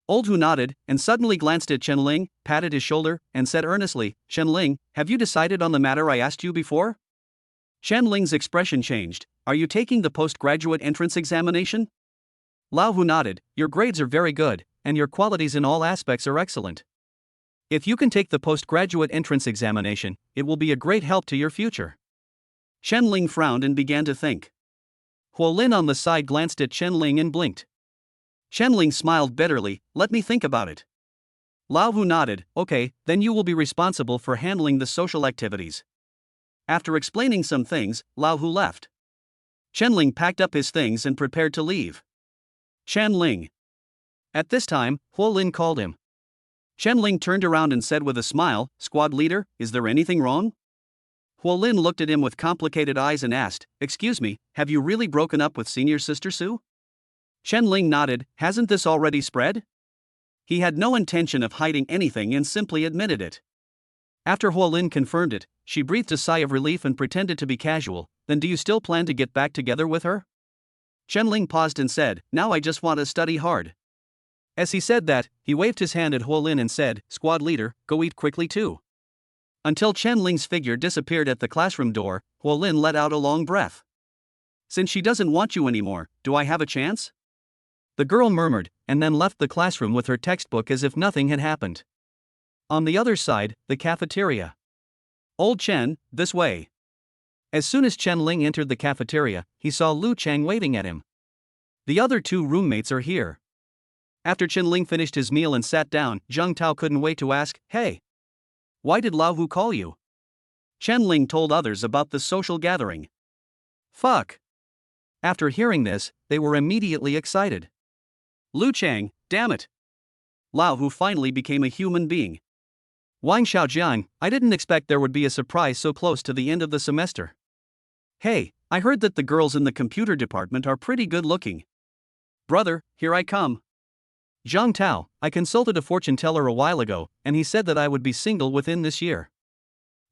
Old Hu nodded, and suddenly glanced at Chen-Ling, patted his shoulder, and said earnestly, "Chen-Ling, have you decided on the matter I asked you before?" Chen-Ling's expression changed. "Are you taking the postgraduate entrance examination?" Lao Hu nodded, "Your grades are very good, and your qualities in all aspects are excellent. If you can take the postgraduate entrance examination, it will be a great help to your future." Chen-Ling frowned and began to think. Huolin on the side glanced at Chen-Ling and blinked. Chen-Ling smiled bitterly, "Let me think about it." Lao Hu nodded, "Okay, then you will be responsible for handling the social activities." After explaining some things, Lao Hu left. Chen-Ling packed up his things and prepared to leave. Chen-Ling. At this time, Huolin called him. Chen-Ling turned around and said with a smile, "Squad leader, is there anything wrong?" Huolin looked at him with complicated eyes and asked, "Excuse me, have you really broken up with senior sister Sue?" Chen-Ling nodded, "Hasn't this already spread?" He had no intention of hiding anything and simply admitted it. After Huolin confirmed it, she breathed a sigh of relief and pretended to be casual, "Then do you still plan to get back together with her?" Chen-Ling paused and said, "Now I just want to study hard." As he said that, he waved his hand at Huolin and said, "Squad leader, go eat quickly too." Until Chen-Ling's figure disappeared at the classroom door, Huolin let out a long breath. "Since she doesn't want you anymore, do I have a chance?" The girl murmured, and then left the classroom with her textbook as if nothing had happened. On the other side, the cafeteria. Old Chen, this way. As soon as Chen Ling entered the cafeteria, he saw Lu Chang waving at him. The other two roommates are here. After Chen Ling finished his meal and sat down, Zhang Tao couldn't wait to ask, "Hey, why did Lao Hu call you?" Chen Ling told others about the social gathering. Fuck. After hearing this, they were immediately excited. Lu Chang, damn it. Lao Hu finally became a human being. Wang Xiaojiang, I didn't expect there would be a surprise so close to the end of the semester. Hey, I heard that the girls in the computer department are pretty good looking. Brother, here I come. Zhang Tao, I consulted a fortune teller a while ago, and he said that I would be single within this year.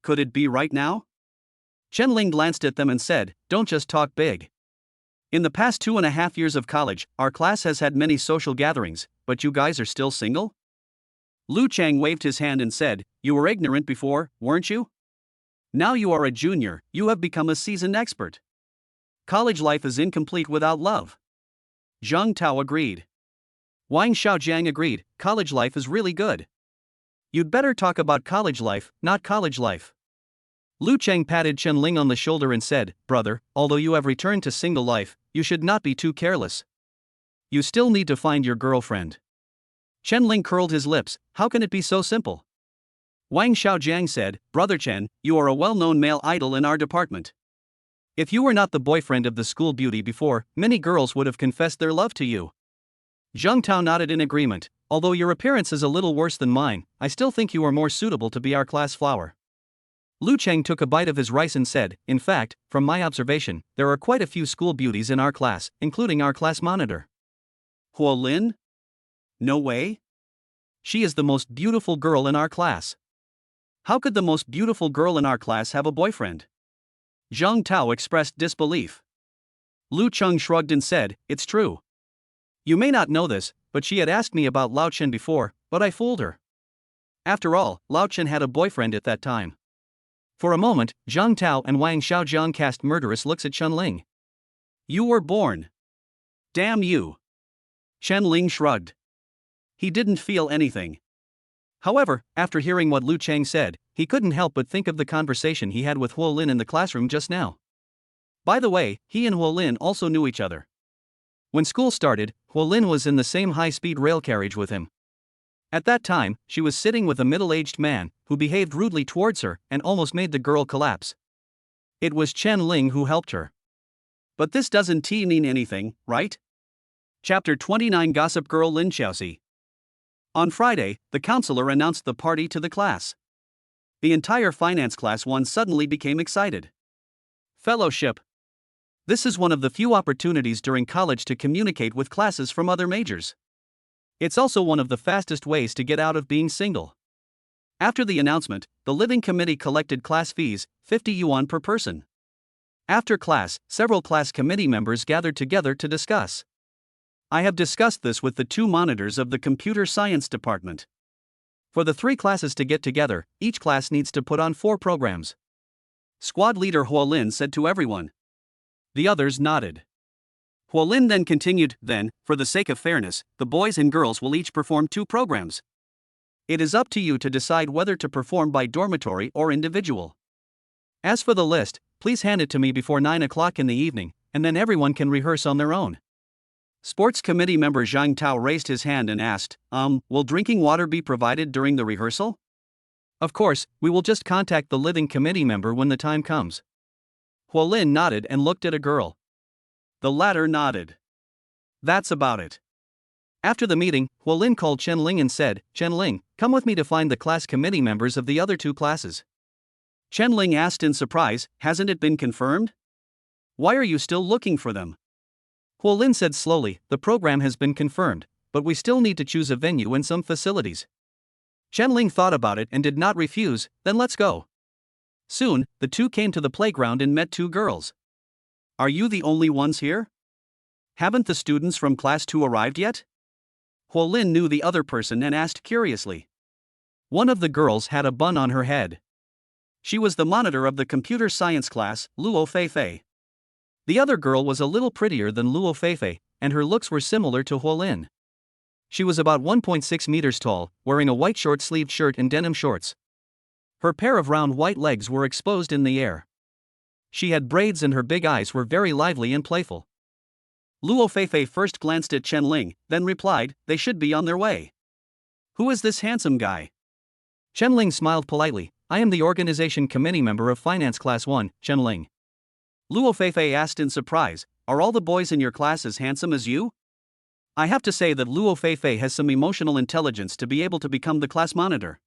Could it be right now? Chen Ling glanced at them and said, don't just talk big. In the past 2.5 years of college, our class has had many social gatherings, but you guys are still single? Lu Chang waved his hand and said, you were ignorant before, weren't you? Now you are a junior, you have become a seasoned expert. College life is incomplete without love. Zhang Tao agreed. Wang Xiaojiang agreed, college life is really good. You'd better talk about college life, not college life. Lu Chang patted Chen Ling on the shoulder and said, brother, although you have returned to single life, you should not be too careless. You still need to find your girlfriend. Chen Ling curled his lips, how can it be so simple? Wang Xiaojiang said, brother Chen, you are a well-known male idol in our department. If you were not the boyfriend of the school beauty before, many girls would have confessed their love to you. Zhang Tao nodded in agreement, although your appearance is a little worse than mine, I still think you are more suitable to be our class flower. Lu Chang took a bite of his rice and said, in fact, from my observation, there are quite a few school beauties in our class, including our class monitor. Huo Lin? No way? She is the most beautiful girl in our class. How could the most beautiful girl in our class have a boyfriend? Zhang Tao expressed disbelief. Lu Cheng shrugged and said, it's true. You may not know this, but she had asked me about Lao Chen before, but I fooled her. After all, Lao Chen had a boyfriend at that time. For a moment, Zhang Tao and Wang Xiaojiang cast murderous looks at Chen Ling. You were born. Damn you. Chen Ling shrugged. He didn't feel anything. However, after hearing what Lu Chang said, he couldn't help but think of the conversation he had with Huo Lin in the classroom just now. By the way, he and Huo Lin also knew each other. When school started, Huo Lin was in the same high-speed rail carriage with him. At that time, she was sitting with a middle-aged man, who behaved rudely towards her and almost made the girl collapse. It was Chen Ling who helped her. But this doesn't mean anything, right? Chapter 29 Gossip Girl Lin Xiaoxi. On Friday, the counselor announced the party to the class. The entire finance class 1 suddenly became excited. Fellowship. This is one of the few opportunities during college to communicate with classes from other majors. It's also one of the fastest ways to get out of being single. After the announcement, the living committee collected class fees, 50 yuan per person. After class, several class committee members gathered together to discuss. I have discussed this with the 2 monitors of the computer science department. For the 3 classes to get together, each class needs to put on 4 programs. Squad leader Huo Lin said to everyone. The others nodded. Huo Lin then continued, then, for the sake of fairness, the boys and girls will each perform 2 programs. It is up to you to decide whether to perform by dormitory or individual. As for the list, please hand it to me before 9 o'clock in the evening, and then everyone can rehearse on their own. Sports committee member Zhang Tao raised his hand and asked, will drinking water be provided during the rehearsal? Of course, we will just contact the living committee member when the time comes. Huo Lin nodded and looked at a girl. The latter nodded. That's about it. After the meeting, Huo Lin called Chen Ling and said, Chen Ling, come with me to find the class committee members of the other 2 classes. Chen Ling asked in surprise, hasn't it been confirmed? Why are you still looking for them? Huo Lin said slowly, the program has been confirmed, but we still need to choose a venue and some facilities. Chen Ling thought about it and did not refuse, then let's go. Soon, the 2 came to the playground and met 2 girls. Are you the only ones here? Haven't the students from class 2 arrived yet? Huo Lin knew the other person and asked curiously. One of the girls had a bun on her head. She was the monitor of the computer science class, Luo Feifei. The other girl was a little prettier than Luo Feifei, and her looks were similar to Huolin. She was about 1.6 meters tall, wearing a white short-sleeved shirt and denim shorts. Her pair of round white legs were exposed in the air. She had braids and her big eyes were very lively and playful. Luo Feifei first glanced at Chen Ling, then replied, "They should be on their way." "Who is this handsome guy?" Chen Ling smiled politely. "I am the organization committee member of Finance Class 1, Chen Ling." Luo Feifei asked in surprise, "Are all the boys in your class as handsome as you?" I have to say that Luo Feifei has some emotional intelligence to be able to become the class monitor.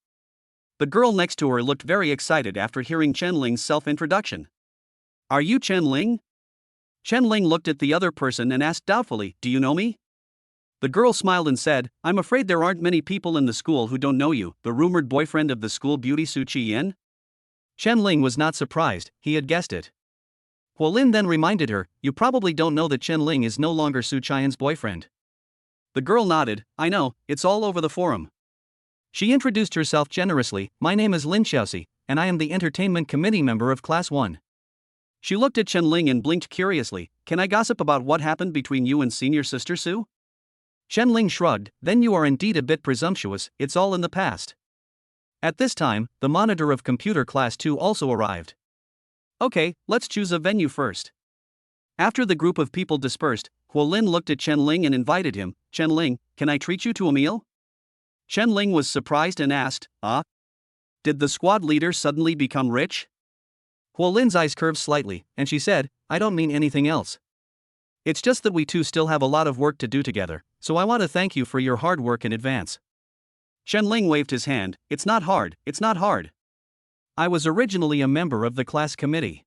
The girl next to her looked very excited after hearing Chen Ling's self-introduction. "Are you Chen Ling?" Chen Ling looked at the other person and asked doubtfully, "Do you know me?" The girl smiled and said, "I'm afraid there aren't many people in the school who don't know you, the rumored boyfriend of the school beauty Su Qiyan." Chen Ling was not surprised, he had guessed it. Huolin then reminded her, "You probably don't know that Chen Ling is no longer Su Qian's boyfriend." The girl nodded, "I know, it's all over the forum." She introduced herself generously, "My name is Lin Xiaoxi, and I am the entertainment committee member of Class 1. She looked at Chen Ling and blinked curiously, "Can I gossip about what happened between you and senior sister Su?" Chen Ling shrugged, "Then you are indeed a bit presumptuous, it's all in the past." At this time, the monitor of computer class 2 also arrived. "Okay, let's choose a venue first." After the group of people dispersed, Huolin looked at Chen Ling and invited him, "Chen Ling, can I treat you to a meal?" Chen Ling was surprised and asked, Did the squad leader suddenly become rich?" Huolin's eyes curved slightly, and she said, "I don't mean anything else. It's just that we two still have a lot of work to do together, so I want to thank you for your hard work in advance." Chen Ling waved his hand, it's not hard. I was originally a member of the class committee.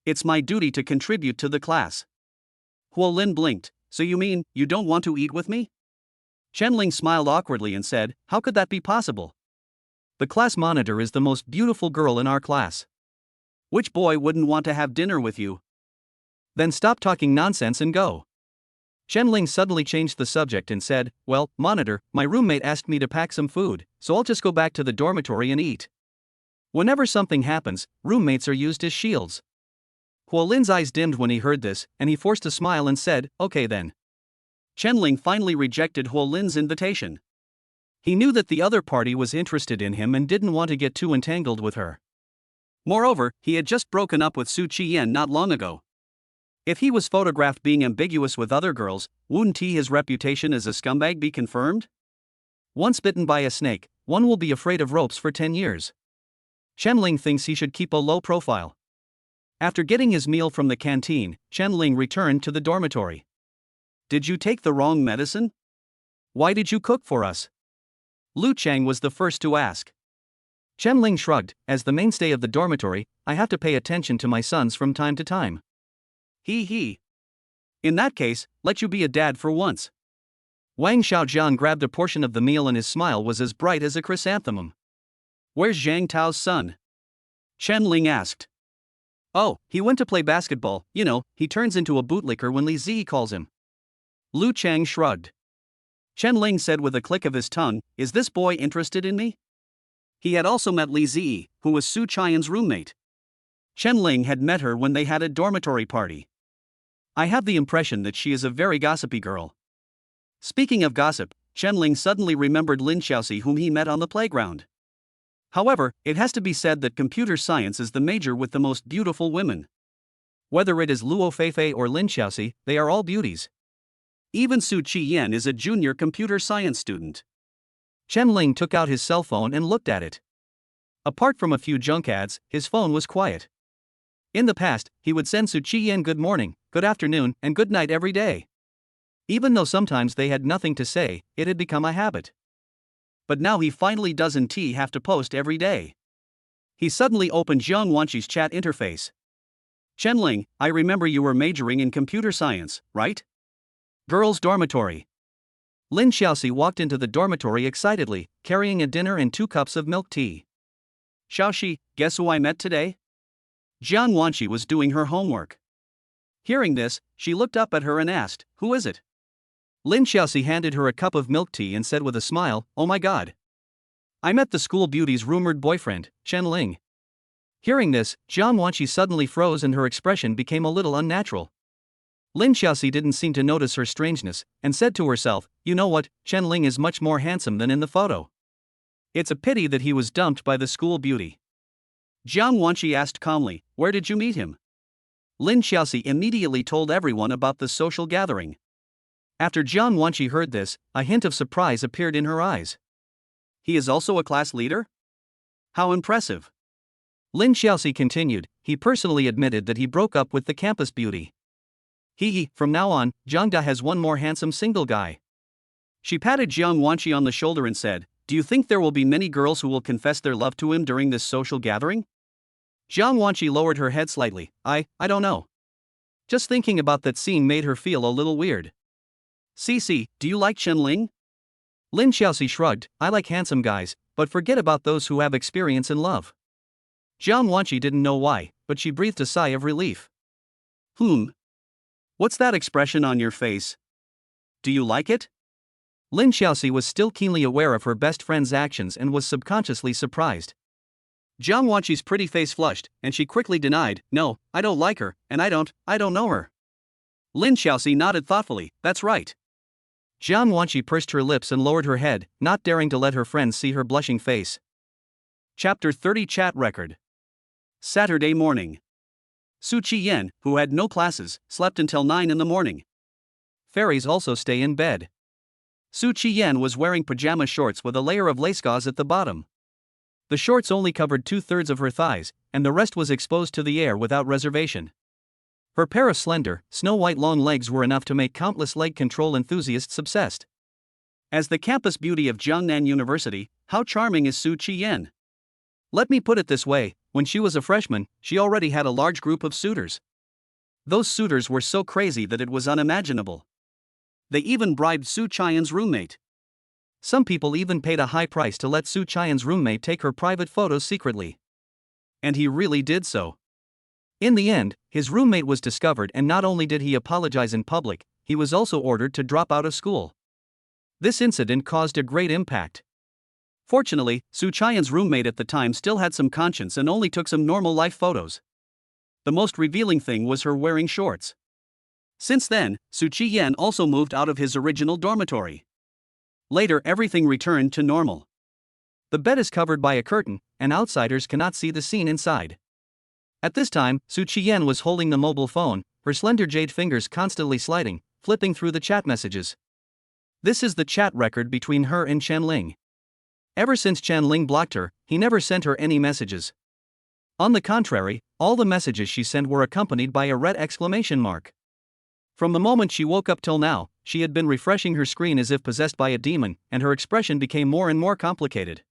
It's my duty to contribute to the class." Huolin blinked, "So you mean, you don't want to eat with me?" Chen Ling smiled awkwardly and said, "How could that be possible? The class monitor is the most beautiful girl in our class. Which boy wouldn't want to have dinner with you?" "Then stop talking nonsense and go." Chen Ling suddenly changed the subject and said, "Well, monitor, my roommate asked me to pack some food, so I'll just go back to the dormitory and eat." Whenever something happens, roommates are used as shields. Huolin's eyes dimmed when he heard this, and he forced a smile and said, "Okay then." Chen Ling finally rejected Huolin's invitation. He knew that the other party was interested in him and didn't want to get too entangled with her. Moreover, he had just broken up with Su Qiyan not long ago. If he was photographed being ambiguous with other girls, wouldn't his reputation as a scumbag be confirmed? Once bitten by a snake, one will be afraid of ropes for 10 years. Chen Ling thinks he should keep a low profile. After getting his meal from the canteen, Chen Ling returned to the dormitory. "Did you take the wrong medicine? Why did you cook for us?" Lu Chang was the first to ask. Chen Ling shrugged, "As the mainstay of the dormitory, I have to pay attention to my sons from time to time." He. "In that case, let you be a dad for once." Wang Xiaojian grabbed a portion of the meal and his smile was as bright as a chrysanthemum. "Where's Zhang Tao's son?" Chen Ling asked. "Oh, he went to play basketball, he turns into a bootlicker when Li Zi calls him." Lu Chang shrugged. Chen Ling said with a click of his tongue, "Is this boy interested in me?" He had also met Li Zi, who was Su Qian's roommate. Chen Ling had met her when they had a dormitory party. "I have the impression that she is a very gossipy girl." Speaking of gossip, Chen Ling suddenly remembered Lin Xiaoxi whom he met on the playground. However, it has to be said that computer science is the major with the most beautiful women. Whether it is Luo Feifei or Lin Xiaoxi, they are all beauties. Even Su Qiyan is a junior computer science student. Chen Ling took out his cell phone and looked at it. Apart from a few junk ads, his phone was quiet. In the past, he would send Su Qiyan good morning, good afternoon, and good night every day. Even though sometimes they had nothing to say, it had become a habit. But now he finally doesn't have to post every day. He suddenly opened Jiang Wanqi's chat interface. "Chen Ling, I remember you were majoring in computer science, right?" Girls' dormitory. Lin Xiaoxi walked into the dormitory excitedly, carrying a dinner and 2 cups of milk tea. "Xiaoxi, guess who I met today?" Jiang Wanqi was doing her homework. Hearing this, she looked up at her and asked, "Who is it?" Lin Xiaoxi handed her a cup of milk tea and said with a smile, "Oh my god. I met the school beauty's rumored boyfriend, Chen Ling." Hearing this, Jiang Wanqi suddenly froze and her expression became a little unnatural. Lin Xiaoxi didn't seem to notice her strangeness, and said to herself, you know what, Chen Ling is much more handsome than in the photo. It's a pity that he was dumped by the school beauty. Jiang Wanqi asked calmly, where did you meet him? Lin Xiaoxi immediately told everyone about the social gathering. After Jiang Wanqi heard this, a hint of surprise appeared in her eyes. He is also a class leader? How impressive. Lin Xiaoxi continued, he personally admitted that he broke up with the campus beauty. From now on, Jiangda has one more handsome single guy. She patted Jiang Wanqi on the shoulder and said, do you think there will be many girls who will confess their love to him during this social gathering? Jiang Wanqi lowered her head slightly, I don't know. Just thinking about that scene made her feel a little weird. Cici, do you like Chen Ling? Lin Xiaoxi shrugged, I like handsome guys, but forget about those who have experience in love. Jiang Wanqi didn't know why, but she breathed a sigh of relief. What's that expression on your face? Do you like it? Lin Xiaoxi was still keenly aware of her best friend's actions and was subconsciously surprised. Jiang Wanqi's pretty face flushed, and she quickly denied, no, I don't like her, and I don't know her. Lin Xiaoxi nodded thoughtfully, that's right. Jiang Wanqi pursed her lips and lowered her head, not daring to let her friends see her blushing face. Chapter 30 Chat Record. Saturday morning. Su Qiyan, who had no classes, slept until 9 in the morning. Fairies also stay in bed. Su Qiyan was wearing pajama shorts with a layer of lace gauze at the bottom. The shorts only covered 2/3 of her thighs, and the rest was exposed to the air without reservation. Her pair of slender, snow-white long legs were enough to make countless leg control enthusiasts obsessed. As the campus beauty of Jiangnan University, how charming is Su Qiyan? Let me put it this way, when she was a freshman, she already had a large group of suitors. Those suitors were so crazy that it was unimaginable. They even bribed Su Qian's roommate. Some people even paid a high price to let Su Qian's roommate take her private photos secretly. And he really did so. In the end, his roommate was discovered, and not only did he apologize in public, he was also ordered to drop out of school. This incident caused a great impact. Fortunately, Su Qian's roommate at the time still had some conscience and only took some normal life photos. The most revealing thing was her wearing shorts. Since then, Su Qiyan also moved out of his original dormitory. Later, everything returned to normal. The bed is covered by a curtain, and outsiders cannot see the scene inside. At this time, Su Qiyan was holding the mobile phone, her slender jade fingers constantly sliding, flipping through the chat messages. This is the chat record between her and Chen Ling. Ever since Chen Ling blocked her, he never sent her any messages. On the contrary, all the messages she sent were accompanied by a red exclamation mark. From the moment she woke up till now, she had been refreshing her screen as if possessed by a demon, and her expression became more and more complicated.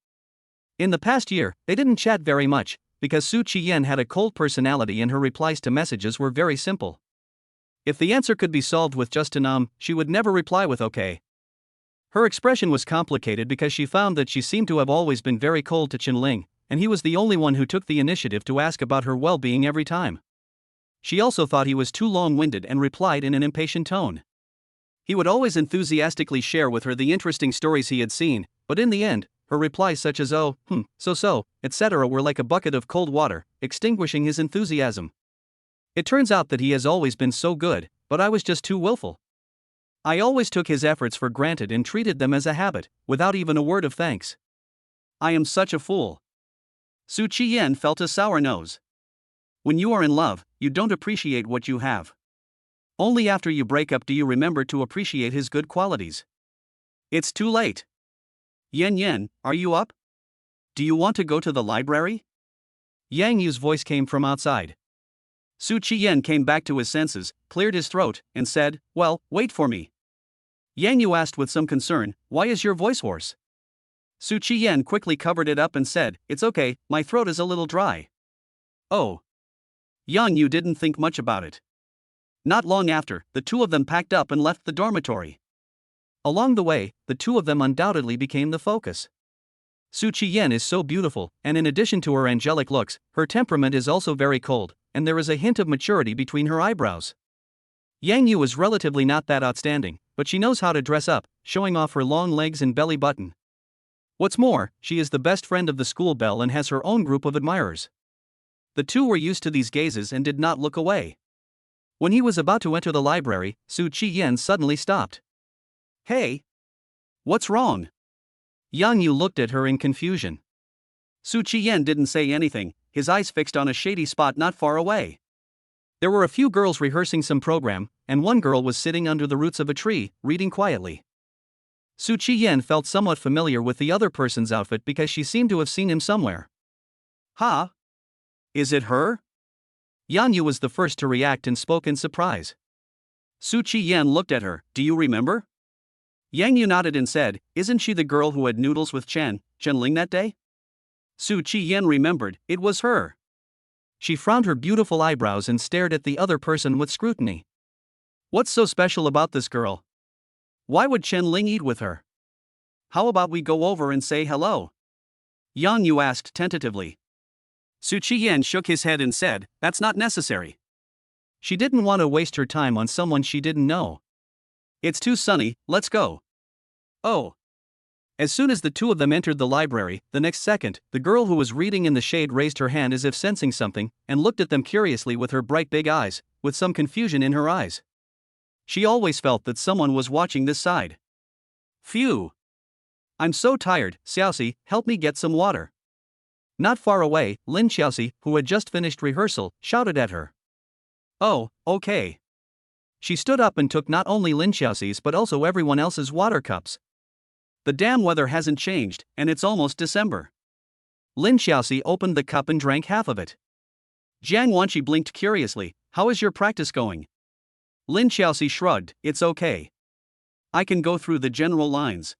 In the past year, they didn't chat very much, because Su Qiyan had a cold personality and her replies to messages were very simple. If the answer could be solved with just an she would never reply with okay. Her expression was complicated because she found that she seemed to have always been very cold to Chen Ling, and he was the only one who took the initiative to ask about her well-being every time. She also thought he was too long-winded and replied in an impatient tone. He would always enthusiastically share with her the interesting stories he had seen, but in the end, her replies such as oh, so, etc. were like a bucket of cold water, extinguishing his enthusiasm. It turns out that he has always been so good, but I was just too willful. I always took his efforts for granted and treated them as a habit, without even a word of thanks. I am such a fool. Su Qiyan felt a sour nose. When you are in love, you don't appreciate what you have. Only after you break up do you remember to appreciate his good qualities. It's too late. Yen, are you up? Do you want to go to the library? Yang Yu's voice came from outside. Su Qiyan came back to his senses, cleared his throat, and said, well, wait for me. Yang Yu asked with some concern, why is your voice hoarse? Su Qiyan quickly covered it up and said, it's okay, my throat is a little dry. Oh. Yang Yu didn't think much about it. Not long after, the two of them packed up and left the dormitory. Along the way, the two of them undoubtedly became the focus. Su Qiyan is so beautiful, and in addition to her angelic looks, her temperament is also very cold, and there is a hint of maturity between her eyebrows. Yang Yu is relatively not that outstanding, but she knows how to dress up, showing off her long legs and belly button. What's more, she is the best friend of the school Belle and has her own group of admirers. The two were used to these gazes and did not look away. When he was about to enter the library, Su Qiyan suddenly stopped. Hey! What's wrong? Yang Yu looked at her in confusion. Su Qiyan didn't say anything, his eyes fixed on a shady spot not far away. There were a few girls rehearsing some program, and one girl was sitting under the roots of a tree, reading quietly. Su Qiyan felt somewhat familiar with the other person's outfit because she seemed to have seen him somewhere. Huh? Is it her? Yang Yu was the first to react and spoke in surprise. Su Qiyan looked at her. Do you remember? Yang Yu nodded and said, Isn't she the girl who had noodles with Chen-Ling that day? Su Qiyan remembered, it was her. She frowned her beautiful eyebrows and stared at the other person with scrutiny. What's so special about this girl? Why would Chen-Ling eat with her? How about we go over and say hello? Yang Yu asked tentatively. Su Qiyan shook his head and said, That's not necessary. She didn't want to waste her time on someone she didn't know. It's too sunny, let's go. Oh. As soon as the two of them entered the library, the next second, the girl who was reading in the shade raised her hand as if sensing something, and looked at them curiously with her bright big eyes, with some confusion in her eyes. She always felt that someone was watching this side. Phew. I'm so tired, Xiaoxi, help me get some water. Not far away, Lin Xiaoxi, who had just finished rehearsal, shouted at her. Oh, okay. She stood up and took not only Lin Xiaoxi's but also everyone else's water cups. The damn weather hasn't changed, and it's almost December. Lin Xiaoxi opened the cup and drank half of it. Jiang Wanqi blinked curiously. How is your practice going? Lin Xiaoxi shrugged. It's okay. I can go through the general lines.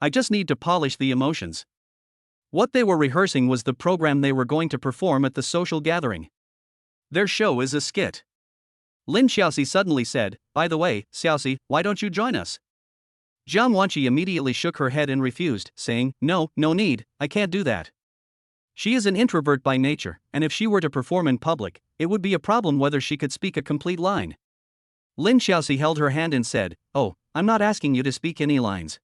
I just need to polish the emotions. What they were rehearsing was the program they were going to perform at the social gathering. Their show is a skit. Lin Xiaoxi suddenly said, By the way, Xiaoxi, why don't you join us? Jiang Wanqi immediately shook her head and refused, saying, No need, I can't do that. She is an introvert by nature, and if she were to perform in public, it would be a problem whether she could speak a complete line. Lin Xiaoxi held her hand and said, Oh, I'm not asking you to speak any lines.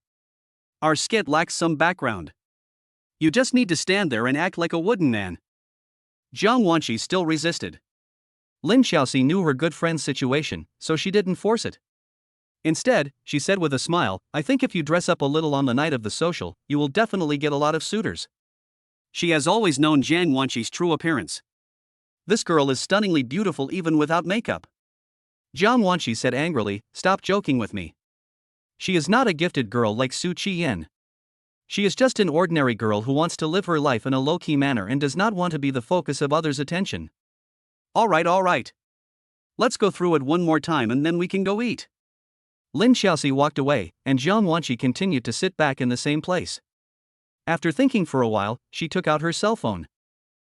Our skit lacks some background. You just need to stand there and act like a wooden man. Jiang Wanqi still resisted. Lin Xiaoxi knew her good friend's situation, so she didn't force it. Instead, she said with a smile, I think if you dress up a little on the night of the social, you will definitely get a lot of suitors. She has always known Jiang Wanqi's true appearance. This girl is stunningly beautiful even without makeup. Jiang Wanqi said angrily, Stop joking with me. She is not a gifted girl like Su Qiyan. She is just an ordinary girl who wants to live her life in a low-key manner and does not want to be the focus of others' attention. Alright. Let's go through it one more time and then we can go eat. Lin Xiaoxi walked away, and Jiang Wanqi continued to sit back in the same place. After thinking for a while, she took out her cell phone.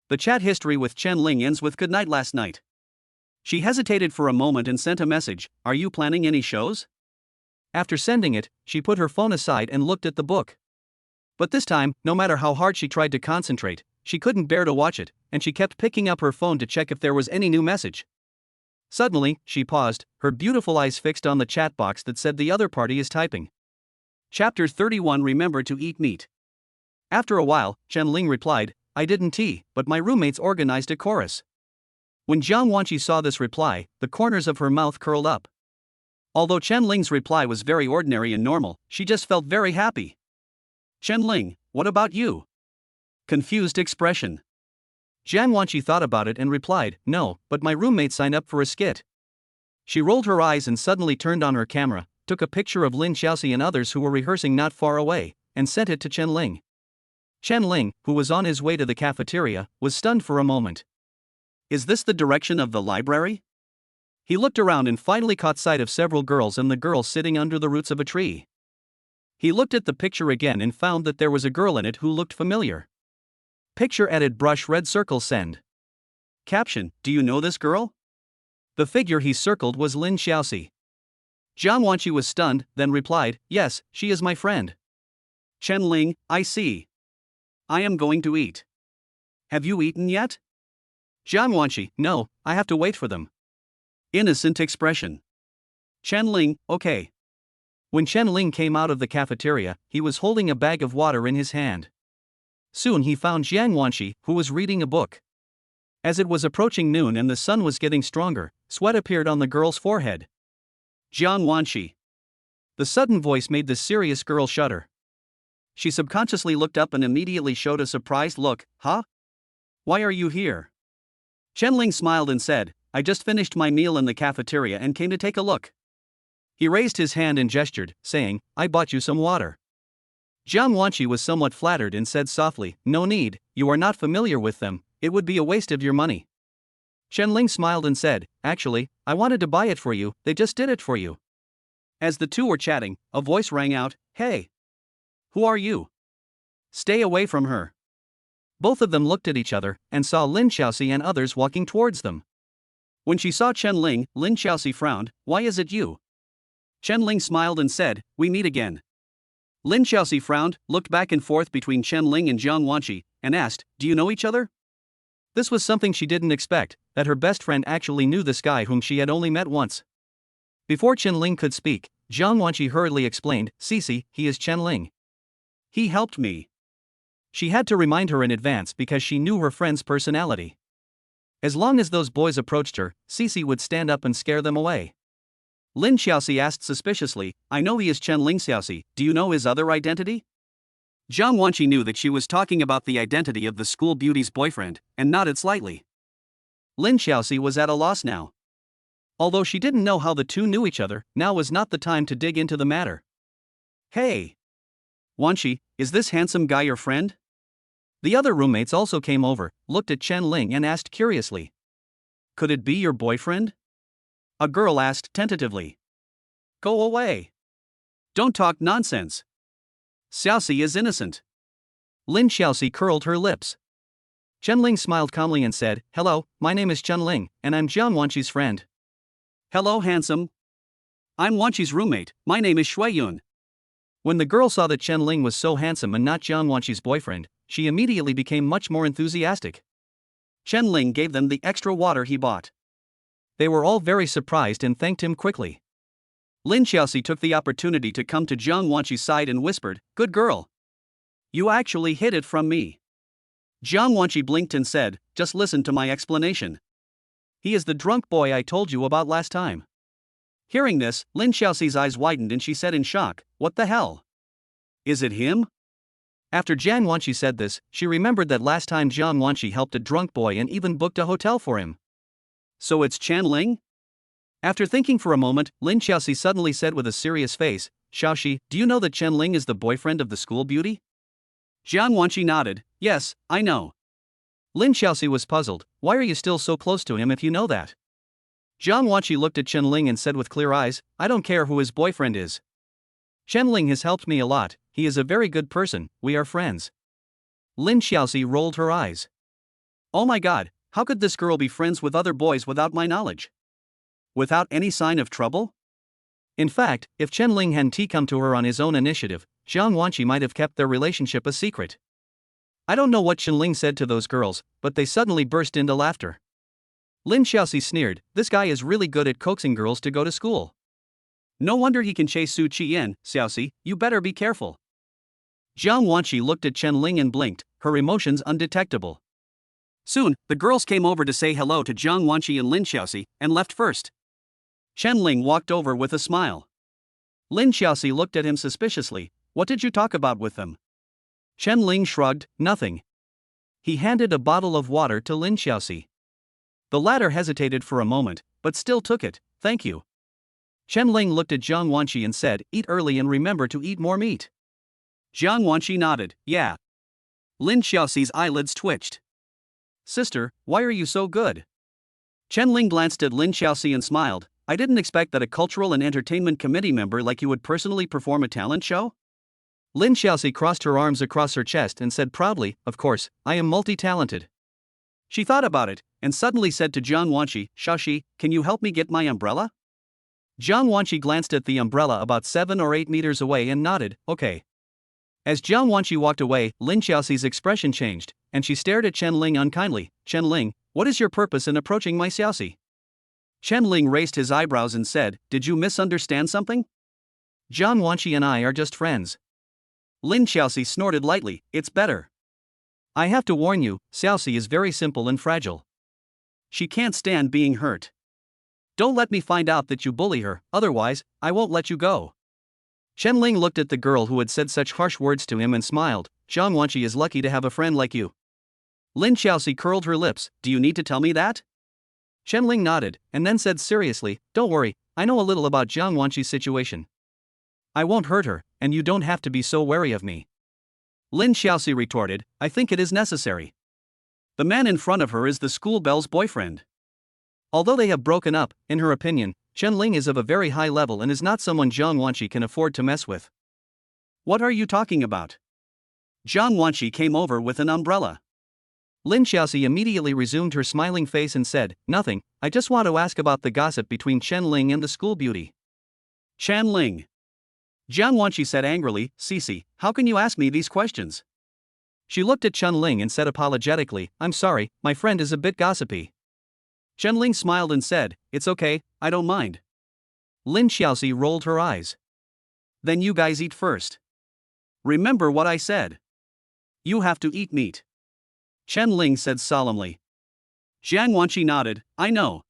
The chat history with Chen-Ling ends with "Good night last night." She hesitated for a moment and sent a message, Are you planning any shows? After sending it, she put her phone aside and looked at the book. But this time, no matter how hard she tried to concentrate, she couldn't bear to watch it, and she kept picking up her phone to check if there was any new message. Suddenly, she paused, her beautiful eyes fixed on the chat box that said the other party is typing. Chapter 31 Remember to eat meat. After a while, Chen-Ling replied, I didn't tea, but my roommates organized a chorus. When Jiang Wanqi saw this reply, the corners of her mouth curled up. Although Chen-Ling's reply was very ordinary and normal, she just felt very happy. Chen-Ling, what about you? Confused expression. Jiang Wanqi thought about it and replied, No, but my roommate signed up for a skit. She rolled her eyes and suddenly turned on her camera, took a picture of Lin Xiaoxi and others who were rehearsing not far away, and sent it to Chen-Ling. Chen-Ling, who was on his way to the cafeteria, was stunned for a moment. Is this the direction of the library? He looked around and finally caught sight of several girls and the girl sitting under the roots of a tree. He looked at the picture again and found that there was a girl in it who looked familiar. Picture added brush red circle send. Caption, Do you know this girl? The figure he circled was Lin Xiaoxi. Jiang Wanqi was stunned, then replied, Yes, she is my friend. Chen-Ling, I see. I am going to eat. Have you eaten yet? Jiang Wanqi, No, I have to wait for them. Innocent expression. Chen-Ling, okay. When Chen-Ling came out of the cafeteria, he was holding a bag of water in his hand. Soon he found Jiang Wanqi, who was reading a book. As it was approaching noon and the sun was getting stronger, sweat appeared on the girl's forehead. Jiang Wanqi. The sudden voice made the serious girl shudder. She subconsciously looked up and immediately showed a surprised look. Huh? Why are you here? Chen-Ling smiled and said, I just finished my meal in the cafeteria and came to take a look. He raised his hand and gestured, saying, I bought you some water. Jiang Wanqi was somewhat flattered and said softly, No need, you are not familiar with them, it would be a waste of your money. Chen-Ling smiled and said, Actually, I wanted to buy it for you, they just did it for you. As the two were chatting, a voice rang out, Hey! Who are you? Stay away from her. Both of them looked at each other and saw Lin Xiaoxi and others walking towards them. When she saw Chen-Ling, Lin Xiaoxi frowned, Why is it you? Chen-Ling smiled and said, We meet again. Lin Xiaoxi frowned, looked back and forth between Chen-Ling and Jiang Wanqi, and asked, Do you know each other? This was something she didn't expect, that her best friend actually knew this guy whom she had only met once. Before Chen-Ling could speak, Jiang Wanqi hurriedly explained, Cici, he is Chen-Ling. He helped me. She had to remind her in advance because she knew her friend's personality. As long as those boys approached her, Cici would stand up and scare them away. Lin Xiaoxi asked suspiciously, I know he is Chen-Ling Xiaoxi, do you know his other identity? Jiang Wanqi knew that she was talking about the identity of the school beauty's boyfriend, and nodded slightly. Lin Xiaoxi was at a loss now. Although she didn't know how the two knew each other, now was not the time to dig into the matter. Hey! Wanqi, is this handsome guy your friend? The other roommates also came over, looked at Chen-Ling and asked curiously. Could it be your boyfriend? A girl asked tentatively. Go away. Don't talk nonsense. Xiaoxi is innocent. Lin Xiaoxi curled her lips. Chen-Ling smiled calmly and said, Hello, my name is Chen-Ling, and I'm Jiang Wanqi's friend. Hello, handsome. I'm Wanqi's roommate, my name is Shuiyun. When the girl saw that Chen-Ling was so handsome and not Jiang Wanqi's boyfriend, she immediately became much more enthusiastic. Chen-Ling gave them the extra water he bought. They were all very surprised and thanked him quickly. Lin Xiaoxi took the opportunity to come to Jiang Wanqi's side and whispered, Good girl. You actually hid it from me. Jiang Wanqi blinked and said, Just listen to my explanation. He is the drunk boy I told you about last time. Hearing this, Lin Xiaoxi's eyes widened and she said in shock, What the hell? Is it him? After Jiang Wanqi said this, she remembered that last time Jiang Wanqi helped a drunk boy and even booked a hotel for him. So it's Chen-Ling? After thinking for a moment, Lin Xiaoxi suddenly said with a serious face, Xiaoxi, do you know that Chen-Ling is the boyfriend of the school beauty? Jiang Wanqi nodded, Yes, I know. Lin Xiaoxi was puzzled, Why are you still so close to him if you know that? Jiang Wanqi looked at Chen-Ling and said with clear eyes, I don't care who his boyfriend is. Chen-Ling has helped me a lot, he is a very good person, we are friends. Lin Xiaoxi rolled her eyes. Oh my god, how could this girl be friends with other boys without my knowledge? Without any sign of trouble? In fact, if Chen-Ling hadn't come to her on his own initiative, Jiang Wanqi might have kept their relationship a secret. I don't know what Chen-Ling said to those girls, but they suddenly burst into laughter. Lin Xiaoxi sneered, This guy is really good at coaxing girls to go to school. No wonder he can chase Su Qian, Xiaoxi, you better be careful. Jiang Wanqi looked at Chen-Ling and blinked, her emotions undetectable. Soon, the girls came over to say hello to Jiang Wanqi and Lin Xiaoxi, and left first. Chen-Ling walked over with a smile. Lin Xiaoxi looked at him suspiciously, What did you talk about with them? Chen-Ling shrugged, Nothing. He handed a bottle of water to Lin Xiaoxi. The latter hesitated for a moment, but still took it, Thank you. Chen-Ling looked at Jiang Wanqi and said, Eat early and remember to eat more meat. Jiang Wanqi nodded, Yeah. Lin Xiaoxi's eyelids twitched. Sister, why are you so good? Chen-Ling glanced at Lin Xiaoxi and smiled, I didn't expect that a cultural and entertainment committee member like you would personally perform a talent show? Lin Xiaoxi crossed her arms across her chest and said proudly, Of course, I am multi-talented. She thought about it, and suddenly said to Jiang Wanqi, Xiaoxi, can you help me get my umbrella? Jiang Wanqi glanced at the umbrella about 7 or 8 meters away and nodded, Okay. As Jiang Wanqi walked away, Lin Xiaoxi's expression changed, and she stared at Chen-Ling unkindly, Chen-Ling, what is your purpose in approaching my Xiaoxi? Chen-Ling raised his eyebrows and said, Did you misunderstand something? Jiang Wanqi and I are just friends. Lin Xiaoxi snorted lightly, It's better. I have to warn you, Xiaoxi is very simple and fragile. She can't stand being hurt. Don't let me find out that you bully her, otherwise, I won't let you go. Chen Ling looked at the girl who had said such harsh words to him and smiled. Zhang Wanqi is lucky to have a friend like you. Lin Xiaoxi curled her lips. Do you need to tell me that? Chen Ling nodded, and then said seriously, don't worry, I know a little about Zhang Wanqi's situation. I won't hurt her, and you don't have to be so wary of me. Lin Xiaoxi retorted, I think it is necessary. The man in front of her is the school Belle's boyfriend. Although they have broken up, in her opinion, Chen Ling is of a very high level and is not someone Zhang Wanqi can afford to mess with. What are you talking about? Zhang Wanqi came over with an umbrella. Lin Xiaoxi immediately resumed her smiling face and said, nothing, I just want to ask about the gossip between Chen Ling and the school beauty. Chen Ling. Zhang Wanqi said angrily, Cici, how can you ask me these questions? She looked at Chen Ling and said apologetically, I'm sorry, my friend is a bit gossipy. Chen Ling smiled and said, it's okay, I don't mind. Lin Xiaoxi rolled her eyes. Then you guys eat first. Remember what I said. You have to eat meat. Chen Ling said solemnly. Zhang Wanqi nodded, I know.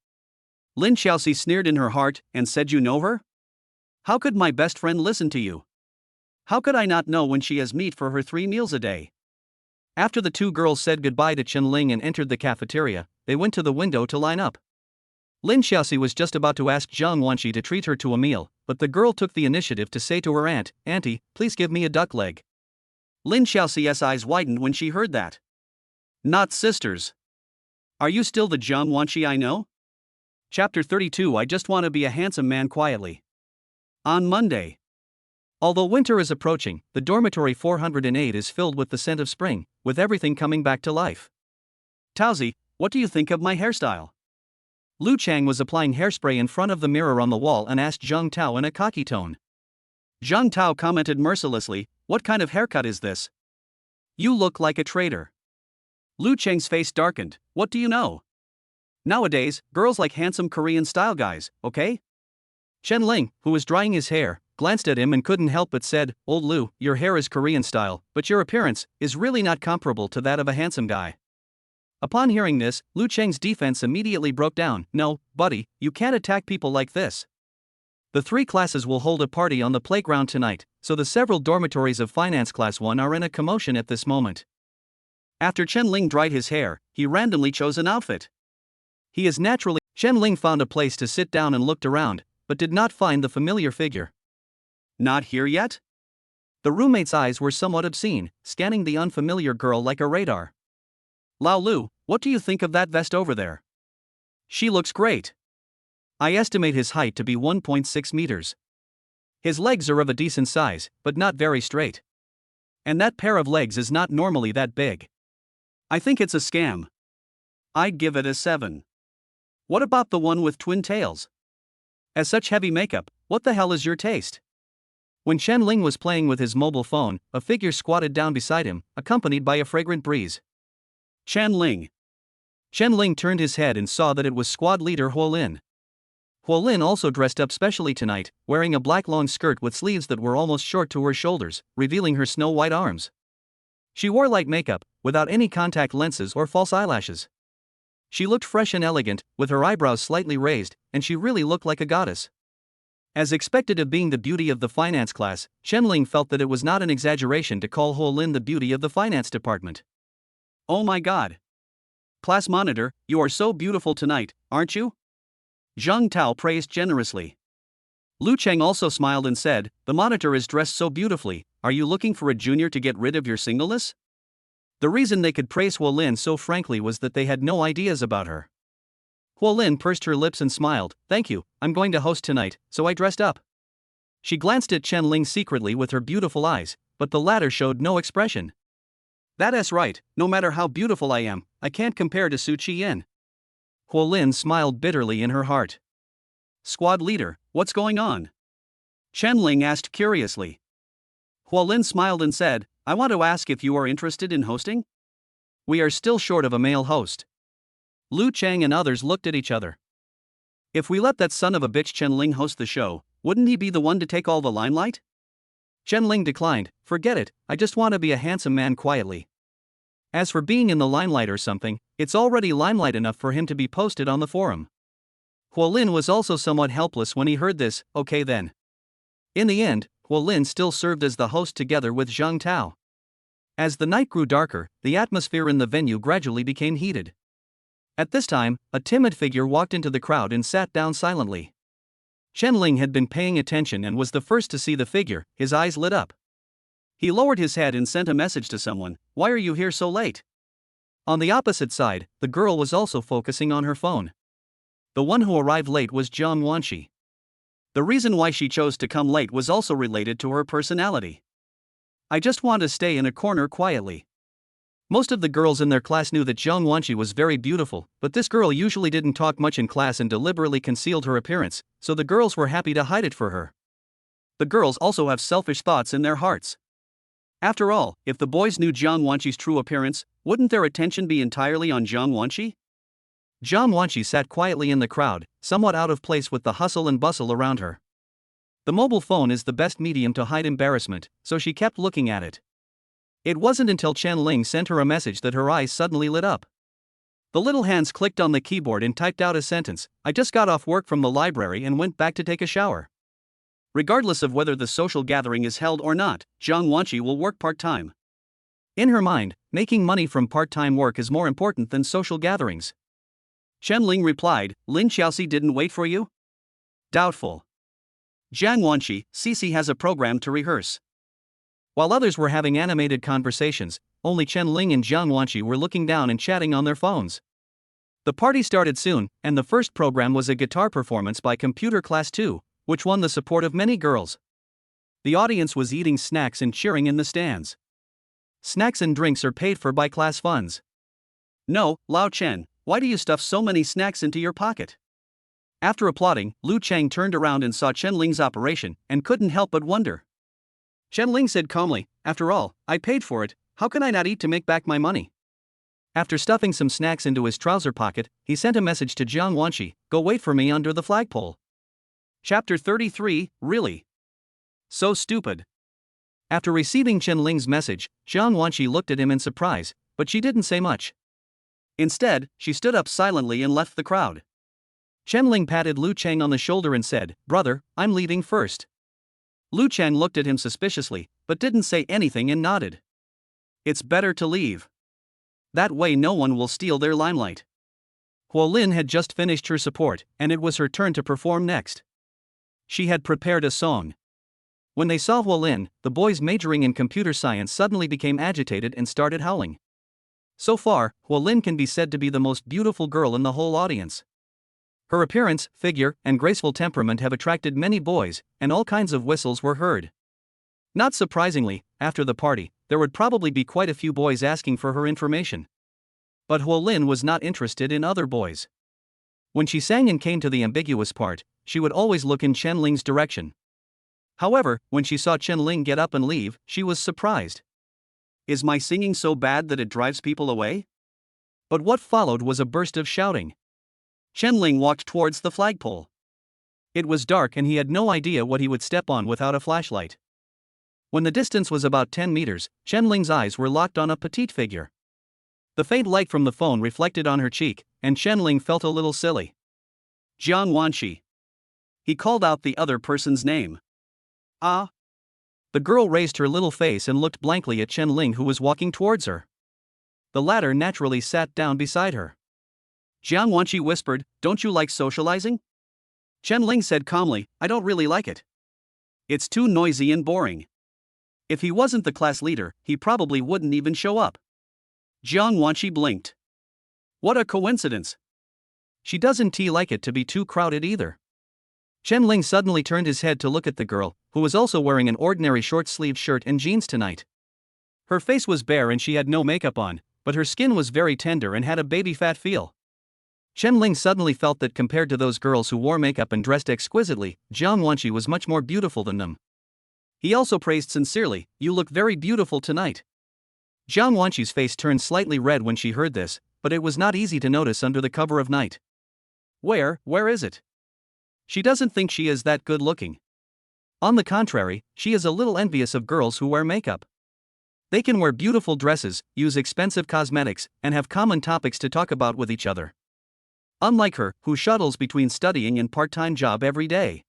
Lin Xiaoxi sneered in her heart and said, you know her? How could my best friend listen to you? How could I not know when she has meat for her 3 meals a day? After the two girls said goodbye to Chen Ling and entered the cafeteria, they went to the window to line up. Lin Xiaoxi was just about to ask Zhang Wanqi to treat her to a meal, but the girl took the initiative to say to her aunt, Auntie, please give me a duck leg. Lin Xiaoxi's eyes widened when she heard that. Not sisters. Are you still the Zhang Wanqi I know? Chapter 32 I just want to be a handsome man quietly. On Monday. Although winter is approaching, the dormitory 408 is filled with the scent of spring, with everything coming back to life. Taozi, what do you think of my hairstyle? Lu Chang was applying hairspray in front of the mirror on the wall and asked Zhang Tao in a cocky tone. Zhang Tao commented mercilessly, what kind of haircut is this? You look like a traitor. Lu Chang's face darkened, what do you know? Nowadays, girls like handsome Korean-style guys, okay? Chen Ling, who was drying his hair, glanced at him and couldn't help but said, Old Lu, your hair is Korean style, but your appearance is really not comparable to that of a handsome guy. Upon hearing this, Lu Cheng's defense immediately broke down. No, buddy, you can't attack people like this. The 3 classes will hold a party on the playground tonight, so the several dormitories of Finance Class 1 are in a commotion at this moment. After Chen Ling dried his hair, he randomly chose an outfit. He is naturally. Chen Ling found a place to sit down and looked around, but did not find the familiar figure. Not here yet? The roommate's eyes were somewhat obscene, scanning the unfamiliar girl like a radar. Lao Lu, what do you think of that vest over there? She looks great. I estimate his height to be 1.6 meters. His legs are of a decent size, but not very straight. And that pair of legs is not normally that big. I think it's a scam. I'd give it a 7. What about the one with twin tails? As such heavy makeup, what the hell is your taste? When Chen Ling was playing with his mobile phone, a figure squatted down beside him, accompanied by a fragrant breeze. Chen Ling. Chen Ling turned his head and saw that it was squad leader Huo Lin. Huo Lin also dressed up specially tonight, wearing a black long skirt with sleeves that were almost short to her shoulders, revealing her snow-white arms. She wore light makeup, without any contact lenses or false eyelashes. She looked fresh and elegant, with her eyebrows slightly raised, and she really looked like a goddess. As expected of being the beauty of the finance class, Chen Ling felt that it was not an exaggeration to call Huo Lin the beauty of the finance department. Oh my god. Class monitor, you are so beautiful tonight, aren't you? Zhang Tao praised generously. Lu Cheng also smiled and said, the monitor is dressed so beautifully, are you looking for a junior to get rid of your singleness? The reason they could praise Huo Lin so frankly was that they had no ideas about her. Huo Lin pursed her lips and smiled, thank you, I'm going to host tonight, so I dressed up. She glanced at Chen Ling secretly with her beautiful eyes, but the latter showed no expression. That's right, no matter how beautiful I am, I can't compare to Su Qian. Huo Lin smiled bitterly in her heart. Squad leader, what's going on? Chen Ling asked curiously. Huo Lin smiled and said, I want to ask if you are interested in hosting? We are still short of a male host. Lu Cheng and others looked at each other. If we let that son of a bitch Chen Ling host the show, wouldn't he be the one to take all the limelight? Chen Ling declined, forget it, I just want to be a handsome man quietly. As for being in the limelight or something, it's already limelight enough for him to be posted on the forum. Huolin was also somewhat helpless when he heard this. Okay then. In the end, Huolin still served as the host together with Zhang Tao. As the night grew darker, the atmosphere in the venue gradually became heated. At this time, a timid figure walked into the crowd and sat down silently. Chen-Ling had been paying attention and was the first to see the figure. His eyes lit up. He lowered his head and sent a message to someone. Why are you here so late? On the opposite side, the girl was also focusing on her phone. The one who arrived late was Jiang Wanqi. The reason why she chose to come late was also related to her personality. I just want to stay in a corner quietly. Most of the girls in their class knew that Jiang Wanqi was very beautiful, but this girl usually didn't talk much in class and deliberately concealed her appearance, so the girls were happy to hide it for her. The girls also have selfish thoughts in their hearts. After all, if the boys knew Jiang Wanqi's true appearance, wouldn't their attention be entirely on Jiang Wanqi? Jiang Wanqi sat quietly in the crowd, somewhat out of place with the hustle and bustle around her. The mobile phone is the best medium to hide embarrassment, so she kept looking at it. It wasn't until Chen-Ling sent her a message that her eyes suddenly lit up. The little hands clicked on the keyboard and typed out a sentence. I just got off work from the library and went back to take a shower. Regardless of whether the social gathering is held or not, Jiang Wanqi will work part-time. In her mind, making money from part-time work is more important than social gatherings. Chen-Ling replied, Lin Xiaoxi didn't wait for you? Doubtful. Jiang Wanqi, Cici has a program to rehearse. While others were having animated conversations, only Chen-Ling and Jiang Wanqi were looking down and chatting on their phones. The party started soon, and the first program was a guitar performance by Computer Class 2, which won the support of many girls. The audience was eating snacks and cheering in the stands. Snacks and drinks are paid for by class funds. No, Lao Chen, why do you stuff so many snacks into your pocket? After applauding, Lu Cheng turned around and saw Chen-Ling's operation, and couldn't help but wonder. Chen-Ling said calmly, after all, I paid for it, how can I not eat to make back my money? After stuffing some snacks into his trouser pocket, he sent a message to Jiang Wanqi, go wait for me under the flagpole. Chapter 33, Really? So stupid. After receiving Chen-Ling's message, Jiang Wanqi looked at him in surprise, but she didn't say much. Instead, she stood up silently and left the crowd. Chen-Ling patted Lu Cheng on the shoulder and said, Brother, I'm leaving first. Lu Cheng looked at him suspiciously, but didn't say anything and nodded. It's better to leave. That way no one will steal their limelight. Huolin had just finished her support, and it was her turn to perform next. She had prepared a song. When they saw Huolin, the boys majoring in computer science suddenly became agitated and started howling. So far, Huolin can be said to be the most beautiful girl in the whole audience. Her appearance, figure, and graceful temperament have attracted many boys, and all kinds of whistles were heard. Not surprisingly, after the party, there would probably be quite a few boys asking for her information. But Huolin was not interested in other boys. When she sang and came to the ambiguous part, she would always look in Chen-Ling's direction. However, when she saw Chen-Ling get up and leave, she was surprised. Is my singing so bad that it drives people away? But what followed was a burst of shouting. Chen-Ling walked towards the flagpole. It was dark and he had no idea what he would step on without a flashlight. When the distance was about 10 meters, Chen-Ling's eyes were locked on a petite figure. The faint light from the phone reflected on her cheek, and Chen-Ling felt a little silly. Jiang Wanqi. He called out the other person's name. Ah. The girl raised her little face and looked blankly at Chen-Ling, who was walking towards her. The latter naturally sat down beside her. Jiang Wanqi whispered, don't you like socializing? Chen-Ling said calmly, I don't really like it. It's too noisy and boring. If he wasn't the class leader, he probably wouldn't even show up. Jiang Wanqi blinked. What a coincidence. She doesn't like it to be too crowded either. Chen-Ling suddenly turned his head to look at the girl, who was also wearing an ordinary short-sleeved shirt and jeans tonight. Her face was bare and she had no makeup on, but her skin was very tender and had a baby-fat feel. Chen-Ling suddenly felt that compared to those girls who wore makeup and dressed exquisitely, Jiang Wanqi was much more beautiful than them. He also praised sincerely, you look very beautiful tonight. Jiang Wanqi's face turned slightly red when she heard this, but it was not easy to notice under the cover of night. Where is it? She doesn't think she is that good looking. On the contrary, she is a little envious of girls who wear makeup. They can wear beautiful dresses, use expensive cosmetics, and have common topics to talk about with each other. Unlike her, who shuttles between studying and part-time job every day.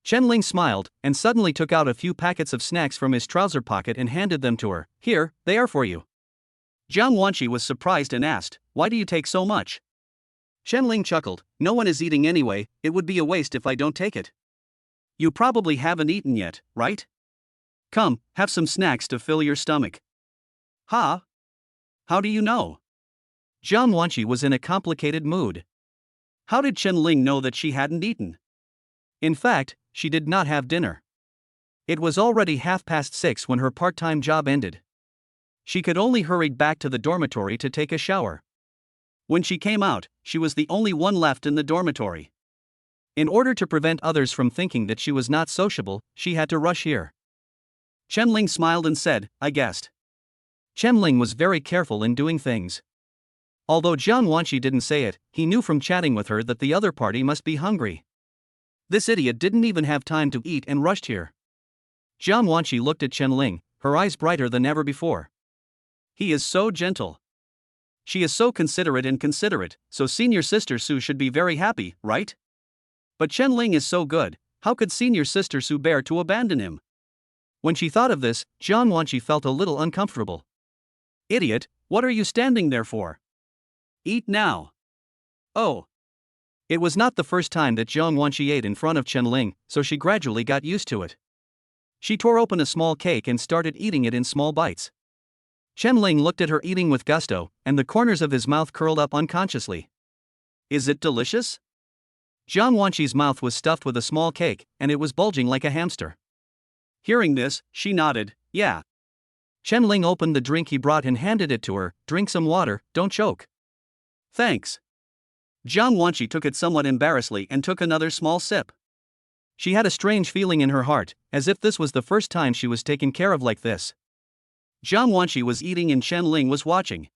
Chen-Ling smiled, and suddenly took out a few packets of snacks from his trouser pocket and handed them to her. Here, they are for you. Jiang Wanqi was surprised and asked, why do you take so much? Chen-Ling chuckled, no one is eating anyway, it would be a waste if I don't take it. You probably haven't eaten yet, right? Come, have some snacks to fill your stomach. Ha? How do you know? Jiang Wanqi was in a complicated mood. How did Chen-Ling know that she hadn't eaten? In fact, she did not have dinner. It was already 6:30 when her part-time job ended. She could only hurry back to the dormitory to take a shower. When she came out, she was the only one left in the dormitory. In order to prevent others from thinking that she was not sociable, she had to rush here. Chen-Ling smiled and said, I guessed. Chen-Ling was very careful in doing things. Although Jiang Wanqi didn't say it, he knew from chatting with her that the other party must be hungry. This idiot didn't even have time to eat and rushed here. Jiang Wanqi looked at Chen-Ling, her eyes brighter than ever before. He is so gentle. She is so considerate, so senior sister Su should be very happy, right? But Chen-Ling is so good, how could senior sister Su bear to abandon him? When she thought of this, Jiang Wanqi felt a little uncomfortable. Idiot, what are you standing there for? Eat now. Oh. It was not the first time that Jiang Wanqi ate in front of Chen-Ling, so she gradually got used to it. She tore open a small cake and started eating it in small bites. Chen-Ling looked at her eating with gusto, and the corners of his mouth curled up unconsciously. Is it delicious? Jiang Wanqi's mouth was stuffed with a small cake, and it was bulging like a hamster. Hearing this, she nodded, yeah. Chen-Ling opened the drink he brought and handed it to her. Drink some water, don't choke. Thanks. Jiang Wanqi took it somewhat embarrassedly and took another small sip. She had a strange feeling in her heart, as if this was the first time she was taken care of like this. Jiang Wanqi was eating and Chen-Ling was watching.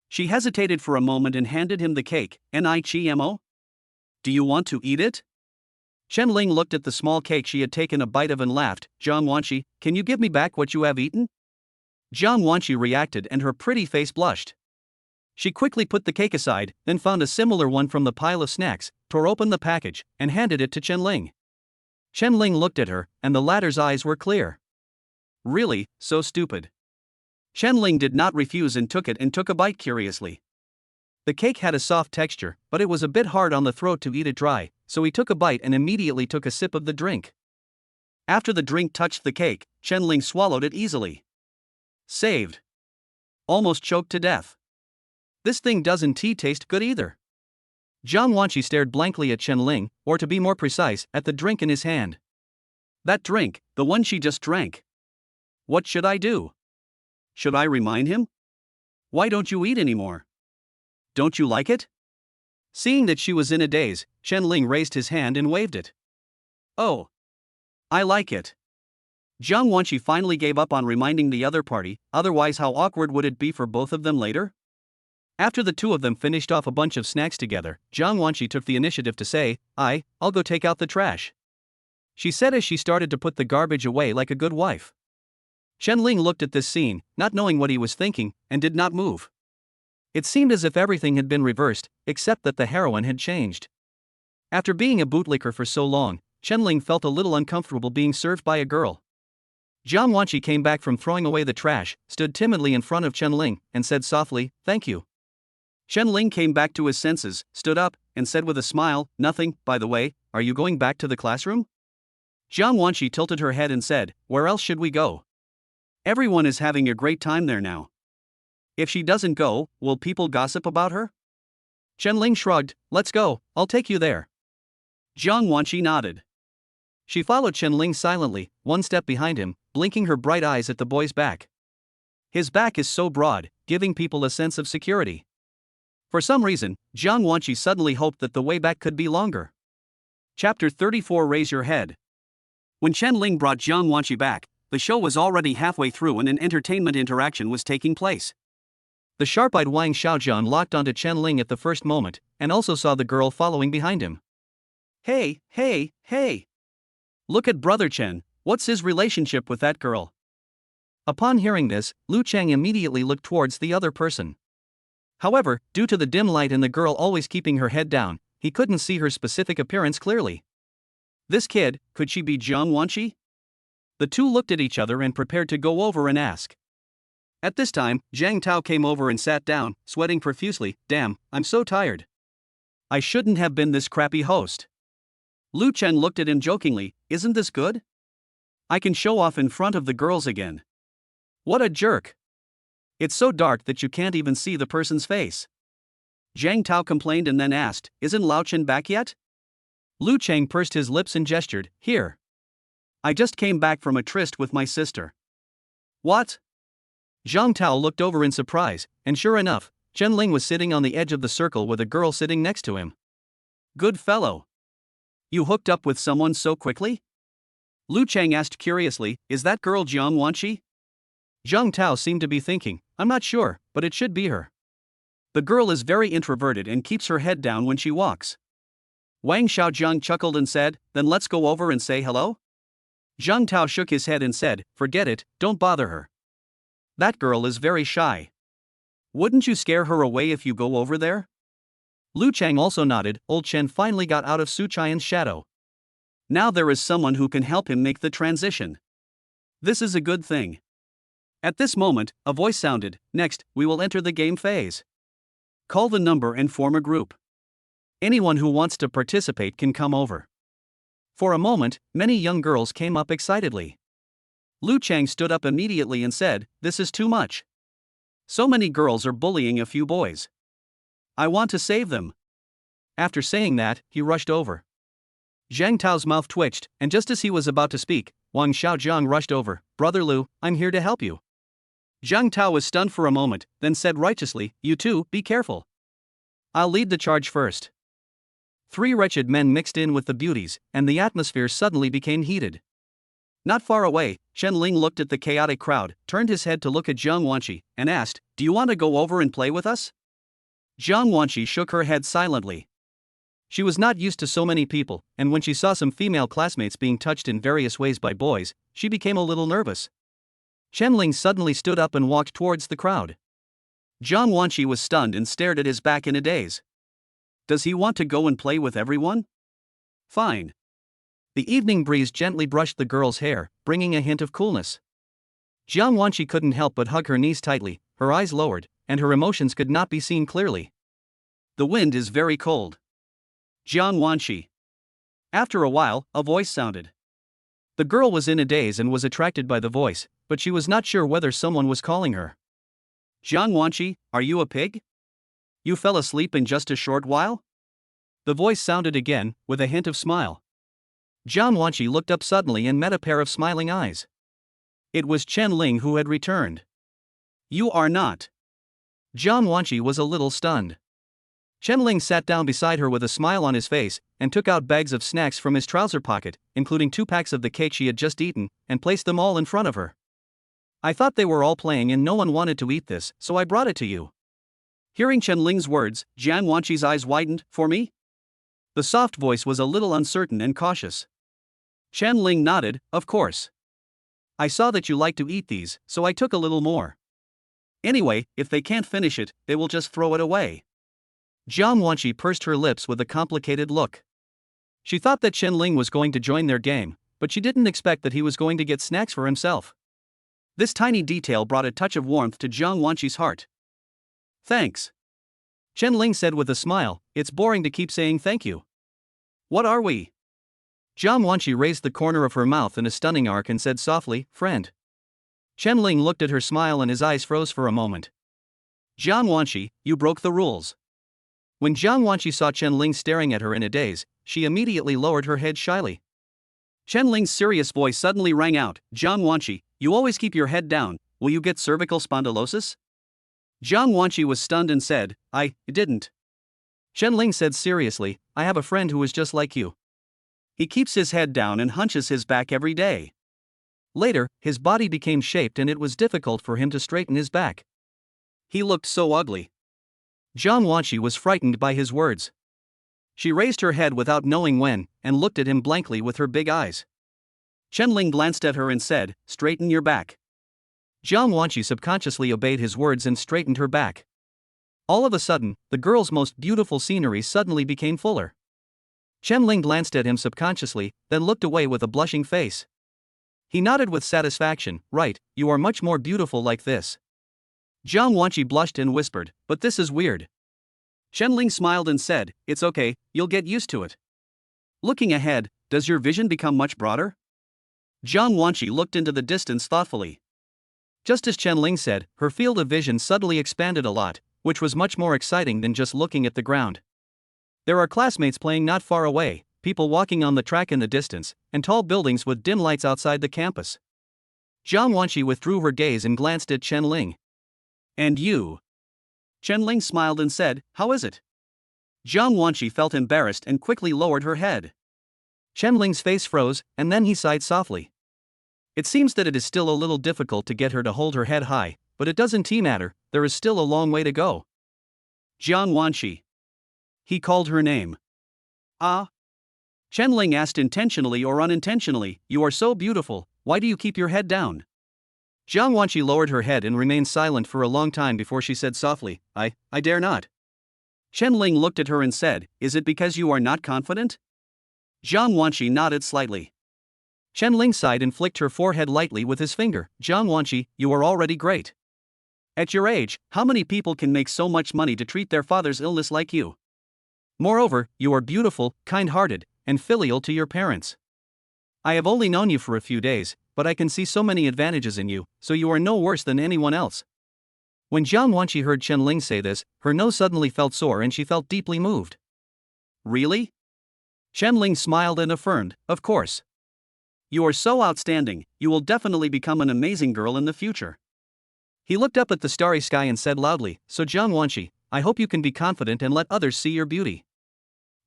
She hesitated for a moment and handed him the cake. Nichimo? Do you want to eat it? Chen-Ling looked at the small cake she had taken a bite of and laughed. Jiang Wanqi, can you give me back what you have eaten? Jiang Wanqi reacted and her pretty face blushed. She quickly put the cake aside, then found a similar one from the pile of snacks, tore open the package, and handed it to Chen-Ling. Chen-Ling looked at her, and the latter's eyes were clear. Really, so stupid. Chen-Ling did not refuse and took a bite curiously. The cake had a soft texture, but it was a bit hard on the throat to eat it dry, so he took a bite and immediately took a sip of the drink. After the drink touched the cake, Chen-Ling swallowed it easily. Saved. Almost choked to death. This thing doesn't taste good either. Jiang Wanqi stared blankly at Chen-Ling, or to be more precise, at the drink in his hand. That drink, the one she just drank. What should I do? Should I remind him? Why don't you eat anymore? Don't you like it? Seeing that she was in a daze, Chen-Ling raised his hand and waved it. Oh. I like it. Jiang Wanqi finally gave up on reminding the other party, otherwise how awkward would it be for both of them later? After the two of them finished off a bunch of snacks together, Jiang Wanqi took the initiative to say, I'll go take out the trash. She said as she started to put the garbage away like a good wife. Chen-Ling looked at this scene, not knowing what he was thinking, and did not move. It seemed as if everything had been reversed, except that the heroine had changed. After being a bootlicker for so long, Chen-Ling felt a little uncomfortable being served by a girl. Jiang Wanqi came back from throwing away the trash, stood timidly in front of Chen-Ling, and said softly, thank you. Chen-Ling came back to his senses, stood up, and said with a smile, nothing, by the way, are you going back to the classroom? Jiang Wanqi tilted her head and said, where else should we go? Everyone is having a great time there now. If she doesn't go, will people gossip about her? Chen-Ling shrugged, let's go, I'll take you there. Jiang Wanqi nodded. She followed Chen-Ling silently, one step behind him, blinking her bright eyes at the boy's back. His back is so broad, giving people a sense of security. For some reason, Jiang Wanqi suddenly hoped that the way back could be longer. Chapter 34 Raise Your Head. When Chen-Ling brought Jiang Wanqi back, the show was already halfway through and an entertainment interaction was taking place. The sharp-eyed Wang Xiaojian locked onto Chen-Ling at the first moment, and also saw the girl following behind him. Hey! Look at Brother Chen, what's his relationship with that girl? Upon hearing this, Lu Cheng immediately looked towards the other person. However, due to the dim light and the girl always keeping her head down, he couldn't see her specific appearance clearly. This kid, could she be Jiang Wanqi? The two looked at each other and prepared to go over and ask. At this time, Zhang Tao came over and sat down, sweating profusely. Damn, I'm so tired. I shouldn't have been this crappy host. Lu Chen looked at him jokingly. Isn't this good? I can show off in front of the girls again. What a jerk. It's so dark that you can't even see the person's face. Zhang Tao complained and then asked, Isn't Lao Chen back yet? Lu Cheng pursed his lips and gestured, Here. I just came back from a tryst with my sister. What? Zhang Tao looked over in surprise, and sure enough, Chen Ling was sitting on the edge of the circle with a girl sitting next to him. Good fellow. You hooked up with someone so quickly? Lu Cheng asked curiously, Is that girl Jiang Wanqi? Zhang Tao seemed to be thinking, I'm not sure, but it should be her. The girl is very introverted and keeps her head down when she walks. Wang Xiaojiang chuckled and said, Then let's go over and say hello? Zhang Tao shook his head and said, Forget it, don't bother her. That girl is very shy. Wouldn't you scare her away if you go over there? Lu Cheng also nodded. Old Chen finally got out of Su Qian's shadow. Now there is someone who can help him make the transition. This is a good thing. At this moment, a voice sounded. Next, we will enter the game phase. Call the number and form a group. Anyone who wants to participate can come over. For a moment, many young girls came up excitedly. Lu Cheng stood up immediately and said, This is too much. So many girls are bullying a few boys. I want to save them. After saying that, he rushed over. Zhang Tao's mouth twitched, and just as he was about to speak, Wang Xiaojiang rushed over. Brother Lu, I'm here to help you. Zhang Tao was stunned for a moment, then said righteously, You too, be careful. I'll lead the charge first. 3 wretched men mixed in with the beauties, and the atmosphere suddenly became heated. Not far away, Chen Ling looked at the chaotic crowd, turned his head to look at Jiang Wanqi, and asked, Do you want to go over and play with us? Jiang Wanqi shook her head silently. She was not used to so many people, and when she saw some female classmates being touched in various ways by boys, she became a little nervous. Chen Ling suddenly stood up and walked towards the crowd. Jiang Wanqi was stunned and stared at his back in a daze. Does he want to go and play with everyone? Fine. The evening breeze gently brushed the girl's hair, bringing a hint of coolness. Jiang Wanqi couldn't help but hug her knees tightly, her eyes lowered, and her emotions could not be seen clearly. The wind is very cold. Jiang Wanqi. After a while, a voice sounded. The girl was in a daze and was attracted by the voice, but she was not sure whether someone was calling her. Jiang Wanqi, are you a pig? You fell asleep in just a short while? The voice sounded again, with a hint of smile. Jiang Wanqi looked up suddenly and met a pair of smiling eyes. It was Chen Ling who had returned. You are not. Jiang Wanqi was a little stunned. Chen Ling sat down beside her with a smile on his face, and took out bags of snacks from his trouser pocket, including 2 packs of the cake she had just eaten, and placed them all in front of her. I thought they were all playing and no one wanted to eat this, so I brought it to you. Hearing Chen Ling's words, Jiang Wanqi's eyes widened. For me? The soft voice was a little uncertain and cautious. Chen Ling nodded, Of course. I saw that you like to eat these, so I took a little more. Anyway, if they can't finish it, they will just throw it away. Jiang Wanqi pursed her lips with a complicated look. She thought that Chen Ling was going to join their game, but she didn't expect that he was going to get snacks for himself. This tiny detail brought a touch of warmth to Jiang Wanqi's heart. Thanks. Chen Ling said with a smile, It's boring to keep saying thank you. What are we? Jiang Wanqi raised the corner of her mouth in a stunning arc and said softly, Friend. Chen Ling looked at her smile and his eyes froze for a moment. Jiang Wanqi, you broke the rules. When Jiang Wanqi saw Chen Ling staring at her in a daze, she immediately lowered her head shyly. Chen Ling's serious voice suddenly rang out, Jiang Wanqi, you always keep your head down, will you get cervical spondylosis? Jiang Wanqi was stunned and said, I didn't. Chen Ling said seriously, I have a friend who is just like you. He keeps his head down and hunches his back every day. Later, his body became shaped and it was difficult for him to straighten his back. He looked so ugly. Jiang Wanqi was frightened by his words. She raised her head without knowing when, and looked at him blankly with her big eyes. Chen Ling glanced at her and said, Straighten your back. Jiang Wanqi subconsciously obeyed his words and straightened her back. All of a sudden, the girl's most beautiful scenery suddenly became fuller. Chen Ling glanced at him subconsciously, then looked away with a blushing face. He nodded with satisfaction. Right, you are much more beautiful like this. Jiang Wanqi blushed and whispered, but this is weird. Chen Ling smiled and said, it's okay, you'll get used to it. Looking ahead, does your vision become much broader? Jiang Wanqi looked into the distance thoughtfully. Just as Chen Ling said, her field of vision suddenly expanded a lot, which was much more exciting than just looking at the ground. There are classmates playing not far away, people walking on the track in the distance, and tall buildings with dim lights outside the campus. Jiang Wanqi withdrew her gaze and glanced at Chen Ling. And you? Chen Ling smiled and said, how is it? Jiang Wanqi felt embarrassed and quickly lowered her head. Chen Ling's face froze, and then he sighed softly. It seems that it is still a little difficult to get her to hold her head high, but it doesn't matter, there is still a long way to go. Jiang Wanqi. He called her name. Ah? Chen Ling asked intentionally or unintentionally, you are so beautiful, why do you keep your head down? Jiang Wanqi lowered her head and remained silent for a long time before she said softly, I dare not. Chen Ling looked at her and said, is it because you are not confident? Jiang Wanqi nodded slightly. Chen Ling sighed and flicked her forehead lightly with his finger. Jiang Wanqi, you are already great. At your age, how many people can make so much money to treat their father's illness like you? Moreover, you are beautiful, kind-hearted, and filial to your parents. I have only known you for a few days, but I can see so many advantages in you, so you are no worse than anyone else. When Jiang Wanqi heard Chen Ling say this, her nose suddenly felt sore and she felt deeply moved. Really? Chen Ling smiled and affirmed, of course. You are so outstanding, you will definitely become an amazing girl in the future. He looked up at the starry sky and said loudly, so Jiang Wanqi, I hope you can be confident and let others see your beauty.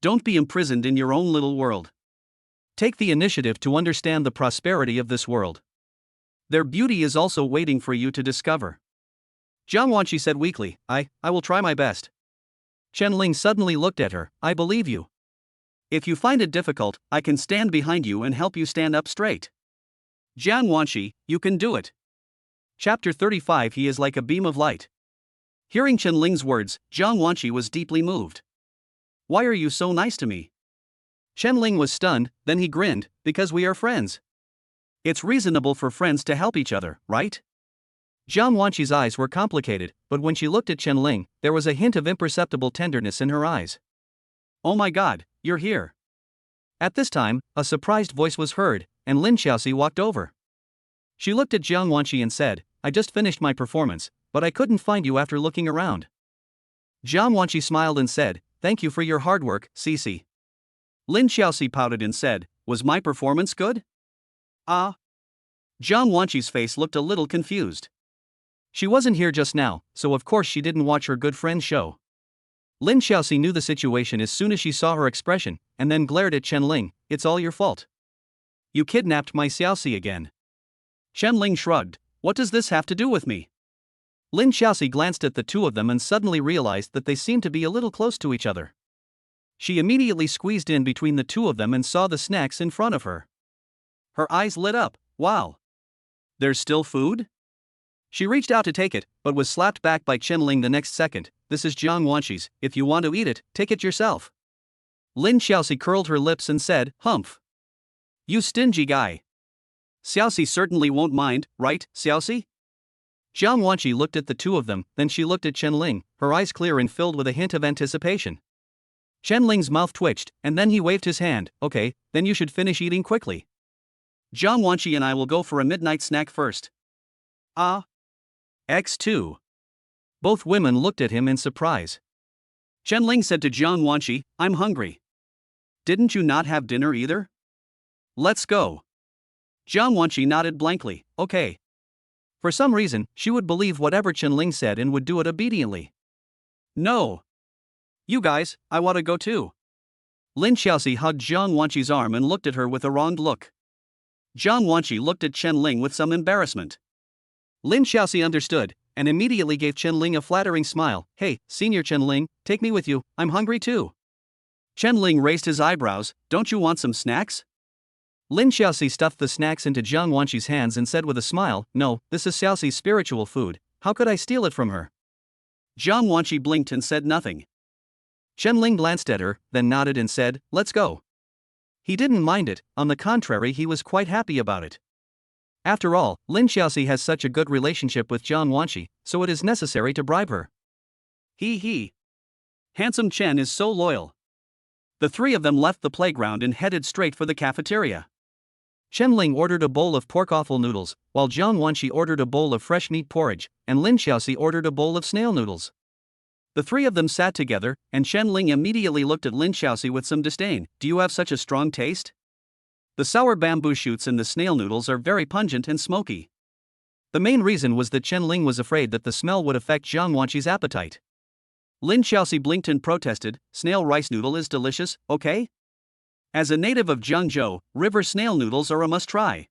Don't be imprisoned in your own little world. Take the initiative to understand the prosperity of this world. Their beauty is also waiting for you to discover. Jiang Wanqi said weakly, I will try my best. Chen Ling suddenly looked at her, I believe you. If you find it difficult, I can stand behind you and help you stand up straight. Jiang Wanqi, you can do it. Chapter 35 He is like a beam of light. Hearing Chen Ling's words, Jiang Wanqi was deeply moved. Why are you so nice to me? Chen Ling was stunned, then he grinned, because we are friends. It's reasonable for friends to help each other, right? Jiang Wanqi's eyes were complicated, but when she looked at Chen Ling, there was a hint of imperceptible tenderness in her eyes. Oh my god, you're here. At this time, a surprised voice was heard, and Lin Xiaoxi walked over. She looked at Jiang Wanqi and said, I just finished my performance, but I couldn't find you after looking around. Jiang Wanqi smiled and said, thank you for your hard work, Cici. Lin Xiaoxi pouted and said, was my performance good? Ah? Jiang Wanqi's face looked a little confused. She wasn't here just now, so of course she didn't watch her good friend's show. Lin Xiaoxi knew the situation as soon as she saw her expression, and then glared at Chen Ling, it's all your fault. You kidnapped my Xiaoxi again. Chen Ling shrugged, what does this have to do with me? Lin Xiaoxi glanced at the two of them and suddenly realized that they seemed to be a little close to each other. She immediately squeezed in between the two of them and saw the snacks in front of her. Her eyes lit up, wow. There's still food? She reached out to take it, but was slapped back by Chen Ling the next second. This is Jiang Wanqi's, if you want to eat it, take it yourself. Lin Xiaoxi curled her lips and said, humph. You stingy guy. Xiaoxi certainly won't mind, right, Xiaoxi? Jiang Wanqi looked at the two of them, then she looked at Chen Ling, her eyes clear and filled with a hint of anticipation. Chen Ling's mouth twitched, and then he waved his hand, okay, then you should finish eating quickly. Jiang Wanqi and I will go for a midnight snack first. Ah? X2. Both women looked at him in surprise. Chen Ling said to Jiang Wanqi, I'm hungry. Didn't you not have dinner either? Let's go. Jiang Wanqi nodded blankly, okay. For some reason, she would believe whatever Chen Ling said and would do it obediently. No. You guys, I want to go too. Lin Xiaoxi hugged Jiang Wanqi's arm and looked at her with a wronged look. Jiang Wanqi looked at Chen Ling with some embarrassment. Lin Xiaoxi understood, and immediately gave Chen Ling a flattering smile. Hey, Senior Chen Ling, take me with you, I'm hungry too. Chen Ling raised his eyebrows, don't you want some snacks? Lin Xiaoxi stuffed the snacks into Jiang Wanqi's hands and said with a smile, "No, this is Xiaoxi's spiritual food, how could I steal it from her?" Jiang Wanqi blinked and said nothing. Chen Ling glanced at her, then nodded and said, "Let's go." He didn't mind it, on the contrary he was quite happy about it. After all, Lin Xiaoxi has such a good relationship with Jiang Wanqi, so it is necessary to bribe her. He. Handsome Chen is so loyal. The three of them left the playground and headed straight for the cafeteria. Chen Ling ordered a bowl of pork offal noodles, while Jiang Wanqi ordered a bowl of fresh meat porridge, and Lin Xiaoxi ordered a bowl of snail noodles. The three of them sat together, and Chen Ling immediately looked at Lin Xiaoxi with some disdain. "Do you have such a strong taste? The sour bamboo shoots in the snail noodles are very pungent and smoky." The main reason was that Chen Ling was afraid that the smell would affect Jiang Wanqi's appetite. Lin Xiaoxi blinked and protested, "Snail rice noodle is delicious, okay? As a native of Jiangzhou, river snail noodles are a must-try."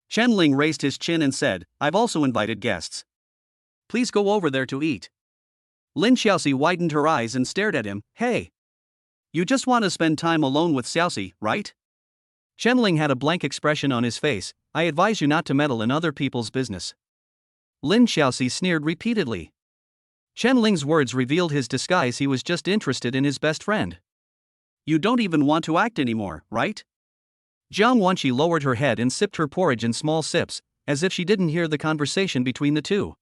Chen Ling raised his chin and said, "I've also invited guests. Please go over there to eat." Lin Xiaoxi widened her eyes and stared at him. "Hey! You just want to spend time alone with Xiaoxi, right?" Chen Ling had a blank expression on his face. "I advise you not to meddle in other people's business." Lin Xiaoxi sneered repeatedly. Chen Ling's words revealed his disguise. He was just interested in his best friend. "You don't even want to act anymore, right?" Jiang Wanqi lowered her head and sipped her porridge in small sips, as if she didn't hear the conversation between the two.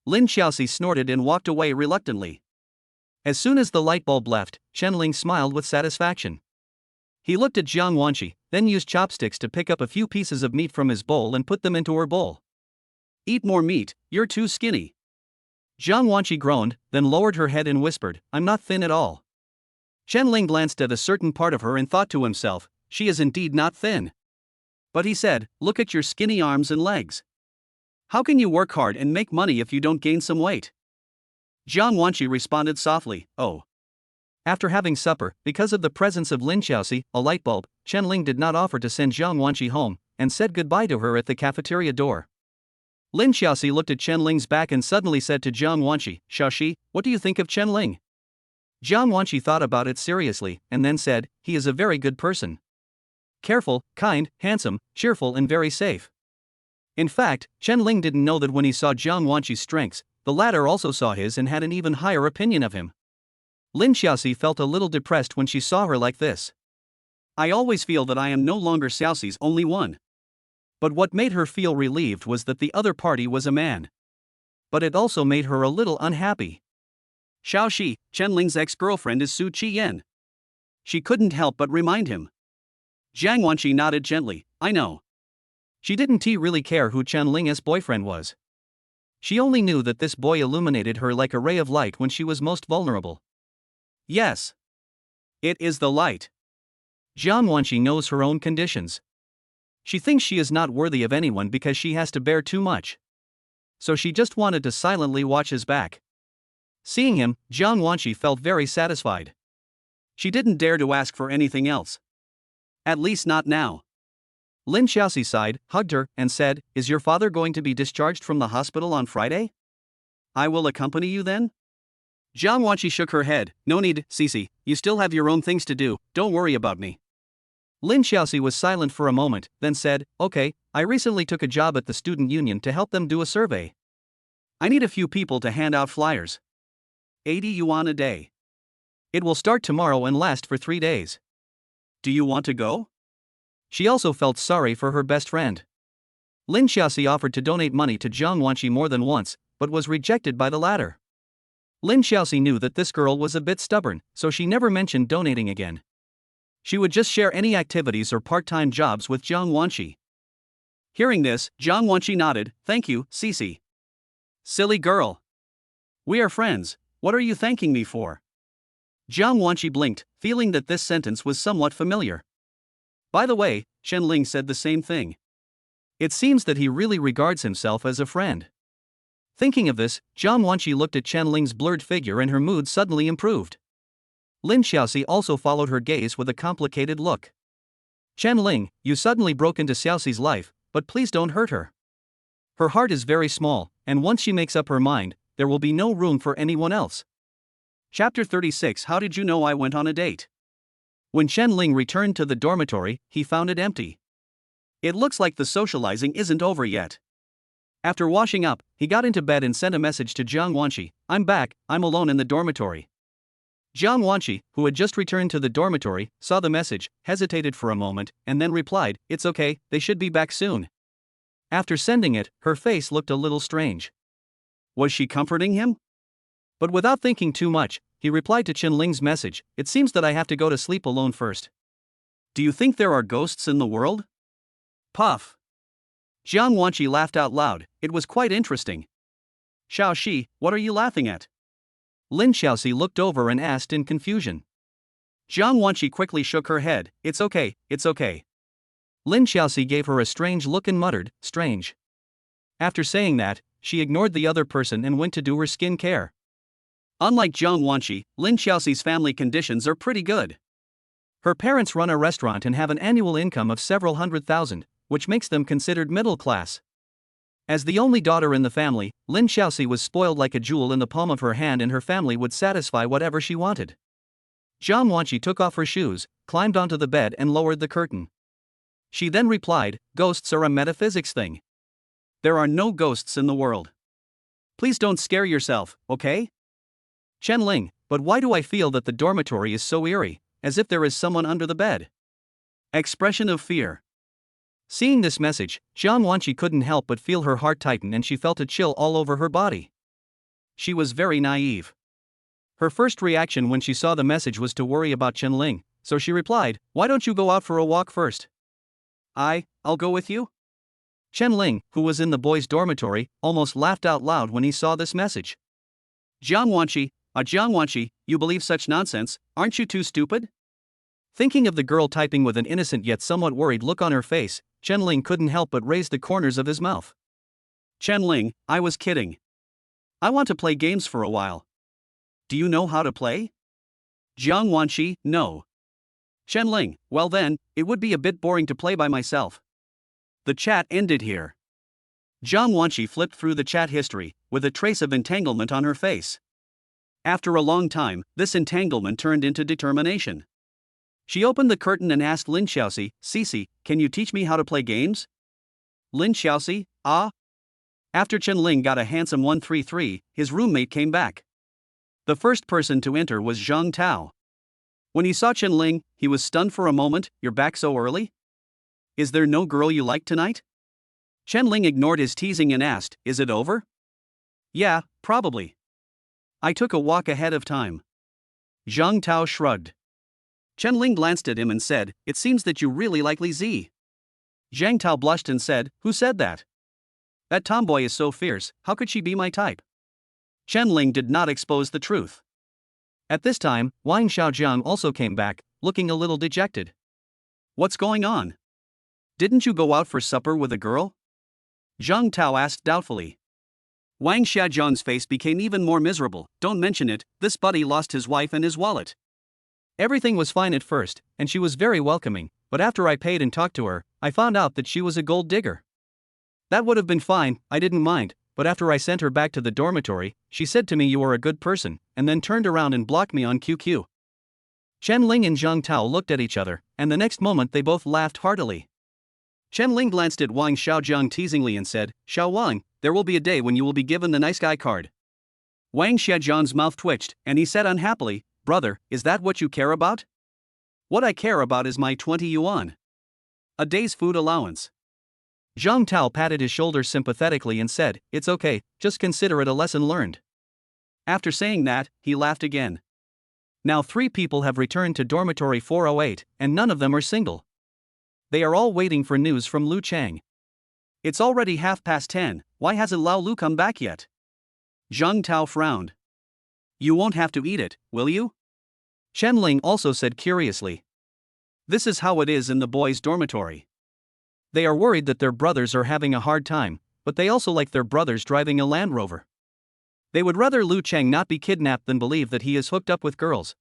Lin Xiaoxi snorted and walked away reluctantly. As soon as the light bulb left, Chen Ling smiled with satisfaction. He looked at Jiang Wanqi, then used chopsticks to pick up a few pieces of meat from his bowl and put them into her bowl. "Eat more meat, you're too skinny." Jiang Wanqi groaned, then lowered her head and whispered, "I'm not thin at all." Chen Ling glanced at a certain part of her and thought to himself, "She is indeed not thin." But he said, "Look at your skinny arms and legs. How can you work hard and make money if you don't gain some weight?" Jiang Wanqi responded softly, "Oh." After having supper, because of the presence of Lin Xiaoxi, a light bulb, Chen Ling did not offer to send Jiang Wanqi home, and said goodbye to her at the cafeteria door. Lin Xiaoxi looked at Chen Ling's back and suddenly said to Jiang Wanqi, "Xiaoxi, what do you think of Chen Ling?" Jiang Wanqi thought about it seriously, and then said, "He is a very good person. Careful, kind, handsome, cheerful and very safe." In fact, Chen Ling didn't know that when he saw Jiang Wanqi's strengths, the latter also saw his and had an even higher opinion of him. Lin Xiaoxi felt a little depressed when she saw her like this. "I always feel that I am no longer Xiaoxi's only one." But what made her feel relieved was that the other party was a man. But it also made her a little unhappy. Xiaoxi, Chen Ling's ex-girlfriend, is Su Qiyan. She couldn't help but remind him. Jiang Wanqi nodded gently, "I know." She didn't really care who Chen Ling's boyfriend was. She only knew that this boy illuminated her like a ray of light when she was most vulnerable. Yes. It is the light. Jiang Wanqi knows her own conditions. She thinks she is not worthy of anyone because she has to bear too much. So she just wanted to silently watch his back. Seeing him, Jiang Wanqi felt very satisfied. She didn't dare to ask for anything else. At least not now. Lin Xiaoxi sighed, hugged her, and said, "Is your father going to be discharged from the hospital on Friday? I will accompany you then?" Jiang Wanqi shook her head, "No need, Cici, you still have your own things to do, don't worry about me." Lin Xiaoxi was silent for a moment, then said, "Okay, I recently took a job at the student union to help them do a survey. I need a few people to hand out flyers. 80 yuan a day. It will start tomorrow and last for 3 days. Do you want to go?" She also felt sorry for her best friend. Lin Xiaoxi offered to donate money to Jiang Wanqi more than once, but was rejected by the latter. Lin Xiaoxi knew that this girl was a bit stubborn, so she never mentioned donating again. She would just share any activities or part-time jobs with Jiang Wanqi. Hearing this, Jiang Wanqi nodded, "Thank you, Cici." "Silly girl. We are friends, what are you thanking me for?" Jiang Wanqi blinked, feeling that this sentence was somewhat familiar. By the way, Chen Ling said the same thing. It seems that he really regards himself as a friend. Thinking of this, Jiang Wanqi looked at Chen Ling's blurred figure and her mood suddenly improved. Lin Xiaoxi also followed her gaze with a complicated look. "Chen Ling, you suddenly broke into Xiaoxi's life, but please don't hurt her. Her heart is very small, and once she makes up her mind, there will be no room for anyone else." Chapter 36. How did you know I went on a date? When Chen Ling returned to the dormitory, he found it empty. It looks like the socializing isn't over yet. After washing up, he got into bed and sent a message to Jiang Wanqi. I'm back, I'm alone in the dormitory. Jiang Wanqi, who had just returned to the dormitory, saw the message, hesitated for a moment, and then replied, it's okay, they should be back soon. After sending it, her face looked a little strange. Was she comforting him? But without thinking too much, he replied to Qianling's message, it seems that I have to go to sleep alone first. Do you think there are ghosts in the world? Puff. Jiang Wanqi laughed out loud, it was quite interesting. Xiaoxi, what are you laughing at? Lin Xiaoxi looked over and asked in confusion. Jiang Wanqi quickly shook her head, it's okay, it's okay. Lin Xiaoxi gave her a strange look and muttered, strange. After saying that, she ignored the other person and went to do her skin care. Unlike Jiang Wanqi, Lin Xiaoxi's family conditions are pretty good. Her parents run a restaurant and have an annual income of several $100,000, which makes them considered middle class. As the only daughter in the family, Lin Xiaoxi was spoiled like a jewel in the palm of her hand and her family would satisfy whatever she wanted. Jiang Wanqi took off her shoes, climbed onto the bed and lowered the curtain. She then replied, ghosts are a metaphysics thing. There are no ghosts in the world. Please don't scare yourself, okay? Qianling, but why do I feel that the dormitory is so eerie, as if there is someone under the bed? Expression of fear. Seeing this message, Jiang Wanqi couldn't help but feel her heart tighten and she felt a chill all over her body. She was very naive. Her first reaction when she saw the message was to worry about Qianling, so she replied, why don't you go out for a walk first? I'll go with you? Qianling, who was in the boys' dormitory, almost laughed out loud when he saw this message. Jiang Wanqi, you believe such nonsense, aren't you too stupid? Thinking of the girl typing with an innocent yet somewhat worried look on her face, Qianling couldn't help but raise the corners of his mouth. Qianling, I was kidding. I want to play games for a while. Do you know how to play? Jiang Wanqi, no. Qianling, well then, it would be a bit boring to play by myself. The chat ended here. Jiang Wanqi flipped through the chat history, with a trace of entanglement on her face. After a long time, this entanglement turned into determination. She opened the curtain and asked Lin Xiaoxi, Cici, can you teach me how to play games? Lin Xiaoxi, ah? After Qianling got a handsome 133, his roommate came back. The first person to enter was Zhang Tao. When he saw Qianling, he was stunned for a moment, you're back so early? Is there no girl you like tonight? Qianling ignored his teasing and asked, is it over? Yeah, probably. I took a walk ahead of time. Zhang Tao shrugged. Qianling glanced at him and said, it seems that you really like Li Zi. Zhang Tao blushed and said, who said that? That tomboy is so fierce, how could she be my type? Qianling did not expose the truth. At this time, Wang Xiaojiang also came back, looking a little dejected. What's going on? Didn't you go out for supper with a girl? Zhang Tao asked doubtfully. Wang Xiaojiang's face became even more miserable, don't mention it, this buddy lost his wife and his wallet. Everything was fine at first, and she was very welcoming, but after I paid and talked to her, I found out that she was a gold digger. That would have been fine, I didn't mind, but after I sent her back to the dormitory, she said to me you are a good person, and then turned around and blocked me on QQ. Qianling and Zhang Tao looked at each other, and the next moment they both laughed heartily. Qianling glanced at Wang Xiaojiang teasingly and said, Xiao Wang, there will be a day when you will be given the nice guy card. Wang Xiaojiang's mouth twitched, and he said unhappily, brother, is that what you care about? What I care about is my 20 yuan. A day's food allowance. Zhang Tao patted his shoulder sympathetically and said, it's okay, just consider it a lesson learned. After saying that, he laughed again. Now 3 people have returned to dormitory 408, and none of them are single. They are all waiting for news from Lu Chang. It's already 10:30, why hasn't Lao Lu come back yet? Zhang Tao frowned. You won't have to eat it, will you? Qianling also said curiously. This is how it is in the boys' dormitory. They are worried that their brothers are having a hard time, but they also like their brothers driving a Land Rover. They would rather Lu Chang not be kidnapped than believe that he is hooked up with girls.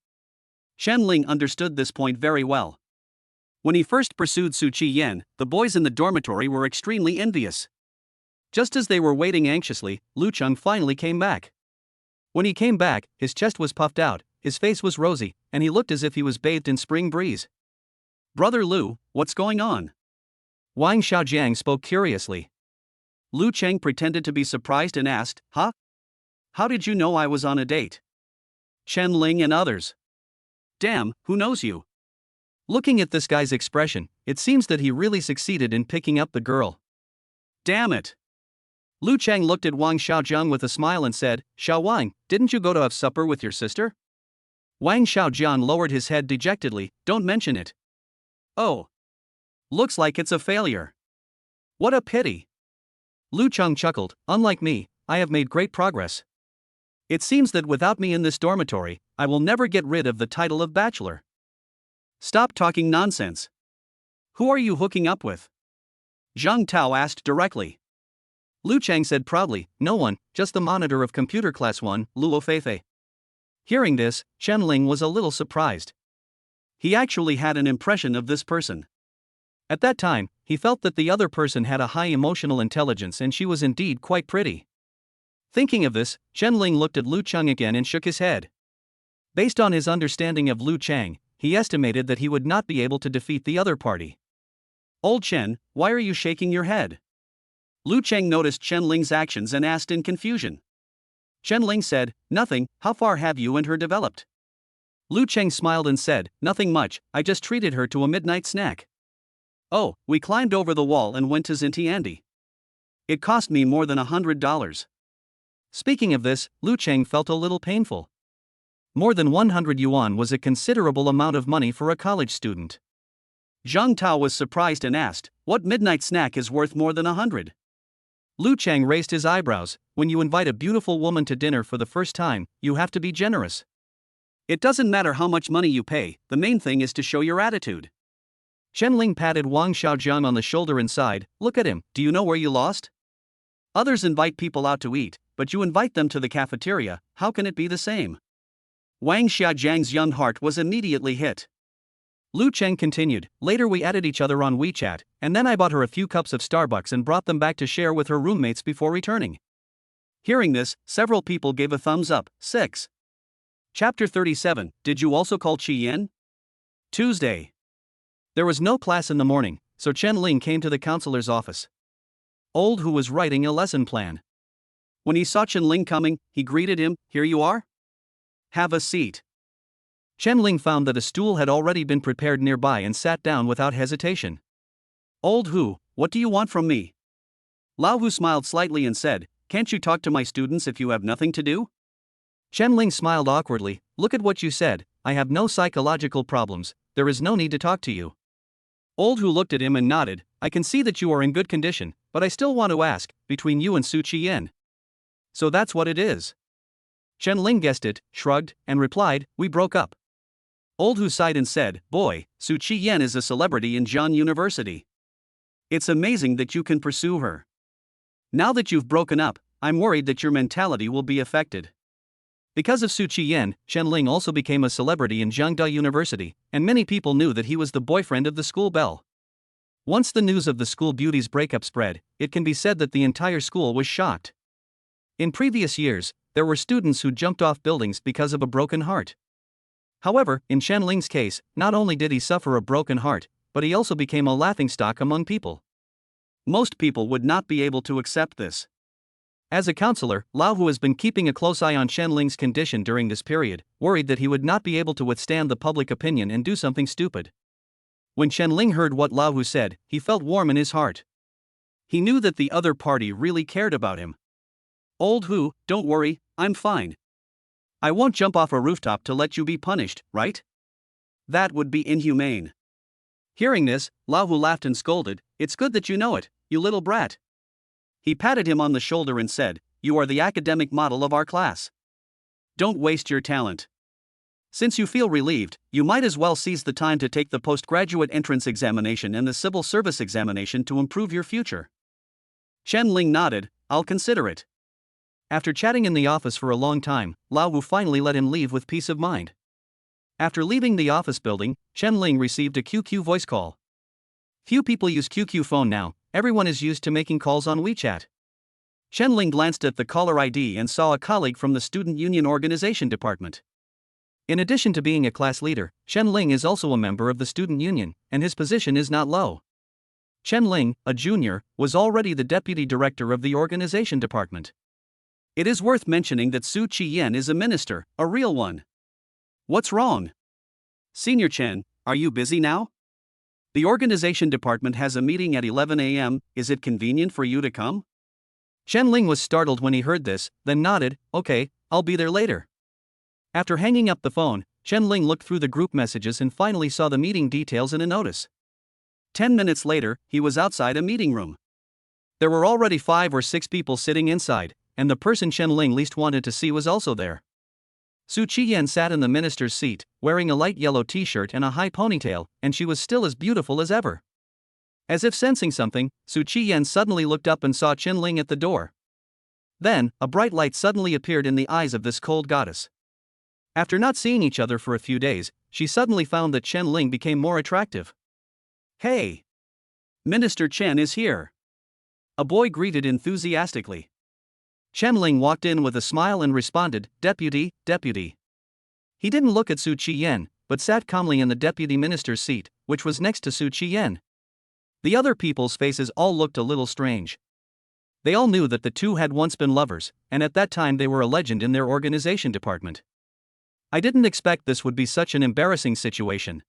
Qianling understood this point very well. When he first pursued Su Qiyan, the boys in the dormitory were extremely envious. Just as they were waiting anxiously, Lu Chang finally came back. When he came back, his chest was puffed out, his face was rosy, and he looked as if he was bathed in spring breeze. Brother Lu, what's going on? Wang Xiaojiang spoke curiously. Lu Cheng pretended to be surprised and asked, "Huh? How did you know I was on a date?" Chen Ling and others. Damn, who knows you? Looking at this guy's expression, it seems that he really succeeded in picking up the girl. Damn it. Lu Cheng looked at Wang Xiaojiang with a smile and said, "Xiao Wang, didn't you go to have supper with your sister?" Wang Xiaojiang lowered his head dejectedly, "Don't mention it." Oh. Looks like it's a failure. What a pity. Lu Cheng chuckled, "Unlike me, I have made great progress. It seems that without me in this dormitory, I will never get rid of the title of bachelor." Stop talking nonsense. Who are you hooking up with? Zhang Tao asked directly. Lu Cheng said proudly, "No one, just the monitor of computer class 1, Luo Feifei." Hearing this, Chen Ling was a little surprised. He actually had an impression of this person. At that time, he felt that the other person had a high emotional intelligence and she was indeed quite pretty. Thinking of this, Chen Ling looked at Lu Cheng again and shook his head. Based on his understanding of Lu Cheng, he estimated that he would not be able to defeat the other party. Old Chen, why are you shaking your head? Lu Cheng noticed Chen Ling's actions and asked in confusion. Chen Ling said, "Nothing, how far have you and her developed?" Lu Cheng smiled and said, "Nothing much, I just treated her to a midnight snack. Oh, we climbed over the wall and went to Xintiandi. It cost me more than $100. Speaking of this, Lu Cheng felt a little painful. More than 100 yuan was a considerable amount of money for a college student. Zhang Tao was surprised and asked, "What midnight snack is worth more than 100? Lu Cheng raised his eyebrows. "When you invite a beautiful woman to dinner for the first time, you have to be generous. It doesn't matter how much money you pay, the main thing is to show your attitude." Chen Ling patted Wang Xiaojiang on the shoulder and sighed, "Look at him, do you know where you lost? Others invite people out to eat, but you invite them to the cafeteria, how can it be the same?" Wang Xiaojiang's young heart was immediately hit. Lu Cheng continued, "Later we added each other on WeChat, and then I bought her a few cups of Starbucks and brought them back to share with her roommates before returning." Hearing this, several people gave a thumbs up. 6. Chapter 37, Did you also call Qi Yan? Tuesday. There was no class in the morning, so Chen Ling came to the counselor's office. Old Hu was writing a lesson plan. When he saw Chen Ling coming, he greeted him, "Here you are? Have a seat." Chen Ling found that a stool had already been prepared nearby and sat down without hesitation. "Old Hu, what do you want from me?" Lao Hu smiled slightly and said, "Can't you talk to my students if you have nothing to do?" Chen Ling smiled awkwardly, "Look at what you said, I have no psychological problems, there is no need to talk to you." Old Hu looked at him and nodded, "I can see that you are in good condition, but I still want to ask, between you and Su Qiyan. So that's what it is." Chen Ling guessed it, shrugged, and replied, "We broke up." Old Hu sighed and said, "Boy, Su Qiyan is a celebrity in Jian University. It's amazing that you can pursue her. Now that you've broken up, I'm worried that your mentality will be affected." Because of Su Qiyan, Chen Ling also became a celebrity in Jiangda University, and many people knew that he was the boyfriend of the school Belle. Once the news of the school beauty's breakup spread, it can be said that the entire school was shocked. In previous years, there were students who jumped off buildings because of a broken heart. However, in Chen Ling's case, not only did he suffer a broken heart, but he also became a laughingstock among people. Most people would not be able to accept this. As a counselor, Lao, who has been keeping a close eye on Chen Ling's condition during this period, worried that he would not be able to withstand the public opinion and do something stupid. When Chen Ling heard what Lao Hu said, he felt warm in his heart. He knew that the other party really cared about him. "Old Hu, don't worry, I'm fine. I won't jump off a rooftop to let you be punished, right? That would be inhumane." Hearing this, Lao Hu laughed and scolded, "It's good that you know it, you little brat." He patted him on the shoulder and said, "You are the academic model of our class. Don't waste your talent. Since you feel relieved, you might as well seize the time to take the postgraduate entrance examination and the civil service examination to improve your future." Chen Ling nodded, "I'll consider it." After chatting in the office for a long time, Lao Wu finally let him leave with peace of mind. After leaving the office building, Chen Ling received a QQ voice call. Few people use QQ phone now, everyone is used to making calls on WeChat. Chen Ling glanced at the caller ID and saw a colleague from the Student Union Organization Department. In addition to being a class leader, Chen Ling is also a member of the Student Union, and his position is not low. Chen Ling, a junior, was already the deputy director of the organization department. It is worth mentioning that Su Qiyan is a minister, a real one. What's wrong? Senior Chen, are you busy now? The organization department has a meeting at 11 a.m., is it convenient for you to come? Chen Ling was startled when he heard this, then nodded, okay, I'll be there later. After hanging up the phone, Chen Ling looked through the group messages and finally saw the meeting details in a notice. 10 minutes later, he was outside a meeting room. There were already 5 or 6 people sitting inside, and the person Chen Ling least wanted to see was also there. Su Qiyan sat in the minister's seat, wearing a light yellow t-shirt and a high ponytail, and she was still as beautiful as ever. As if sensing something, Su Qiyan suddenly looked up and saw Chen Ling at the door. Then, a bright light suddenly appeared in the eyes of this cold goddess. After not seeing each other for a few days, she suddenly found that Chen Ling became more attractive. Hey! Minister Chen is here! A boy greeted enthusiastically. Chen Ling walked in with a smile and responded, Deputy, Deputy. He didn't look at Su Qiyan, but sat calmly in the deputy minister's seat, which was next to Su Qiyan. The other people's faces all looked a little strange. They all knew that the two had once been lovers, and at that time they were a legend in their organization department. I didn't expect this would be such an embarrassing situation.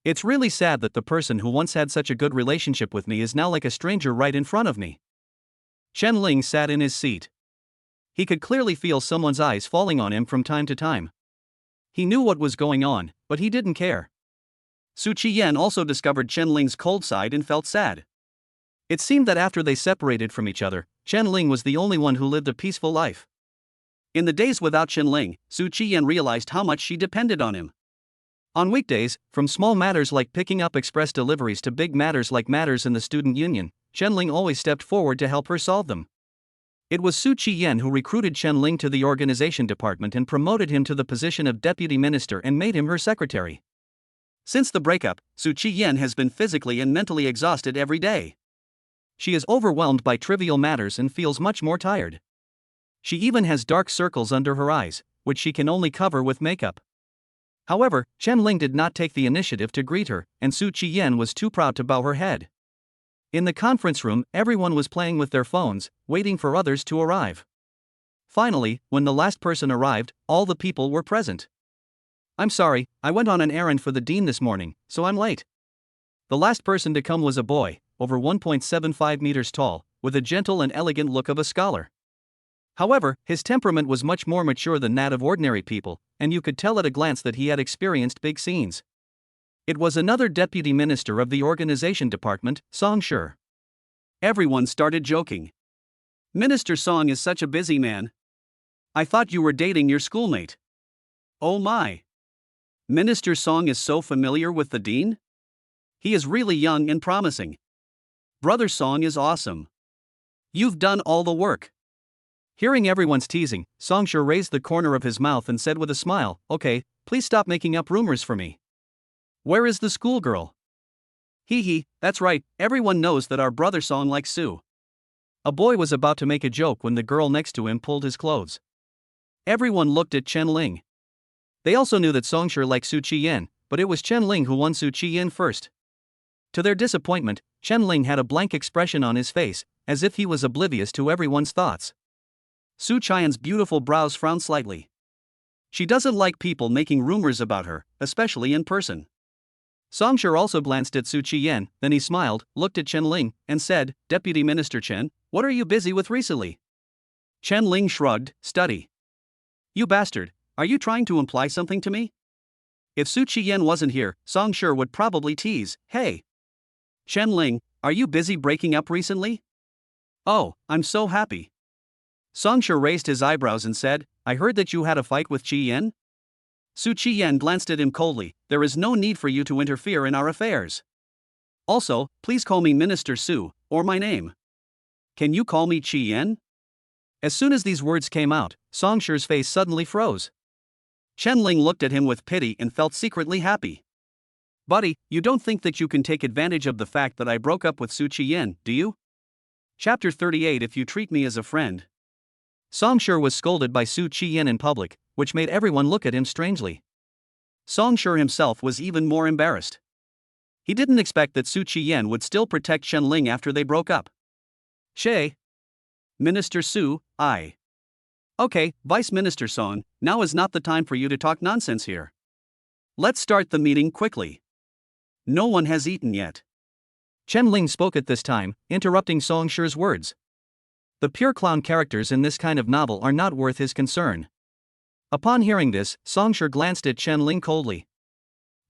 It's really sad that the person who once had such a good relationship with me is now like a stranger right in front of me. Chen Ling sat in his seat. He could clearly feel someone's eyes falling on him from time to time. He knew what was going on, but he didn't care. Su Qiyan also discovered Chen Ling's cold side and felt sad. It seemed that after they separated from each other, Chen Ling was the only one who lived a peaceful life. In the days without Chen Ling, Su Qiyan realized how much she depended on him. On weekdays, from small matters like picking up express deliveries to big matters like matters in the student union, Chen Ling always stepped forward to help her solve them. It was Su Qiyan who recruited Chen Ling to the organization department and promoted him to the position of deputy minister and made him her secretary. Since the breakup, Su Qiyan has been physically and mentally exhausted every day. She is overwhelmed by trivial matters and feels much more tired. She even has dark circles under her eyes, which she can only cover with makeup. However, Chen Ling did not take the initiative to greet her, and Su Qiyan was too proud to bow her head. In the conference room, everyone was playing with their phones, waiting for others to arrive. Finally, when the last person arrived, all the people were present. I'm sorry, I went on an errand for the dean this morning, so I'm late. The last person to come was a boy, over 1.75 meters tall, with a gentle and elegant look of a scholar. However, his temperament was much more mature than that of ordinary people, and you could tell at a glance that he had experienced big scenes. It was another deputy minister of the organization department, Song Shi. Everyone started joking. Minister Song is such a busy man. I thought you were dating your schoolmate. Oh my. Minister Song is so familiar with the dean? He is really young and promising. Brother Song is awesome. You've done all the work. Hearing everyone's teasing, Song Shi raised the corner of his mouth and said with a smile, okay, please stop making up rumors for me. Where is the schoolgirl? Hee hee, that's right, everyone knows that our brother Song likes Sue. A boy was about to make a joke when the girl next to him pulled his clothes. Everyone looked at Chen Ling. They also knew that Song Shi liked Su Qiyan, but it was Chen Ling who won Su Qiyan first. To their disappointment, Chen Ling had a blank expression on his face, as if he was oblivious to everyone's thoughts. Su Qian's beautiful brows frowned slightly. She doesn't like people making rumors about her, especially in person. Song Shi also glanced at Su Qiyan, then he smiled, looked at Chen Ling, and said, Deputy Minister Chen, what are you busy with recently? Chen Ling shrugged, study. You bastard, are you trying to imply something to me? If Su Qiyan wasn't here, Song Shi would probably tease, hey. Chen Ling, are you busy breaking up recently? Oh, I'm so happy. Song Shi raised his eyebrows and said, I heard that you had a fight with Qiyan? Su Qiyan glanced at him coldly, there is no need for you to interfere in our affairs. Also, please call me Minister Su, or my name. Can you call me Qiyan? As soon as these words came out, Song Shi's face suddenly froze. Chen Ling looked at him with pity and felt secretly happy. Buddy, you don't think that you can take advantage of the fact that I broke up with Su Qiyan, do you? Chapter 38 If you treat me as a friend. Song Shi was scolded by Su Qiyan in public, which made everyone look at him strangely. Song Shi himself was even more embarrassed. He didn't expect that Su Qian would still protect Chen Ling after they broke up. She. Minister Su, I. Okay, Vice Minister Song, now is not the time for you to talk nonsense here. Let's start the meeting quickly. No one has eaten yet. Chen Ling spoke at this time, interrupting Song Shi's words. The pure clown characters in this kind of novel are not worth his concern. Upon hearing this, Song Shi glanced at Chen Ling coldly.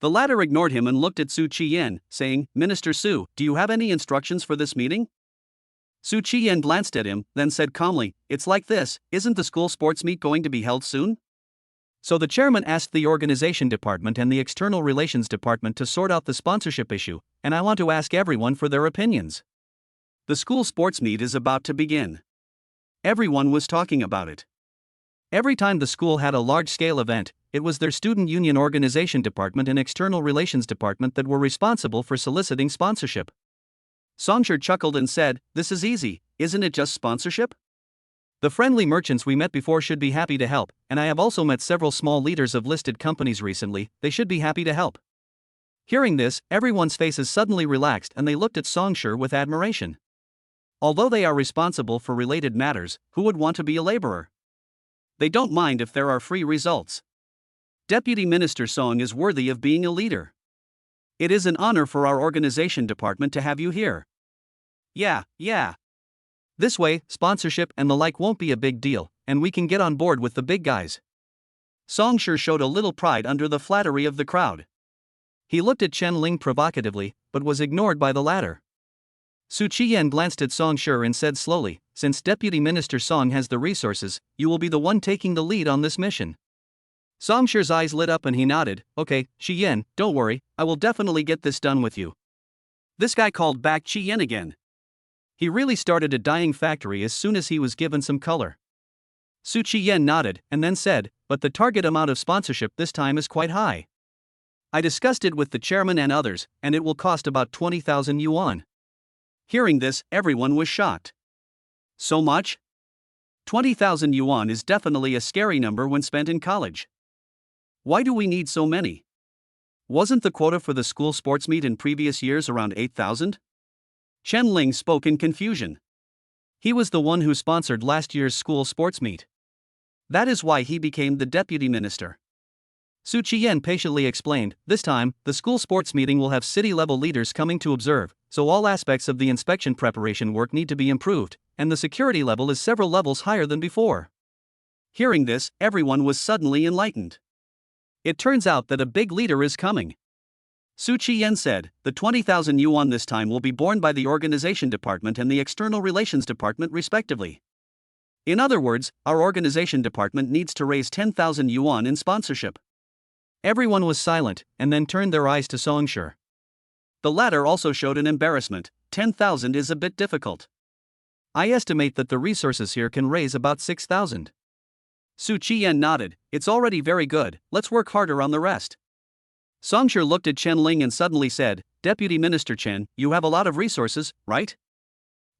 The latter ignored him and looked at Su Qian, saying, Minister Su, do you have any instructions for this meeting? Su Qian glanced at him, then said calmly, it's like this, isn't the school sports meet going to be held soon? So the chairman asked the organization department and the external relations department to sort out the sponsorship issue, and I want to ask everyone for their opinions. The school sports meet is about to begin. Everyone was talking about it. Every time the school had a large-scale event, it was their student union organization department and external relations department that were responsible for soliciting sponsorship. Songshir chuckled and said, this is easy, isn't it just sponsorship? The friendly merchants we met before should be happy to help, and I have also met several small leaders of listed companies recently, they should be happy to help. Hearing this, everyone's faces suddenly relaxed and they looked at Songshir with admiration. Although they are responsible for related matters, who would want to be a laborer? They don't mind if there are free results. Deputy Minister Song is worthy of being a leader. It is an honor for our organization department to have you here. Yeah. This way, sponsorship and the like won't be a big deal, and we can get on board with the big guys. Song Shi showed a little pride under the flattery of the crowd. He looked at Chen Ling provocatively, but was ignored by the latter. Su Qian glanced at Song Shi and said slowly, since Deputy Minister Song has the resources, you will be the one taking the lead on this mission. Song Shi's eyes lit up and he nodded, okay, Qian, don't worry, I will definitely get this done with you. This guy called back Qian again. He really started a dyeing factory as soon as he was given some color. Su Qian nodded and then said, but the target amount of sponsorship this time is quite high. I discussed it with the chairman and others, and it will cost about 20,000 yuan. Hearing this, everyone was shocked. So much? 20,000 yuan is definitely a scary number when spent in college. Why do we need so many? Wasn't the quota for the school sports meet in previous years around 8,000? Chen Ling spoke in confusion. He was the one who sponsored last year's school sports meet. That is why he became the deputy minister. Su Qian patiently explained, this time, the school sports meeting will have city-level leaders coming to observe, so all aspects of the inspection preparation work need to be improved, and the security level is several levels higher than before. Hearing this, everyone was suddenly enlightened. It turns out that a big leader is coming. Su Qian said, the 20,000 yuan this time will be borne by the organization department and the external relations department respectively. In other words, our organization department needs to raise 10,000 yuan in sponsorship. Everyone was silent, and then turned their eyes to Song Shi. The latter also showed an embarrassment, 10,000 is a bit difficult. I estimate that the resources here can raise about 6,000. Su Qian nodded, it's already very good, let's work harder on the rest. Song Shi looked at Chen Ling and suddenly said, Deputy Minister Chen, you have a lot of resources, right?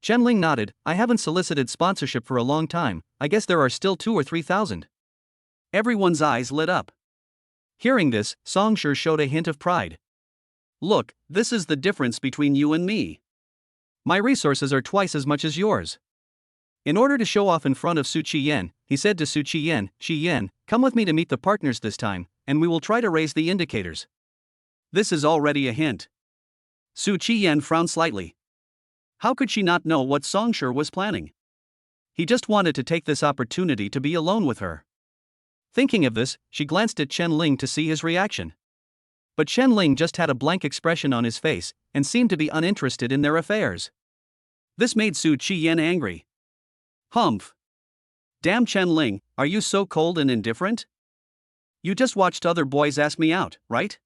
Chen Ling nodded, I haven't solicited sponsorship for a long time, I guess there are still 2,000 or 3,000. Everyone's eyes lit up. Hearing this, Song Shi showed a hint of pride. Look, this is the difference between you and me. My resources are twice as much as yours. In order to show off in front of Su Qian, he said to Su Qian, come with me to meet the partners this time, and we will try to raise the indicators. This is already a hint. Su Qian frowned slightly. How could she not know what Song Shi was planning? He just wanted to take this opportunity to be alone with her. Thinking of this, she glanced at Chen Ling to see his reaction. But Chen Ling just had a blank expression on his face, and seemed to be uninterested in their affairs. This made Su Qian angry. Humph. Damn Chen Ling, are you so cold and indifferent? You just watched other boys ask me out, right?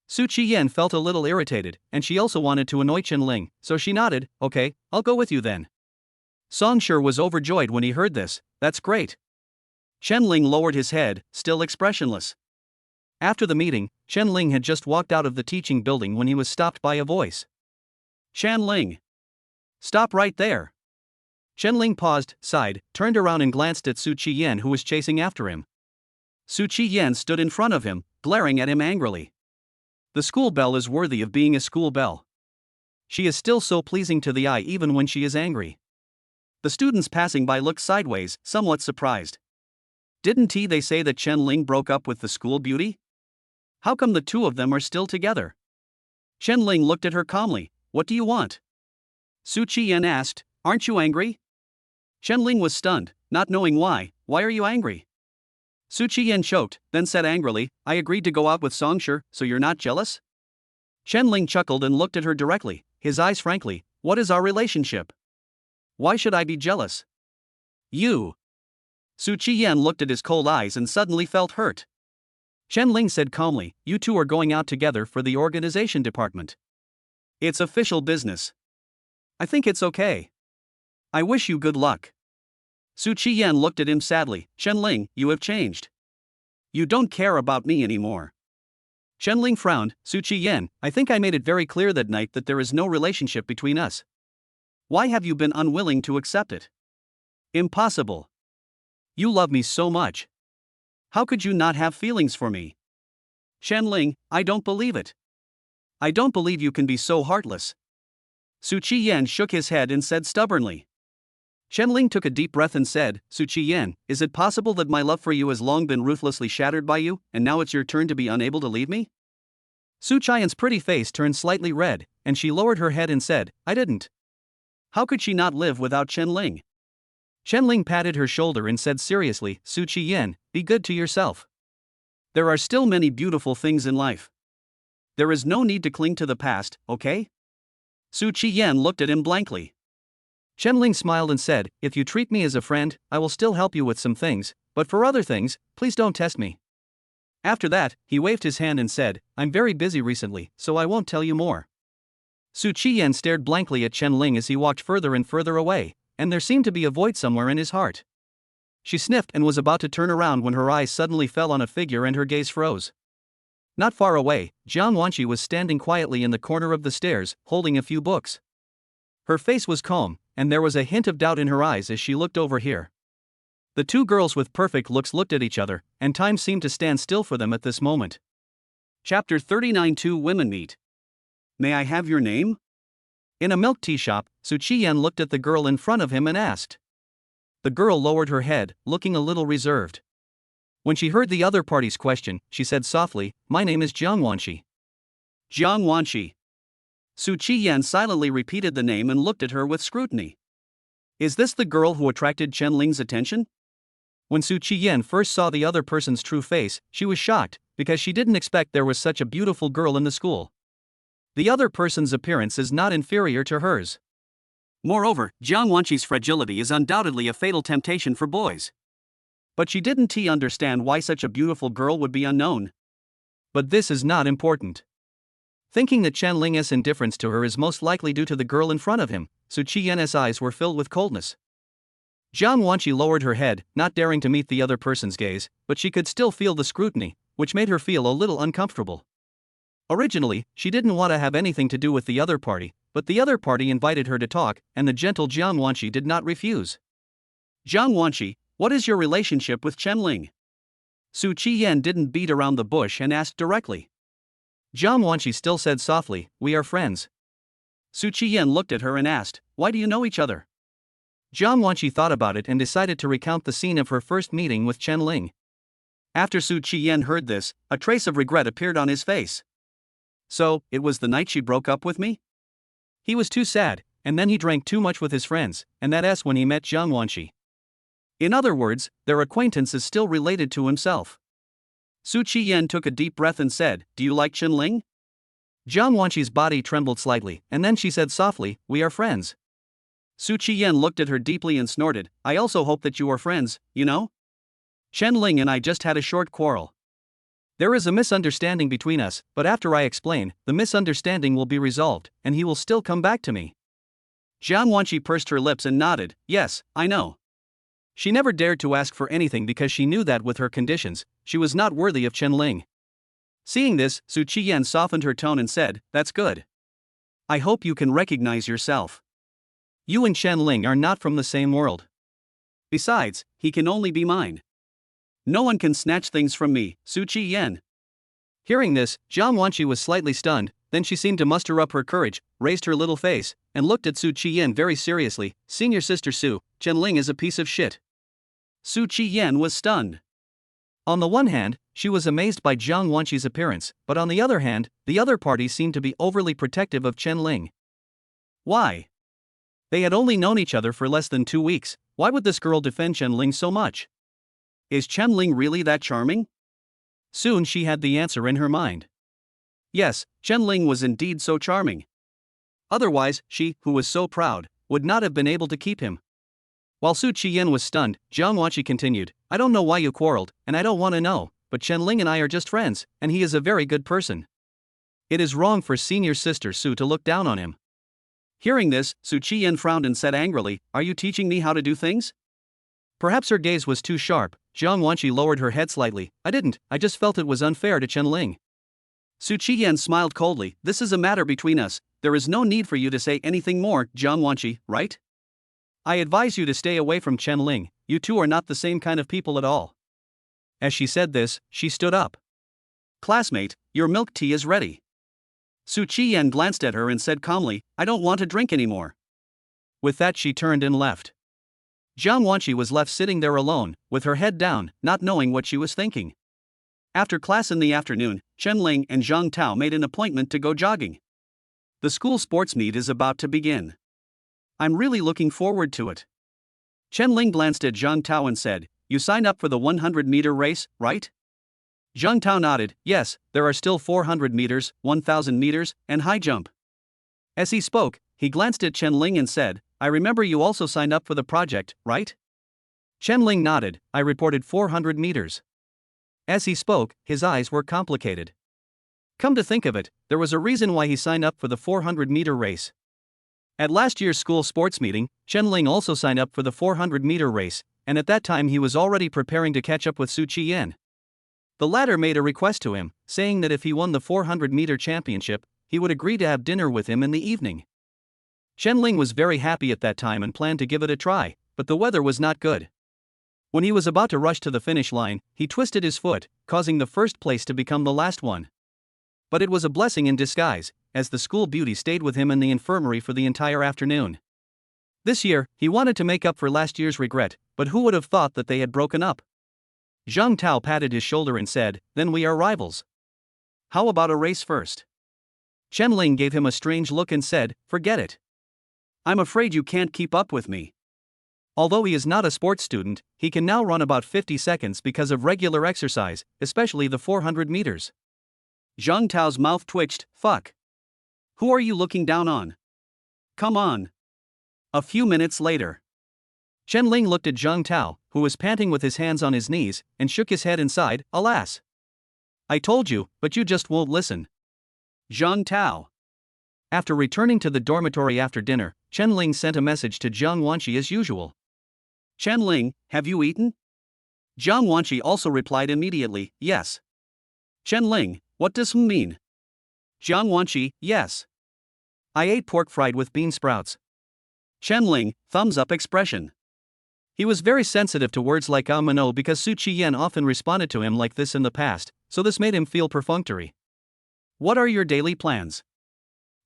Su Qian felt a little irritated, and she also wanted to annoy Chen Ling, so she nodded, okay, I'll go with you then. Song Shi was overjoyed when he heard this, that's great. Chen Ling lowered his head, still expressionless. After the meeting, Chen Ling had just walked out of the teaching building when he was stopped by a voice. Chen Ling. Stop right there. Chen Ling paused, sighed, turned around and glanced at Su Qian who was chasing after him. Su Qian stood in front of him, glaring at him angrily. The school belle is worthy of being a school belle. She is still so pleasing to the eye even when she is angry. The students passing by looked sideways, somewhat surprised. Didn't they say that Chen Ling broke up with the school beauty? How come the two of them are still together? Chen Ling looked at her calmly. What do you want? Su Qiyan asked. Aren't you angry? Chen Ling was stunned, not knowing why. Why are you angry? Su Qiyan choked, then said angrily, I agreed to go out with Songshi, so you're not jealous? Chen Ling chuckled and looked at her directly, his eyes frankly. What is our relationship? Why should I be jealous? You. Su Qiyan looked at his cold eyes and suddenly felt hurt. Chen Ling said calmly, you two are going out together for the organization department. It's official business. I think it's okay. I wish you good luck. Su Qiyan looked at him sadly. Chen Ling, you have changed. You don't care about me anymore. Chen Ling frowned. Su Qiyan, I think I made it very clear that night that there is no relationship between us. Why have you been unwilling to accept it? Impossible. You love me so much. How could you not have feelings for me? Chen Ling, I don't believe it. I don't believe you can be so heartless. Su Qiyan shook his head and said stubbornly. Chen Ling took a deep breath and said, Su Qiyan, is it possible that my love for you has long been ruthlessly shattered by you, and now it's your turn to be unable to leave me? Su Qian's pretty face turned slightly red, and she lowered her head and said, I didn't. How could she not live without Chen Ling? Chen Ling patted her shoulder and said seriously, Su Qiyan, be good to yourself. There are still many beautiful things in life. There is no need to cling to the past, okay? Su Qiyan looked at him blankly. Chen Ling smiled and said, if you treat me as a friend, I will still help you with some things, but for other things, please don't test me. After that, he waved his hand and said, I'm very busy recently, so I won't tell you more. Su Qiyan stared blankly at Chen Ling as he walked further and further away, and there seemed to be a void somewhere in his heart. She sniffed and was about to turn around when her eyes suddenly fell on a figure and her gaze froze. Not far away, Jiang Wanqi was standing quietly in the corner of the stairs, holding a few books. Her face was calm, and there was a hint of doubt in her eyes as she looked over here. The two girls with perfect looks looked at each other, and time seemed to stand still for them at this moment. Chapter 39. Two women meet. May I have your name? In a milk tea shop, Su Qiyan looked at the girl in front of him and asked. The girl lowered her head, looking a little reserved. When she heard the other party's question, she said softly, My name is Jiang Wanqi. Jiang Wanqi. Su Qiyan silently repeated the name and looked at her with scrutiny. Is this the girl who attracted Chen Ling's attention? When Su Qiyan first saw the other person's true face, she was shocked, because she didn't expect there was such a beautiful girl in the school. The other person's appearance is not inferior to hers. Moreover, Jiang Wanqi's fragility is undoubtedly a fatal temptation for boys. But she didn't understand why such a beautiful girl would be unknown. But this is not important. Thinking that Chen Ling's indifference to her is most likely due to the girl in front of him, Su Qiyan's eyes were filled with coldness. Jiang Wanqi lowered her head, not daring to meet the other person's gaze, but she could still feel the scrutiny, which made her feel a little uncomfortable. Originally, she didn't want to have anything to do with the other party, but the other party invited her to talk, and the gentle Jiang Wanqi did not refuse. Jiang Wanqi, what is your relationship with Chen Ling? Su Qiyan didn't beat around the bush and asked directly. Jiang Wanqi still said softly, we are friends. Su Qiyan looked at her and asked, why do you know each other? Jiang Wanqi thought about it and decided to recount the scene of her first meeting with Chen Ling. After Su Qiyan heard this, a trace of regret appeared on his face. So, it was the night she broke up with me? He was too sad, and then he drank too much with his friends, and that's when he met Jiang Wanqi. In other words, their acquaintance is still related to himself. Su Qiyan took a deep breath and said, do you like Chen Ling? Jiang Wanqi's body trembled slightly, and then she said softly, we are friends. Su Qiyan looked at her deeply and snorted, I also hope that you are friends, you know? Chen Ling and I just had a short quarrel. There is a misunderstanding between us, but after I explain, the misunderstanding will be resolved, and he will still come back to me. Jiang Wanqi pursed her lips and nodded, yes, I know. She never dared to ask for anything because she knew that with her conditions, she was not worthy of Chen Ling. Seeing this, Su Qiyan softened her tone and said, that's good. I hope you can recognize yourself. You and Chen Ling are not from the same world. Besides, he can only be mine. No one can snatch things from me, Su Qiyan. Hearing this, Jiang Wanqi was slightly stunned, then she seemed to muster up her courage, raised her little face, and looked at Su Qiyan very seriously. Senior sister Su, Chen is a piece of shit. Su Qiyan was stunned. On the one hand, she was amazed by Jiang Wanqi's appearance, but on the other hand, the other party seemed to be overly protective of Chen. Why? They had only known each other for less than 2 weeks. Why would this girl defend Chen so much? Is Chen really that charming? Soon she had the answer in her mind. Yes, Chen was indeed so charming. Otherwise, she, who was so proud, would not have been able to keep him. While Su Qiyan was stunned, Jiang Wanqi continued, I don't know why you quarreled, and I don't want to know, but Chen and I are just friends, and he is a very good person. It is wrong for senior sister Su to look down on him. Hearing this, Su Qiyan frowned and said angrily, Are you teaching me how to do things? Perhaps her gaze was too sharp. Jiang Wanqi lowered her head slightly. I didn't, I just felt it was unfair to Chen. Su Qiyan smiled coldly. This is a matter between us. There is no need for you to say anything more, Jiang Wanqi, right? I advise you to stay away from Chen. You two are not the same kind of people at all. As she said this, she stood up. Classmate, your milk tea is ready. Su Qiyan glanced at her and said calmly, I don't want to drink anymore. With that she turned and left. Jiang Wanqi was left sitting there alone, with her head down, not knowing what she was thinking. After class in the afternoon, Chen and Zhang Tao made an appointment to go jogging. The school sports meet is about to begin. I'm really looking forward to it. Chen glanced at Zhang Tao and said, You signed up for the 100-meter race, right? Zhang Tao nodded, Yes, there are still 400 meters, 1,000 meters, and high jump. As he spoke, he glanced at Chen and said, I remember you also signed up for the project, right? Chen nodded, I reported 400 meters. As he spoke, his eyes were complicated. Come to think of it, there was a reason why he signed up for the 400-meter race. At last year's school sports meeting, Chen also signed up for the 400-meter race, and at that time he was already preparing to catch up with Su Qiyan. The latter made a request to him, saying that if he won the 400-meter championship, he would agree to have dinner with him in the evening. Chen was very happy at that time and planned to give it a try, but the weather was not good. When he was about to rush to the finish line, he twisted his foot, causing the first place to become the last one. But it was a blessing in disguise, as the school beauty stayed with him in the infirmary for the entire afternoon. This year, he wanted to make up for last year's regret, but who would have thought that they had broken up? Zhang Tao patted his shoulder and said, Then we are rivals. How about a race first? Chen gave him a strange look and said, Forget it. I'm afraid you can't keep up with me. Although he is not a sports student, he can now run about 50 seconds because of regular exercise, especially the 400 meters. Zhang Tao's mouth twitched, Fuck. Who are you looking down on? Come on. A few minutes later. Chen looked at Zhang Tao, who was panting with his hands on his knees, and shook his head and sighed, Alas. I told you, but you just won't listen. Zhang Tao. After returning to the dormitory after dinner, Chen sent a message to Jiang Wanqi as usual. Chen, have you eaten? Jiang Wanqi also replied immediately, Yes. Chen, what does mean? Jiang Wanqi, yes. I ate pork fried with bean sprouts. Chen thumbs up expression. He was very sensitive to words like and no because Su Qiyan often responded to him like this in the past, so this made him feel perfunctory. What are your daily plans?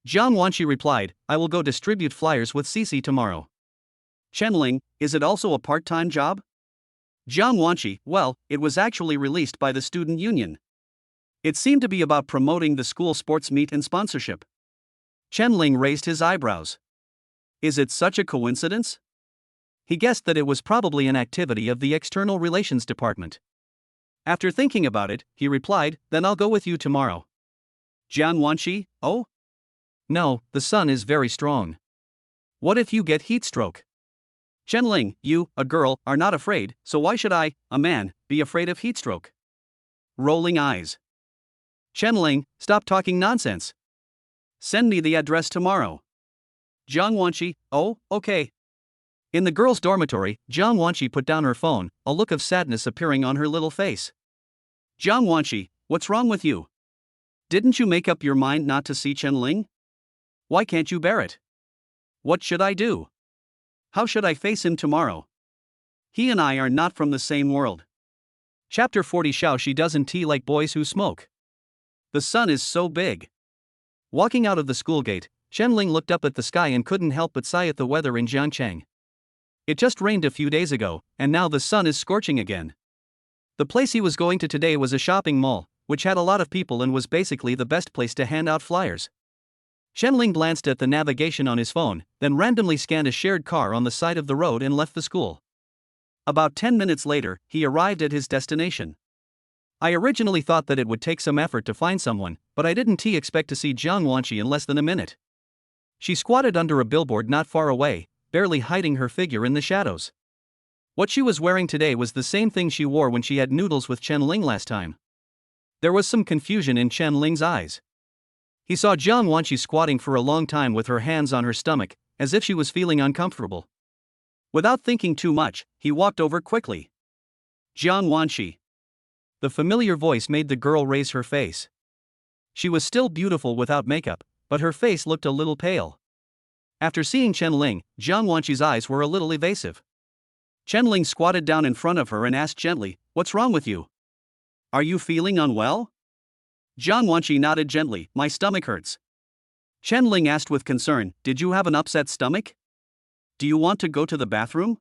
Jiang Wanqi replied, I will go distribute flyers with Cici tomorrow. Chen is it also a part-time job? Jiang Wanqi, well, it was actually released by the student union. It seemed to be about promoting the school sports meet and sponsorship. Chen raised his eyebrows. Is it such a coincidence? He guessed that it was probably an activity of the External Relations Department. After thinking about it, he replied, Then I'll go with you tomorrow. Jiang Wanqi, oh? No, the sun is very strong. What if you get heat stroke? Chen you, a girl, are not afraid, so why should I, a man, be afraid of heat stroke? Rolling eyes. Chen stop talking nonsense. Send me the address tomorrow. Jiang Wanqi, oh, okay. In the girls' dormitory, Jiang Wanqi put down her phone, a look of sadness appearing on her little face. Jiang Wanqi, what's wrong with you? Didn't you make up your mind not to see Chen? Why can't you bear it? What should I do? How should I face him tomorrow? He and I are not from the same world. Chapter 40 Xiao Shi doesn't tea like boys who smoke. The sun is so big. Walking out of the school gate, Chen-Ling looked up at the sky and couldn't help but sigh at the weather in Jiangcheng. It just rained a few days ago, and now the sun is scorching again. The place he was going to today was a shopping mall, which had a lot of people and was basically the best place to hand out flyers. Chen-Ling glanced at the navigation on his phone, then randomly scanned a shared car on the side of the road and left the school. About 10 minutes later, he arrived at his destination. I originally thought that it would take some effort to find someone, but I didn't expect to see Jiang Wanqi in less than a minute. She squatted under a billboard not far away, barely hiding her figure in the shadows. What she was wearing today was the same thing she wore when she had noodles with Chen-Ling last time. There was some confusion in Chen-Ling's eyes. He saw Jiang Wanqi squatting for a long time with her hands on her stomach, as if she was feeling uncomfortable. Without thinking too much, he walked over quickly. Jiang Wanqi. The familiar voice made the girl raise her face. She was still beautiful without makeup, but her face looked a little pale. After seeing Chen-Ling, Jiang Wanqi's eyes were a little evasive. Chen-Ling squatted down in front of her and asked gently, "What's wrong with you? Are you feeling unwell?" Jiang Wanqi nodded gently, "My stomach hurts." Chen-Ling asked with concern, "Did you have an upset stomach? Do you want to go to the bathroom?"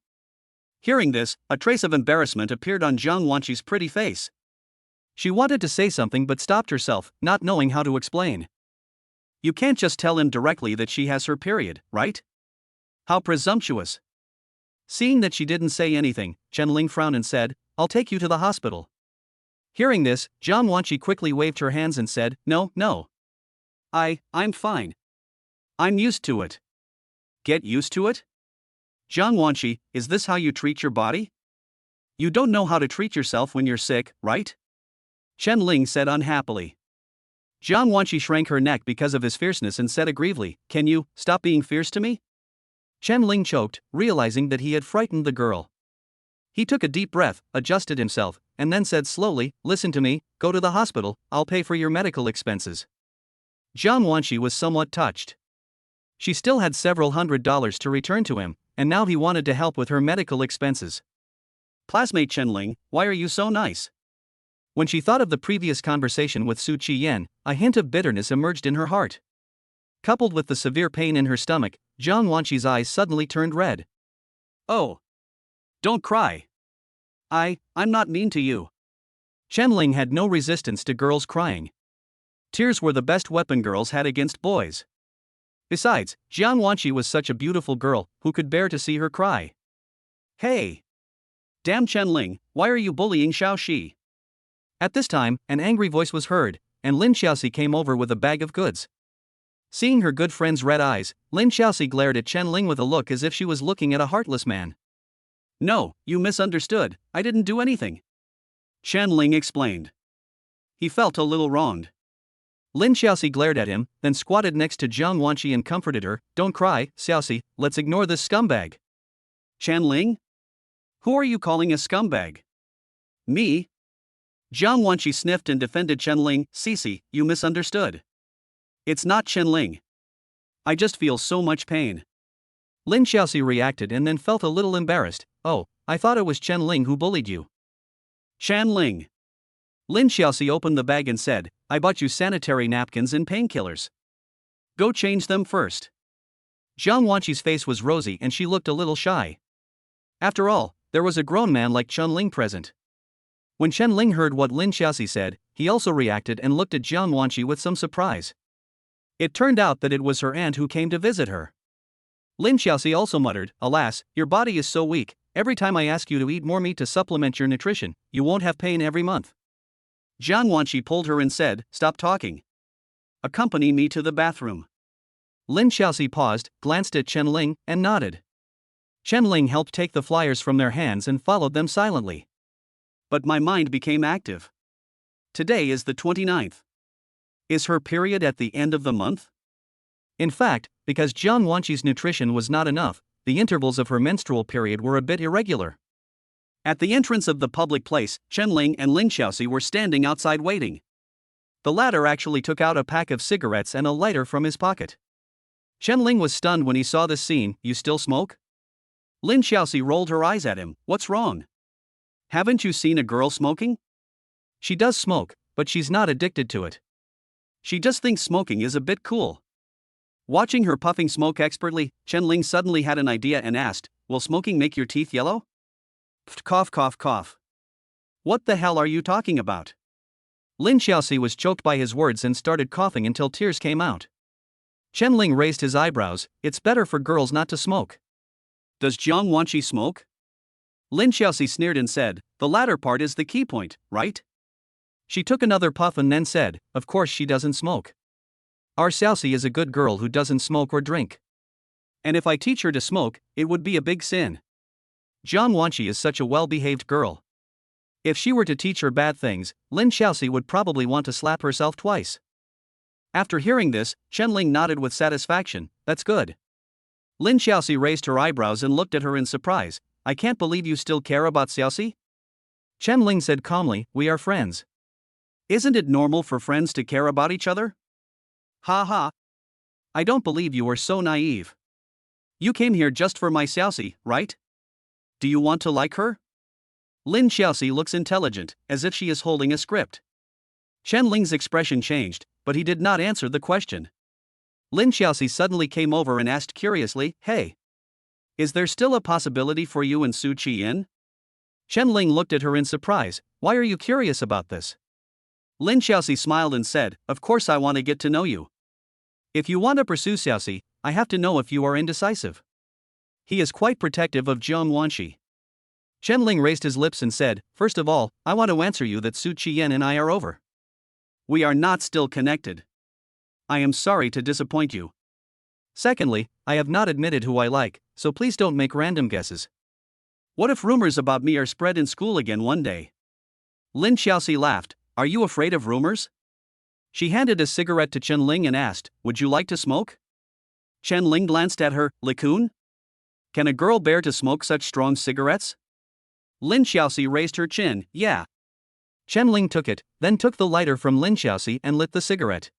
Hearing this, a trace of embarrassment appeared on Jiang Wanqi's pretty face. She wanted to say something but stopped herself, not knowing how to explain. You can't just tell him directly that she has her period, right? How presumptuous. Seeing that she didn't say anything, Chen-Ling frowned and said, "I'll take you to the hospital." Hearing this, Jiang Wanqi quickly waved her hands and said, No. I'm fine. I'm used to it." Get used to it? Jiang Wanqi, is this how you treat your body? You don't know how to treat yourself when you're sick, right? Chen-Ling said unhappily. Jiang Wanqi shrank her neck because of his fierceness and said aggrievedly, "Can you stop being fierce to me?" Chen-Ling choked, realizing that he had frightened the girl. He took a deep breath, adjusted himself, and then said slowly, "Listen to me, go to the hospital, I'll pay for your medical expenses." Jiang Wanqi was somewhat touched. She still had several $100s to return to him, and now he wanted to help with her medical expenses. Classmate Chen-Ling, why are you so nice? When she thought of the previous conversation with Su Qiyan, a hint of bitterness emerged in her heart. Coupled with the severe pain in her stomach, Jiang Wanqi's eyes suddenly turned red. "Oh. Don't cry. I'm not mean to you." Chen-Ling had no resistance to girls crying. Tears were the best weapon girls had against boys. Besides, Jiang Wanqi was such a beautiful girl, who could bear to see her cry? Hey! Damn Chen-Ling, why are you bullying Xiaoxi? At this time, an angry voice was heard, and Lin Xiaoxi came over with a bag of goods. Seeing her good friend's red eyes, Lin Xiaoxi glared at Chen-Ling with a look as if she was looking at a heartless man. "No, you misunderstood, I didn't do anything," Chen-Ling explained. He felt a little wronged. Lin Xiaoxi glared at him, then squatted next to Jiang Wanqi and comforted her, "Don't cry, Xiaoxi, let's ignore this scumbag." "Chen-Ling? Who are you calling a scumbag?" "Me?" Jiang Wanqi sniffed and defended Chen-Ling, "Cici, you misunderstood. It's not Chen-Ling. I just feel so much pain." Lin Xiaoxi reacted and then felt a little embarrassed. "Oh, I thought it was Chen-Ling who bullied you." "Chen-Ling." Lin Xiaoxi opened the bag and said, "I bought you sanitary napkins and painkillers. Go change them first." Jiang Wanqi's face was rosy and she looked a little shy. After all, there was a grown man like Chen-Ling present. When Chen-Ling heard what Lin Xiaoxi said, he also reacted and looked at Jiang Wanqi with some surprise. It turned out that it was her aunt who came to visit her. Lin Xiaoxi also muttered, "Alas, your body is so weak, every time I ask you to eat more meat to supplement your nutrition, you won't have pain every month." Jiang Wanqi pulled her and said, "Stop talking. Accompany me to the bathroom." Lin Xiaoxi paused, glanced at Chen-Ling, and nodded. Chen-Ling helped take the flyers from their hands and followed them silently. But my mind became active. Today is the 29th. Is her period at the end of the month? In fact, because Jiang Wanqi's nutrition was not enough, the intervals of her menstrual period were a bit irregular. At the entrance of the public place, Chen-Ling and Lin Xiaoxi were standing outside waiting. The latter actually took out a pack of cigarettes and a lighter from his pocket. Chen-Ling was stunned when he saw this scene. "You still smoke?" Lin Xiaoxi rolled her eyes at him. "What's wrong? Haven't you seen a girl smoking?" "She does smoke, but she's not addicted to it." She just thinks smoking is a bit cool. Watching her puffing smoke expertly, Chen Ling suddenly had an idea and asked, will smoking make your teeth yellow? Pft, cough cough cough. What the hell are you talking about? Lin Xiaoxi was choked by his words and started coughing until tears came out. Chen Ling raised his eyebrows. It's better for girls not to smoke. Does Jiang Wanqi smoke? Lin Xiaoxi sneered and said, the latter part is the key point, right? She took another puff and then said, of course she doesn't smoke. Our Xiaoxi is a good girl who doesn't smoke or drink. And if I teach her to smoke, it would be a big sin. Jiang Wanqi is such a well-behaved girl. If she were to teach her bad things, Lin Xiaoxi would probably want to slap herself twice. After hearing this, Chen Ling nodded with satisfaction. That's good. Lin Xiaoxi raised her eyebrows and looked at her in surprise. I can't believe you still care about Xiaoxi? Chen Ling said calmly, we are friends. Isn't it normal for friends to care about each other? Ha ha. I don't believe you are so naive. You came here just for my Xiaoxi, right? Do you want to like her? Lin Xiaoxi looks intelligent, as if she is holding a script. Chen Ling's expression changed, but he did not answer the question. Lin Xiaoxi suddenly came over and asked curiously, hey, is there still a possibility for you and Su Qiyin? Chen Ling looked at her in surprise. Why are you curious about this? Lin Xiaoxi smiled and said, of course I want to get to know you. If you want to pursue Xiaoxi, I have to know if you are indecisive. He is quite protective of Jiang Wanqi. Chen Ling raised his lips and said, first of all, I want to answer you that Su Qiyan and I are over. We are not still connected. I am sorry to disappoint you. Secondly, I have not admitted who I like, so please don't make random guesses. What if rumors about me are spread in school again one day? Lin Xiaoxi laughed. Are you afraid of rumors? She handed a cigarette to Chen Ling and asked, would you like to smoke? Chen Ling glanced at her. Likun? Can a girl bear to smoke such strong cigarettes? Lin Xiaoxi raised her chin. Yeah. Chen Ling took it, then took the lighter from Lin Xiaoxi and lit the cigarette.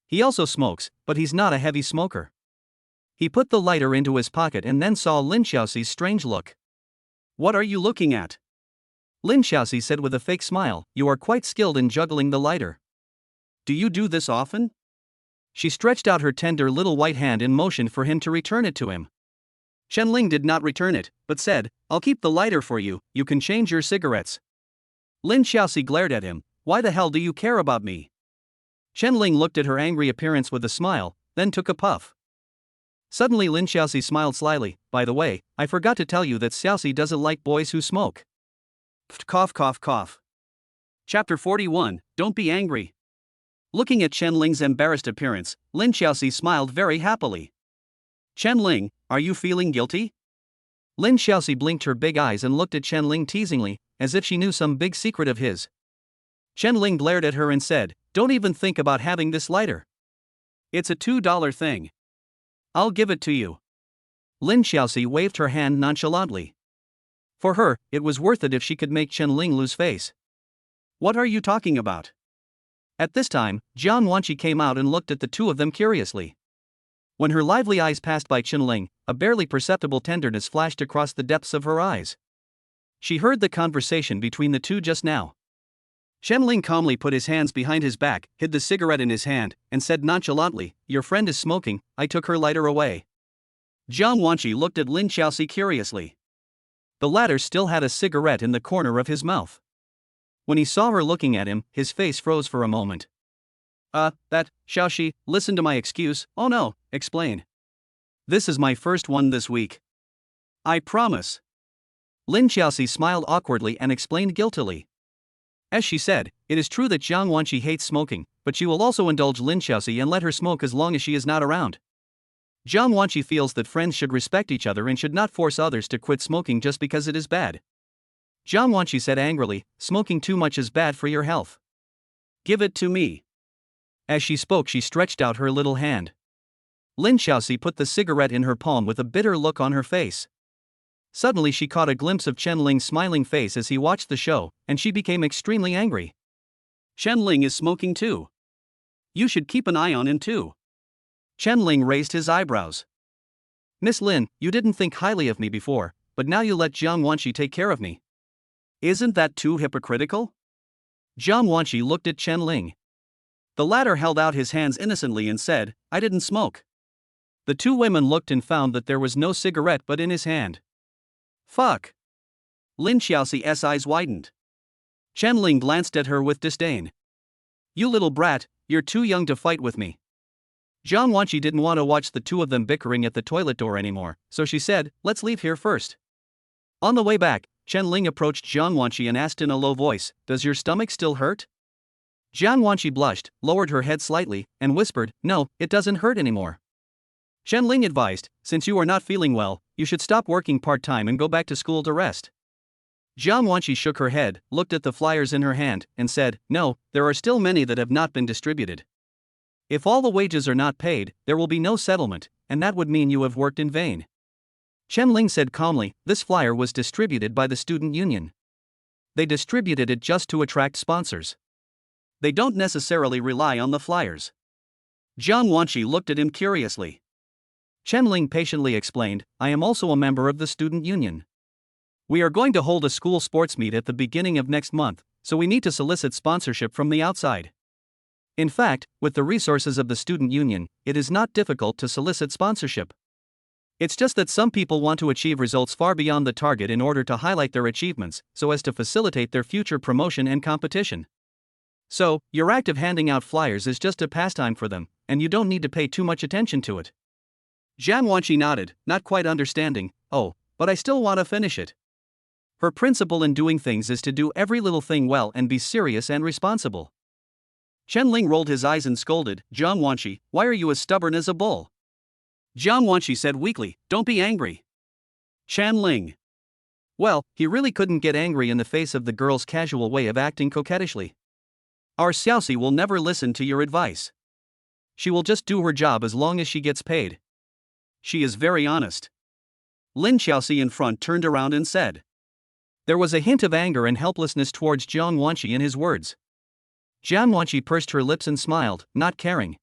He also smokes, but he's not a heavy smoker. He put the lighter into his pocket and then saw Lin Xiaoxi's strange look. What are you looking at? Lin Xiaoxi said with a fake smile, you are quite skilled in juggling the lighter. Do you do this often? She stretched out her tender little white hand in motion for him to return it to him. Chen Ling did not return it, but said, I'll keep the lighter for you, you can change your cigarettes. Lin Xiaoxi glared at him. Why the hell do you care about me? Chen Ling looked at her angry appearance with a smile, then took a puff. Suddenly Lin Xiaoxi smiled slyly. By the way, I forgot to tell you that Xiaoxi doesn't like boys who smoke. Pft, cough cough cough. Chapter 41, Don't be angry. Looking at Chen Ling's embarrassed appearance, Lin Xiaoxi smiled very happily. Chen Ling, are you feeling guilty? Lin Xiaoxi blinked her big eyes and looked at Chen Ling teasingly, as if she knew some big secret of his. Chen Ling glared at her and said, don't even think about having this lighter. It's a $2 thing. I'll give it to you. Lin Xiaoxi waved her hand nonchalantly. For her, it was worth it if she could make Chen Ling lose face. What are you talking about? At this time, Jiang Wanqi came out and looked at the two of them curiously. When her lively eyes passed by Chen Ling, a barely perceptible tenderness flashed across the depths of her eyes. She heard the conversation between the two just now. Chen Ling calmly put his hands behind his back, hid the cigarette in his hand, and said nonchalantly, your friend is smoking, I took her lighter away. Jiang Wanqi looked at Lin Xiaoxi curiously. The latter still had a cigarette in the corner of his mouth. When he saw her looking at him, his face froze for a moment. Xiaoxi, listen to my excuse. Oh no, explain. This is my first one this week. I promise. Lin Xiaoxi smiled awkwardly and explained guiltily. As she said, it is true that Jiang Wanqi hates smoking, but she will also indulge Lin Xiaoxi and let her smoke as long as she is not around. Jiang Wanqi feels that friends should respect each other and should not force others to quit smoking just because it is bad. Jiang Wanqi said angrily, smoking too much is bad for your health. Give it to me. As she spoke, she stretched out her little hand. Lin Xiaoxi put the cigarette in her palm with a bitter look on her face. Suddenly she caught a glimpse of Chen Ling's smiling face as he watched the show, and she became extremely angry. Chen Ling is smoking too. You should keep an eye on him too. Chen Ling raised his eyebrows. Miss Lin, you didn't think highly of me before, but now you let Jiang Wanqi take care of me. Isn't that too hypocritical? Jiang Wanqi looked at Chen Ling. The latter held out his hands innocently and said, I didn't smoke. The two women looked and found that there was no cigarette but in his hand. Fuck. Lin Xiaoxi's eyes widened. Chen Ling glanced at her with disdain. You little brat, you're too young to fight with me. Jiang Wanqi didn't want to watch the two of them bickering at the toilet door anymore, so she said, let's leave here first. On the way back, Chen Ling approached Jiang Wanqi and asked in a low voice, does your stomach still hurt? Jiang Wanqi blushed, lowered her head slightly, and whispered, no, it doesn't hurt anymore. Chen Ling advised, since you are not feeling well, you should stop working part-time and go back to school to rest. Jiang Wanqi shook her head, looked at the flyers in her hand, and said, no, there are still many that have not been distributed. If all the wages are not paid, there will be no settlement, and that would mean you have worked in vain. Chen Ling said calmly, this flyer was distributed by the student union. They distributed it just to attract sponsors. They don't necessarily rely on the flyers. Jiang Wanqi looked at him curiously. Chen Ling patiently explained, I am also a member of the student union. We are going to hold a school sports meet at the beginning of next month, so we need to solicit sponsorship from the outside. In fact, with the resources of the student union, it is not difficult to solicit sponsorship. It's just that some people want to achieve results far beyond the target in order to highlight their achievements, so as to facilitate their future promotion and competition. So, your act of handing out flyers is just a pastime for them, and you don't need to pay too much attention to it. Jiang Wanqi nodded, not quite understanding, oh, but I still want to finish it. Her principle in doing things is to do every little thing well and be serious and responsible. Chen Ling rolled his eyes and scolded, Jiang Wanqi, why are you as stubborn as a bull? Jiang Wanqi said weakly, don't be angry. Chen Ling. Well, he really couldn't get angry in the face of the girl's casual way of acting coquettishly. Our Xiaoxi will never listen to your advice. She will just do her job as long as she gets paid. She is very honest. Lin Xiaoxi in front turned around and said. There was a hint of anger and helplessness towards Jiang Wanqi in his words. Jiang Wanqi pursed her lips and smiled, not caring.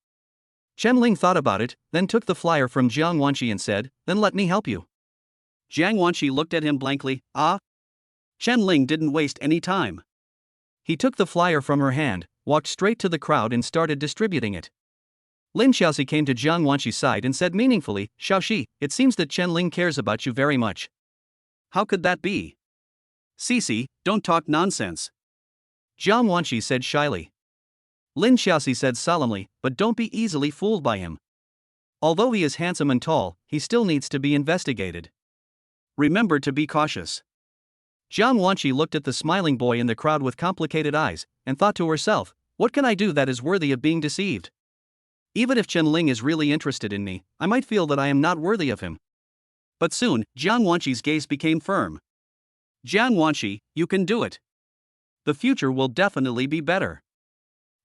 Chen Ling thought about it, then took the flyer from Jiang Wanqi and said, then let me help you. Jiang Wanqi looked at him blankly, ah? Chen Ling didn't waste any time. He took the flyer from her hand, walked straight to the crowd and started distributing it. Lin Xiaoxi came to Jiang Wanqi's side and said meaningfully, Xiaoxi, it seems that Chen Ling cares about you very much. How could that be? Cici, don't talk nonsense. Jiang Wanqi said shyly. Lin Xiaoxi said solemnly, but don't be easily fooled by him. Although he is handsome and tall, he still needs to be investigated. Remember to be cautious. Jiang Wanqi looked at the smiling boy in the crowd with complicated eyes, and thought to herself, what can I do that is worthy of being deceived? Even if Chen Ling is really interested in me, I might feel that I am not worthy of him. But soon, Jiang Wanqi's gaze became firm. Jiang Wanqi, you can do it. The future will definitely be better.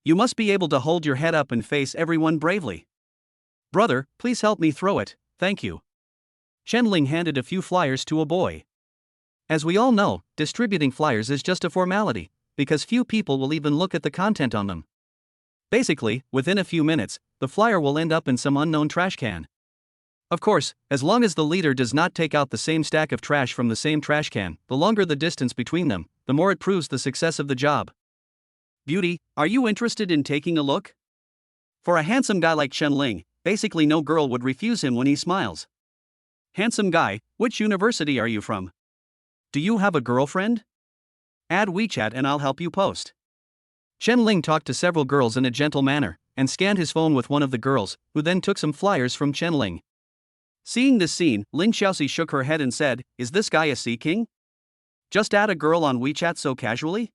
You must be able to hold your head up and face everyone bravely. Brother, please help me throw it, thank you. Chen Ling handed a few flyers to a boy. As we all know, distributing flyers is just a formality, because few people will even look at the content on them. Basically, within a few minutes, the flyer will end up in some unknown trash can. Of course, as long as the leader does not take out the same stack of trash from the same trash can, the longer the distance between them, the more it proves the success of the job. Beauty, are you interested in taking a look? For a handsome guy like Chen Ling, basically no girl would refuse him when he smiles. Handsome guy, which university are you from? Do you have a girlfriend? Add WeChat and I'll help you post. Chen Ling talked to several girls in a gentle manner, and scanned his phone with one of the girls, who then took some flyers from Chen Ling. Seeing this scene, Lin Xiaoxi shook her head and said, is this guy a sea king? Just add a girl on WeChat so casually?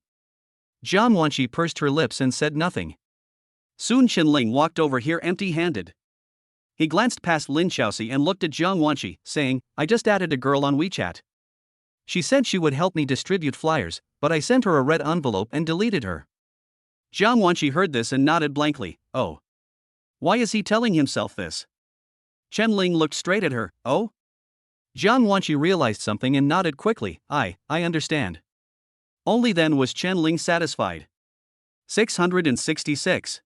Jiang Wanqi pursed her lips and said nothing. Soon Chen Ling walked over here empty-handed. He glanced past Lin Xiaoxi and looked at Jiang Wanqi, saying, I just added a girl on WeChat. She said she would help me distribute flyers, but I sent her a red envelope and deleted her. Jiang Wanqi heard this and nodded blankly, oh. Why is he telling himself this? Chen Ling looked straight at her, oh? Jiang Wanqi realized something and nodded quickly, I understand. Only then was Chen Ling satisfied. 666.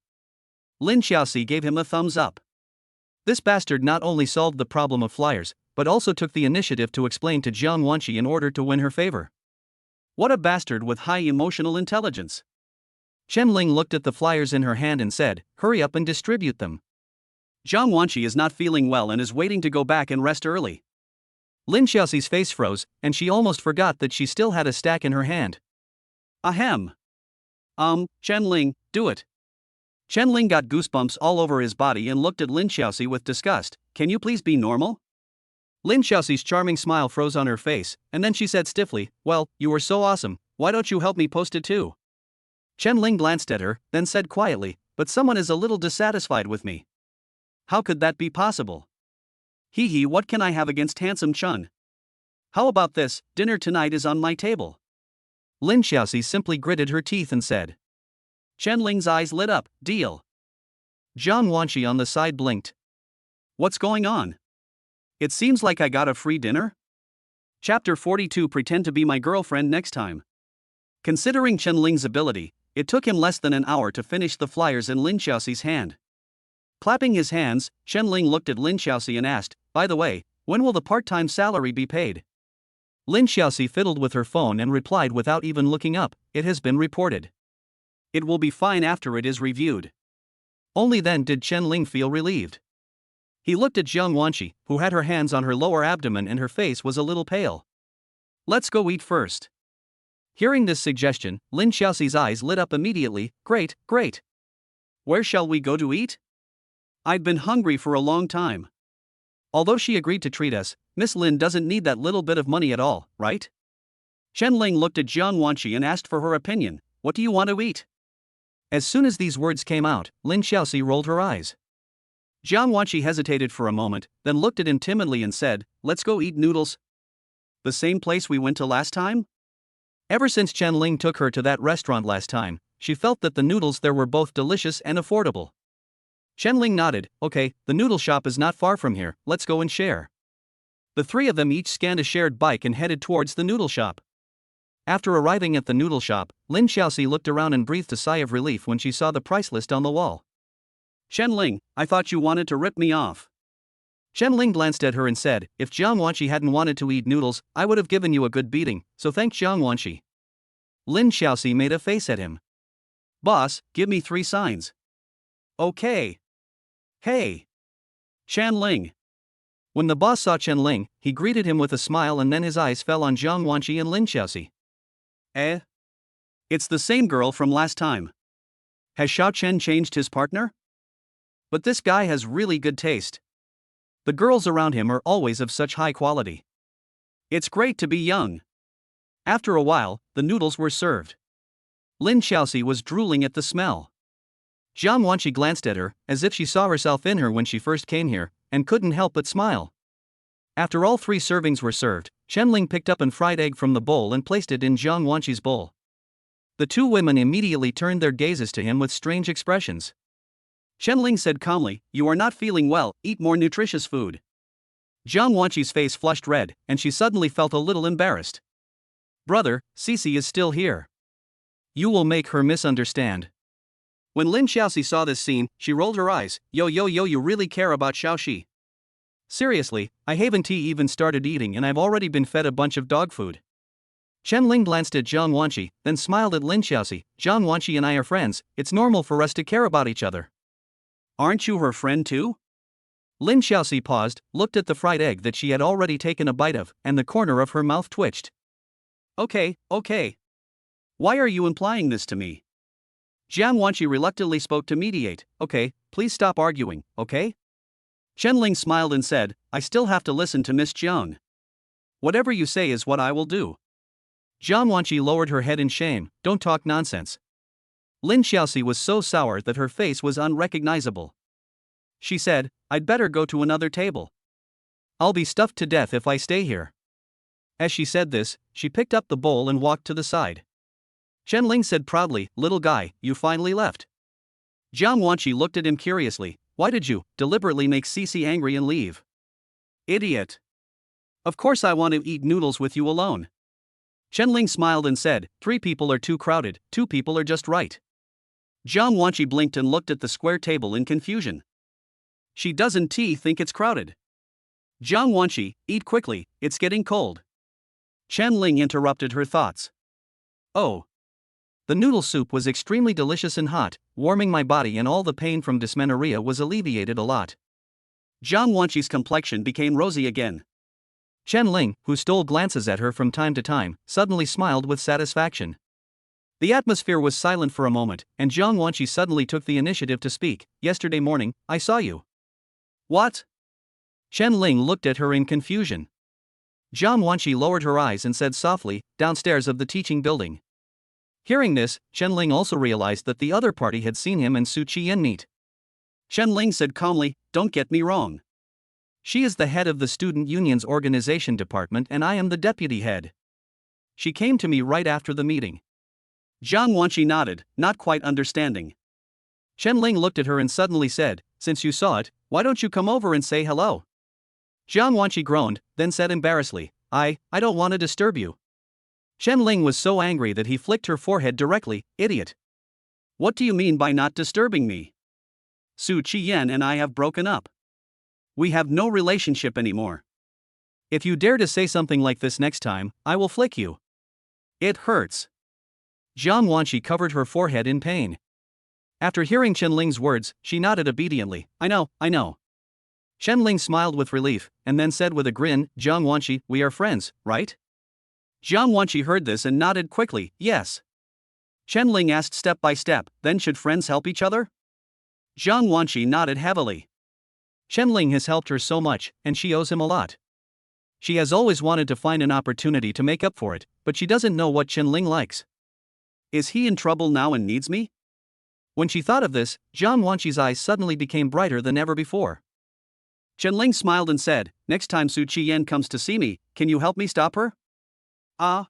Lin Xiaoxi gave him a thumbs up. This bastard not only solved the problem of flyers, but also took the initiative to explain to Jiang Wanqi in order to win her favor. What a bastard with high emotional intelligence. Chen Ling looked at the flyers in her hand and said, hurry up and distribute them. Jiang Wanqi is not feeling well and is waiting to go back and rest early. Lin Xiaoxi's face froze, and she almost forgot that she still had a stack in her hand. Ahem. Chen Ling, do it. Chen Ling got goosebumps all over his body and looked at Lin Xiaoxi with disgust. Can you please be normal? Lin Xiaoxi's charming smile froze on her face, and then she said stiffly, well, you were so awesome, why don't you help me post it too? Chen Ling glanced at her, then said quietly, but someone is a little dissatisfied with me. How could that be possible? Hee hee, what can I have against handsome Chen? How about this, dinner tonight is on my table. Lin Xiaoxi simply gritted her teeth and said. Chen Ling's eyes lit up, deal. Jiang Wanqi on the side blinked. What's going on? It seems like I got a free dinner? Chapter 42. Pretend to be my girlfriend next time. Considering Chen Ling's ability, it took him less than an hour to finish the flyers in Lin Xiaoxi's hand. Clapping his hands, Chen Ling looked at Lin Xiaoxi and asked, by the way, when will the part-time salary be paid? Lin Xiaoxi fiddled with her phone and replied without even looking up, it has been reported. It will be fine after it is reviewed. Only then did Chen Ling feel relieved. He looked at Jiang Wanqi, who had her hands on her lower abdomen and her face was a little pale. Let's go eat first. Hearing this suggestion, Lin Xiaoxi's eyes lit up immediately, great, great. Where shall we go to eat? I'd been hungry for a long time. Although she agreed to treat us, Miss Lin doesn't need that little bit of money at all, right? Chen Ling looked at Jiang Wanqi and asked for her opinion, what do you want to eat? As soon as these words came out, Lin Xiaoxi rolled her eyes. Jiang Wanqi hesitated for a moment, then looked at him timidly and said, let's go eat noodles. The same place we went to last time? Ever since Chen Ling took her to that restaurant last time, she felt that the noodles there were both delicious and affordable. Chen Ling nodded, okay, the noodle shop is not far from here, let's go and share. The three of them each scanned a shared bike and headed towards the noodle shop. After arriving at the noodle shop, Lin Xiaoxi looked around and breathed a sigh of relief when she saw the price list on the wall. Chen Ling, I thought you wanted to rip me off. Chen Ling glanced at her and said, if Jiang Wanqi hadn't wanted to eat noodles, I would have given you a good beating, so thank Jiang Wanqi. Lin Xiaoxi made a face at him. Boss, give me 3 signs. Okay. Hey. Chen Ling. When the boss saw Chen Ling, he greeted him with a smile and then his eyes fell on Jiang Wanqi and Lin Xiaoxi. It's the same girl from last time. Has Xiao Chen changed his partner? But this guy has really good taste. The girls around him are always of such high quality. It's great to be young. After a while, the noodles were served. Lin Xiaoxi was drooling at the smell. Jiang Wanqi glanced at her, as if she saw herself in her when she first came here, and couldn't help but smile. After all 3 servings were served, Chen Ling picked up a fried egg from the bowl and placed it in Jiang Wanqi's bowl. The 2 women immediately turned their gazes to him with strange expressions. Chen Ling said calmly, you are not feeling well, eat more nutritious food. Jiang Wanqi's face flushed red, and she suddenly felt a little embarrassed. Brother, Cici is still here. You will make her misunderstand. When Lin Xiaoxi saw this scene, she rolled her eyes, yo, you really care about Xiaoxi. Seriously, I haven't even started eating and I've already been fed a bunch of dog food. Chen Ling glanced at Jiang Wanqi, then smiled at Lin Xiaoxi, Jiang Wanqi and I are friends, it's normal for us to care about each other. Aren't you her friend too? Lin Xiaoxi paused, looked at the fried egg that she had already taken a bite of, and the corner of her mouth twitched. Okay. Why are you implying this to me? Jiang Wanqi reluctantly spoke to mediate, okay, please stop arguing, okay? Chen Ling smiled and said, I still have to listen to Miss Jiang. Whatever you say is what I will do. Jiang Wanqi lowered her head in shame, don't talk nonsense. Lin Xiaoxi was so sour that her face was unrecognizable. She said, I'd better go to another table. I'll be stuffed to death if I stay here. As she said this, she picked up the bowl and walked to the side. Chen Ling said proudly, little guy, you finally left. Jiang Wanqi looked at him curiously, why did you deliberately make Cici angry and leave? Idiot. Of course I want to eat noodles with you alone. Chen Ling smiled and said, 3 people are too crowded, 2 people are just right. Jiang Wanqi blinked and looked at the square table in confusion. She doesn't think it's crowded. Jiang Wanqi, eat quickly, it's getting cold. Chen Ling interrupted her thoughts. Oh. The noodle soup was extremely delicious and hot, warming my body, and all the pain from dysmenorrhea was alleviated a lot. Jiang Wanqi's complexion became rosy again. Chen Ling, who stole glances at her from time to time, suddenly smiled with satisfaction. The atmosphere was silent for a moment, and Jiang Wanqi suddenly took the initiative to speak. Yesterday morning, I saw you. What? Chen Ling looked at her in confusion. Jiang Wanqi lowered her eyes and said softly, downstairs of the teaching building. Hearing this, Chen Ling also realized that the other party had seen him and Su Qian meet. Chen Ling said calmly, don't get me wrong. She is the head of the student union's organization department and I am the deputy head. She came to me right after the meeting. Jiang Wanqi nodded, not quite understanding. Chen Ling looked at her and suddenly said, since you saw it, why don't you come over and say hello? Jiang Wanqi groaned, then said embarrassedly, I don't want to disturb you. Chen Ling was so angry that he flicked her forehead directly, idiot. What do you mean by not disturbing me? Su Qian and I have broken up. We have no relationship anymore. If you dare to say something like this next time, I will flick you. It hurts. Jiang Wanqi covered her forehead in pain. After hearing Chen Ling's words, she nodded obediently. I know. Chen Ling smiled with relief, and then said with a grin, Jiang Wanqi, we are friends, right? Jiang Wanqi heard this and nodded quickly, yes. Chen Ling asked step by step, then should friends help each other? Jiang Wanqi nodded heavily. Chen Ling has helped her so much, and she owes him a lot. She has always wanted to find an opportunity to make up for it, but she doesn't know what Chen Ling likes. Is he in trouble now and needs me? When she thought of this, Jiang Wanqi's eyes suddenly became brighter than ever before. Chen Ling smiled and said, next time Su Qian comes to see me, can you help me stop her? Ah.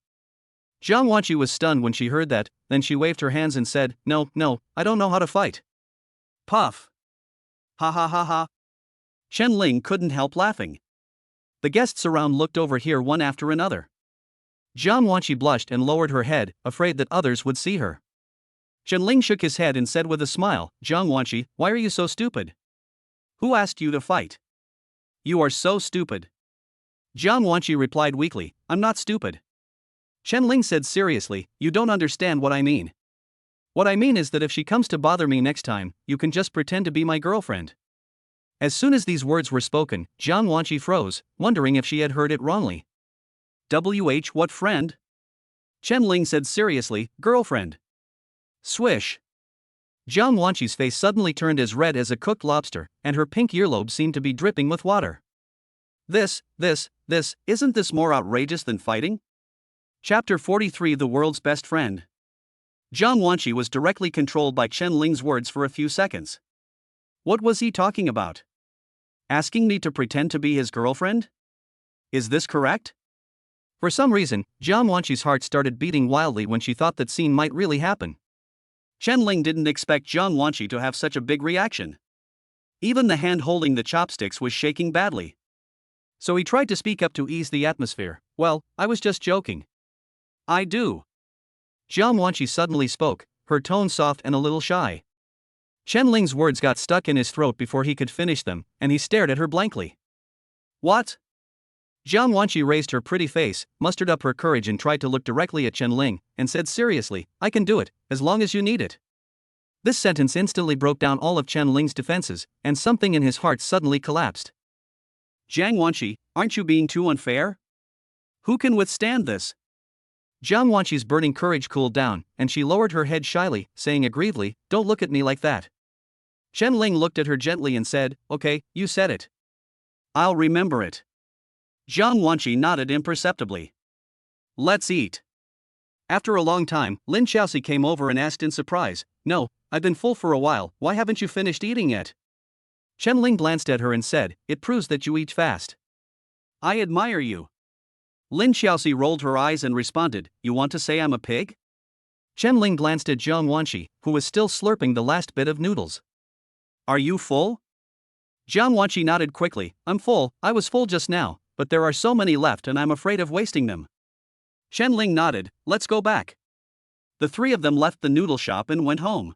Jiang Wanqi was stunned when she heard that, then she waved her hands and said, no, I don't know how to fight. Puff. Ha ha ha ha. Chen Ling couldn't help laughing. The guests around looked over here one after another. Jiang Wanqi blushed and lowered her head, afraid that others would see her. Chen Ling shook his head and said with a smile, Jiang Wanqi, why are you so stupid? Who asked you to fight? You are so stupid. Jiang Wanqi replied weakly, I'm not stupid. Chen Ling said seriously, you don't understand what I mean. What I mean is that if she comes to bother me next time, you can just pretend to be my girlfriend. As soon as these words were spoken, Jiang Wanqi froze, wondering if she had heard it wrongly. What friend? Chen Ling said seriously, girlfriend. Swish. Jiang Wanqi's face suddenly turned as red as a cooked lobster, and her pink earlobe seemed to be dripping with water. Isn't this more outrageous than fighting? Chapter 43 The World's Best Friend. Jiang Wanqi was directly controlled by Chen Ling's words for a few seconds. What was he talking about? Asking me to pretend to be his girlfriend? Is this correct? For some reason, Jiang Wanqi's heart started beating wildly when she thought that scene might really happen. Chen Ling didn't expect Jiang Wanqi to have such a big reaction. Even the hand holding the chopsticks was shaking badly. So he tried to speak up to ease the atmosphere. Well, I was just joking. I do. Jiang Wanqi suddenly spoke, her tone soft and a little shy. Chen Ling's words got stuck in his throat before he could finish them, and he stared at her blankly. What? Jiang Wanqi raised her pretty face, mustered up her courage and tried to look directly at Chen Ling, and said seriously, I can do it, as long as you need it. This sentence instantly broke down all of Chen Ling's defenses, and something in his heart suddenly collapsed. Jiang Wanqi, aren't you being too unfair? Who can withstand this? Jiang Wanqi's burning courage cooled down, and she lowered her head shyly, saying aggrievedly, don't look at me like that. Chen Ling looked at her gently and said, okay, you said it. I'll remember it. Jiang Wanqi nodded imperceptibly. Let's eat. After a long time, Lin Xiaoxi came over and asked in surprise, no, I've been full for a while, why haven't you finished eating yet? Chen Ling glanced at her and said, it proves that you eat fast. I admire you. Lin Xiaoxi rolled her eyes and responded, you want to say I'm a pig? Chen Ling glanced at Jiang Wanqi, who was still slurping the last bit of noodles. Are you full? Jiang Wanqi nodded quickly, I'm full, I was full just now, but there are so many left and I'm afraid of wasting them. Chen Ling nodded, let's go back. The three of them left the noodle shop and went home.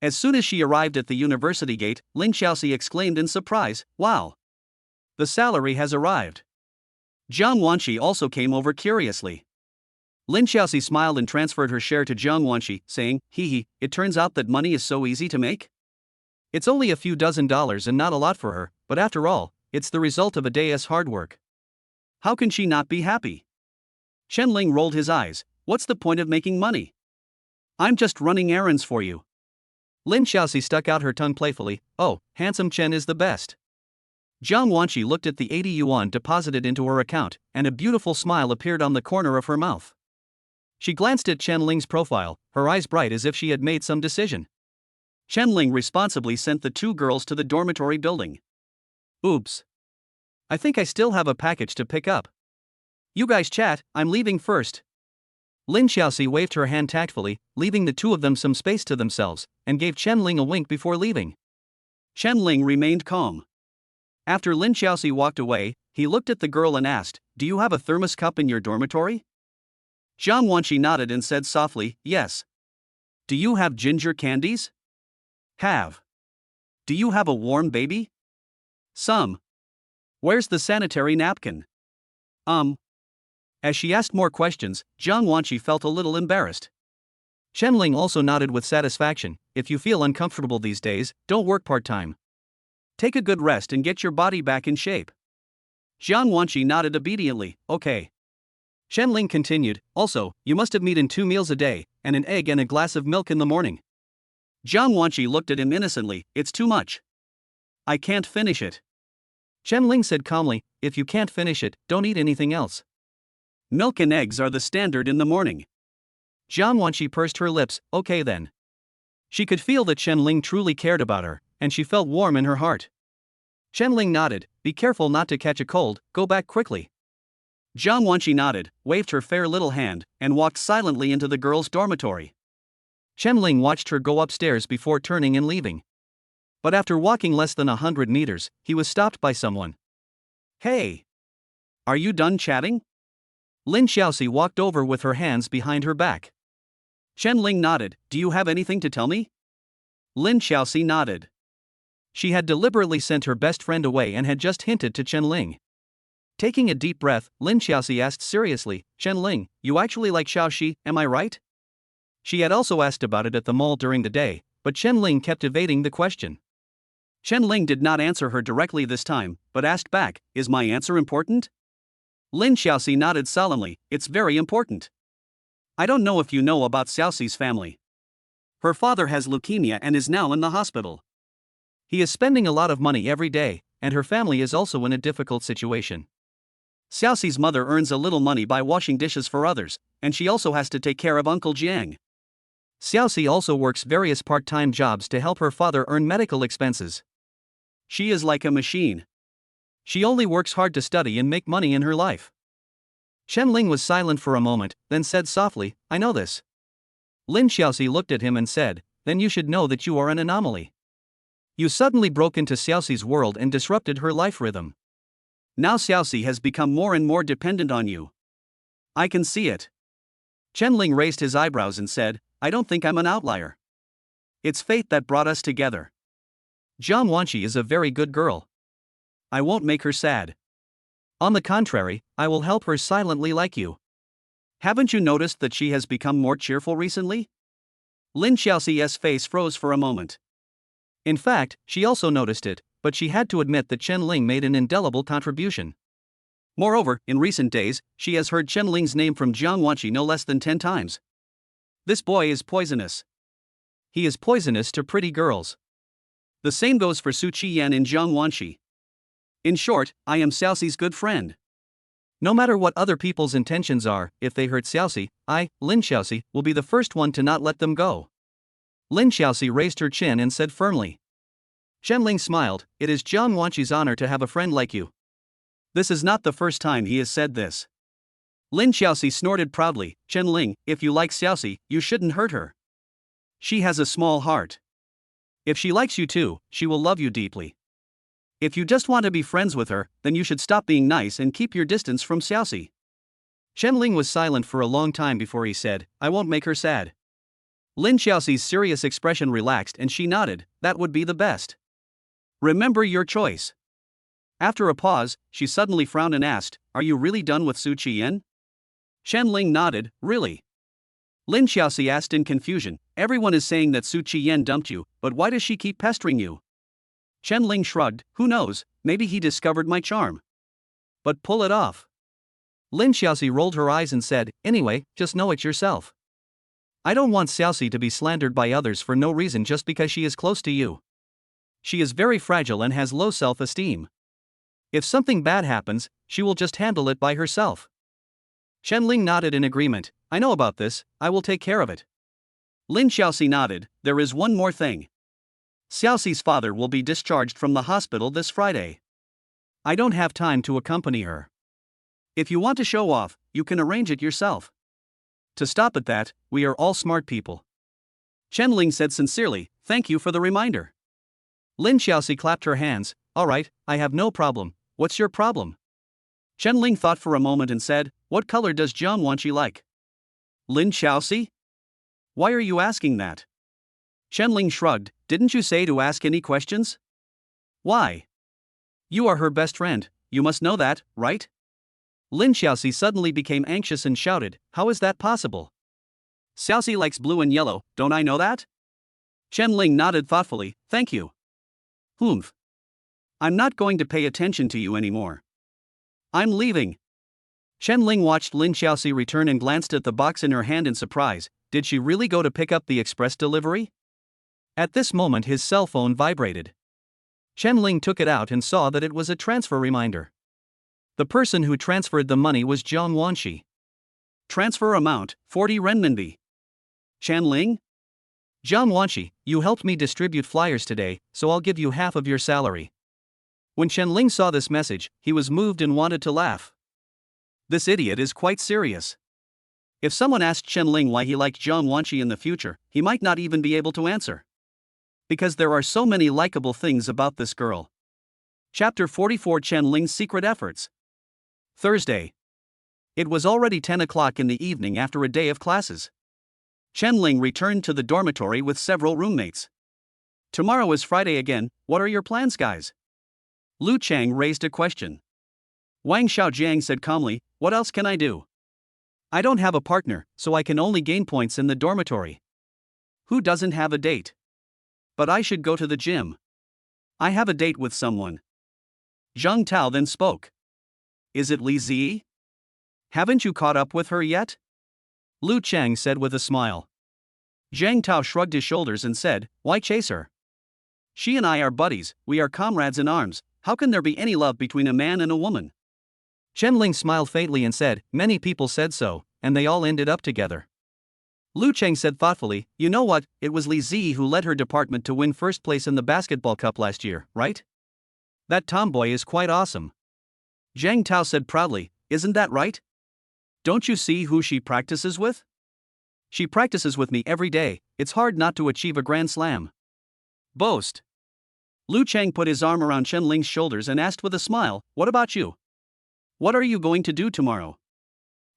As soon as she arrived at the university gate, Lin Xiaoxi exclaimed in surprise, wow! The salary has arrived. Jiang Wanqi also came over curiously. Lin Xiaoxi smiled and transferred her share to Jiang Wanxi, saying, hee hee, it turns out that money is so easy to make? It's only a few dozen dollars and not a lot for her, but after all, it's the result of a day's hard work. How can she not be happy? Chen Ling rolled his eyes. What's the point of making money? I'm just running errands for you. Lin Xiaoxi stuck out her tongue playfully. Oh, handsome Chen is the best. Jiang Wanxi looked at the 80 yuan deposited into her account, and a beautiful smile appeared on the corner of her mouth. She glanced at Chen Ling's profile, her eyes bright as if she had made some decision. Chen Ling responsibly sent the two girls to the dormitory building. Oops. I think I still have a package to pick up. You guys chat, I'm leaving first. Lin Xiaoxi waved her hand tactfully, leaving the two of them some space to themselves, and gave Chen Ling a wink before leaving. Chen Ling remained calm. After Lin Xiaoxi walked away, he looked at the girl and asked, do you have a thermos cup in your dormitory? Jiang Wanxi nodded and said softly, yes. Do you have ginger candies? Have. Do you have a warm baby? Some. Where's the sanitary napkin? As she asked more questions, Jiang Wanxi felt a little embarrassed. Chen Ling also nodded with satisfaction. If you feel uncomfortable these days, don't work part-time. Take a good rest and get your body back in shape. Jiang Wanxi nodded obediently. Okay. Chen Ling continued, also, you must have eaten 2 meals a day, and an egg and a glass of milk in the morning. Jiang Wanxi looked at him innocently. It's too much. I can't finish it. Chen Ling said calmly, if you can't finish it, don't eat anything else. Milk and eggs are the standard in the morning. Jiang Wanxi pursed her lips. Okay then. She could feel that Chen Ling truly cared about her, and she felt warm in her heart. Chen Ling nodded. Be careful not to catch a cold, go back quickly. Jiang Wanxi nodded, waved her fair little hand, and walked silently into the girls' dormitory. Chen Ling watched her go upstairs before turning and leaving. But after walking less than 100 meters, he was stopped by someone. Hey! Are you done chatting? Lin Xiaoxi walked over with her hands behind her back. Chen Ling nodded. Do you have anything to tell me? Lin Xiaoxi nodded. She had deliberately sent her best friend away and had just hinted to Chen Ling. Taking a deep breath, Lin Xiaoxi asked seriously, Chen Ling, you actually like Xiaoxi, am I right? She had also asked about it at the mall during the day, but Chen Ling kept evading the question. Chen Ling did not answer her directly this time, but asked back, is my answer important? Lin Xiaoxi nodded solemnly, it's very important. I don't know if you know about Xiaoxi's family. Her father has leukemia and is now in the hospital. He is spending a lot of money every day, and her family is also in a difficult situation. Xiaoxi's mother earns a little money by washing dishes for others, and she also has to take care of Uncle Jiang. Xiaoxi also works various part-time jobs to help her father earn medical expenses. She is like a machine. She only works hard to study and make money in her life. Chen Ling was silent for a moment, then said softly, I know this. Lin Xiaoxi looked at him and said, then you should know that you are an anomaly. You suddenly broke into Xiaoxi's world and disrupted her life rhythm. Now Xiaoxi has become more and more dependent on you. I can see it. Chen Ling raised his eyebrows and said, I don't think I'm an outlier. It's fate that brought us together. Jiang Wanxi is a very good girl. I won't make her sad. On the contrary, I will help her silently like you. Haven't you noticed that she has become more cheerful recently? Lin Xiaoxi's face froze for a moment. In fact, she also noticed it, but she had to admit that Chen Ling made an indelible contribution. Moreover, in recent days, she has heard Chen Ling's name from Jiang Wanxi no less than 10 times. This boy is poisonous. He is poisonous to pretty girls. The same goes for Su Qiyan and Jiang Wanxi. In short, I am Xiaoxi's good friend. No matter what other people's intentions are, if they hurt Xiaoxi, I, Lin Xiaoxi, will be the first one to not let them go. Lin Xiaoxi raised her chin and said firmly. Chen Ling smiled, it is Jiang Wanxi's honor to have a friend like you. This is not the first time he has said this. Lin Xiaoxi snorted proudly, Chen Ling, if you like Xiaoxi, you shouldn't hurt her. She has a small heart. If she likes you too, she will love you deeply. If you just want to be friends with her, then you should stop being nice and keep your distance from Xiaoxi. Chen Ling was silent for a long time before he said, I won't make her sad. Lin Xiaoxi's serious expression relaxed and she nodded, that would be the best. Remember your choice. After a pause, she suddenly frowned and asked, are you really done with Su Qiyan? Chen Ling nodded, really? Lin Xiaoxi asked in confusion, everyone is saying that Su Qiyan dumped you, but why does she keep pestering you? Chen Ling shrugged, who knows, maybe he discovered my charm. But pull it off. Lin Xiaoxi rolled her eyes and said, anyway, just know it yourself. I don't want Xiaoxi to be slandered by others for no reason just because she is close to you. She is very fragile and has low self-esteem. If something bad happens, she will just handle it by herself. Chen Ling nodded in agreement, I know about this, I will take care of it. Lin Xiaoxi nodded, there is one more thing. Xiaoxi's father will be discharged from the hospital this Friday. I don't have time to accompany her. If you want to show off, you can arrange it yourself. To stop at that, we are all smart people. Chen Ling said sincerely, thank you for the reminder. Lin Xiaoxi clapped her hands, alright, I have no problem, what's your problem? Chen Ling thought for a moment and said, what color does Jiang Wanqi like? Lin Xiaoxi? Why are you asking that? Chen Ling shrugged, didn't you say to ask any questions? Why? You are her best friend, you must know that, right? Lin Xiaoxi suddenly became anxious and shouted, how is that possible? Xiaoxi likes blue and yellow, don't I know that? Chen Ling nodded thoughtfully, thank you. Humph. I'm not going to pay attention to you anymore. I'm leaving. Chen Ling watched Lin Xiaoxi return and glanced at the box in her hand in surprise, did she really go to pick up the express delivery? At this moment his cell phone vibrated. Chen Ling took it out and saw that it was a transfer reminder. The person who transferred the money was Jiang Wanqi. Transfer amount, 40 renminbi. Chen Ling? Jiang Wanqi, you helped me distribute flyers today, so I'll give you half of your salary. When Chen Ling saw this message, he was moved and wanted to laugh. This idiot is quite serious. If someone asked Chen Ling why he liked Jiang Wanqi in the future, he might not even be able to answer. Because there are so many likable things about this girl. Chapter 44 Chen Ling's Secret Efforts. Thursday. It was already 10 o'clock in the evening after a day of classes. Chen Ling returned to the dormitory with several roommates. Tomorrow is Friday again, what are your plans, guys? Lu Chang raised a question. Wang Xiaojiang said calmly, what else can I do? I don't have a partner, so I can only gain points in the dormitory. Who doesn't have a date? But I should go to the gym. I have a date with someone. Zhang Tao then spoke. Is it Li Zi? Haven't you caught up with her yet? Lu Chang said with a smile. Zhang Tao shrugged his shoulders and said, why chase her? She and I are buddies, we are comrades in arms, how can there be any love between a man and a woman? Chen Ling smiled faintly and said, many people said so, and they all ended up together. Lu Chang said thoughtfully, you know what, it was Li Zi who led her department to win first place in the basketball cup last year, right? That tomboy is quite awesome. Zhang Tao said proudly, isn't that right? Don't you see who she practices with? She practices with me every day, it's hard not to achieve a grand slam. Boast. Lu Chang put his arm around Chen Ling's shoulders and asked with a smile, what about you? What are you going to do tomorrow?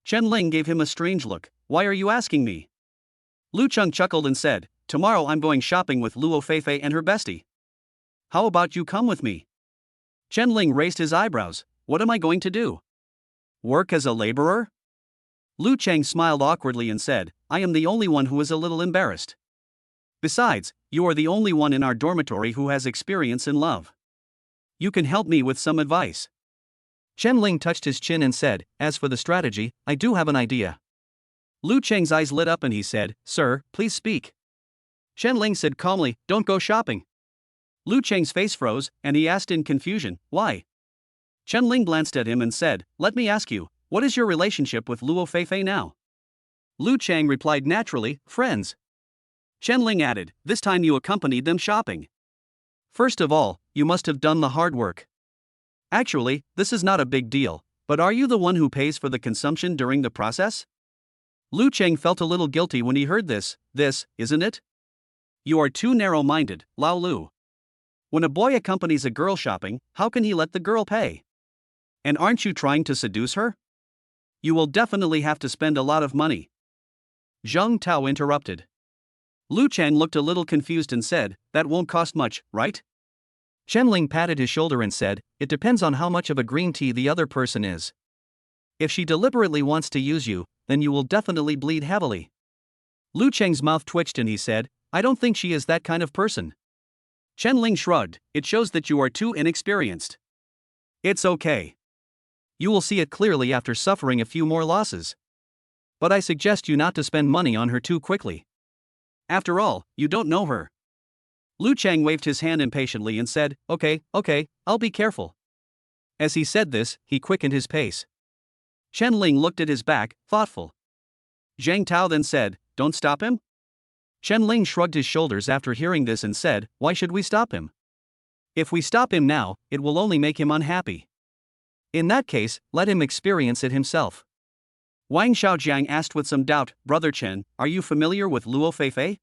Chen Ling gave him a strange look, why are you asking me? Lu Cheng chuckled and said, tomorrow I'm going shopping with Luo Feifei and her bestie. How about you come with me? Chen Ling raised his eyebrows, what am I going to do? Work as a laborer? Lu Cheng smiled awkwardly and said, I am the only one who is a little embarrassed. Besides, you are the only one in our dormitory who has experience in love. You can help me with some advice. Chen Ling touched his chin and said, as for the strategy, I do have an idea. Lu Cheng's eyes lit up and he said, sir, please speak. Chen Ling said calmly, don't go shopping. Lu Cheng's face froze, and he asked in confusion, why? Chen Ling glanced at him and said, let me ask you, what is your relationship with Luo Feifei now? Lu Cheng replied naturally, friends. Chen Ling added, this time you accompanied them shopping. First of all, you must have done the hard work. Actually, this is not a big deal, but are you the one who pays for the consumption during the process? Lu Cheng felt a little guilty when he heard this, isn't it? You are too narrow-minded, Lao Lu. When a boy accompanies a girl shopping, how can he let the girl pay? And aren't you trying to seduce her? You will definitely have to spend a lot of money. Zhang Tao interrupted. Lu Cheng looked a little confused and said, that won't cost much, right? Chen Ling patted his shoulder and said, it depends on how much of a green tea the other person is. If she deliberately wants to use you, then you will definitely bleed heavily. Lu Cheng's mouth twitched and he said, I don't think she is that kind of person. Chen Ling shrugged, it shows that you are too inexperienced. It's okay. You will see it clearly after suffering a few more losses. But I suggest you not to spend money on her too quickly. After all, you don't know her. Lu Cheng waved his hand impatiently and said, okay, I'll be careful. As he said this, he quickened his pace. Chen Ling looked at his back, thoughtful. Zhang Tao then said, don't stop him? Chen Ling shrugged his shoulders after hearing this and said, why should we stop him? If we stop him now, it will only make him unhappy. In that case, let him experience it himself. Wang Xiaojiang asked with some doubt, Brother Chen, are you familiar with Luo Feifei?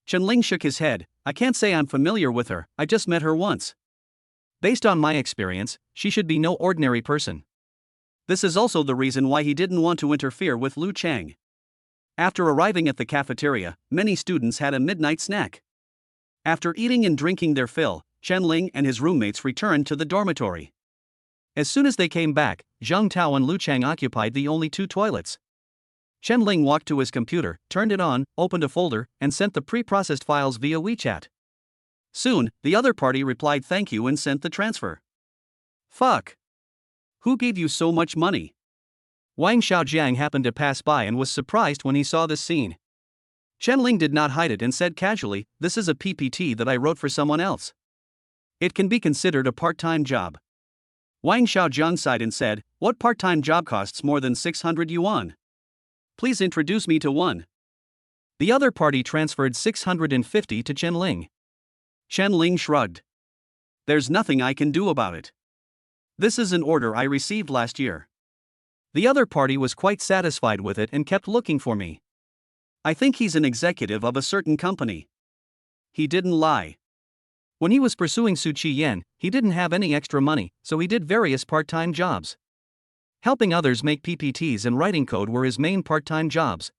Chen Ling shook his head, I can't say I'm familiar with her, I just met her once. Based on my experience, she should be no ordinary person. This is also the reason why he didn't want to interfere with Lu Cheng. After arriving at the cafeteria, many students had a midnight snack. After eating and drinking their fill, Chen Ling and his roommates returned to the dormitory. As soon as they came back, Zhang Tao and Lu Cheng occupied the only two toilets. Chen Ling walked to his computer, turned it on, opened a folder, and sent the pre-processed files via WeChat. Soon, the other party replied thank you and sent the transfer. Fuck. Who gave you so much money? Wang Xiaojiang happened to pass by and was surprised when he saw this scene. Chen Ling did not hide it and said casually, this is a PPT that I wrote for someone else. It can be considered a part-time job. Wang Xiaojiang sighed and said, what part-time job costs more than 600 yuan? Please introduce me to one. The other party transferred 650 to Chen Ling. Chen Ling shrugged. There's nothing I can do about it. This is an order I received last year. The other party was quite satisfied with it and kept looking for me. I think he's an executive of a certain company. He didn't lie. When he was pursuing Su Qiyan, he didn't have any extra money, so he did various part-time jobs. Helping others make PPTs and writing code were his main part-time jobs.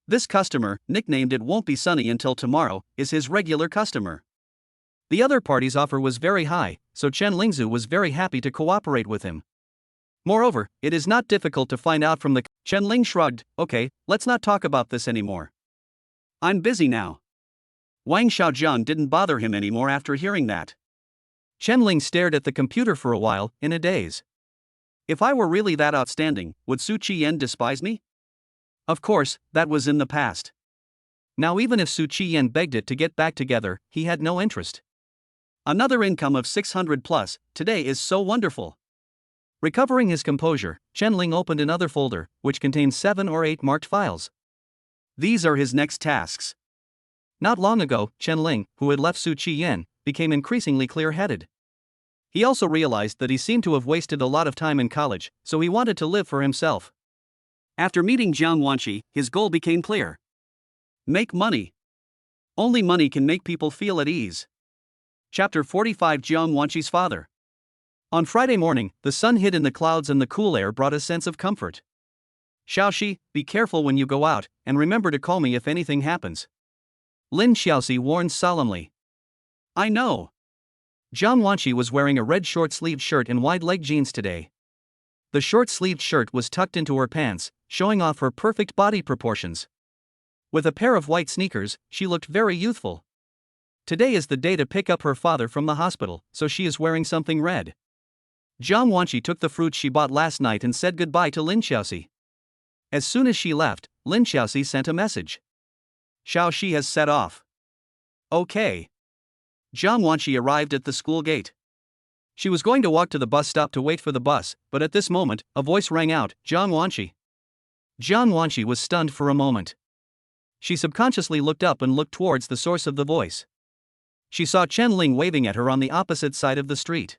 This customer, nicknamed It Won't Be Sunny Until Tomorrow, is his regular customer. The other party's offer was very high, so Chen Lingzu was very happy to cooperate with him. Moreover, it is not difficult to find out from the. Chen Ling shrugged, okay, let's not talk about this anymore. I'm busy now. Wang Xiaojiang didn't bother him anymore after hearing that. Chen Ling stared at the computer for a while, in a daze. If I were really that outstanding, would Su Qiyan despise me? Of course, that was in the past. Now even if Su Qiyan begged it to get back together, he had no interest. Another income of 600 plus, today is so wonderful. Recovering his composure, Chen Ling opened another folder, which contained 7 or 8 marked files. These are his next tasks. Not long ago, Chen Ling, who had left Su Qiyan, became increasingly clear-headed. He also realized that he seemed to have wasted a lot of time in college, so he wanted to live for himself. After meeting Jiang Wanqi, his goal became clear. Make money. Only money can make people feel at ease. Chapter 45 Jiang Wanqi's father. On Friday morning, the sun hid in the clouds and the cool air brought a sense of comfort. Xiaoxi, be careful when you go out, and remember to call me if anything happens. Lin Xiaoxi warned solemnly. I know. Jiang Wanqi was wearing a red short-sleeved shirt and wide-leg jeans today. The short-sleeved shirt was tucked into her pants, showing off her perfect body proportions. With a pair of white sneakers, she looked very youthful. Today is the day to pick up her father from the hospital, so she is wearing something red. Jiang Wanqi took the fruits she bought last night and said goodbye to Lin Xiaoxi. As soon as she left, Lin Xiaoxi sent a message. Xiaoxi has set off. Okay. Jiang Wanqi arrived at the school gate. She was going to walk to the bus stop to wait for the bus, but at this moment, a voice rang out, Jiang Wanqi. Jiang Wanqi was stunned for a moment. She subconsciously looked up and looked towards the source of the voice. She saw Chen Ling waving at her on the opposite side of the street.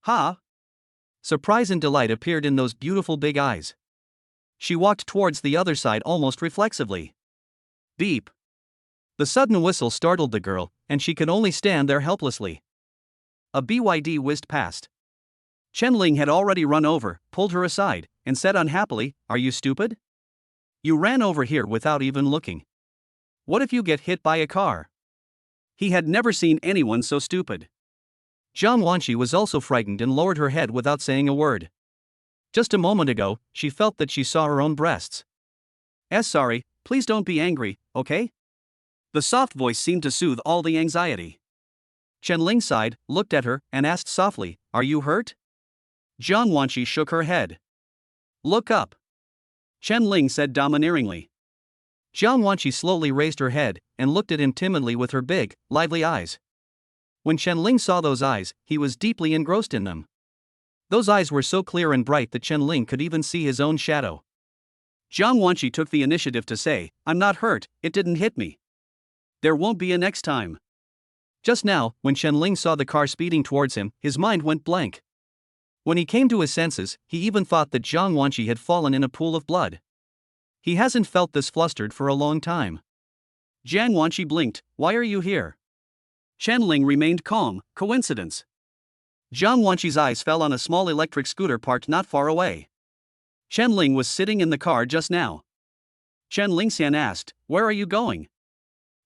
Ha! Surprise and delight appeared in those beautiful big eyes. She walked towards the other side almost reflexively. Beep. The sudden whistle startled the girl, and she could only stand there helplessly. A BYD whizzed past. Chen Ling had already run over, pulled her aside, and said unhappily, Are you stupid? You ran over here without even looking. What if you get hit by a car? He had never seen anyone so stupid. Jiang Wanqi was also frightened and lowered her head without saying a word. Just a moment ago, she felt that she saw her own breasts. Sorry, please don't be angry, okay? The soft voice seemed to soothe all the anxiety. Chen-Ling sighed, looked at her, and asked softly, Are you hurt? Jiang Wanqi shook her head. Look up. Chen-Ling said domineeringly. Jiang Wanqi slowly raised her head, and looked at him timidly with her big, lively eyes. When Chen-Ling saw those eyes, he was deeply engrossed in them. Those eyes were so clear and bright that Chen-Ling could even see his own shadow. Jiang Wanqi took the initiative to say, I'm not hurt, it didn't hit me. There won't be a next time. Just now, when Chen-Ling saw the car speeding towards him, his mind went blank. When he came to his senses, he even thought that Jiang Wanqi had fallen in a pool of blood. He hasn't felt this flustered for a long time. Jiang Wanqi blinked, Why are you here? Chen-Ling remained calm, coincidence. Jiang Wanqi's eyes fell on a small electric scooter parked not far away. Chen-Ling was sitting in the car just now. Chen-Ling Xian asked, Where are you going?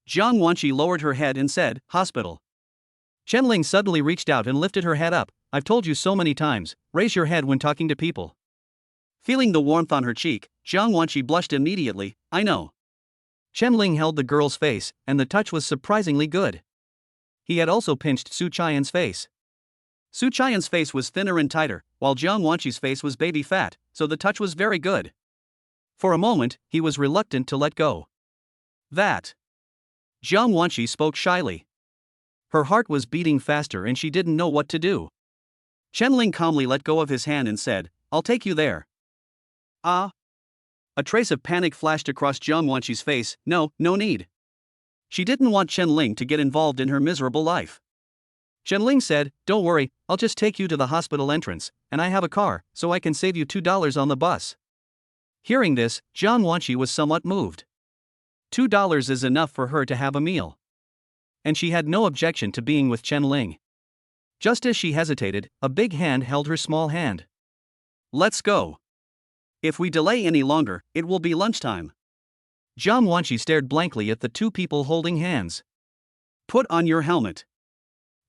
Jiang Wanqi lowered her head and said, Hospital. Chen-Ling suddenly reached out and lifted her head up. I've told you so many times, raise your head when talking to people. Feeling the warmth on her cheek, Jiang Wanqi blushed immediately, I know. Chen-Ling held the girl's face, and the touch was surprisingly good. He had also pinched Su Qian's face. Su Qian's face was thinner and tighter, while Jiang Wanqi's face was baby fat, so the touch was very good. For a moment, he was reluctant to let go. That. Jiang Wanqi spoke shyly. Her heart was beating faster and she didn't know what to do. Chen-Ling calmly let go of his hand and said, I'll take you there. Ah. A trace of panic flashed across Jiang Wanqi's face, no need. She didn't want Chen-Ling to get involved in her miserable life. Chen-Ling said, Don't worry, I'll just take you to the hospital entrance, and I have a car, so I can save you $2 on the bus. Hearing this, Jiang Wanqi was somewhat moved. $2 is enough for her to have a meal. And she had no objection to being with Chen-Ling. Just as she hesitated, a big hand held her small hand. Let's go. If we delay any longer, it will be lunchtime. Jiang Wanqi stared blankly at the two people holding hands. Put on your helmet.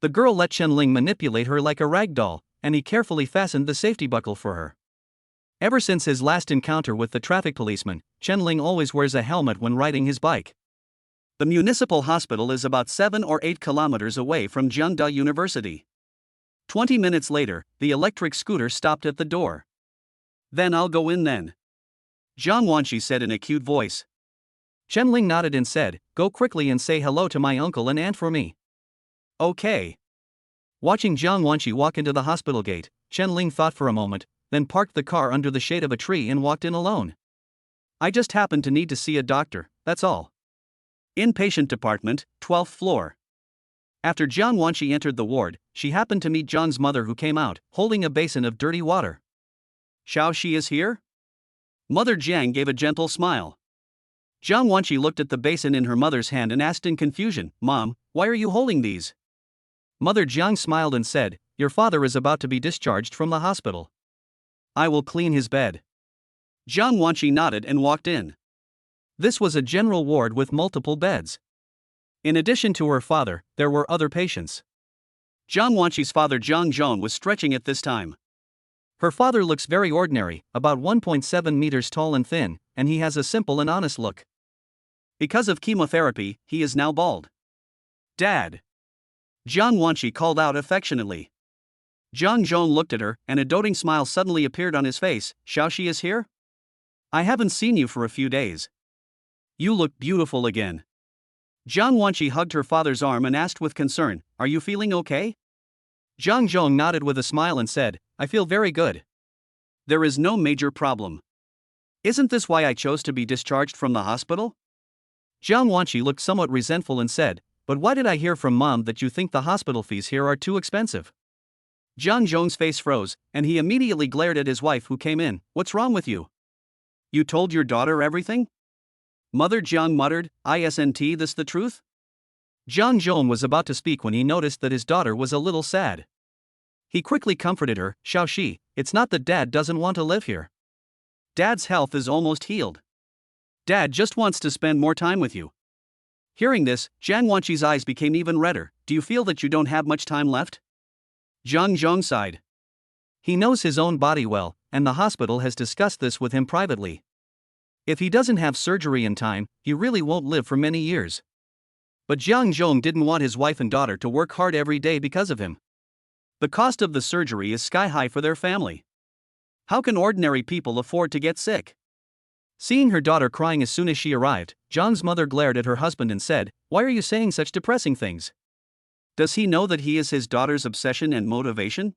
The girl let Chen-Ling manipulate her like a rag doll, and he carefully fastened the safety buckle for her. Ever since his last encounter with the traffic policeman, Chen-Ling always wears a helmet when riding his bike. The municipal hospital is about 7 or 8 kilometers away from Jiangda University. 20 minutes later, the electric scooter stopped at the door. Then I'll go in then. Jiang Wanqi said in a cute voice. Chen-Ling nodded and said, Go quickly and say hello to my uncle and aunt for me. Okay. Watching Jiang Wanqi walk into the hospital gate, Chen-Ling thought for a moment, then parked the car under the shade of a tree and walked in alone. I just happened to need to see a doctor, that's all. Inpatient department, 12th floor. After Jiang Wanqi entered the ward, she happened to meet Zhang's mother who came out, holding a basin of dirty water. Xiao Shi is here? Mother Jiang gave a gentle smile. Jiang Wanqi looked at the basin in her mother's hand and asked in confusion, Mom, why are you holding these? Mother Jiang smiled and said, Your father is about to be discharged from the hospital. I will clean his bed. Jiang Wanqi nodded and walked in. This was a general ward with multiple beds. In addition to her father, there were other patients. Jiang Wanqi's father Jiang Zhong was stretching at this time. Her father looks very ordinary, about 1.7 meters tall and thin, and he has a simple and honest look. Because of chemotherapy, he is now bald. Dad. Jiang Wanqi called out affectionately. Jiang Zhong looked at her, and a doting smile suddenly appeared on his face. Xiaoxi is here? I haven't seen you for a few days. You look beautiful again. Jiang Wanqi hugged her father's arm and asked with concern, Are you feeling okay? Jiang Zhong nodded with a smile and said, I feel very good. There is no major problem. Isn't this why I chose to be discharged from the hospital? Jiang Wanqi looked somewhat resentful and said, But why did I hear from Mom that you think the hospital fees here are too expensive? Jiang Zhong's face froze, and he immediately glared at his wife who came in. What's wrong with you? You told your daughter everything? Mother Jiang muttered, Isn't this the truth? Jiang Zhong was about to speak when he noticed that his daughter was a little sad. He quickly comforted her, Xiaoxi, it's not that Dad doesn't want to live here. Dad's health is almost healed. Dad just wants to spend more time with you. Hearing this, Jiang Wanqi's eyes became even redder. Do you feel that you don't have much time left? Jiang Zhong sighed. He knows his own body well, and the hospital has discussed this with him privately. If he doesn't have surgery in time, he really won't live for many years. But Jiang Zhong didn't want his wife and daughter to work hard every day because of him. The cost of the surgery is sky high for their family. How can ordinary people afford to get sick? Seeing her daughter crying as soon as she arrived, Zhang's mother glared at her husband and said, "Why are you saying such depressing things? Does he know that he is his daughter's obsession and motivation?"